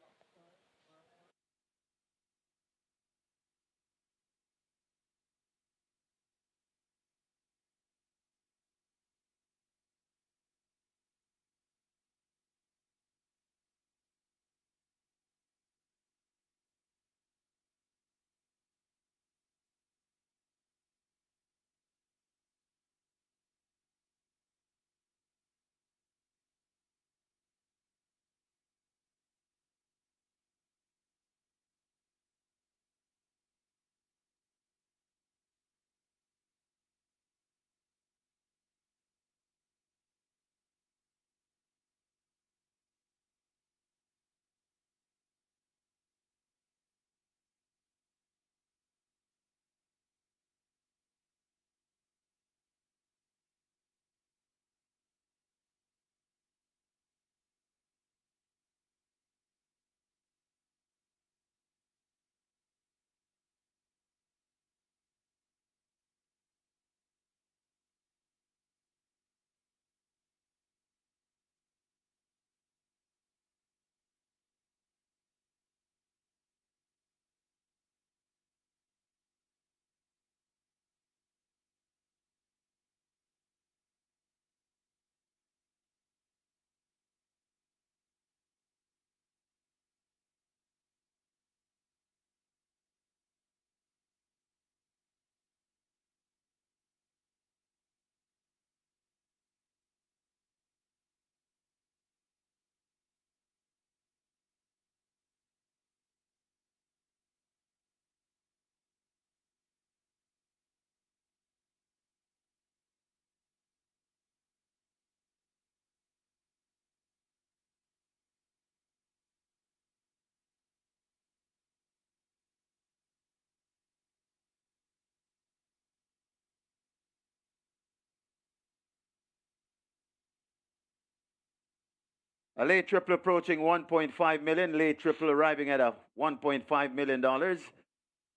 A late triple approaching 1.5 million. Late triple arriving at a $1.5 million.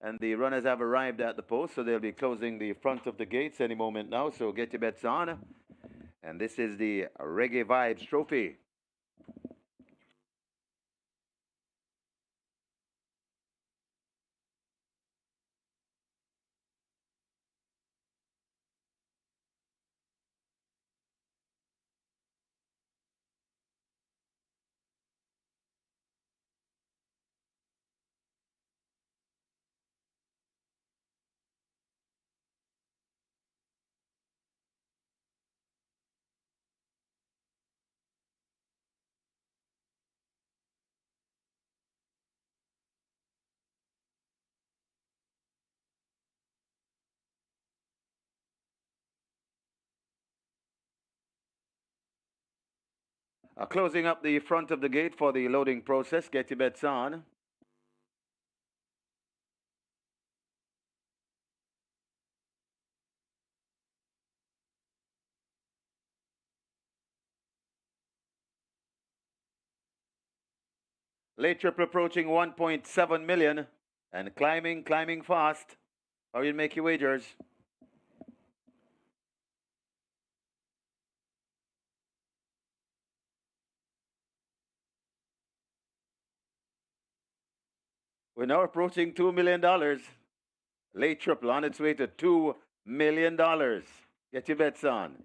And the runners have arrived at the post, so they'll be closing the front of the gates any moment now. So get your bets on. And this is the Reggae Vibes Trophy. Closing up the front of the gate for the loading process. Get your bets on. Late triple approaching 1.7 million and climbing fast. How you make your wagers? We're now approaching $2 million. Late triple on its way to $2 million. Get your bets on.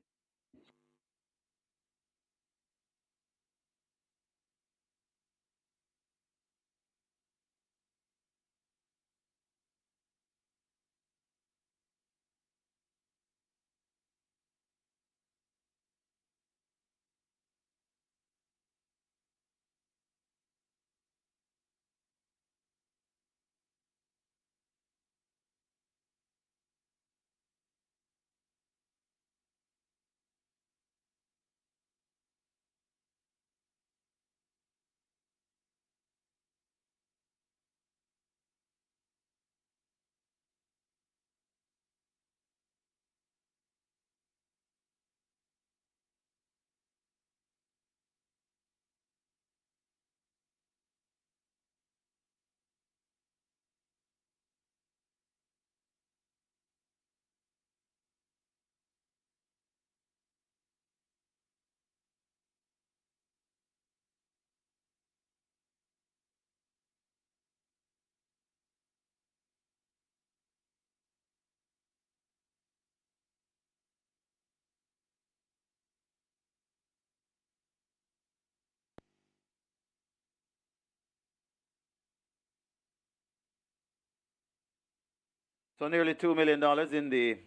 So nearly $2 million in the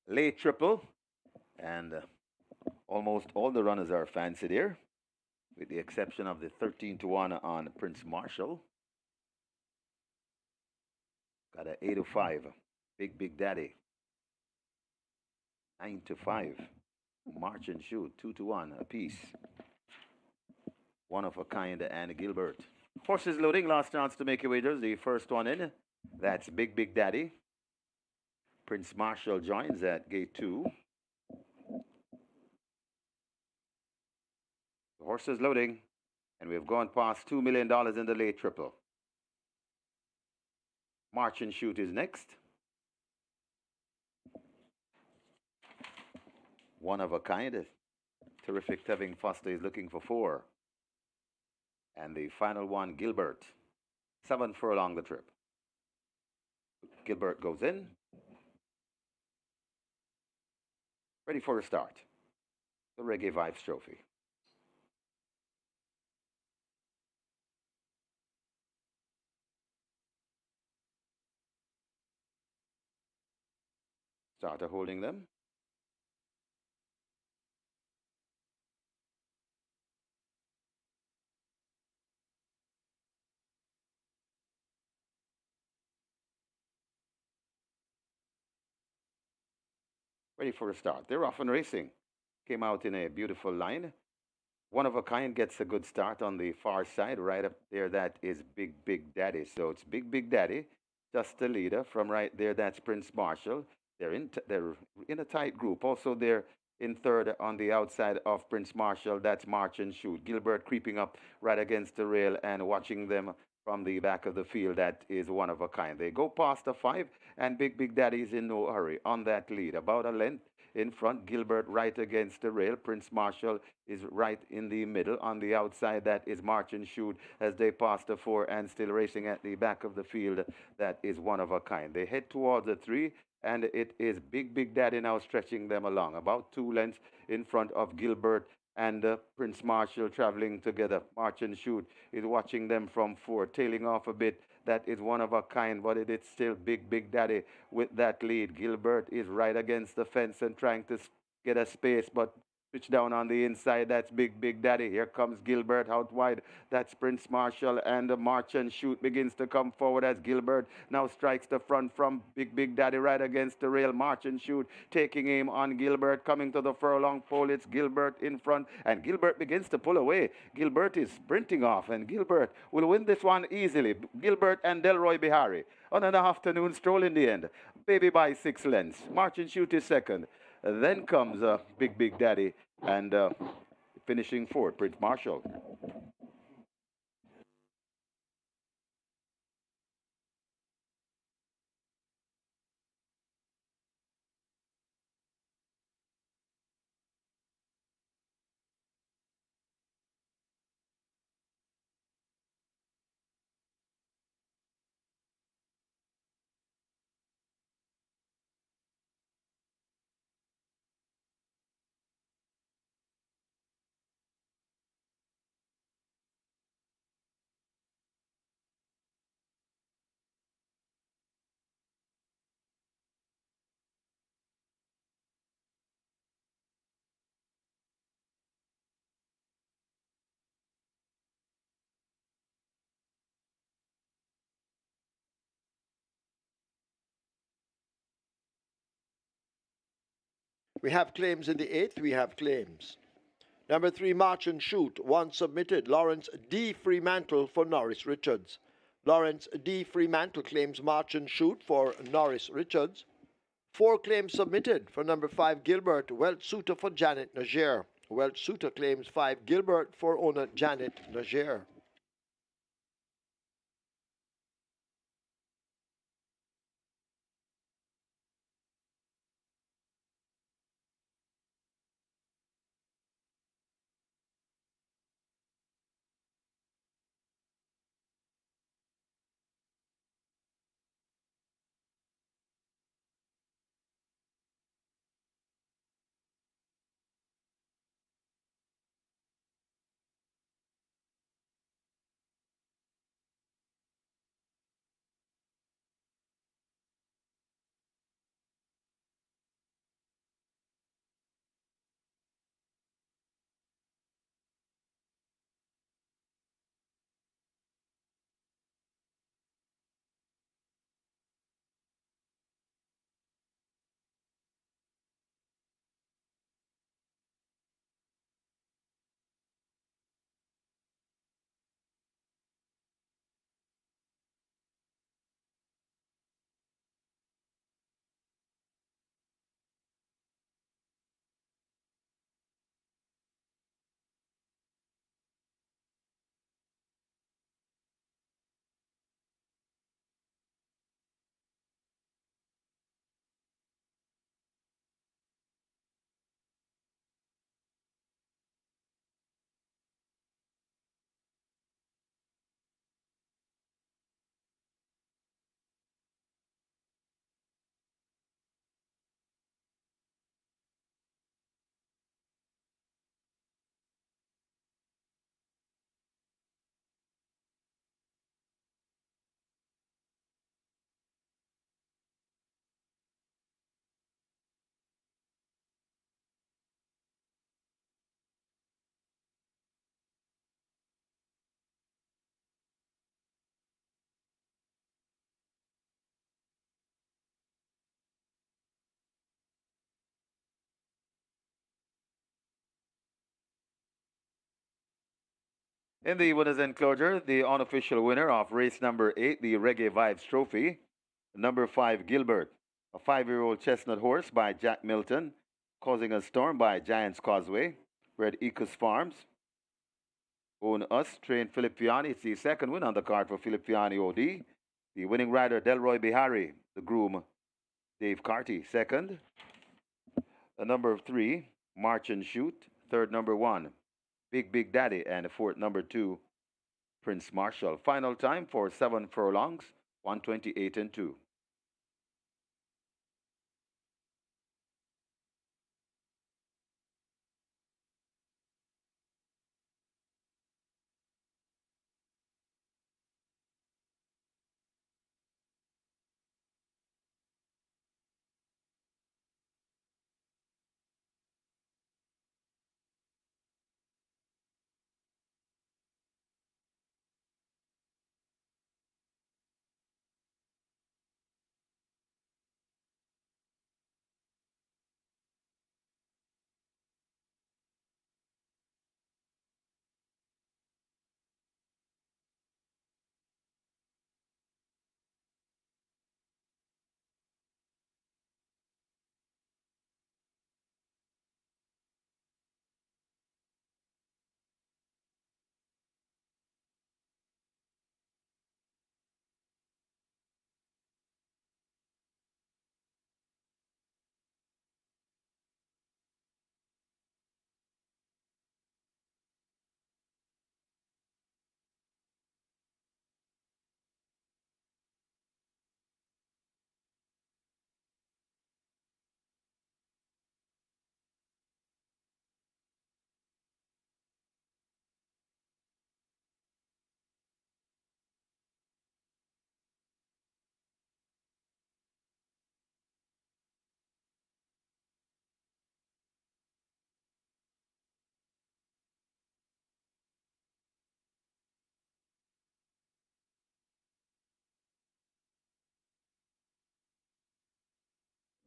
late triple, and almost all the runners are fancied here, with the exception of the 13-1 on Prince Marshall. Got an 8-5, Big Daddy. 9-5, March and Shoot, 2-1 apiece. One of a kind and Gilbert. Horses loading, last chance to make your wagers. The first one in, that's Big Daddy. Prince Marshall joins at gate 2. The horses loading, and we've gone past $2 million in the late triple. March and Shoot is next. One of a kind. Terrific Tevin Foster is looking for 4. And the final one, Gilbert. 7 furlong the trip. Gilbert goes in. Ready for a start. The Reggae Vibes Trophy. Starter holding them. Ready for a start. They're off and racing. Came out in a beautiful line. One of a kind gets a good start on the far side. Right up there, that is Big Daddy. So it's Big Daddy, just the leader. From right there, that's Prince Marshall. They're in a tight group. Also, they're in third on the outside of Prince Marshall. That's March and Shoot. Gilbert creeping up right against the rail and watching them from the back of the field. That is one of a kind. They go past the 5, and Big Daddy is in no hurry on that lead. About a length in front, Gilbert right against the rail. Prince Marshall is right in the middle. On the outside, that is March and Shoot as they pass the 4 and still racing at the back of the field. That is one of a kind. They head towards the 3, and it is Big Daddy now stretching them along. About 2 lengths in front of Gilbert and Prince Marshall traveling together. March and Shoot is watching them from 4, tailing off a bit. That is one of a kind, but it is still Big Daddy with that lead. Gilbert is right against the fence and trying to get a space, but switch down on the inside. That's Big Daddy. Here comes Gilbert out wide. That's Prince Marshall, and the March and Shoot begins to come forward as Gilbert now strikes the front from Big Daddy right against the rail. March and Shoot taking aim on Gilbert, coming to the furlong pole. It's Gilbert in front, and Gilbert begins to pull away. Gilbert is sprinting off, and Gilbert will win this one easily. Gilbert and Delroy Bihari on an afternoon stroll in the end. Baby by 6 lengths. March and Shoot is second. Then comes Big Daddy, and finishing fourth, Prince Marshall. We have claims in the 8th. We have claims. Number 3, March and Shoot. 1 submitted. Lawrence D. Fremantle for Norris Richards. Lawrence D. Fremantle claims March and Shoot for Norris Richards. 4 claims submitted for number 5, Gilbert. Welch Suitor for Janet Nager. Welch Suitor claims 5, Gilbert for owner Janet Nager. In the winners' enclosure, the unofficial winner of race number 8, the Reggae Vibes Trophy, number 5, Gilbert, a 5-year-old chestnut horse by Jack Milton, Causing a Storm by Giants Causeway, bred Ecos Farms, Own Us, trained Philip Fiani. It's the second win on the card for Philip Fiani OD. The winning rider, Delroy Bihari, the groom, Dave Carty, second. The number 3, March and Shoot, third, number 1, Big Big Daddy, and the fourth, number 2, Prince Marshall. Final time for 7 furlongs, 128 and 2.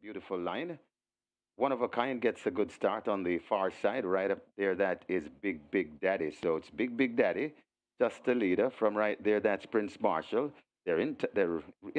Beautiful line. One of a kind gets a good start on the far side. Right up there, that is Big Big Daddy. So it's Big Big Daddy, just the leader. From right there, that's Prince Marshall. They're in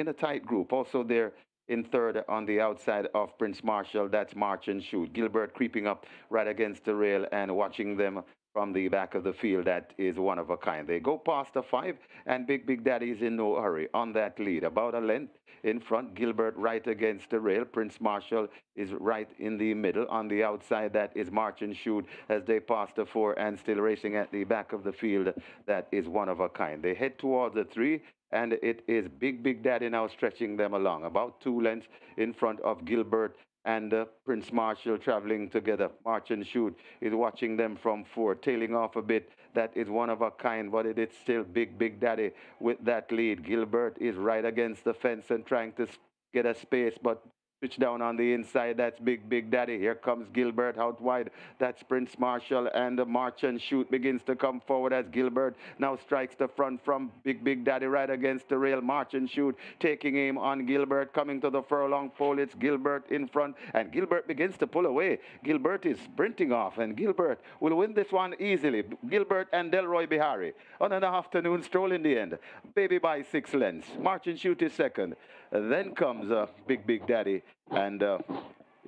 a tight group. Also, they're in third on the outside of Prince Marshall. That's March and Shoot. Gilbert creeping up right against the rail and watching them from the back of the field. That is one of a kind. They go past the 5, and Big Big Daddy is in no hurry on that lead. About a length in front, Gilbert right against the rail. Prince Marshall is right in the middle. On the outside, that is March and Shoot as they pass the 4 and still racing at the back of the field. That is one of a kind. They head towards the 3, and it is Big Big Daddy now stretching them along. About 2 lengths in front of Gilbert and Prince Marshall traveling together. March and Shoot is watching them from 4, tailing off a bit. That is one of a kind, but it is still Big Big Daddy with that lead. Gilbert is right against the fence and trying to get a space, but switch down on the inside. That's Big Big Daddy. Here comes Gilbert out wide. That's Prince Marshall, and the March and Shoot begins to come forward as Gilbert now strikes the front from Big Big Daddy right against the rail. March and Shoot taking aim on Gilbert, coming to the furlong pole. It's Gilbert in front, and Gilbert begins to pull away. Gilbert is sprinting off, and Gilbert will win this one easily. Gilbert and Delroy Bihari on an afternoon stroll in the end. Baby by 6 lengths. March and Shoot is second. Then comes Big Big Daddy, and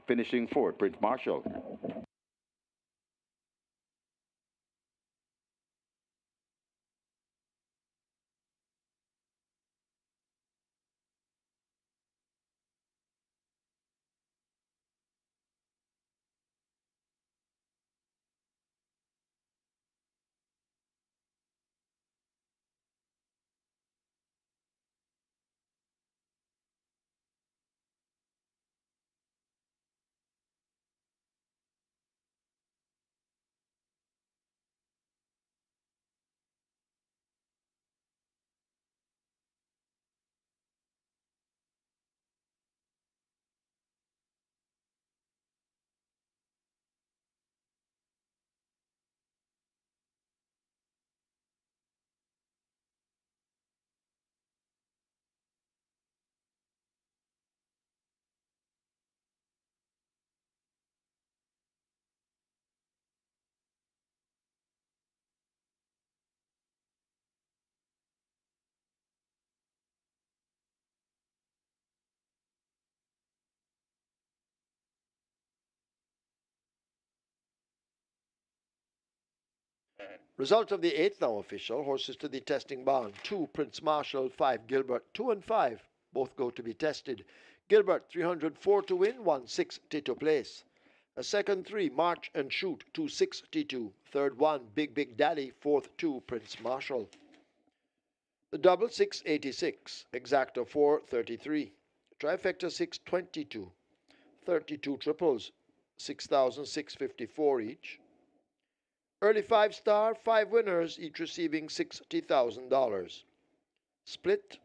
finishing fourth, Prince Marshall. Result of the eighth now official. Horses to the testing barn. 2 Prince Marshall, 5 Gilbert, 2 and 5. Both go to be tested. Gilbert 304 to win, 160 to place. A second 3 March and Shoot, 262. Third 1 Big Big Daddy, fourth 2 Prince Marshall. The double 686, exacta 433. Trifecta 622. 32 triples, 6,654 each. Early 5-star, 5 winners, each receiving $60,000. Split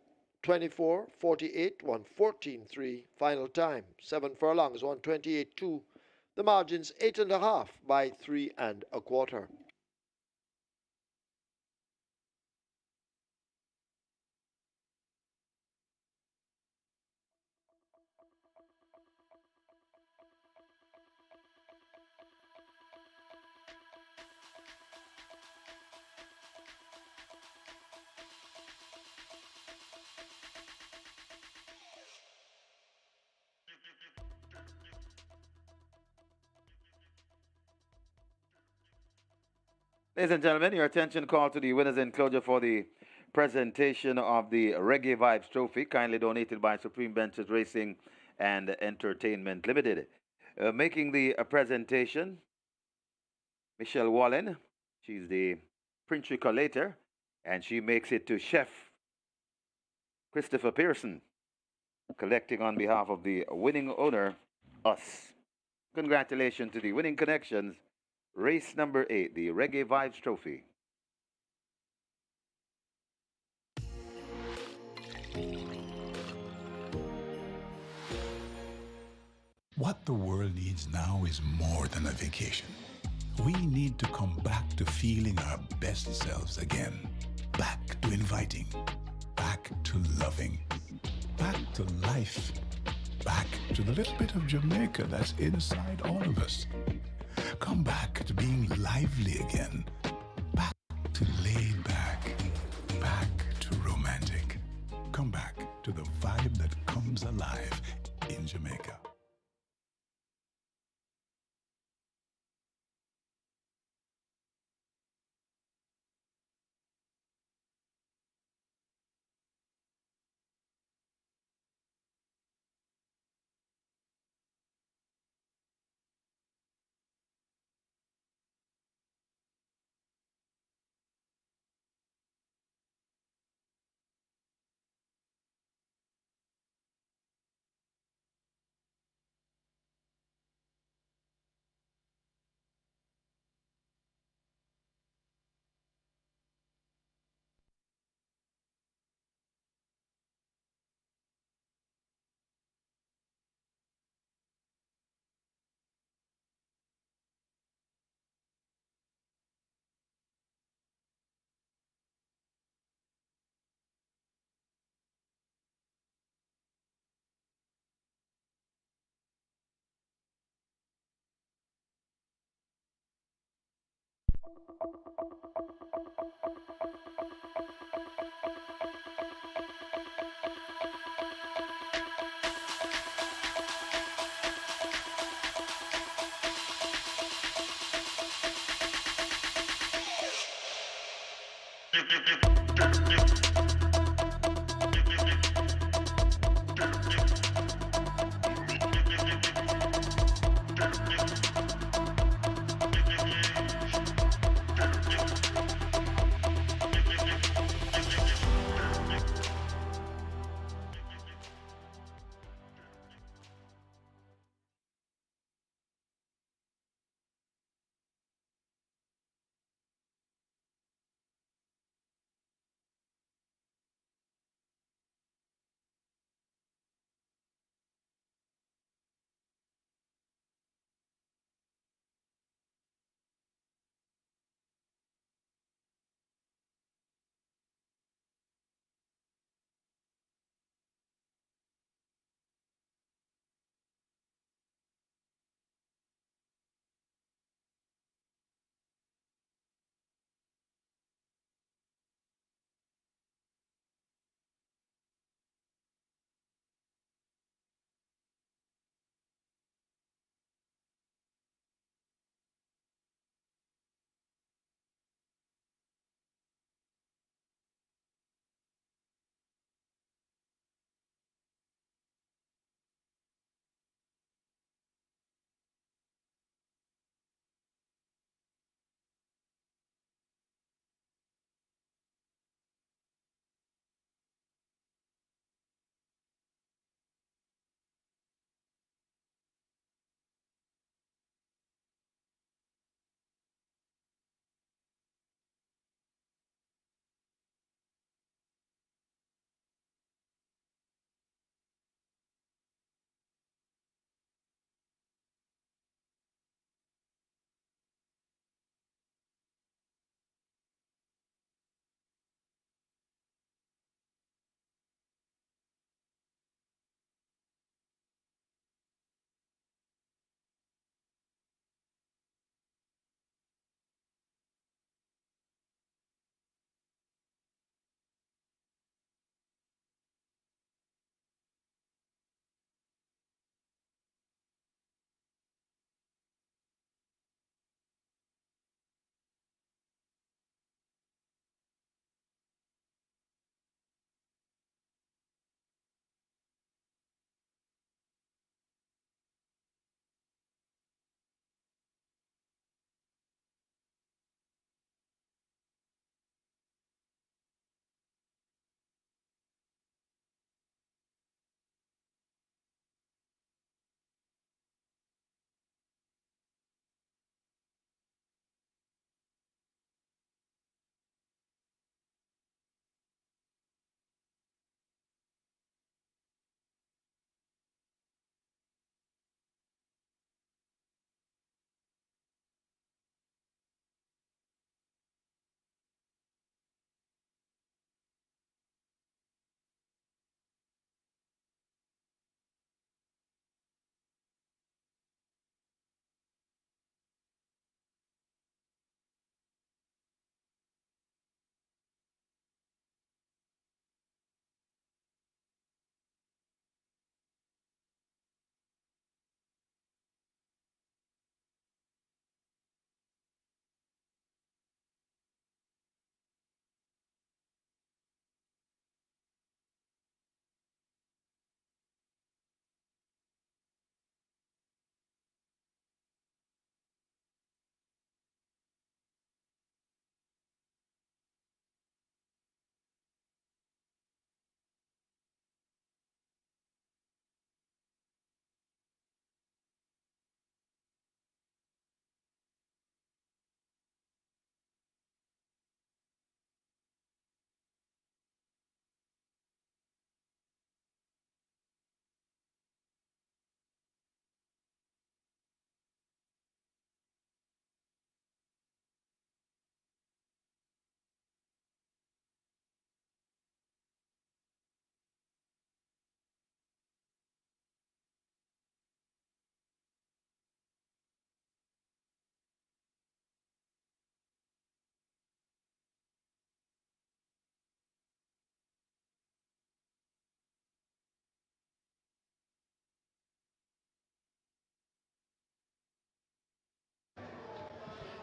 24, 48, 114, 3. Final time 7 furlongs, 128, 2. The margins 8.5 by 3 1/4. Ladies and gentlemen, your attention called to the winners enclosure for the presentation of the Reggae Vibes Trophy, kindly donated by Supreme Ventures Racing and Entertainment Limited. Making the presentation, Michelle Wallen. She's the Prince Collator, and she makes it to Chef Christopher Pearson, collecting on behalf of the winning owner, us. Congratulations to the winning connections. Race number 8, the Reggae Vibes Trophy. What the world needs now is more than a vacation. We need to come back to feeling our best selves again. Back to inviting. Back to loving. Back to life. Back to the little bit of Jamaica that's inside all of us. Come back to being lively again. Back to laid back. Back to romantic. Come back to the vibe that comes alive in Jamaica.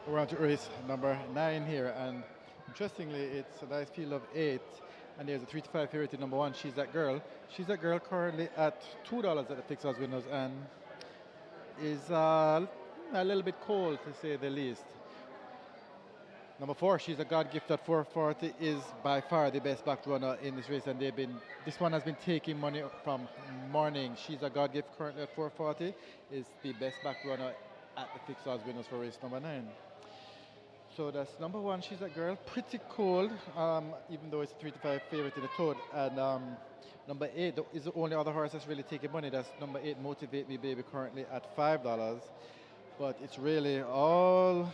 We're on to race number 9 here, and interestingly, it's a nice field of 8, and there's a 3 to 5 favorite in number 1. She's that girl. She's that girl currently at $2 at the fixed odds winners, and is a little bit cold to say the least. Number 4, she's a God gift at 440, is by far the best back runner in this race, and this one has been taking money from morning. She's a God gift currently at 440, is the best back runner at the fixed odds winners for race number 9. So that's number 1, she's that girl, pretty cold, even though it's a 3 to 5 favorite in the toad. And number 8 is the only other horse that's really taking money. That's number 8, Motivate Me Baby, currently at $5. But it's really all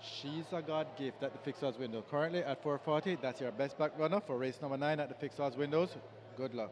She's a God gift at the fixed odds window. Currently at 440, that's your best back runner for race number 9 at the fixed odds windows. Good luck.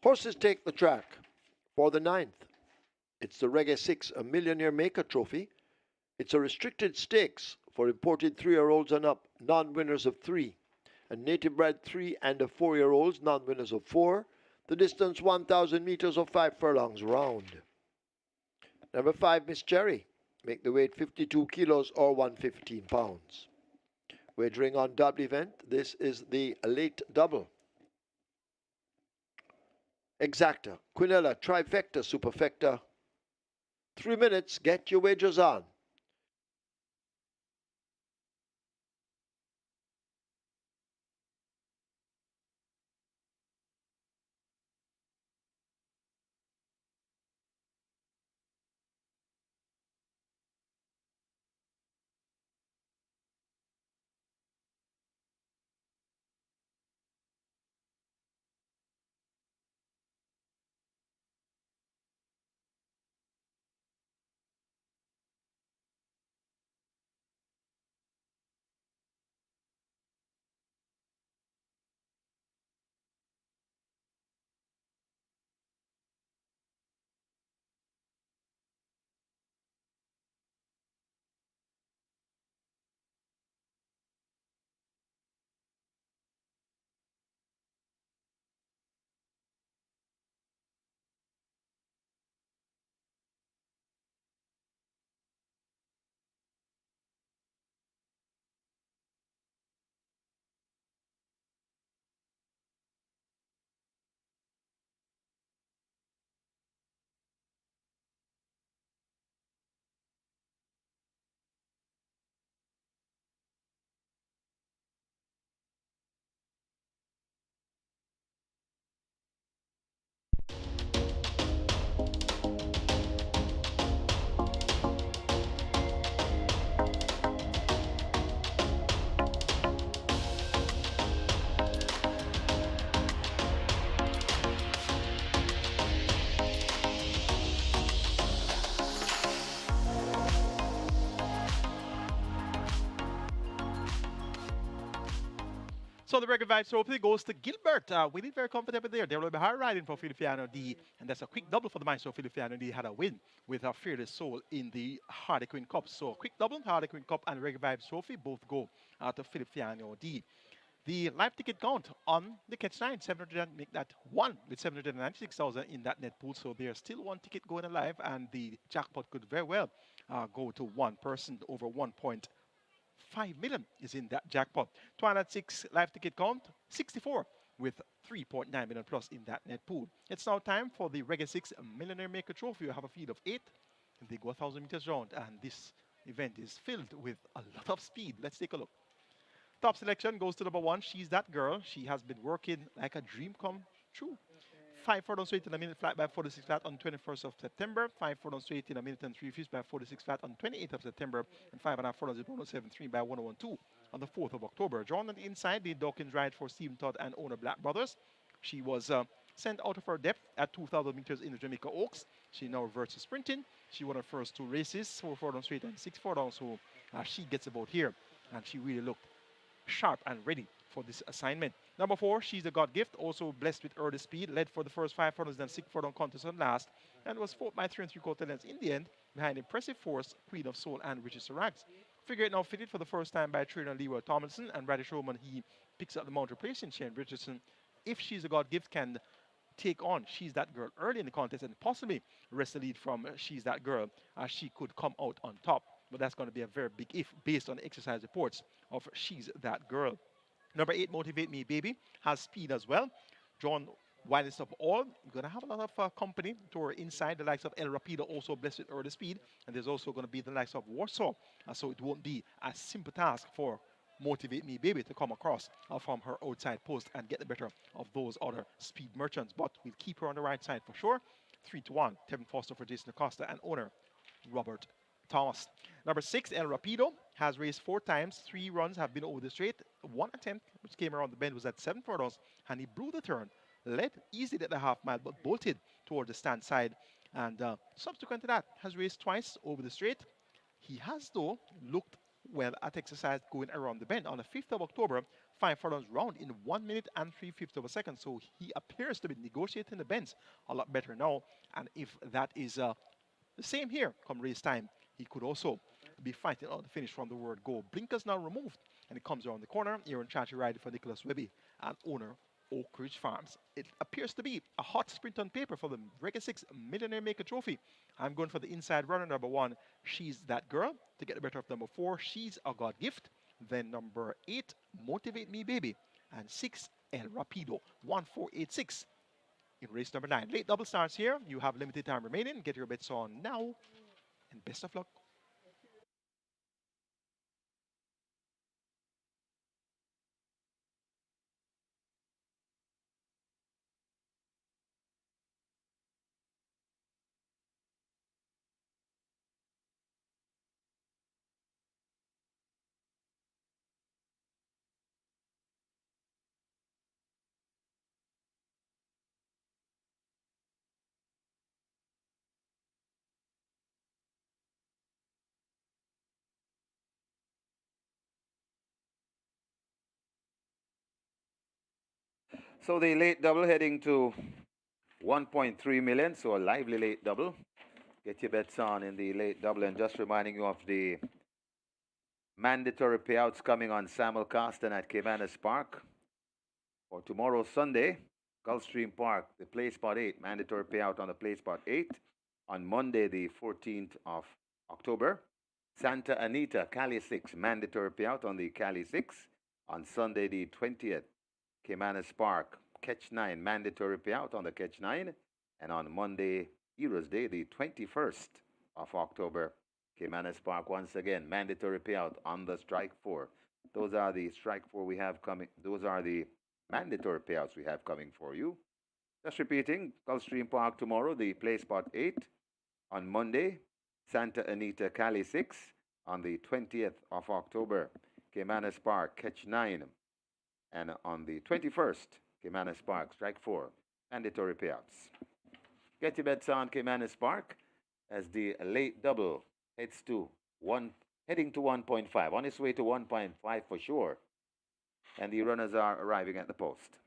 Horses take the track for the 9th. It's the REGGAE 6, a Millionaire Maker Trophy. It's a restricted stakes for imported 3-year-olds and up, non-winners of 3, and native bred 3 and 4-year-olds, non-winners of 4. The distance 1,000 meters or 5 furlongs round. Number 5, Miss Cherry. Make the weight 52 kilos or 115 pounds. Wagering on double event. This is the late double. Exacta, Quinella, Trifecta, Superfecta. 3 minutes, get your wagers on. So the REGGAE Vibes Trophy goes to Gilbert. We did very comfortable there. They were a little bit hard riding for Feliciano D. And that's a quick double for the Maestro. Feliciano D had a win with a Fearless Soul in the Harlequin Cup. So a quick double, Harlequin Cup and REGGAE Vibes Trophy both go to Feliciano D. The live ticket count on the Catch 9, 700, make that 1 with 796,000 in that net pool. So there's still one ticket going alive, and the jackpot could very well go to one person over 1.5 million is in that jackpot. 206 live ticket count, 64 with 3.9 million plus in that net pool. It's now time for the REGGAE 6 Millionaire Maker Trophy. You have a field of 8, and they go 1,000 meters round, and this event is filled with a lot of speed. Let's take a look. Top selection goes to number 1. She's that girl. She has been working like a dream come true. 5 furlongs straight in a minute flat by 46 flat on 21st of September. 5 furlongs straight in a minute and 3 fifths by 46 flat on 28th of September. And 5.5 furlongs in 107.3 by 101.2 on the 4th of October. Drawn on the inside, the Dawkins ride for Stephen Todd and owner Black Brothers. She was sent out of her depth at 2,000 meters in the Jamaica Oaks. She now reverts to sprinting. She won her first 2 races, 4 furlongs straight and 6 furlongs. So she gets about here. And she really looked sharp and ready for this assignment. Number 4, She's the God Gift, also blessed with early speed, led for the first 5 furlongs, then 6 furlong contest on last, and was fought by 3 3/4 lengths in the end, behind Impressive Force, Queen of Soul, and Richard Sarax. Figure it now fitted for the first time by trainer Leroy Tomlinson, and Radish Roman, he picks up the mount replacing Shane Richardson. If She's the God Gift can take on She's That Girl early in the contest and possibly wrest the lead from She's That Girl, she could come out on top. But that's going to be a very big if based on the exercise reports of She's That Girl. Number 8, Motivate Me Baby, has speed as well. Drawn widest of all. You're going to have a lot of company to her inside. The likes of El Rapido also blessed with early speed. And there's also going to be the likes of Warsaw. So it won't be a simple task for Motivate Me Baby to come across from her outside post and get the better of those other speed merchants. But we'll keep her on the right side for sure. 3-1, Tevin Foster for Jason Acosta and owner Robert Thomas. Number 6, El Rapido, has raced 4 times. 3 runs have been over the straight. 1 attempt, which came around the bend, was at 7 furlongs, and he blew the turn, led easily at the half mile, but bolted toward the stand side. And subsequent to that, has raced twice over the straight. He has, though, looked well at exercise going around the bend. On the 5th of October, 5 furlongs round in 1 minute and 3/5 of a second. So he appears to be negotiating the bends a lot better now. And if that is the same here come race time, he could also be fighting out the finish from the word go. Blinkers now removed, and it comes around the corner. Here in charge riding for Nicholas Webby and owner Oak Ridge Farms. It appears to be a hot sprint on paper for the REGGAE 6 Millionaire Maker Trophy. I'm going for the inside runner, number 1. She's That Girl. To get the better of number 4, She's a God Gift. Then number 8, Motivate Me Baby. And 6, El Rapido. 1486 in race number 9. Late double starts here. You have limited time remaining. Get your bets on now. And best of luck. So the late double heading to 1.3 million, so a lively late double. Get your bets on in the late double, and just reminding you of the mandatory payouts coming on simulcast and at Caymanas Park. For tomorrow, Sunday, Gulfstream Park, the Play Spot 8, mandatory payout on the Play Spot 8. On Monday, the 14th of October, Santa Anita, Cali 6, mandatory payout on the Cali 6. On Sunday, the 20th, Caymanas Park, Catch 9, mandatory payout on the Catch 9. And on Monday, Heroes Day, the 21st of October, Caymanas Park, once again, mandatory payout on the Strike 4. Those are the Strike 4 we have coming. Those are the mandatory payouts we have coming for you. Just repeating, Gulfstream Park tomorrow, the Play Spot 8. On Monday, Santa Anita, Cali 6. On the 20th of October, Caymanas Park, Catch 9. And on the 21st, Caymanas Park, Strike 4, mandatory payouts. Get your bets on Caymanas Park as the late double heads to heading to 1.5, on its way to 1.5 for sure. And the runners are arriving at the post.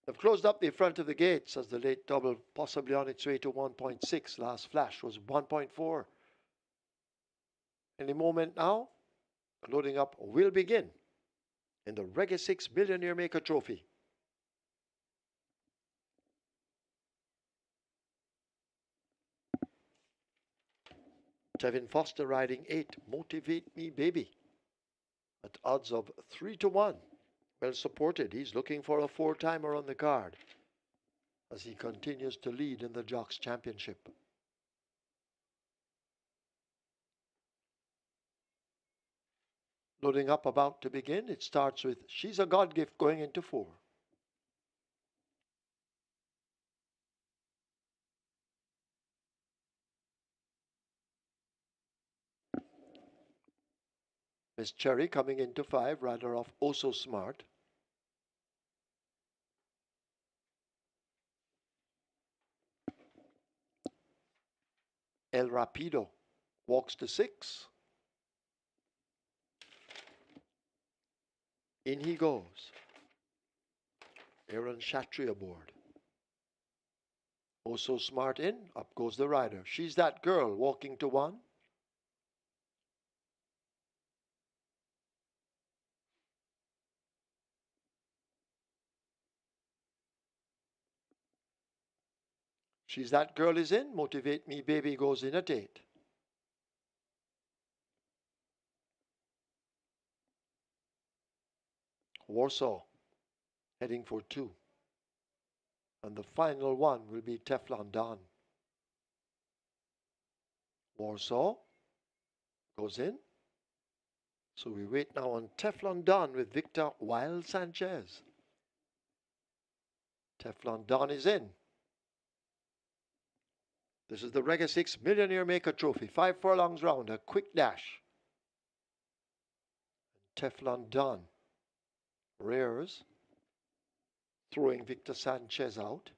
They've closed up the front of the gates as the late double, possibly on its way to 1.6. Last flash was 1.4. Any moment now, loading up will begin in the REGGAE 6 Millionaire Maker Trophy. Tevin Foster riding 8, Motivate Me Baby, at odds of 3-1. Well supported. He's looking for a 4-timer on the card as he continues to lead in the Jocks Championship. Loading up, about to begin. It starts with She's a God Gift going into 4. Miss Cherry coming into 5, rider off Oh So Smart. El Rapido walks to 6. In he goes. Aaron Shatry aboard. Oh So Smart in, up goes the rider. She's That Girl walking to 1. She's That Girl is in. Motivate Me Baby goes in at 8. Warsaw heading for 2. And the final one will be Teflon Don. Warsaw goes in. So we wait now on Teflon Don with Victor Wild Sanchez. Teflon Don is in. This is the REGGAE 6 Millionaire Maker Trophy. 5 furlongs round, a quick dash. Teflon Don rears, throwing Victor Sanchez out.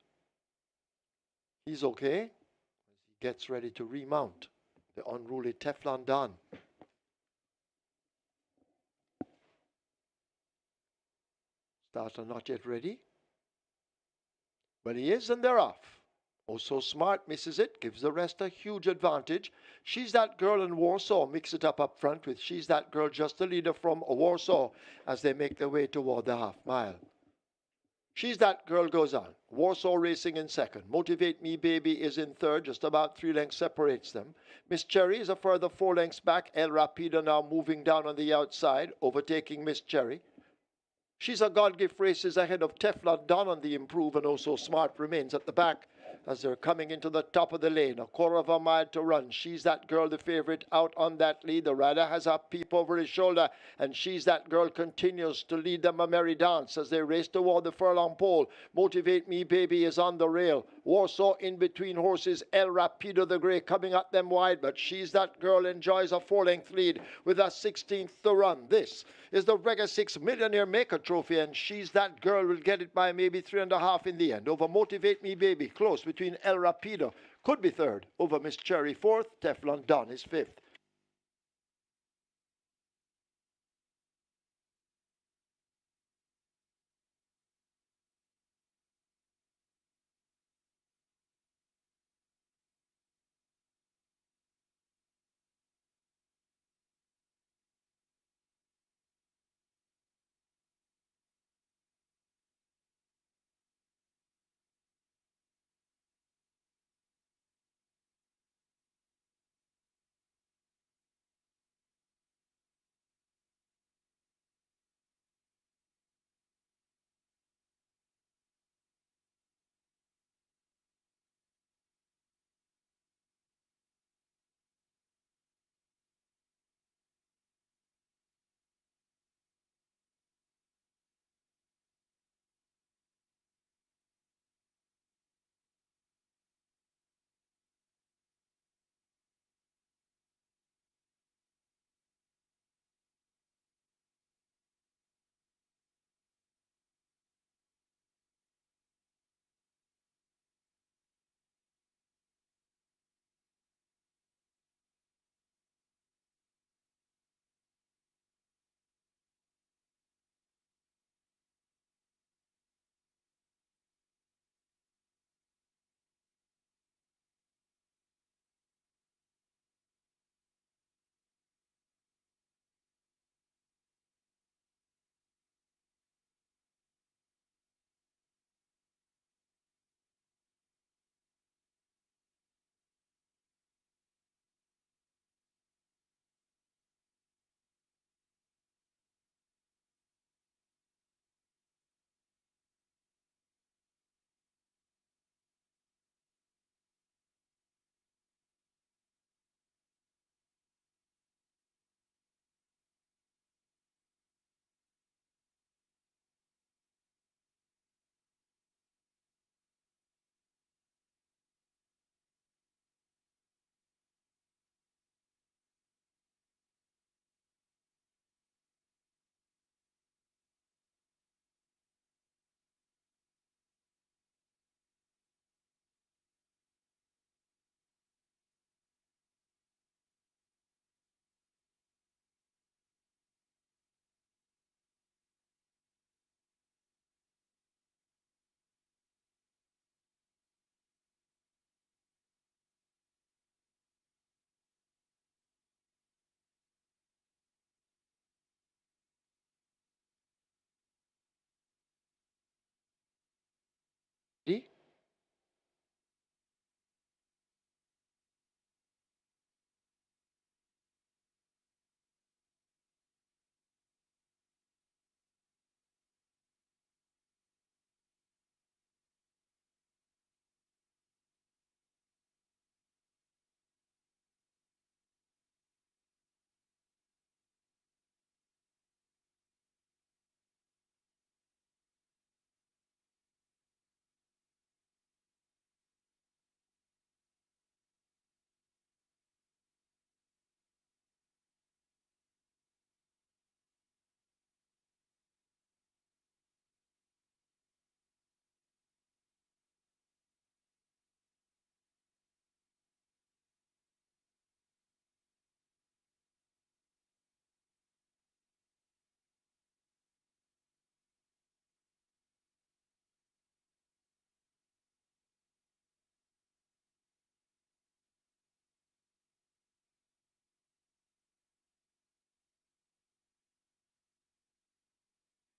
He's okay as he gets ready to remount the unruly Teflon Don. Starter not yet ready, but he is, and they're off. Oh So Smart misses it, gives the rest a huge advantage. She's That Girl and Warsaw mix it up front with She's That Girl just the leader from Warsaw as they make their way toward the half mile. She's That Girl goes on. Warsaw racing in second. Motivate Me Baby is in third. Just about 3 lengths separates them. Miss Cherry is a further 4 lengths back. El Rapido now moving down on the outside, overtaking Miss Cherry. She's a God Gift races ahead of Teflon Don on the improve, and Oh So Smart remains at the back as they're coming into the top of the lane. A quarter of a mile to run. She's That Girl, the favorite, out on that lead. The rider has a peep over his shoulder, and She's That Girl continues to lead them a merry dance as they race toward the furlong pole. Motivate Me Baby is on the rail. Warsaw in between horses. El Rapido the Grey coming at them wide, but She's That Girl enjoys a 4-length lead with a 16th to run. This is the REGGAE 6 Millionaire Maker Trophy, and She's That Girl will get it by maybe 3.5 in the end. Over Motivate Me Baby, close between El Rapido, could be third. Over Miss Cherry, fourth. Teflon Don is fifth.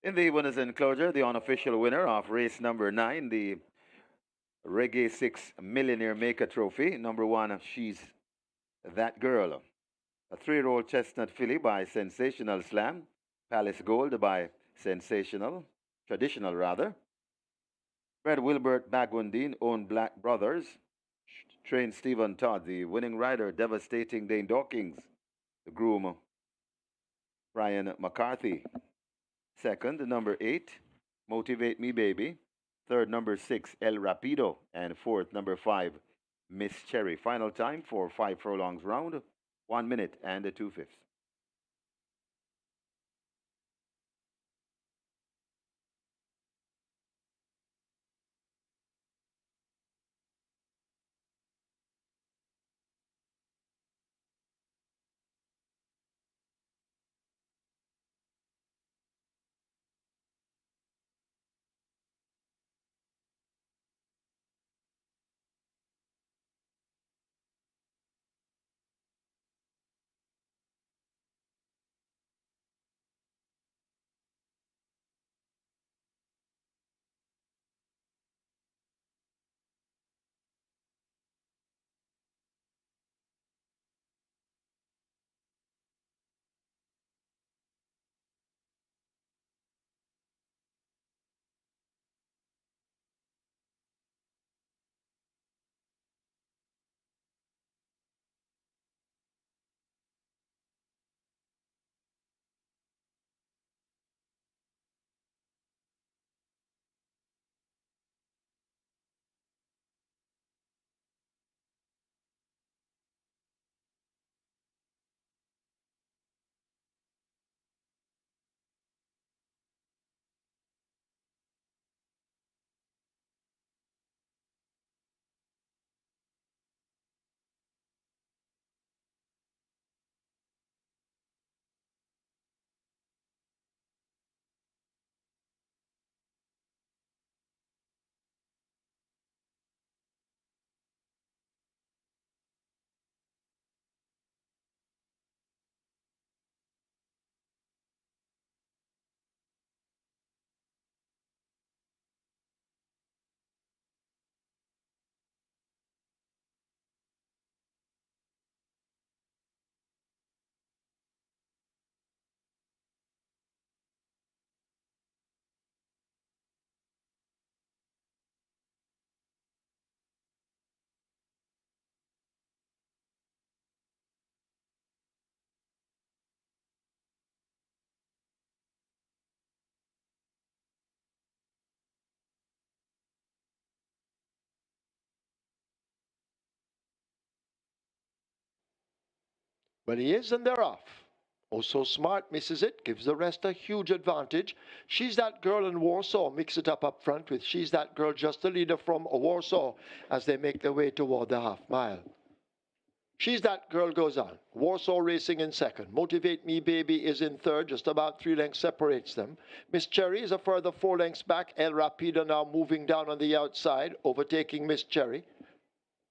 In the winners enclosure, the unofficial winner of race number 9, the Reggae 6 Millionaire Maker Trophy. Number 1, She's That Girl. A 3-year-old chestnut filly by Sensational Slam. Palace Gold by Sensational, Traditional rather. Fred Wilbert Bagwandine owned Black Brothers. Trained Stephen Todd, the winning rider, Devastating Dane Dawkins. The groom, Brian McCarthy. Second, number 8, Motivate Me Baby. Third, number 6, El Rapido. And fourth, number 5, Miss Cherry. Final time for 5 furlongs round, 1 minute and 2/5. But he is, and they're off. Oh, so smart, misses it, gives the rest a huge advantage. She's That Girl in Warsaw, mix it up front with She's That Girl, just the leader from Warsaw as they make their way toward the half mile. She's That Girl goes on. Warsaw racing in second. Motivate Me Baby is in third. Just about 3 lengths separates them. Miss Cherry is a further 4 lengths back. El Rapido now moving down on the outside, overtaking Miss Cherry.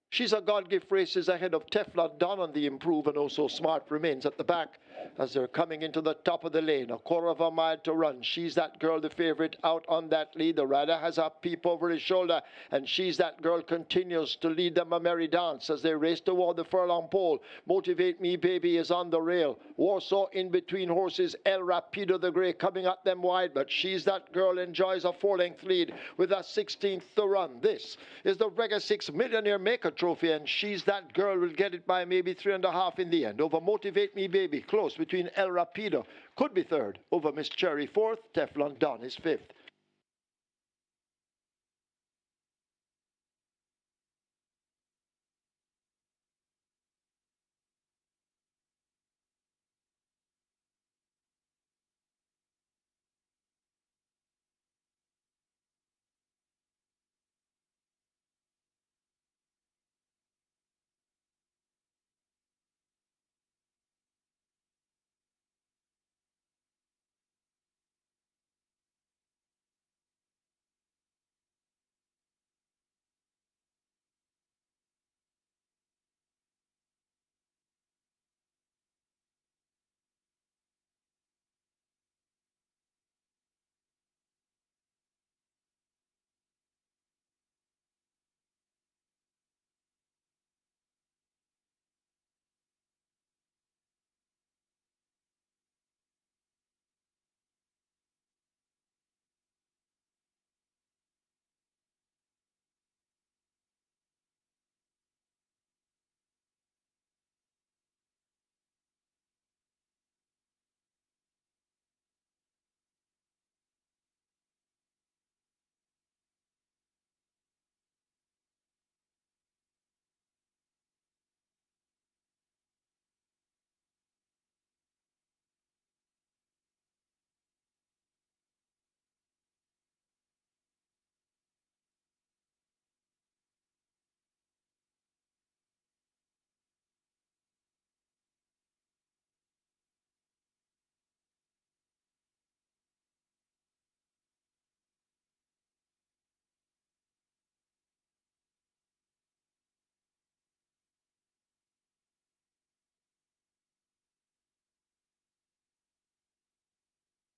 She's a God Gift Races ahead of Teflon Don on the improve, and also Smart remains at the back as they're coming into the top of the lane. A quarter of a mile to run. She's That Girl, the favorite, out on that lead. The rider has a peep over his shoulder, and She's That Girl continues to lead them a merry dance as they race toward the furlong pole. Motivate Me Baby is on the rail. Warsaw in between horses. El Rapido the Grey coming at them wide, but She's That Girl enjoys a 4-length lead with a 16th to run. This is the REGGAE 6 Millionaire Maker Trophy, and She's That Girl will get it by maybe 3.5 in the end. Over Motivate Me Baby, close between El Rapido, could be third. Over Miss Cherry, fourth. Teflon Don is fifth.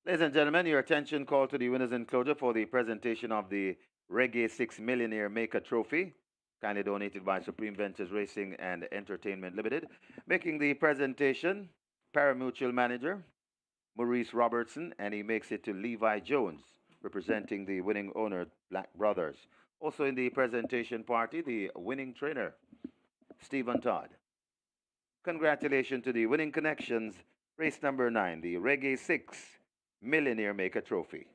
Ladies and gentlemen, your attention called to the winners enclosure for the presentation of the Reggae 6 Millionaire Maker Trophy, kindly donated by Supreme Ventures Racing and Entertainment Limited. Making the presentation, Paramutual Manager, Maurice Robertson, and he makes it to Levi Jones, representing the winning owner, Black Brothers. Also in the presentation party, the winning trainer, Stephen Todd. Congratulations to the winning connections, race number 9, the Reggae 6 Millionaire Maker Trophy.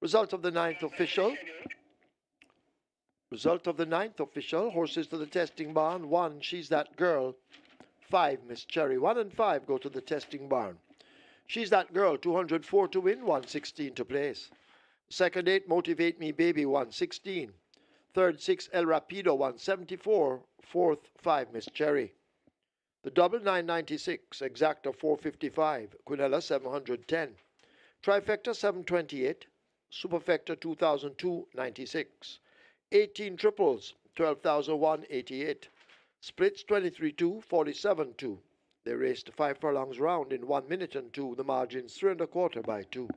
Result of the ninth official. Result of the ninth official. Horses to the testing barn. 1, She's That Girl. 5, Miss Cherry. 1 and 5 go to the testing barn. She's That Girl, 204 to win, 116 to place. Second 8, Motivate Me Baby, 116. Third 6, El Rapido, 174. Fourth 5, Miss Cherry. The double 996, Exacta 455, Quinella 710. Trifecta 728, Superfecta 2002 96. 18 triples 12,188. Splits 23-2, 47-2. They raced 5 furlongs round in 1 minute and 2. The margins 3 1/4 by 2.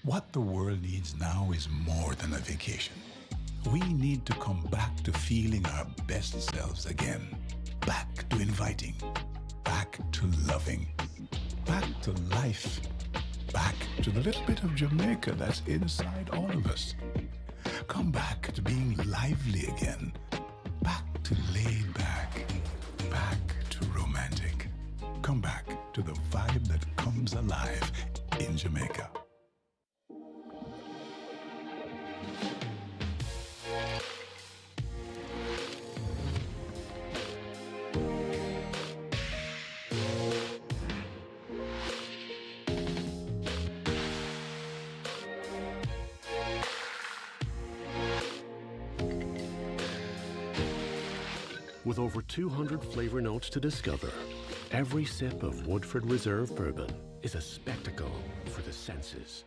What the world needs now is more than a vacation. We need to come back to feeling our best selves again. Back to inviting. Back to loving. Back to life. Back to the little bit of Jamaica that's inside all of us. Come back to being lively again. Back to laid back. Back to romantic. Come back to the vibe that comes alive in Jamaica. With over 200 flavor notes to discover Every sip of Woodford Reserve bourbon is a spectacle for the senses.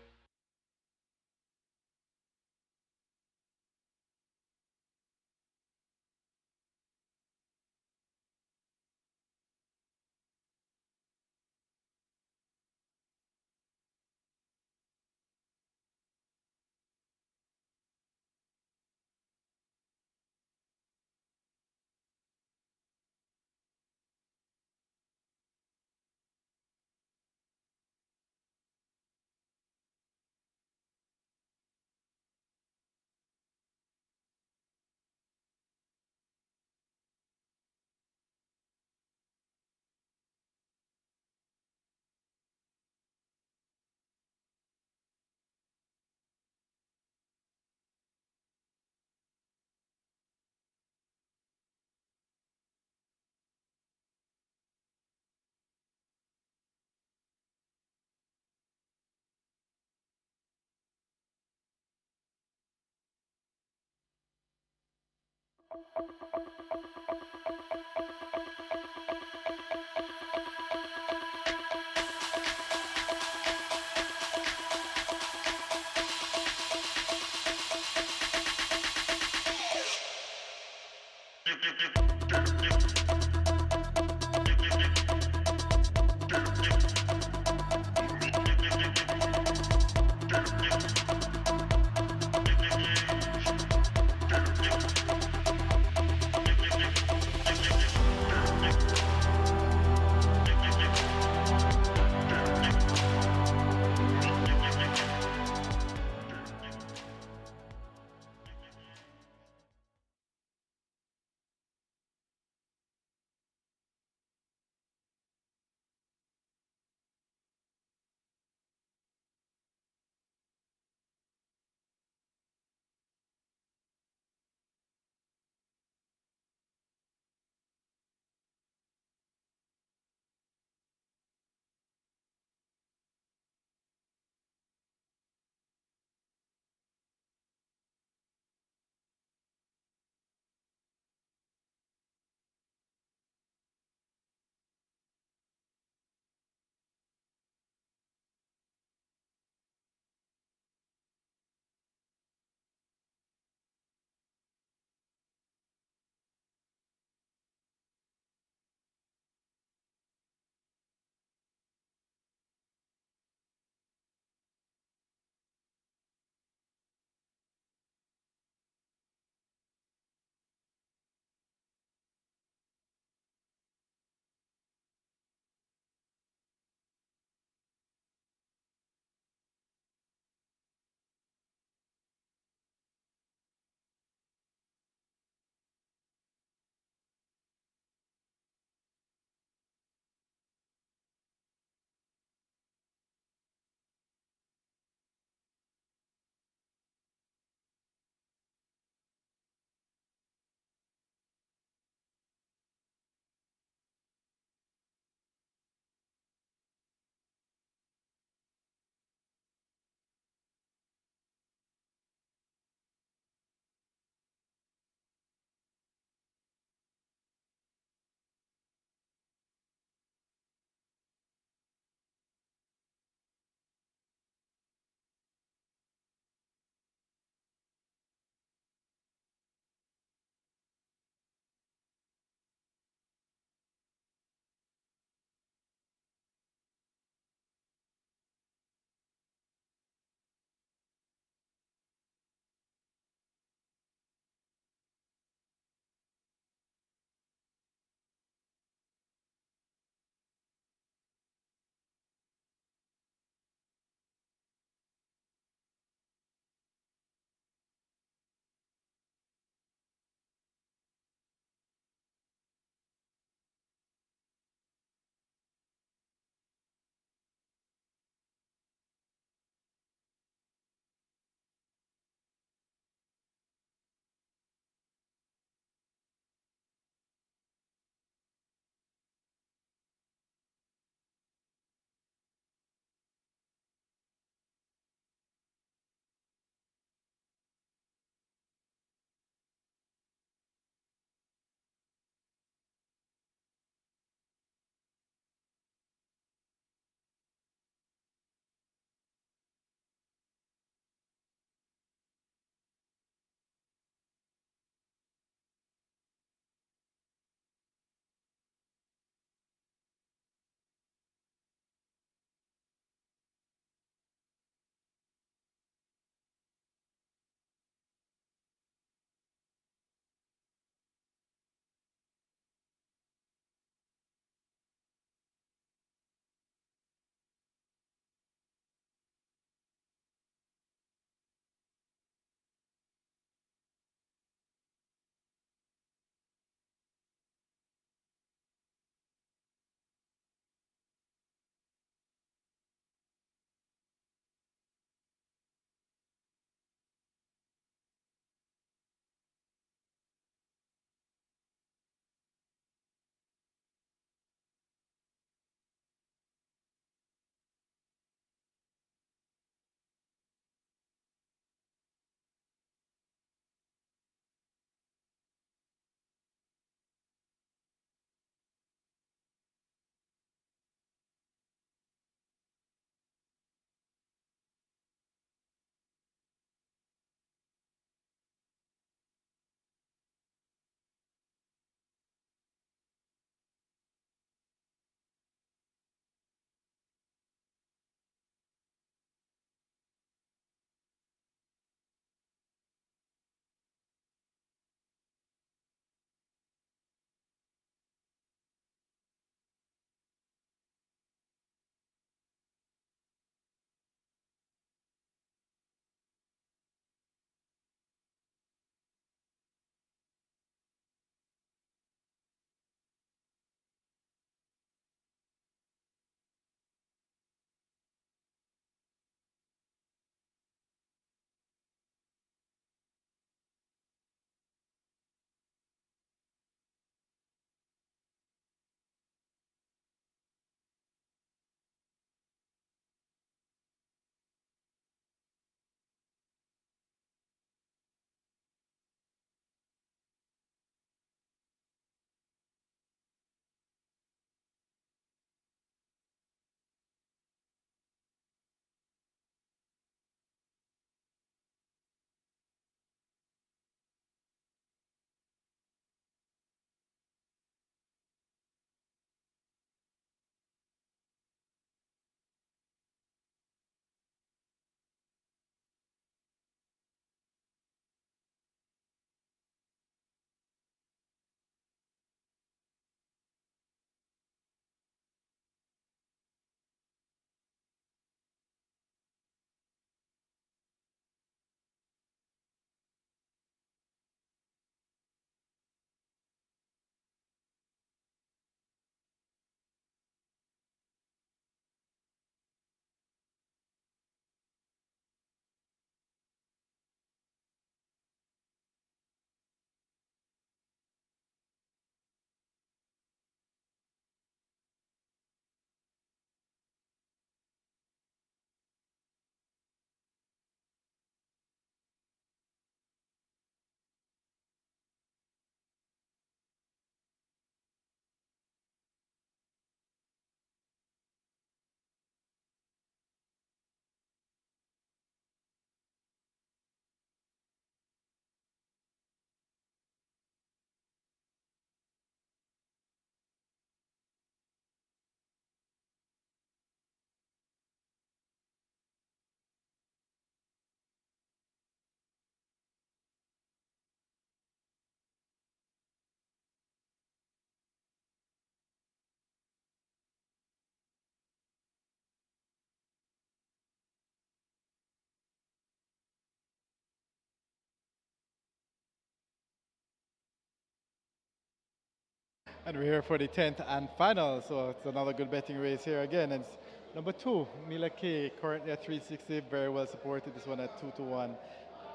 And we're here for the 10th and final, so it's another good betting race here again. It's number 2, Mila K, currently at 360, very well supported. This one at 2-1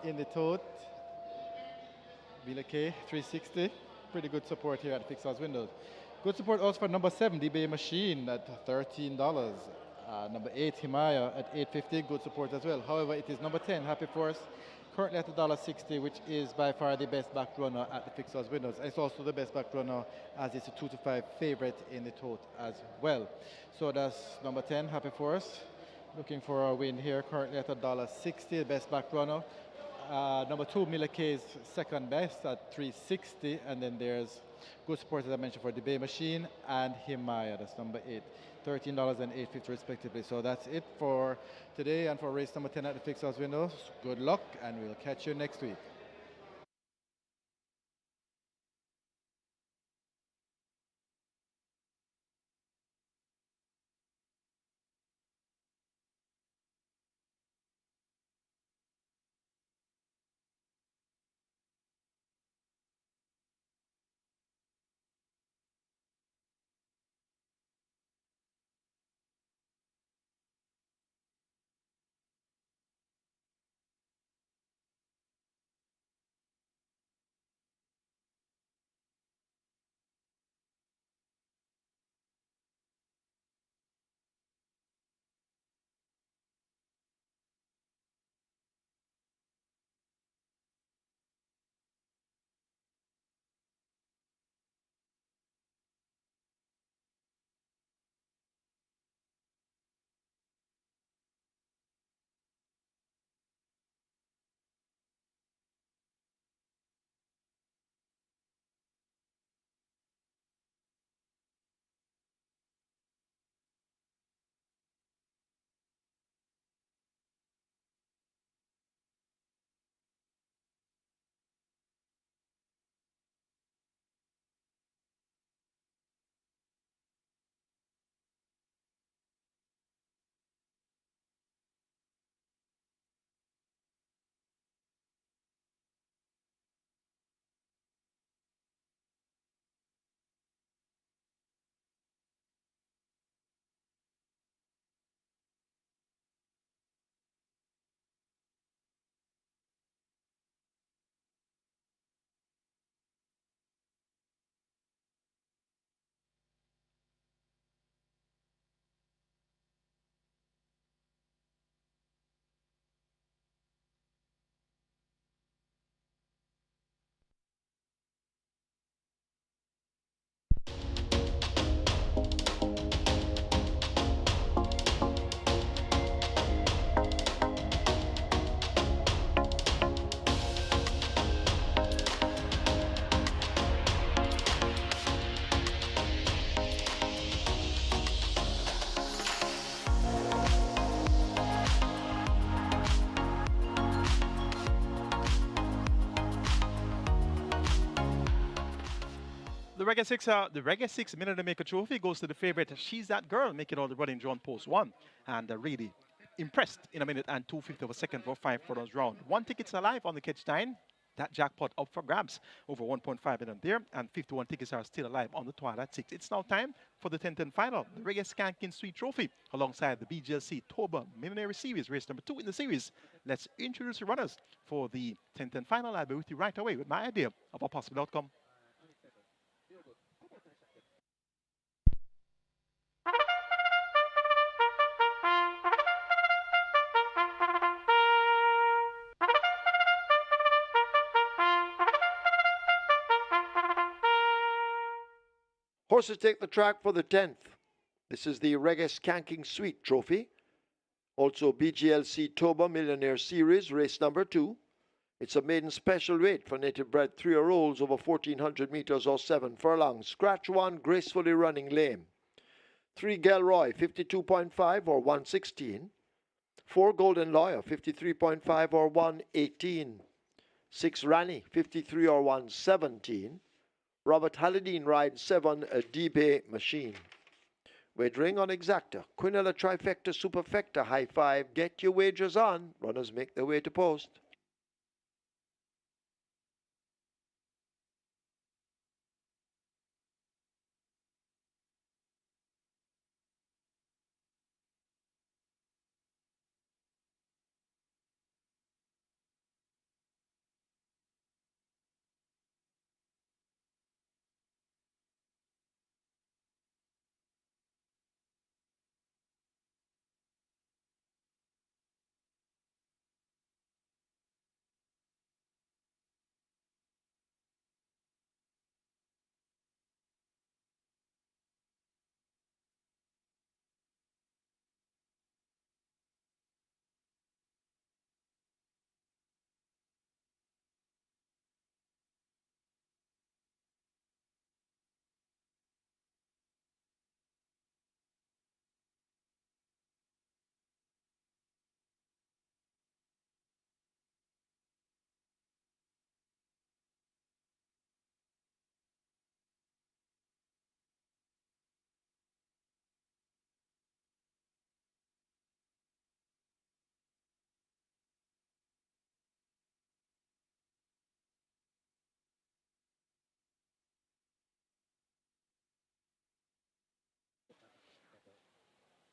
in the tote. Mila K, 360, pretty good support here at Fixed Odds Windows. Good support also for number 7, DBA Machine at $13. Number 8, Himaya at $8.50, good support as well. However, it is number 10, Happy Force, currently at $1.60, which is by far the best back runner at the Fixed Odds Windows. It's also the best back runner as it's a 2-5 favorite in the tote as well. So that's number 10, Happy Force, looking for a win here, currently at $1.60, the best back runner. Number 2, Mila K is second best at $3.60, and then there's good support, as I mentioned, for the Bay Machine and Himaya, that's number 8, $13 and $8.50 respectively. So that's it for today and for race number 10 at the Fixed Odds Windows. Good luck, and we'll catch you next week. The Reggae 6 Minute to Maker Trophy goes to the favorite She's That Girl, making all the running drawn post 1. And really impressed in a minute and 2/5 of a second for 5 furlongs round. 1 ticket's alive on the catch time. That jackpot up for grabs, over 1.5 million there, and 51 tickets are still alive on the Twilight 6. It's now time for the 10th and final, the Reggae Skanking Sweet Trophy, alongside the BGLC Toba Millionaire Series, race number 2 in the series. Let's introduce the runners for the 10th and final. I'll be with you right away with my idea of a possible outcome. Horses take the track for the 10th. This is the Reggae Skanking Sweet Trophy. Also BGLC Toba Millionaire Series, race number 2. It's a maiden special weight for native bred 3-year-olds over 1,400 meters or 7 furlongs. Scratch 1, gracefully running lame. 3 Gelroy, 52.5 or 116. 4 Golden Lawyer, 53.5 or 118. 6 Rani, 53 or 117. Robert Halladine rides 7, a D-Bay Machine. Wagering on Exacta, Quinella Trifecta Superfecta, High 5. Get your wagers on. Runners make their way to post.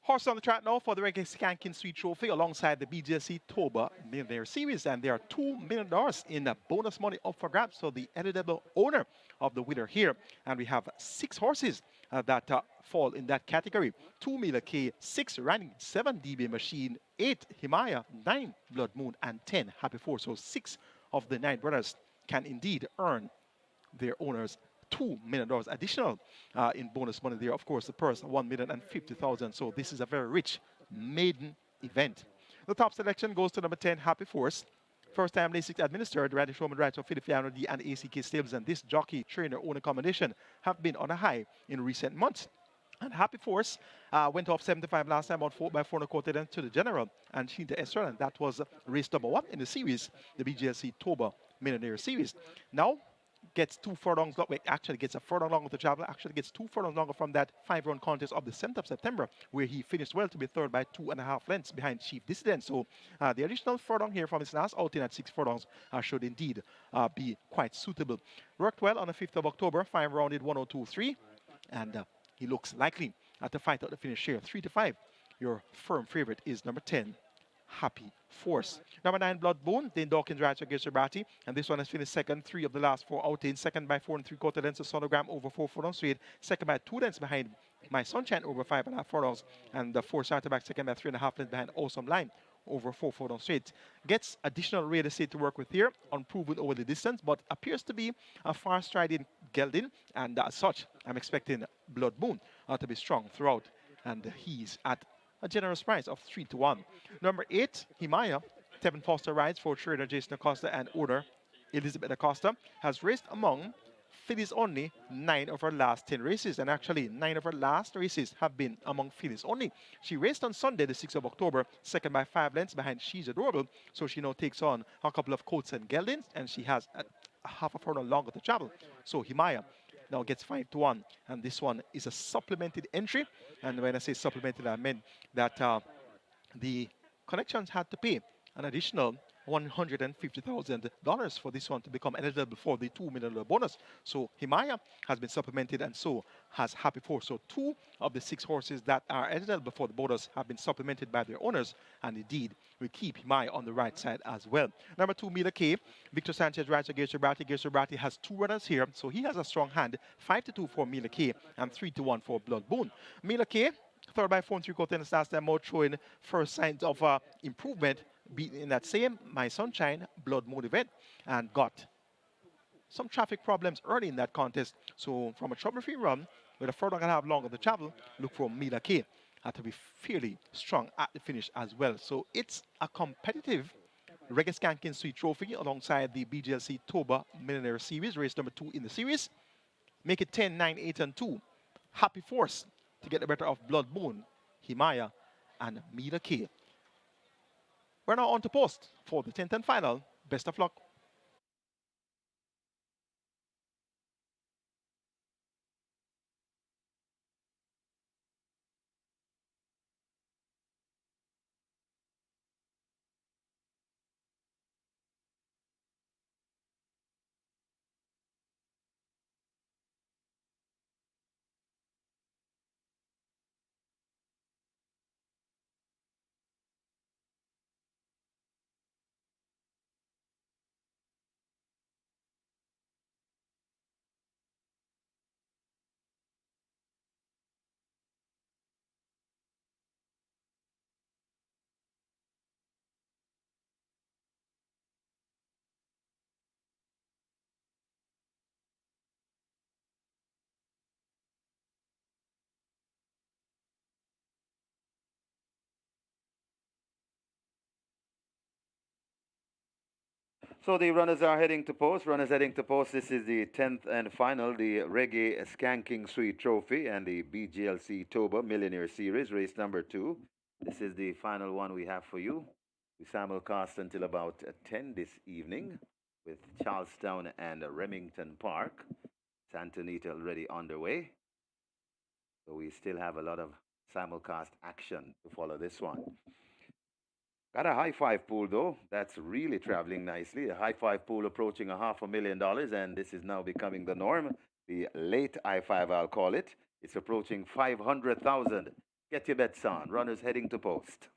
Horse on the track now for the Reggae Skanking Sweet Trophy alongside the BGSC Toba Millionaire Series, and there are $2 million in bonus money up for grabs. So the eligible owner of the winner here, and we have 6 horses that fall in that category: 2 Mila K, 6 Running, 7 DB Machine, 8 Himaya, 9 Blood Moon, and 10 Happy Force. So 6 of the 9 brothers can indeed earn their owners $2 million additional in bonus money there. Of course, the purse, $1,050,000. So this is a very rich maiden event. The top selection goes to number 10, Happy Force. First time Lasix administered, Radish Roman rights of Philippe D and ACK Stables, and this jockey trainer owner combination have been on a high in recent months. And Happy Force went off 75 last time on 4 by 4 and a quarter then to the General and Shinta Estra, and that was race number 1 in the series, the BGSC Toba Millionaire Series. Now gets 2 furlongs, actually gets a furlong longer to travel, actually gets 2 furlongs longer from that 5-run contest of the 7th of September, where he finished well to be third by 2.5 lengths behind Chief Dissident. So the additional furlong here from his last outing at 6 furlongs should indeed be quite suitable. Worked well on the 5th of October, 5 rounded 102.3, and he looks likely to fight out the finish here. 3-5. Your firm favorite is number 10, Happy Force. Number 9, Blood Moon. Dane Dawkins rides against Rabati, and this one has finished second, 3 of the last 4 outings. Second by 4 3/4 lengths of Sonogram over 4 furlongs straight. Second by 2 lengths behind My Sunshine over 5.5 furlongs, and the 4 starter back second by 3.5 lengths behind Awesome Line over 4 furlongs straight. Gets additional real estate to work with here, unproven over the distance, but appears to be a far striding gelding, and as such, I'm expecting Blood Moon to be strong throughout, and he's at a generous price of 3-1. Number 8, Himaya. Tevin Foster rides for trader Jason Acosta and owner Elizabeth Acosta. Has raced among fillies only 9 of her last 10 races, and actually 9 of her last races have been among fillies only. She raced on Sunday, the 6th of October, second by 5 lengths behind She's Adorable. So she now takes on a couple of coats and geldings, and she has a half a furlong longer to travel. So Himaya now gets 5-1, and this one is a supplemented entry. And when I say supplemented, I meant that the connections had to pay an additional $150,000 for this one to become eligible for the $2 million bonus. So Himaya has been supplemented, and so has Happy Force. So 2 of the 6 horses that are eligible for the bonus have been supplemented by their owners, and indeed we keep Himaya on the right side as well. Number 2, Mila K. Victor Sanchez rides against Rabati. Rabati has 2 runners here, so he has a strong hand. 5-2 for Mila K and 3-1 for Blood Moon. Mila K, third by 4 3/4 lengths last time out, showing first signs of improvement in that same My Sunshine Blood Moon event, and got some traffic problems early in that contest. So from a trouble-free run with a furlong and a half longer to travel, look for Mila K to be fairly strong at the finish as well. So it's a competitive Reggae Skanking Sweet Trophy alongside the BGLC Toba Millionaire Series, race number 2 in the series. Make it 10, 9, 8, and 2. Happy Force to get the better of Blood Moon, Himaya, and Mila K. We're now on to post for the 10th and final. Best of luck. So the runners are heading to post. Runners heading to post. This is the 10th and final, the Reggae Skanking Sweet Trophy and the BGLC Toba Millionaire Series, race number 2. This is the final one we have for you. We simulcast until about 10 this evening with Charlestown and Remington Park. Santa Anita already underway. So we still have a lot of simulcast action to follow this one. Got a high five pool though. That's really traveling nicely. A high five pool approaching $500,000, and this is now becoming the norm. The late I5, I'll call it. It's approaching 500,000. Get your bets on. Runners heading to post.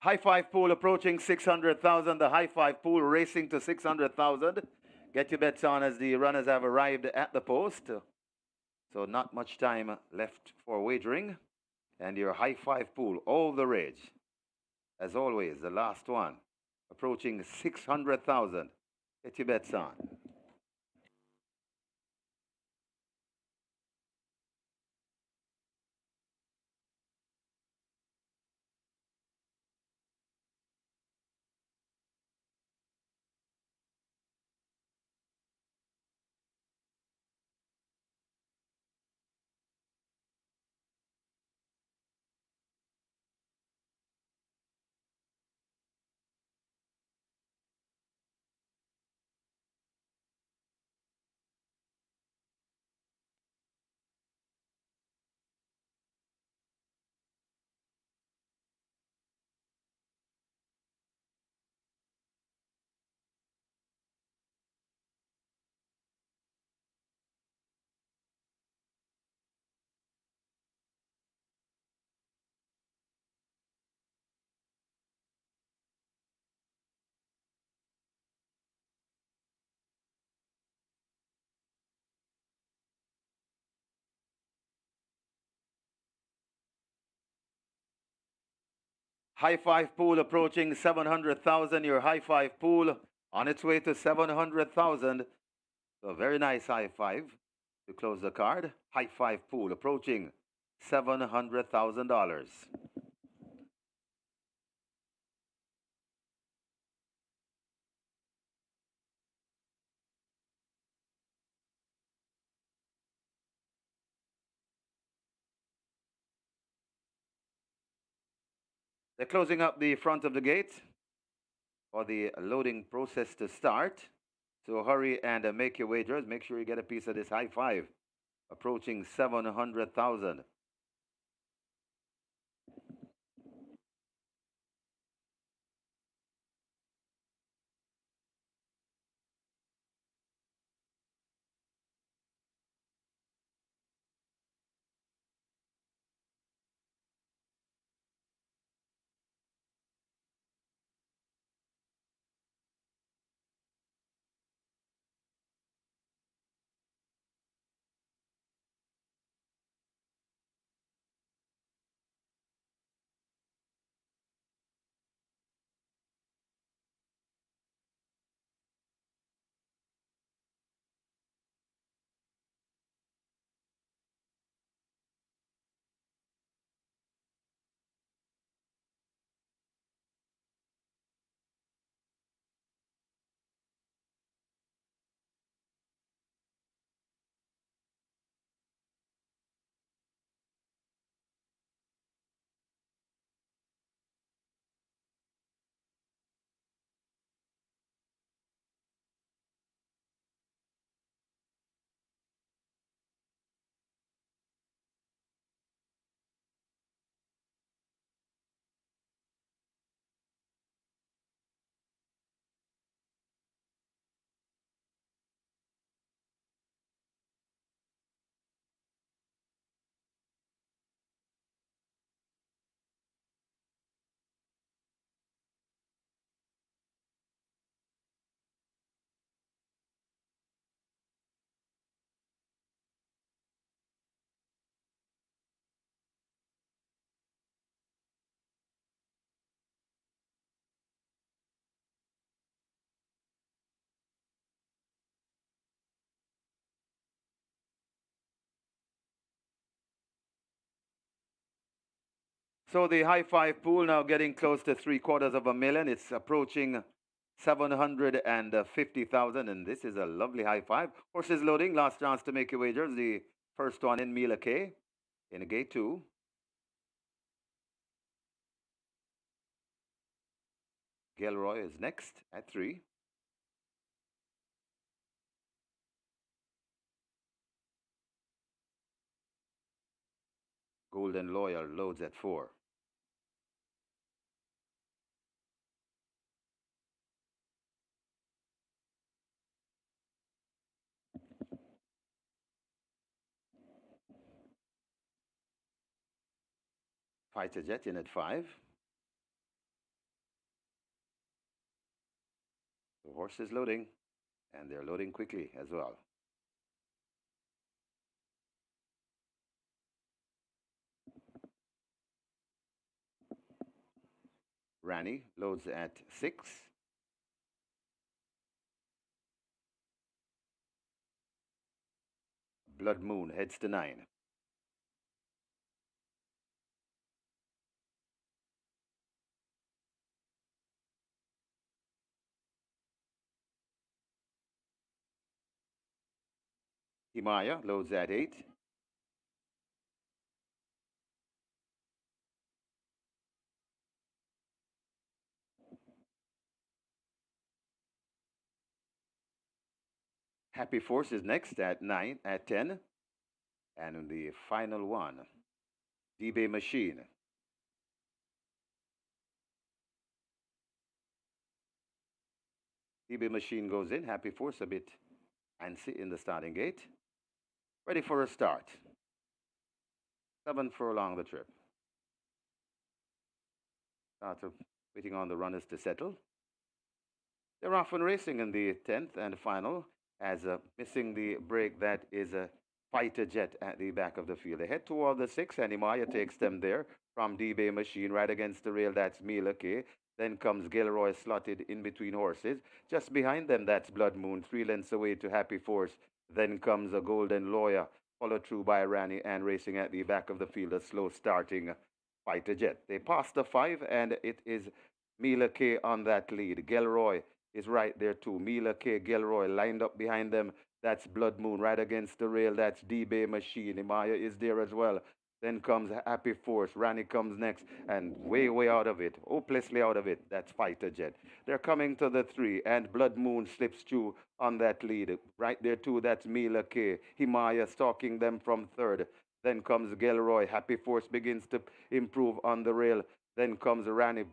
High five pool approaching 600,000. The high five pool racing to 600,000. Get your bets on as the runners have arrived at the post. So not much time left for wagering. And your high five pool, all the rage. As always, the last one approaching 600,000. Get your bets on. High five pool approaching 700,000. Your high five pool on its way to 700,000. So very nice high five to close the card. High five pool approaching $700,000. They're closing up the front of the gate for the loading process to start. So hurry and make your wagers. Make sure you get a piece of this high five, approaching 700,000. So the high five pool now getting close to 750,000. It's approaching 750,000, and this is a lovely high five. Horses loading, last chance to make your wagers. The first one in Mila K in gate 2. Gilroy is next at 3. Golden Lawyer loads at 4. Fighter Jet in at 5. The horse is loading, and they're loading quickly as well. Rani loads at 6. Blood Moon heads to 9. Himaya loads at 8. Happy Force is next at 10. And the final one, D-Bay Machine. D-Bay Machine goes in. Happy Force a bit antsy in the starting gate. Ready for a start. 7 furlong the trip. Start of waiting on the runners to settle. They're off and racing in the 10th and final, as missing the break that is a Fighter Jet at the back of the field. They head toward the 6th, and Imaya takes them there from D-Bay Machine right against the rail. That's Mila K. Then comes Gilroy slotted in between horses. Just behind them, that's Blood Moon, 3 lengths away to Happy Force. Then comes a Golden Lawyer, followed through by Rani, and racing at the back of the field, a slow starting Fighter Jet. They pass the 5, and it is Mila K on that lead. Gilroy is right there too. Mila K. Gilroy lined up behind them. That's Blood Moon right against the rail. That's D-Bay Machine. Imaya is there as well. Then comes Happy Force. Rani comes next and way, way out of it. Hopelessly out of it. That's Fighter Jet. They're coming to the three, and Blood Moon slips through on that lead. Right there, too, that's Mila K. Himaya stalking them from third. Then comes Gelroy. Happy Force begins to improve on the rail. Then comes Rani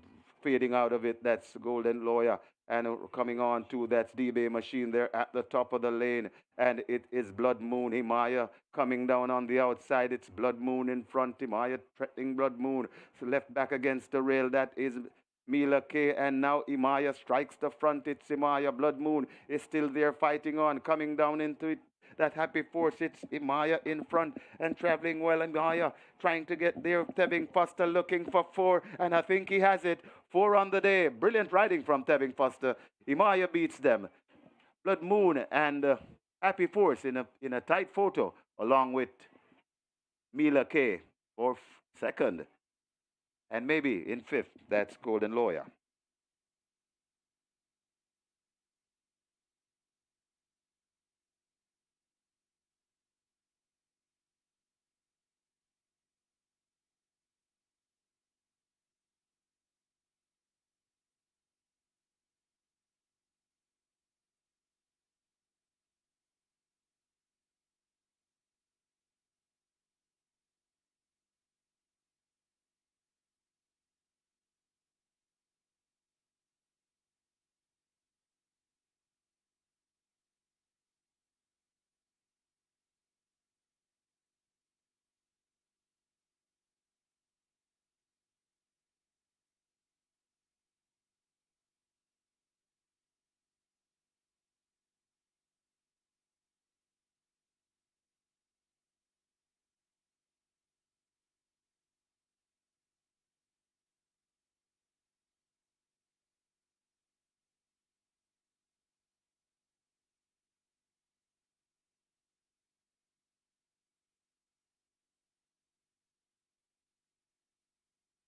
fading out of it. That's Golden Lawyer. And coming on to that's DB Machine there at the top of the lane. And it is Blood Moon. Himaya coming down on the outside. It's Blood Moon in front. Himaya threatening Blood Moon. So left back against the rail. That is Mila K. And now Imaya strikes the front. It's Imaya. Blood Moon is still there fighting on. Coming down into it. That Happy Force, it's Imaya in front and traveling well. Imaya trying to get there. Tevin Foster looking for four, and I think he has it. Four on the day. Brilliant riding from Tevin Foster. Imaya beats them. Blood Moon and Happy Force in a tight photo, along with Mila K for second, and maybe in fifth. That's Golden Lawyer.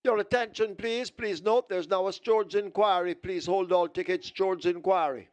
Your attention, please. Please note there's now a George inquiry. Please hold all tickets. George inquiry.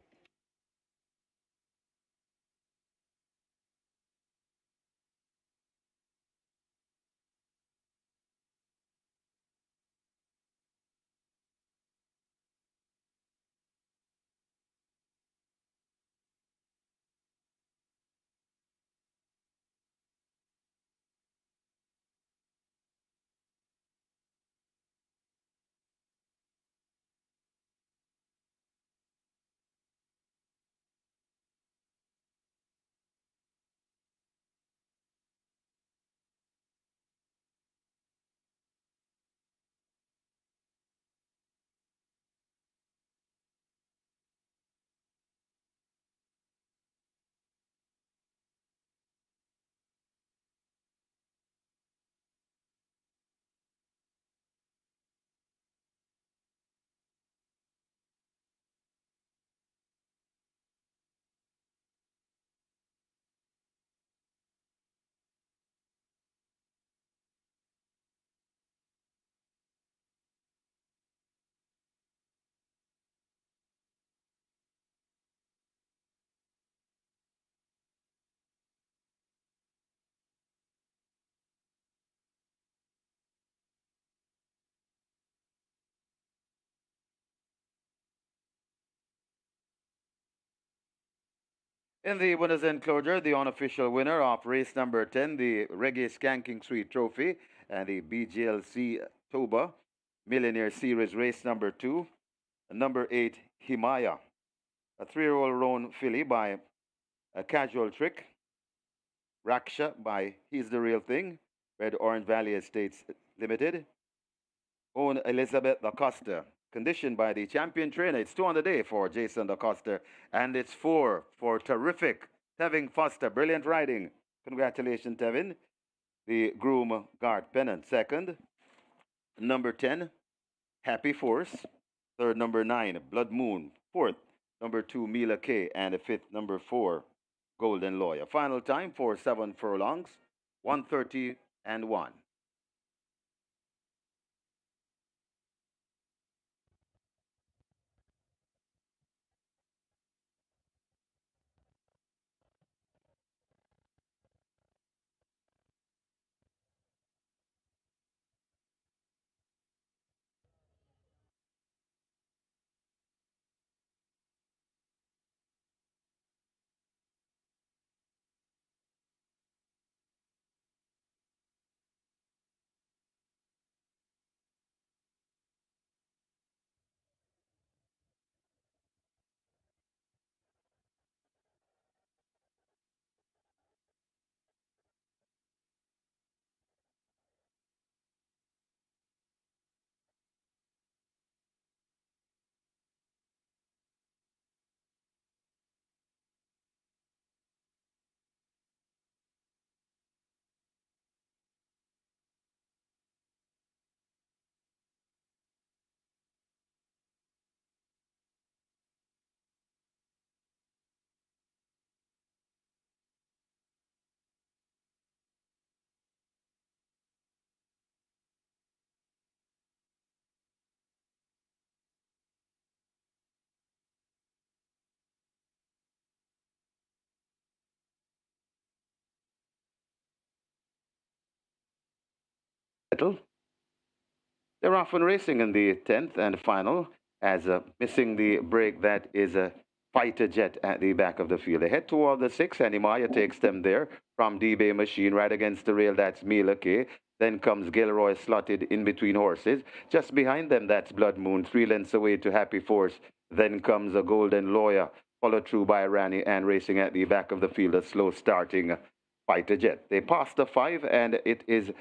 In the winners' enclosure, the unofficial winner of race number 10, the Reggae Skanking Suite Trophy, and the BGLC Toba Millionaire Series race number 2, number 8, Himaya, a 3-year-old roan filly by a Casual Trick, Raksha by He's the Real Thing, Red Orange Valley Estates Limited, own Elizabeth Acosta, conditioned by the champion trainer. It's 2 on the day for Jason Acosta, and it's 4 for terrific Tevin Foster. Brilliant riding. Congratulations, Tevin. The groom, Garth Pennant, second. Number 10, Happy Force. Third, number 9, Blood Moon. Fourth, number 2, Mila K. And the fifth, number 4, Golden Lawyer. Final time for 7 furlongs, 130 and 1. They're often racing in the 10th and final as missing the break that is a fighter jet at the back of the field. They head toward the 6th and Imaya takes them there from D-Bay Machine right against the rail. That's Mila K. Then comes Gilroy slotted in between horses. Just behind them, that's Blood Moon, 3 lengths away to Happy Force. Then comes a Golden Lawyer, followed through by Rani and racing at the back of the field, a slow starting fighter jet. They pass the 5 and it is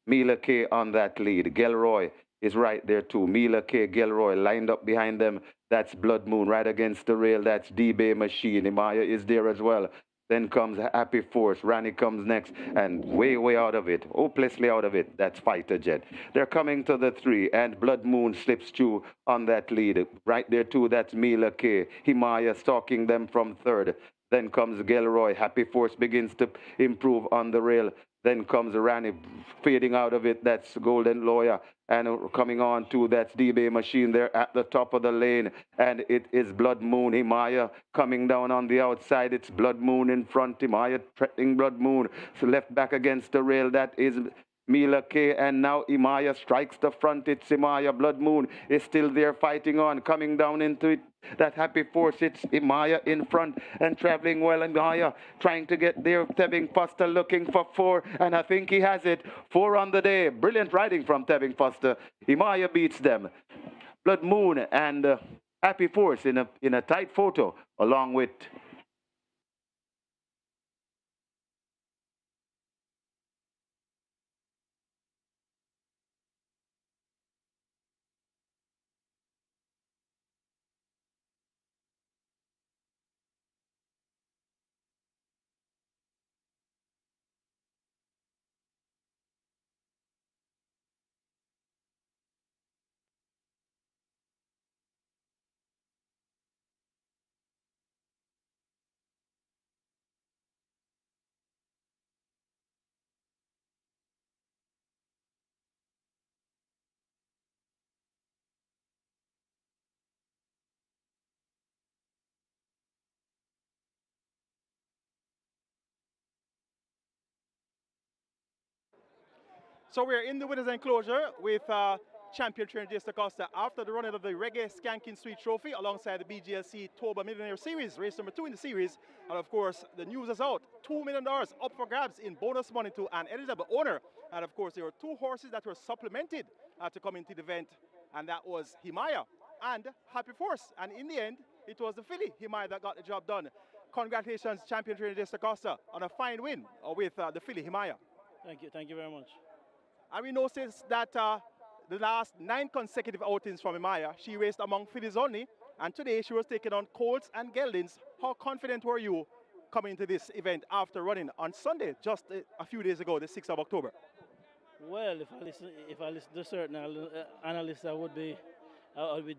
Mila K on that lead. Gilroy is right there too. Mila K. Gilroy lined up behind them. That's Blood Moon right against the rail. That's D-Bay Machine. Imaya is there as well. Then comes Happy Force. Rani comes next and way out of it, hopelessly out of it. That's Fighter Jet. They're coming to the 3 and Blood Moon slips through on that lead. Right there too, that's Mila K. Himaya stalking them from 3rd. Then comes Gilroy. Happy Force begins to improve on the rail. Then comes Rani fading out of it. That's Golden Lawyer. And coming on to that's D-Bay Machine there at the top of the lane. And it is Blood Moon. Himaya coming down on the outside. It's Blood Moon in front. Himaya threatening Blood Moon. So left back against the rail. That is Mila K. And now Imaya strikes the front. It's Imaya. Blood Moon is still there fighting on. Coming down into it. That Happy Force, it's Imaya in front and traveling well. Imaya trying to get there. Tevin Foster looking for 4, and I think he has it. 4 on the day. Brilliant riding from Tevin Foster. Imaya beats them. Blood Moon and Happy Force in a tight photo, along with So we're in the winners' enclosure with champion trainer Jace Costa after the running of the REGGAE Skanking Sweet Trophy alongside the BGLC Toba Millionaire Series, race number 2 in the series. And of course, the news is out. $2 million up for grabs in bonus money to an eligible owner. And of course, there were 2 horses that were supplemented to come into the event, and that was Himaya and Happy Force. And in the end, it was the filly Himaya that got the job done. Congratulations, champion trainer Jace Costa, on a fine win with the filly Himaya. Thank you very much. And we noticed that the last 9 consecutive outings from Imaya, she raced among fillies only, and today she was taking on colts and geldings. How confident were you coming to this event after running on Sunday, just a few days ago, the 6th of October? Well, if I listen to certain analysts, I would be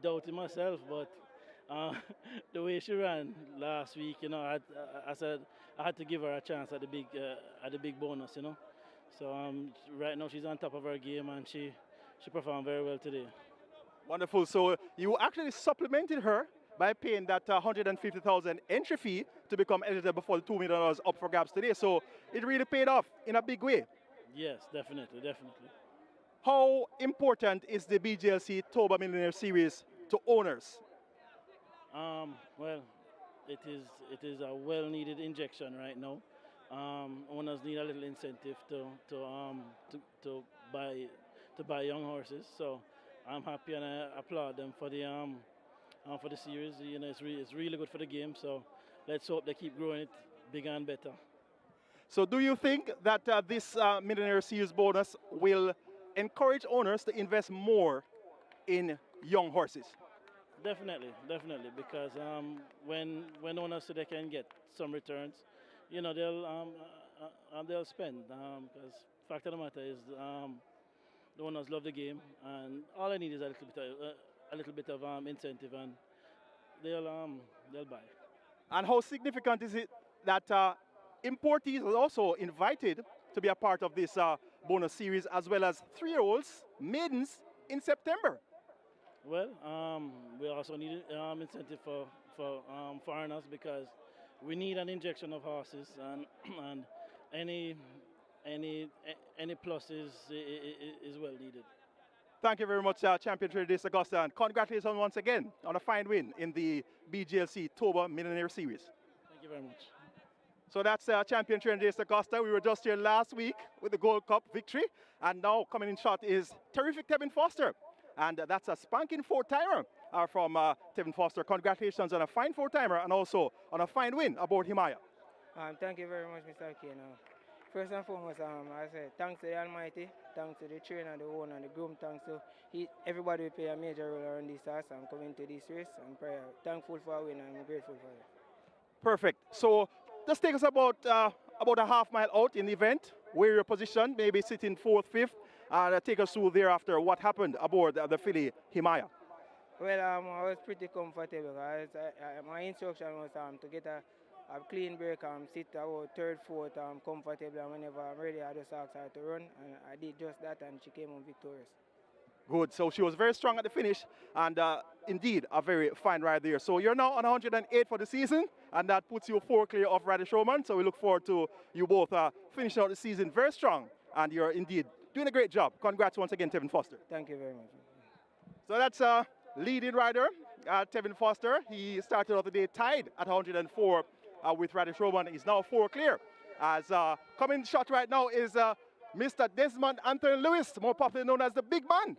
doubting myself. But the way she ran last week, you know, I said I had to give her a chance at the big bonus, you know. So right now she's on top of her game and she performed very well today. Wonderful. So you actually supplemented her by paying that $150,000 entry fee to become eligible for the $2 million up for grabs today. So it really paid off in a big way. Yes, definitely. How important is the BGLC Toba Millionaire Series to owners? Well, it is a well-needed injection right now. Owners need a little incentive to buy young horses. So I'm happy and I applaud them for the series. You know, it's really good for the game. So let's hope they keep growing it bigger and better. So do you think that this Millionaire Series bonus will encourage owners to invest more in young horses? Definitely, because when owners say they can get some returns, you know, they'll spend. Because fact of the matter is, the owners love the game, and all they need is a little bit of incentive, and they'll buy. And how significant is it that importees are also invited to be a part of this bonus series, as well as 3-year-olds, maidens in September? Well, we also need incentive for foreigners because we need an injection of horses, and any any plus is well needed. Thank you very much, Champion Trader Dace Augusta, and congratulations once again on a fine win in the BGLC Toba Millionaire Series. Thank you very much. So that's Champion Trader Dace Augusta. We were just here last week with the Gold Cup victory, and now coming in shot is terrific Tevin Foster, and that's a spanking four-timer from Tevin Foster. Congratulations on a fine four-timer and also on a fine win aboard Himaya. Thank you very much, Mr. Kane. First and foremost, I say thanks to the Almighty, thanks to the trainer, the owner, and the groom, thanks to everybody who play a major role around this house. I'm coming to this race. I'm thankful for a win and I'm grateful for it. Perfect. So just take us about a half-mile out in the event, where you're positioned, maybe sitting fourth, fifth, and take us through thereafter what happened aboard the filly Himaya. Well, I was pretty comfortable. My instruction was to get a clean break, sit about third, fourth, comfortable, and whenever I'm ready, I just asked her to run, and I did just that, and she came home victorious. Good. So she was very strong at the finish, and indeed a very fine ride there. So you're now on 108 for the season, and that puts you 4 clear of Radish Roman. So we look forward to you both finishing out the season very strong, and you're indeed doing a great job. Congrats once again, Tevin Foster. Thank you very much. So that's leading rider, Tevin Foster. He started off the day tied at 104 with Radish Roman. He's now 4 clear. As coming shot right now is Mr. Desmond Anthony Lewis, more popularly known as the Big Man.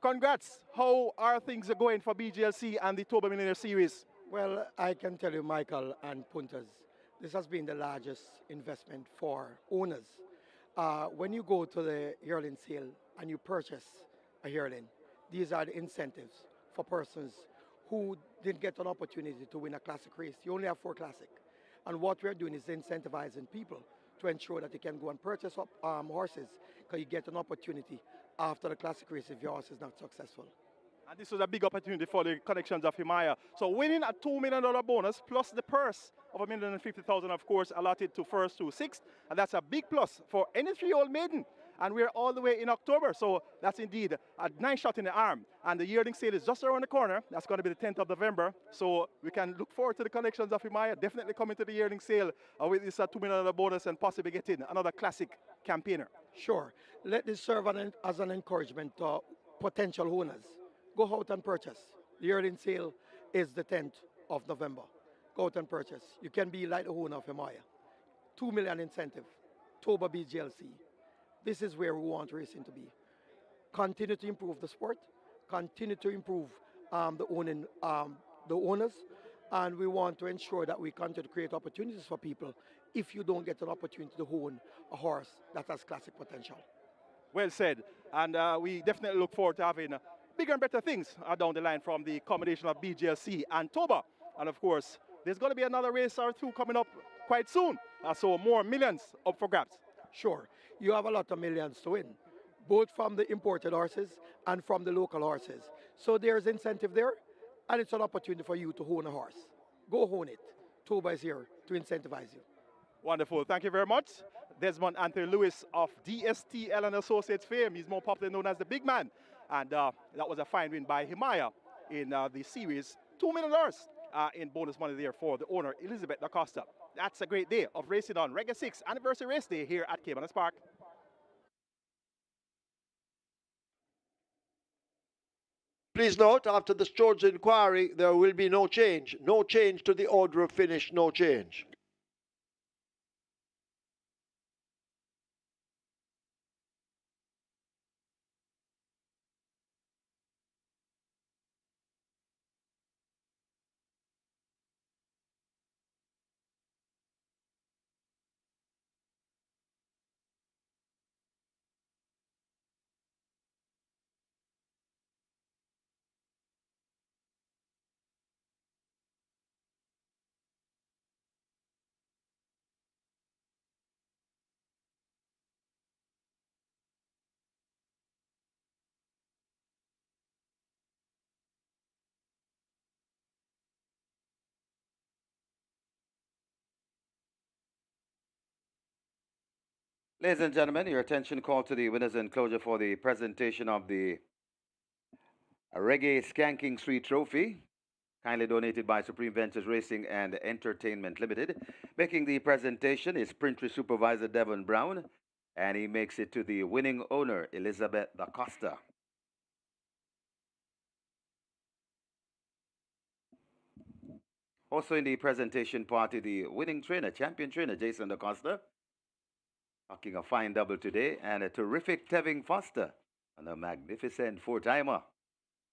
Congrats. How are things going for BGLC and the Toba Millionaire Series? Well, I can tell you, Michael and punters, this has been the largest investment for owners. When you go to the yearling sale and you purchase a yearling, these are the incentives for persons who didn't get an opportunity to win a classic race. You only have 4 classic. And what we're doing is incentivizing people to ensure that they can go and purchase horses, because you get an opportunity after the classic race if your horse is not successful. And this was a big opportunity for the connections of Himaya. So winning a $2 million bonus plus the purse of $1,050,000, of course, allotted to first to sixth. And that's a big plus for any 3-year-old maiden. And we're all the way in October, so that's indeed a nice shot in the arm. And the yearling sale is just around the corner. That's going to be the 10th of November. So we can look forward to the connections of Himaya definitely coming to the yearling sale with this $2 million bonus and possibly getting another classic campaigner. Sure. Let this serve as an encouragement to potential owners. Go out and purchase. The yearling sale is the 10th of November. Go out and purchase. You can be like the owner of Himaya. $2 million incentive. Toba BGLC. This is where we want racing to be. Continue to improve the sport, continue to improve the owners, and we want to ensure that we continue to create opportunities for people if you don't get an opportunity to own a horse that has classic potential. Well said, and we definitely look forward to having bigger and better things down the line from the combination of BGLC and Toba. And of course, there's going to be another race or two coming up quite soon, so more millions up for grabs. Sure, you have a lot of millions to win, both from the imported horses and from the local horses. So there's incentive there, and it's an opportunity for you to own a horse. Go own it. Toba is here to incentivize you. Wonderful. Thank you very much. Desmond Anthony Lewis of DSTL and Associates fame. He's more popularly known as the Big Man. And that was a fine win by Himaya in the series. $2 million in bonus money there for the owner, Elizabeth Da Costa. That's a great day of racing on REGGAE 6 anniversary race day here at Caymanas Park. Please note, after the George inquiry, there will be no change. No change to the order of finish, no change. Ladies and gentlemen, your attention called to the winners enclosure for the presentation of the REGGAE Skanking Street Trophy, kindly donated by Supreme Ventures Racing and Entertainment Limited. Making the presentation is Printry Supervisor Devon Brown, And he makes it to the winning owner, Elizabeth da Costa. Also in the presentation party, the winning trainer, champion trainer, Jason da Costa, knocking a fine double today, and a terrific Tevin Foster, and a magnificent four-timer.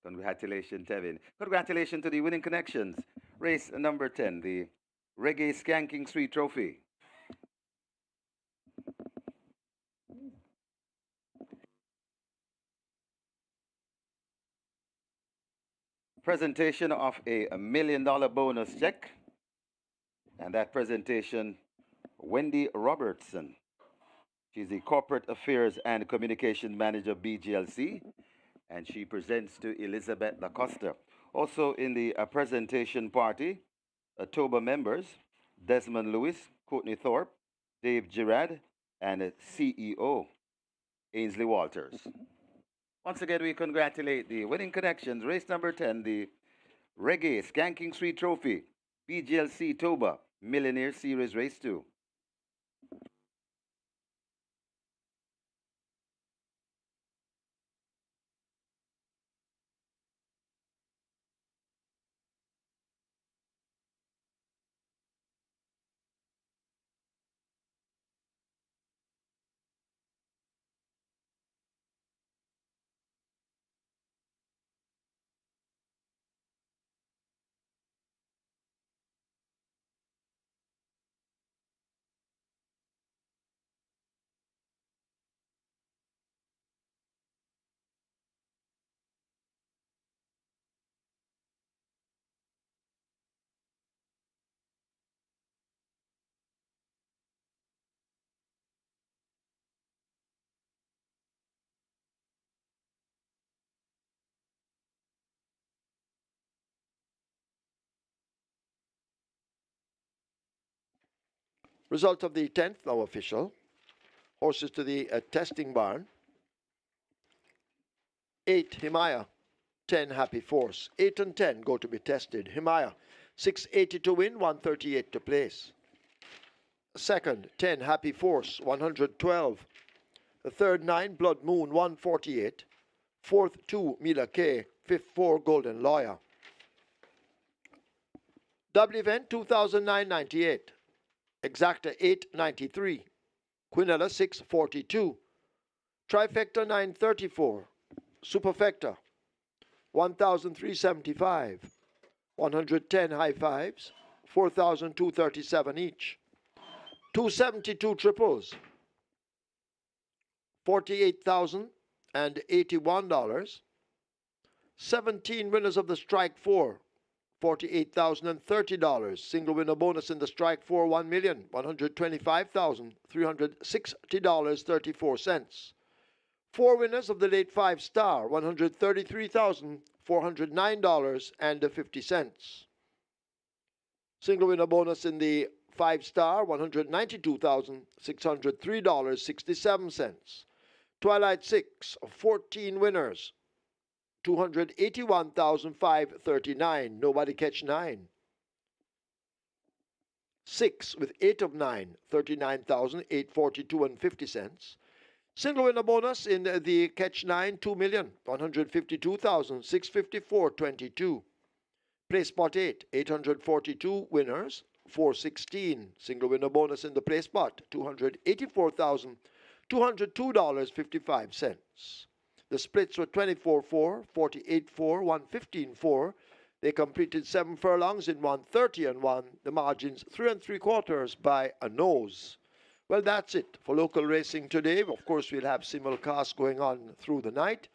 Congratulations, Tevin. Congratulations to the winning connections. Race number 10, the Reggae Skanking Street Trophy. Presentation of a $1 million bonus check. And that presentation, Wendy Robertson. She's the Corporate Affairs and Communication Manager, BGLC. And she presents to Elizabeth da Costa. Also in the presentation party, TOBA members, Desmond Lewis, Courtney Thorpe, Dave Girard, and CEO, Ainsley Walters. Once again, we congratulate the winning connections. Race number 10, the Reggae Skanking Street Trophy, BGLC TOBA, Millionaire Series Race 2. Result of the 10th now official. Horses to the testing barn. 8 Himaya, 10 Happy Force. 8 and 10 go to be tested. Himaya, 680 to win, 138 to place. Second, 10 Happy Force, 112. The third, 9 Blood Moon, 148. Fourth, 2 Mila K. Fifth, 4 Golden Lawyer. Double event 2009-98. Exacta 893. Quinella 642. Trifecta 934. Superfecta 1375. 110 high fives. 4,237 each. 272 triples. $48,081. 17 winners of the strike 4. $48,030. Single winner bonus in the strike 4, $1,125,360.34. 4 winners of the late 5 star, $133,409.50. Single winner bonus in the 5 star, $192,603.67. Twilight 6, 14 winners. 281,539. Nobody catch 9. 6 with 8 of 9. 39,842 and 50 cents. Single winner bonus in the catch 9. 2,152,654.22. Play spot 8. 842 winners. 416. Single winner bonus in the play spot. $284,202.55. The splits were 24-4, 48-4, 115-4. They completed 7 furlongs in 130 and 1. The margins 3 3/4 by a nose. Well, that's it for local racing today. Of course, we'll have simulcast going on through the night.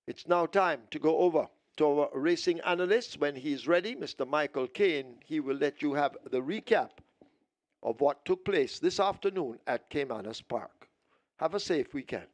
It's now time to go over to our racing analyst. When he's ready, Mr. Michael Kane, he will let you have the recap of what took place this afternoon at Caymanas Park. Have a safe weekend.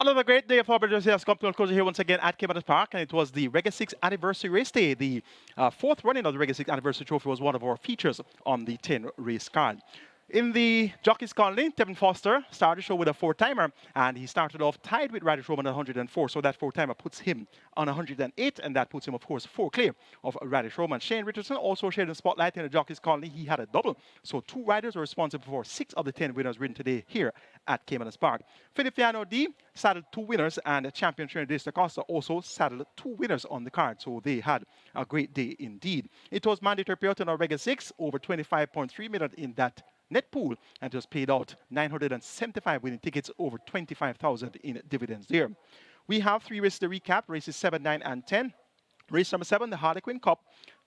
Another great day of Thoroughbred has come to a closure here once again at Caymanas Park, and it was the REGGAE 6 Anniversary Race Day. The fourth running of the REGGAE 6 Anniversary Trophy was one of our features on the 10 race card. In the Jockeys Colony, Tevin Foster started the show with a four-timer, and he started off tied with Radish Roman at 104, so that four-timer puts him on 108, and that puts him, of course, 4 clear of Radish Roman. Shane Richardson also shared the spotlight in the Jockeys Colony. He had a double, so 2 riders were responsible for 6 of the 10 winners ridden today here at Caymanas Park. Feliciano D saddled 2 winners, and champion Trinidad Da Costa also saddled 2 winners on the card, so they had a great day indeed. It was mandatory payout on our REGGAE 6, over 25.3 million in that net pool, and just paid out 975 winning tickets, over 25,000 in dividends there. We have 3 races to recap, races 7, 9, and 10. Race number 7, the Harlequin Cup.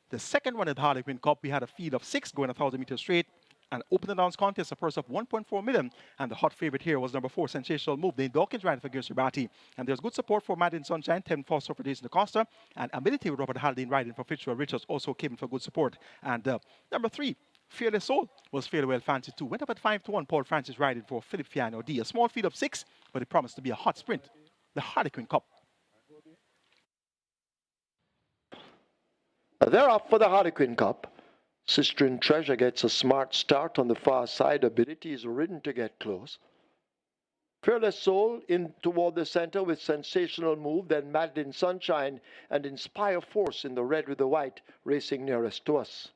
The second one at the Harlequin Cup, we had a field of 6 going 1,000 meters straight. An open and downs contest, a purse of 1.4 million, and the hot favorite here was number 4, Sensational Move. Dane Dawkins riding for Gerson Ratti, and there's good support for Madden Sunshine, Tevin Foster for Jason Da Costa, and Ability with Robert Haldane riding for Fitzgerald Richards also came in for good support. And number 3, Fearless Soul was fairly well fancied too. Went up at 5-1. Paul Francis riding for Feliciano D. A small field of 6, but it promised to be a hot sprint. The Harlequin Cup. They're up for the Harlequin Cup. Sistren Treasure gets a smart start on the far side. Ability is ridden to get close. Fearless Soul in toward the center with Sensational Move, then Madeline Sunshine and Inspire Force in the red with the white racing nearest to us.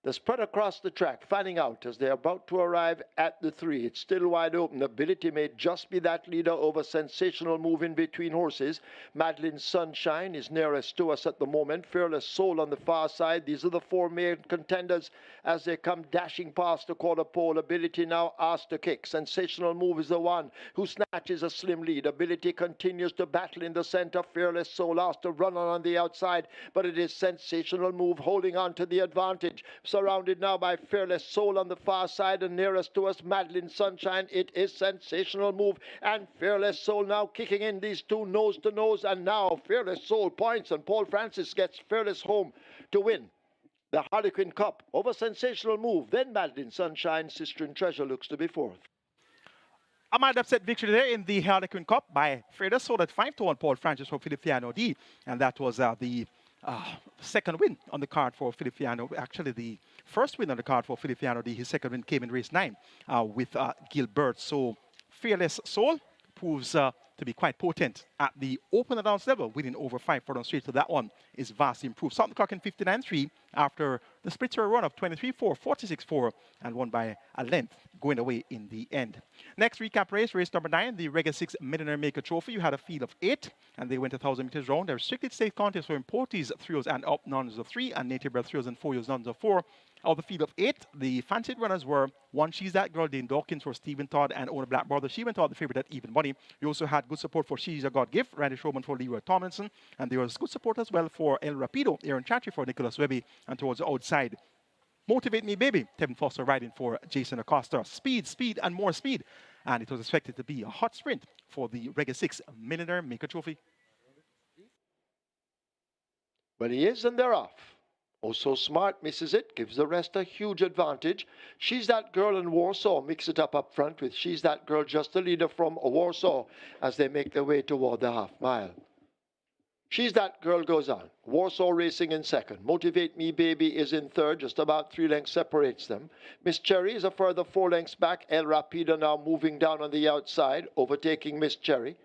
The spread across the track, fanning out as they're about to arrive at the 3. It's still wide open. Ability may just be that leader over Sensational Move in between horses. Madeline Sunshine is nearest to us at the moment. Fearless Soul on the far side. These are the 4 main contenders as they come dashing past the quarter pole. Ability now asked to kick. Sensational Move is the one who snatches a slim lead. Ability continues to battle in the center. Fearless Soul asked to run on the outside, but it is Sensational Move holding on to the advantage. Surrounded now by Fearless Soul on the far side, and nearest to us Madeline Sunshine. It is Sensational Move and Fearless Soul now kicking in, these 2 nose to nose, and now Fearless Soul points and Paul Francis gets Fearless home to win the Harlequin Cup over Sensational Move. Then Madeline Sunshine. Sistren Treasure looks to be 4th. A mild upset victory there in the Harlequin Cup by Fearless Soul at 5-1. Paul Francis for Feliciano D, and that was the second win on the card for Feliciano. Actually, the first win on the card for Feliciano D. His second win came in race 9 with Gilbert. So Fearless Soul proves to be quite potent at the open and downs level, winning over 5 furlongs straight. So that one is vastly improved. Starting the clock in 59.3 after the spritzer run of 23.4, 46.4, and won by a length, going away in the end. Next recap race, race number 9, the REGGAE 6 Millionaire Maker Trophy. You had a field of 8, and they went 1,000 meters round. The restricted state contest were importees, 3 and up, nuns of 3, and native bred 3 and 4 nuns of 4. Out of the field of 8, the fancied runners were 1 She's That Girl, Dane Dawkins for Stephen Todd and Owner Black Brother. Stephen Todd, the favorite at even money. You also had good support for She's a God Gift, Randy Showman for Leroy Tomlinson, and there was good support as well for El Rapido, Aaron Chantry for Nicholas Webby, and towards the outside, Motivate Me Baby, Tevin Foster riding for Jason Acosta. Speed, speed, and more speed. And it was expected to be a hot sprint for the REGGAE 6 Millionaire Maker Trophy. But he is, and they're off. Oh, so smart, misses it, gives the rest a huge advantage. She's That Girl in Warsaw mix it up front with She's That Girl, just the leader from Warsaw as they make their way toward the half mile. She's That Girl goes on. Warsaw racing in second. Motivate Me Baby is in third. Just about 3 lengths separates them. Miss Cherry is a further 4 lengths back. El Rapido now moving down on the outside, overtaking Miss Cherry.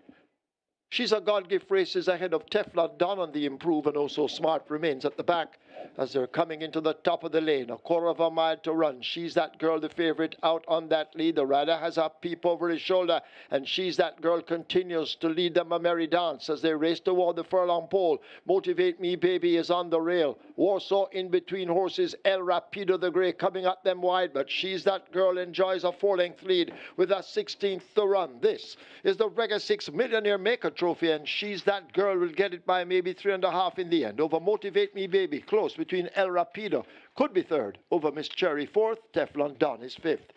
She's a God Gift races ahead of Teflon Don on the improve, and also Smart remains at the back as they're coming into the top of the lane. A quarter of a mile to run. She's That Girl, the favorite, out on that lead. The rider has a peep over his shoulder, and She's That Girl continues to lead them a merry dance as they race toward the furlong pole. Motivate Me Baby is on the rail. Warsaw in between horses. El Rapido the Grey coming at them wide, but She's That Girl enjoys a 4-length lead with a 16th to run. This is the REGGAE 6 Millionaire Maker Trophy, and She's That Girl will get it by maybe 3.5 in the end. Over Motivate Me Baby, close between El Rapido, could be third. Over Miss Cherry, 4th. Teflon Don is 5th.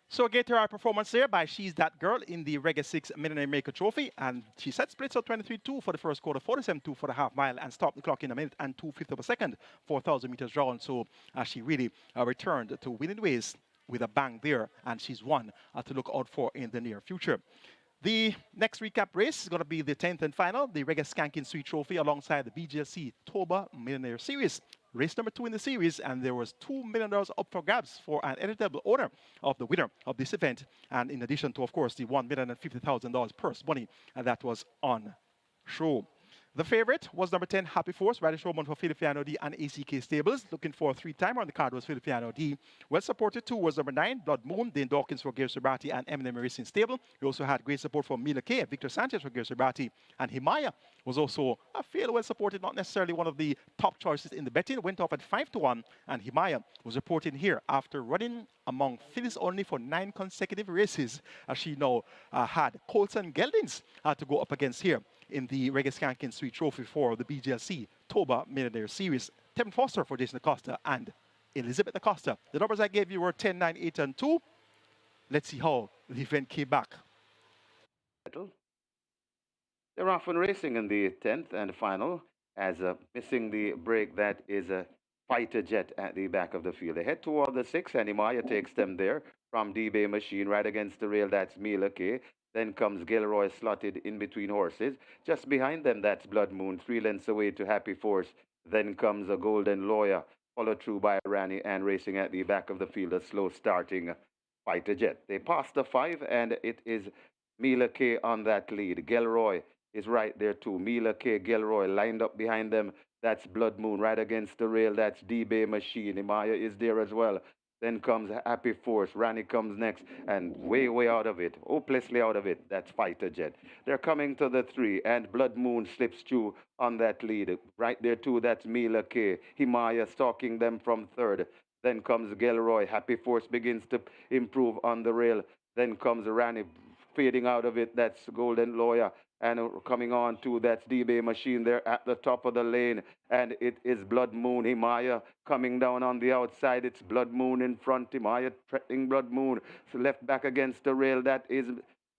So a Gatorade performance there by She's That Girl in the REGGAE 6 Millionaire Maker Trophy, and she set splits of 23.2 for the first quarter, 47.2 for the half mile, and stopped the clock in a minute and 2/5 of a second, 4,000 meters round. So she really returned to winning ways with a bang there, and she's one to look out for in the near future. The next recap race is going to be the 10th and final, the REGGAE Skanking Sweet Trophy alongside the BGLC Toba Millionaire Series. Race number 2 in the series, and there was $2 million up for grabs for an eligible owner of the winner of this event. And in addition to, of course, the $1,050,000 purse money that was on show. The favorite was number 10, Happy Force, Radish Roman for Filipino D and ACK Stables. Looking for a 3-timer on the card was Filipino D. Well supported too was number 9, Blood Moon, Dane Dawkins for Gare Sabati and Eminem Racing Stable. We also had great support from Mila K, Victor Sanchez for Gare Sabati, and Himaya was also a fairly well supported, not necessarily one of the top choices in the betting. Went off at 5-1, and Himaya was reported here after running among fillies only for 9 consecutive races, as she now had Colts and Geldings to go up against here in the REGGAE Skanking Sweet Trophy for the BGLC Toba Millionaire Series. Tevin Foster for Jason Acosta and Elizabeth Acosta. The numbers I gave you were 10, 9, 8, and 2. Let's see how the event came back. They're off and racing in the 10th and final as missing the break that is a fighter jet at the back of the field. They head toward the 6th, and Imaya takes them there from D-Bay Machine right against the rail. That's Mila K. Then comes Gilroy slotted in between horses. Just behind them, that's Blood Moon, 3 lengths away to Happy Force. Then comes a Golden Lawyer, followed through by Rani, and racing at the back of the field, a slow starting fighter jet. They pass the 5, and it is Mila K on that lead. Gilroy is right there too. Mila K, Gilroy lined up behind them. That's Blood Moon right against the rail. That's D-Bay Machine. Imaya is there as well. Then comes Happy Force. Rani comes next and way out of it. Hopelessly out of it. That's Fighter Jet. They're coming to the 3, and Blood Moon slips through on that lead. Right there too, that's Mila K. Himaya stalking them from 3rd. Then comes Gilroy. Happy Force begins to improve on the rail. Then comes Rani fading out of it. That's Golden Lawyer. And coming on to that's D-Bay Machine there at the top of the lane. And it is Blood Moon. Himaya coming down on the outside. It's Blood Moon in front. Himaya threatening Blood Moon. So left back against the rail. That is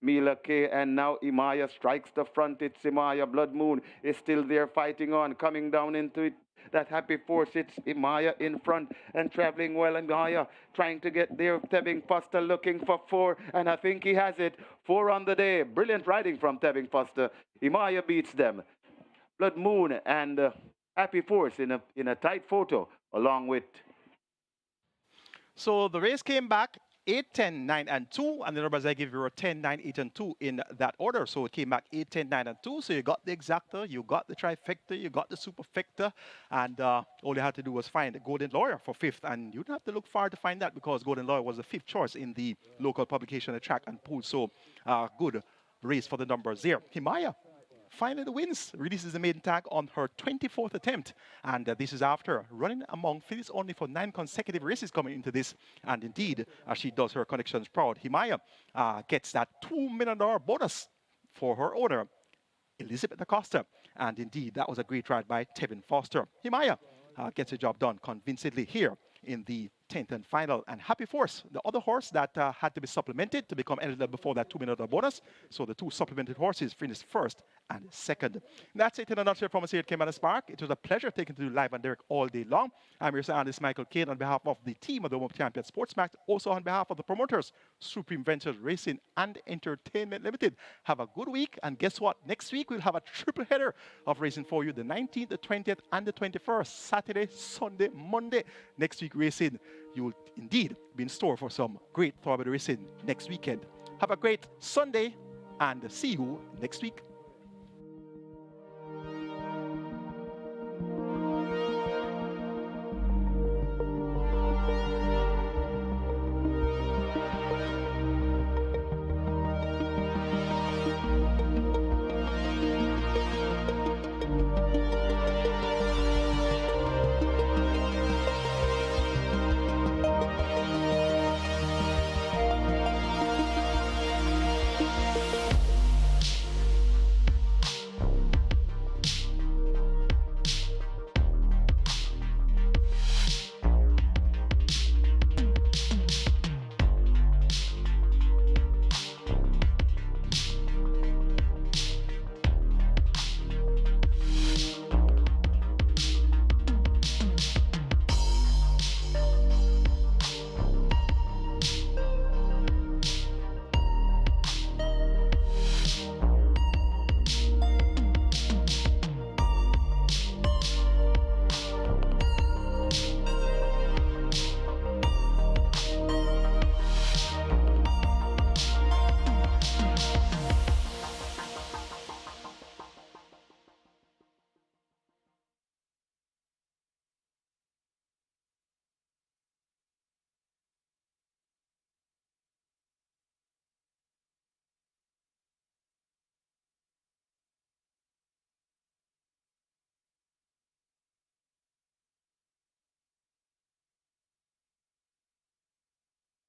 Mila K. And now Himaya strikes the front. It's Himaya. Blood Moon is still there fighting on. Coming down into it. That Happy Force, it's Imaya in front and traveling well. And Imaya trying to get there. Tevin Foster looking for 4, and I think he has it. 4 on the day. Brilliant riding from Tevin Foster. Imaya beats them. Blood Moon and Happy Force in a tight photo along with. So the race came back 8, 10, 9, and 2, and the numbers I give you were 10, 9, 8, and 2 in that order. So it came back 8, 10, 9, and 2. So you got the exacta, you got the trifecta, you got the superfecta, and all you had to do was find a Golden Lawyer for 5th. And you didn't have to look far to find that, because Golden Lawyer was the 5th choice in the local publication, the track and pool. So good race for the numbers there. Himaya finally the wins, releases the maiden tag on her 24th attempt, and this is after running among fillies only for 9 consecutive races coming into this. And indeed, she does her connections proud. Himaya gets that $2 million bonus for her owner, Elizabeth Acosta, and indeed that was a great ride by Tevin Foster. Himaya gets the job done convincingly here in the 10th and final. And Happy Force, the other horse that had to be supplemented to become eligible before that $2 million bonus. So the 2 supplemented horses finished 1st and 2nd. And that's it in a nutshell from us here at Caymanas Park. It was a pleasure taking to do live and direct all day long. I'm your analyst Michael Kane on behalf of the team of the Women Champion Sports Match, also on behalf of the promoters, Supreme Ventures Racing and Entertainment Limited. Have a good week, and guess what? Next week we'll have a triple header of racing for you, the 19th, the 20th, and the 21st, Saturday, Sunday, Monday. Next week racing, you will indeed be in store for some great thoroughbred racing next weekend. Have a great Sunday, and see you next week.